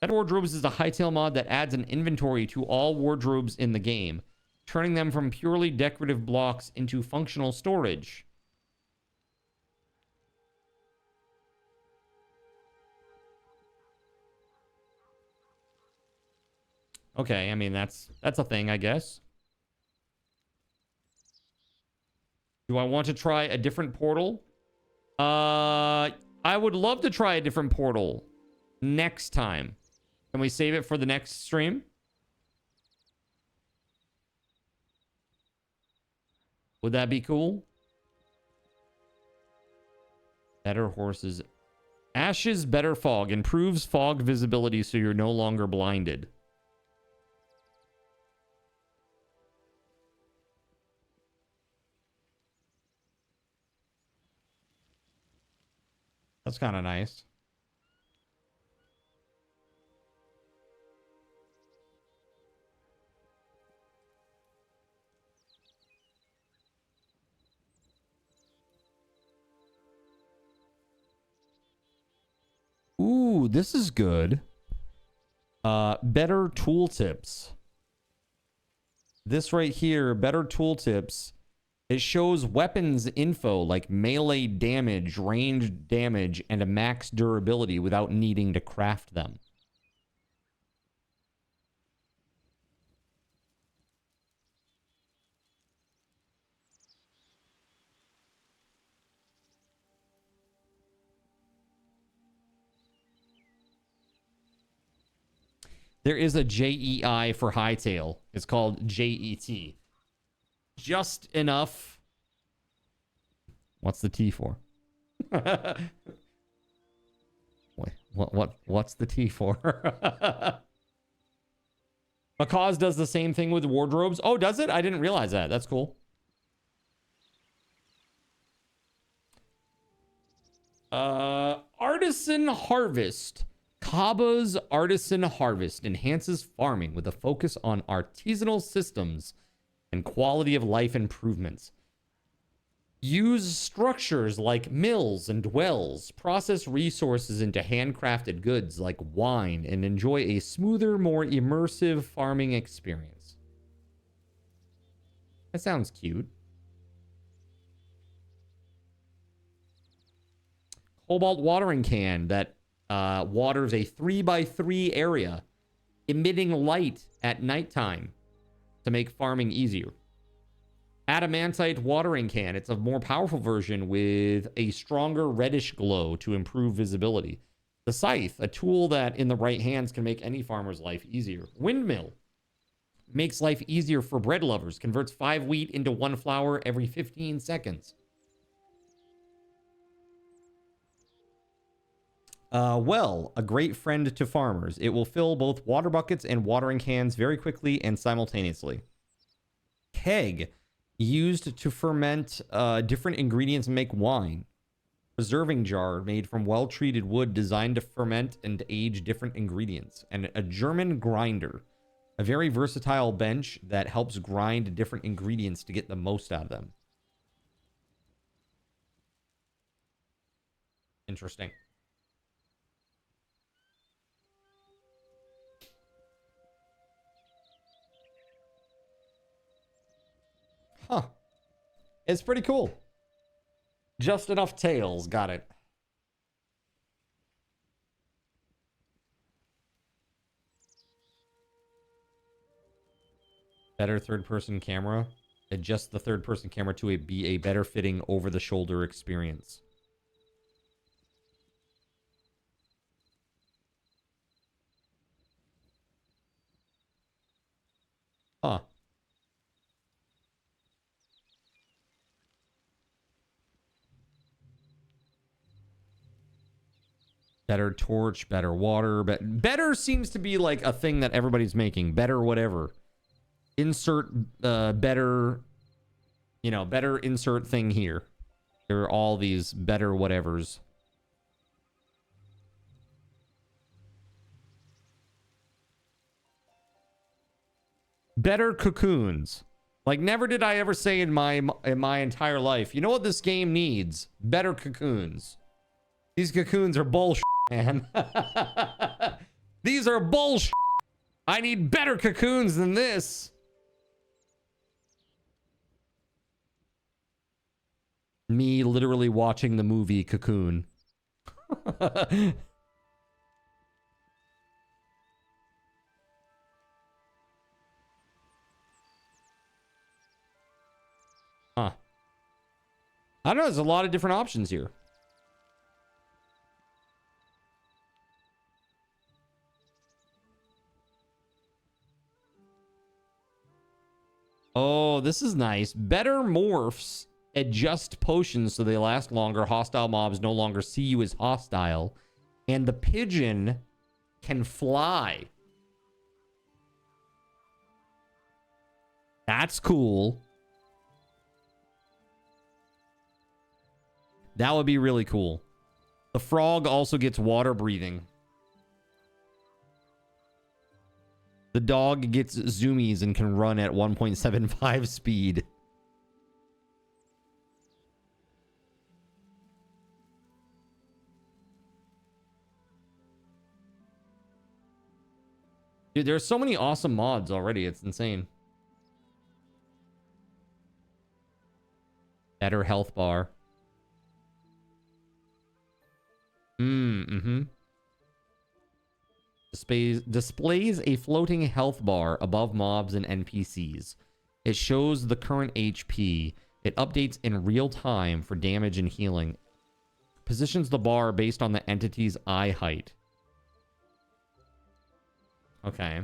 Better wardrobes is a Hytale mod that adds an inventory to all wardrobes in the game, turning them from purely decorative blocks into functional storage. Okay, I mean that's a thing, I guess. Do I want to try a different portal? I would love to try a different portal next time. Can we save it for the next stream? Would that be cool? Better horses. Ashes better fog. Improves fog visibility so you're no longer blinded. That's kind of nice. Ooh, this is good. Better tooltips. This right here, better tooltips. It shows weapons info like melee damage, ranged damage, and a max durability without needing to craft them. There is a JEI for Hytale. It's called JET. Just enough. What's the T for? Wait, what's the T for? Macaws does the same thing with wardrobes. Oh, does it? I didn't realize that. That's cool. Artisan Harvest. Kaba's Artisan Harvest enhances farming with a focus on artisanal systems and quality of life improvements. Use structures like mills and wells, process resources into handcrafted goods like wine, and enjoy a smoother, more immersive farming experience. That sounds cute. Cobalt watering can that waters a 3x3 area, emitting light at nighttime to make farming easier. Adamantite watering can. It's a more powerful version with a stronger reddish glow to improve visibility. The scythe, a tool that in the right hands can make any farmer's life easier. Windmill makes life easier for bread lovers. Converts 5 wheat into 1 flour every 15 seconds. Well, a great friend to farmers. It will fill both water buckets and watering cans very quickly and simultaneously. Keg, used to ferment different ingredients and make wine. Preserving jar made from well-treated wood designed to ferment and age different ingredients. And a German grinder, a very versatile bench that helps grind different ingredients to get the most out of them. Interesting. Huh. It's pretty cool. Just enough tails. Got it. Better third-person camera. Adjust the third-person camera to be a better fitting over-the-shoulder experience. Huh. Better torch, better water. Better seems to be like a thing that everybody's making. Better whatever. Insert better, you know, better insert thing here. There are all these better whatevers. Better cocoons. Like, never did I ever say in my entire life, you know what this game needs? Better cocoons. These cocoons are bullshit, man. These are bullshit. I need better cocoons than this. Me literally watching the movie Cocoon. Huh. I don't know. There's a lot of different options here. Oh, this is nice. Better morphs adjust potions so they last longer. Hostile mobs no longer see you as hostile. And the pigeon can fly. That's cool. That would be really cool. The frog also gets water breathing. The dog gets zoomies and can run at 1.75 speed. Dude, there's so many awesome mods already. It's insane. Better health bar. Displays a floating health bar above mobs and NPCs. It shows the current HP. It updates in real time for damage and healing. Positions the bar based on the entity's eye height. Okay.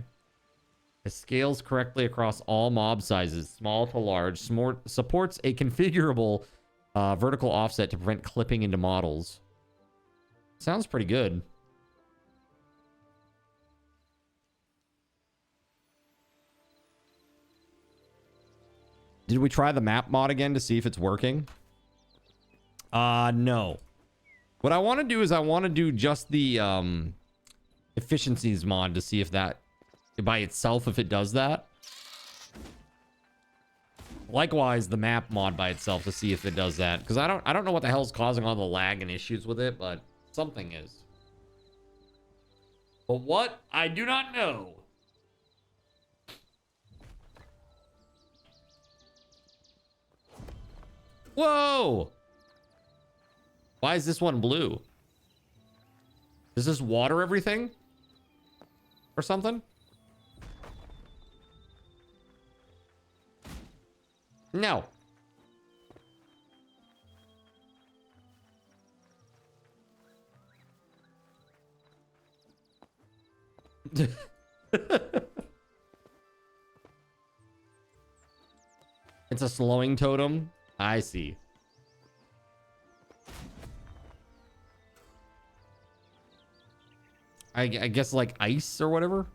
It scales correctly across all mob sizes, small to large. Supports a configurable vertical offset to prevent clipping into models. Sounds pretty good. Did we try the map mod again to see if it's working? No. What I want to do is I want to do just the efficiencies mod to see if that by itself, if it does that. Likewise, the map mod by itself to see if it does that, because I don't know what the hell's causing all the lag and issues with it, but something is. But what? I do not know. Whoa! Why is this one blue? Does this water everything? Or something? No. It's a slowing totem. I see. I guess like ice or whatever.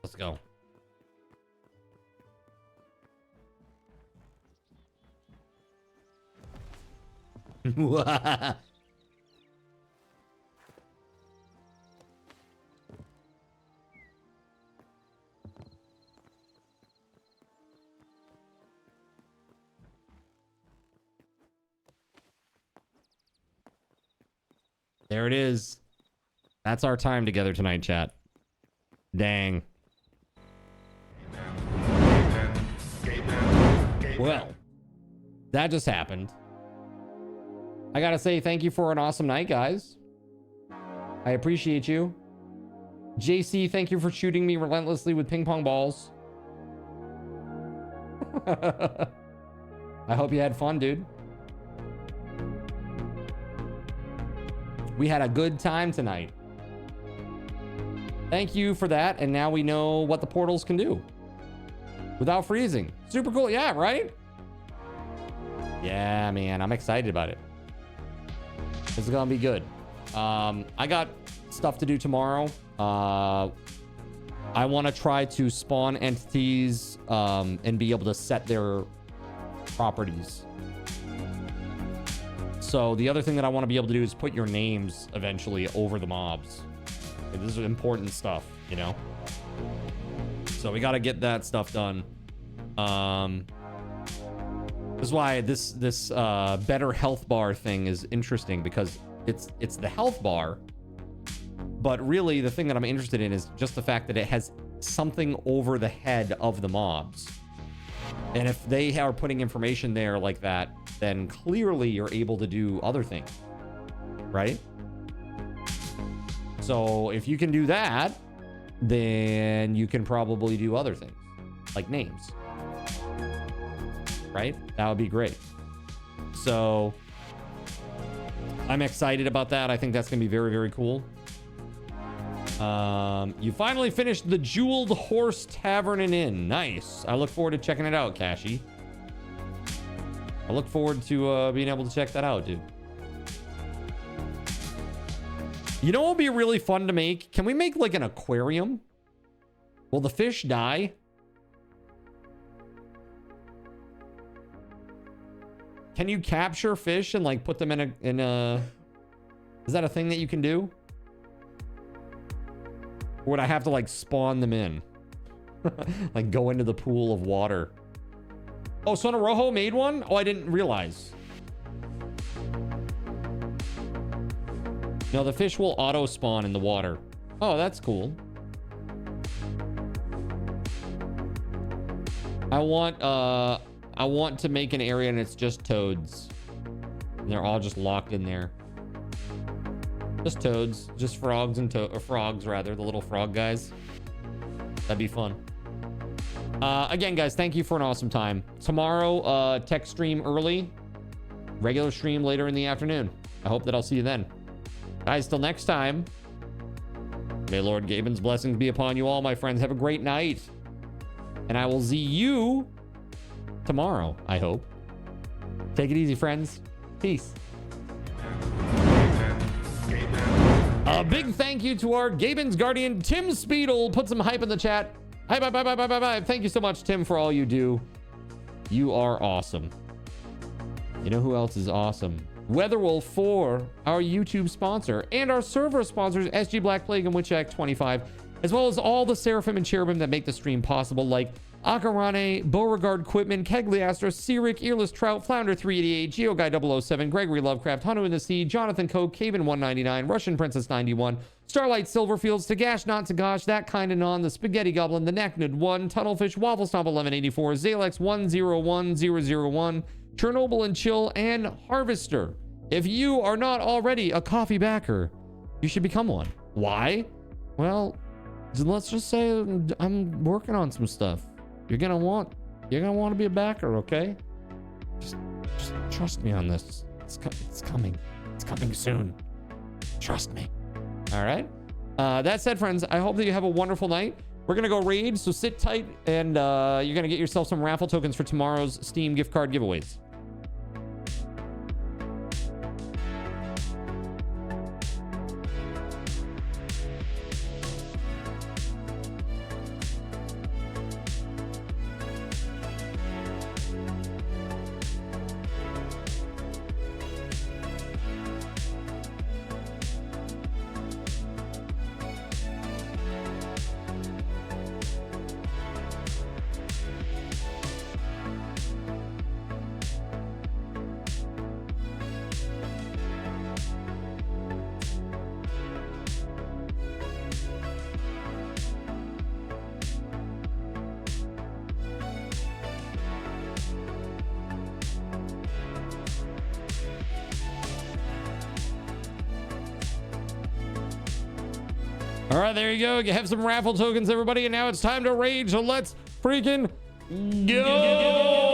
Let's go. There it is. That's our time together tonight, chat. Dang. Well, that just happened. I gotta say thank you for an awesome night, guys. I appreciate you. JC, thank you for shooting me relentlessly with ping pong balls. I hope you had fun, dude. We had a good time tonight. Thank you for that. And now we know what the portals can do without freezing. Super cool. Yeah, right? Yeah, man. I'm excited about it. This is gonna be good. I got stuff to do tomorrow. I want to try to spawn entities and be able to set their properties. So the other thing that I want to be able to do is put your names eventually over the mobs. This is important stuff, you know? So we got to get that stuff done. This is why this better health bar thing is interesting, because it's the health bar, but really the thing that I'm interested in is just the fact that it has something over the head of the mobs. And if they are putting information there like that, then clearly you're able to do other things, right? So if you can do that, then you can probably do other things like names, right? That would be great. So I'm excited about that. I think that's gonna be very, very cool. You finally finished the Jeweled Horse Tavern and Inn. Nice. I look forward to checking it out, Cashy. I look forward to being able to check that out, dude. You know what would be really fun to make? Can we make like an aquarium? Will the fish die? Can you capture fish and like put them in a is that a thing that you can do? Or would I have to like spawn them in? Like go into the pool of water. Oh, Sona Rojo made one? Oh, I didn't realize. No, the fish will auto spawn in the water. Oh, that's cool. I want to make an area and it's just toads. And they're all just locked in there. Just toads, just frogs and frogs rather, the little frog guys. That'd be fun. Again, guys, thank you for an awesome time. Tomorrow, tech stream early, regular stream later in the afternoon. I hope that I'll see you then. Guys, till next time, may Lord Gaben's blessings be upon you all, my friends. Have a great night. And I will see you tomorrow, I hope. Take it easy, friends. Peace. A big thank you to our Gaben's guardian, TimSpeedle. Put some hype in the chat. Hi, bye, bye, bye, bye, bye, bye. Thank you so much, Tim, for all you do. You are awesome. You know who else is awesome? WeatherWolf4, our YouTube sponsor, and our server sponsors, SG Black Plague and WitchAct25, as well as all the Seraphim and Cherubim that make the stream possible, like Akarane, Beauregard Quitman, Kegliaster, Cyric, Earless Trout, Flounder 388, GeoGuy 007, Gregory Lovecraft, Hanu in the Sea, Jonathan Coke, Caven 199, Russian Princess 91, Starlight Silverfields, Tagash Not Tagash, That Kind of Non, The Spaghetti Goblin, The Knacknud 1, Tunnelfish, Waffle Stomp 1184, Zalex 101001, Chernobyl and Chill, and Harvester. If you are not already a coffee backer, you should become one. Why? Well, let's just say I'm working on some stuff. You're gonna want to be a backer, okay? Just trust me on this. It's coming. It's coming soon. Trust me. All right. That said, friends, I hope that you have a wonderful night. We're gonna go raid, so sit tight, and you're gonna get yourself some raffle tokens for tomorrow's Steam gift card giveaways. All right, there you go. You have some raffle tokens, everybody, and now it's time to rage. So let's freaking go!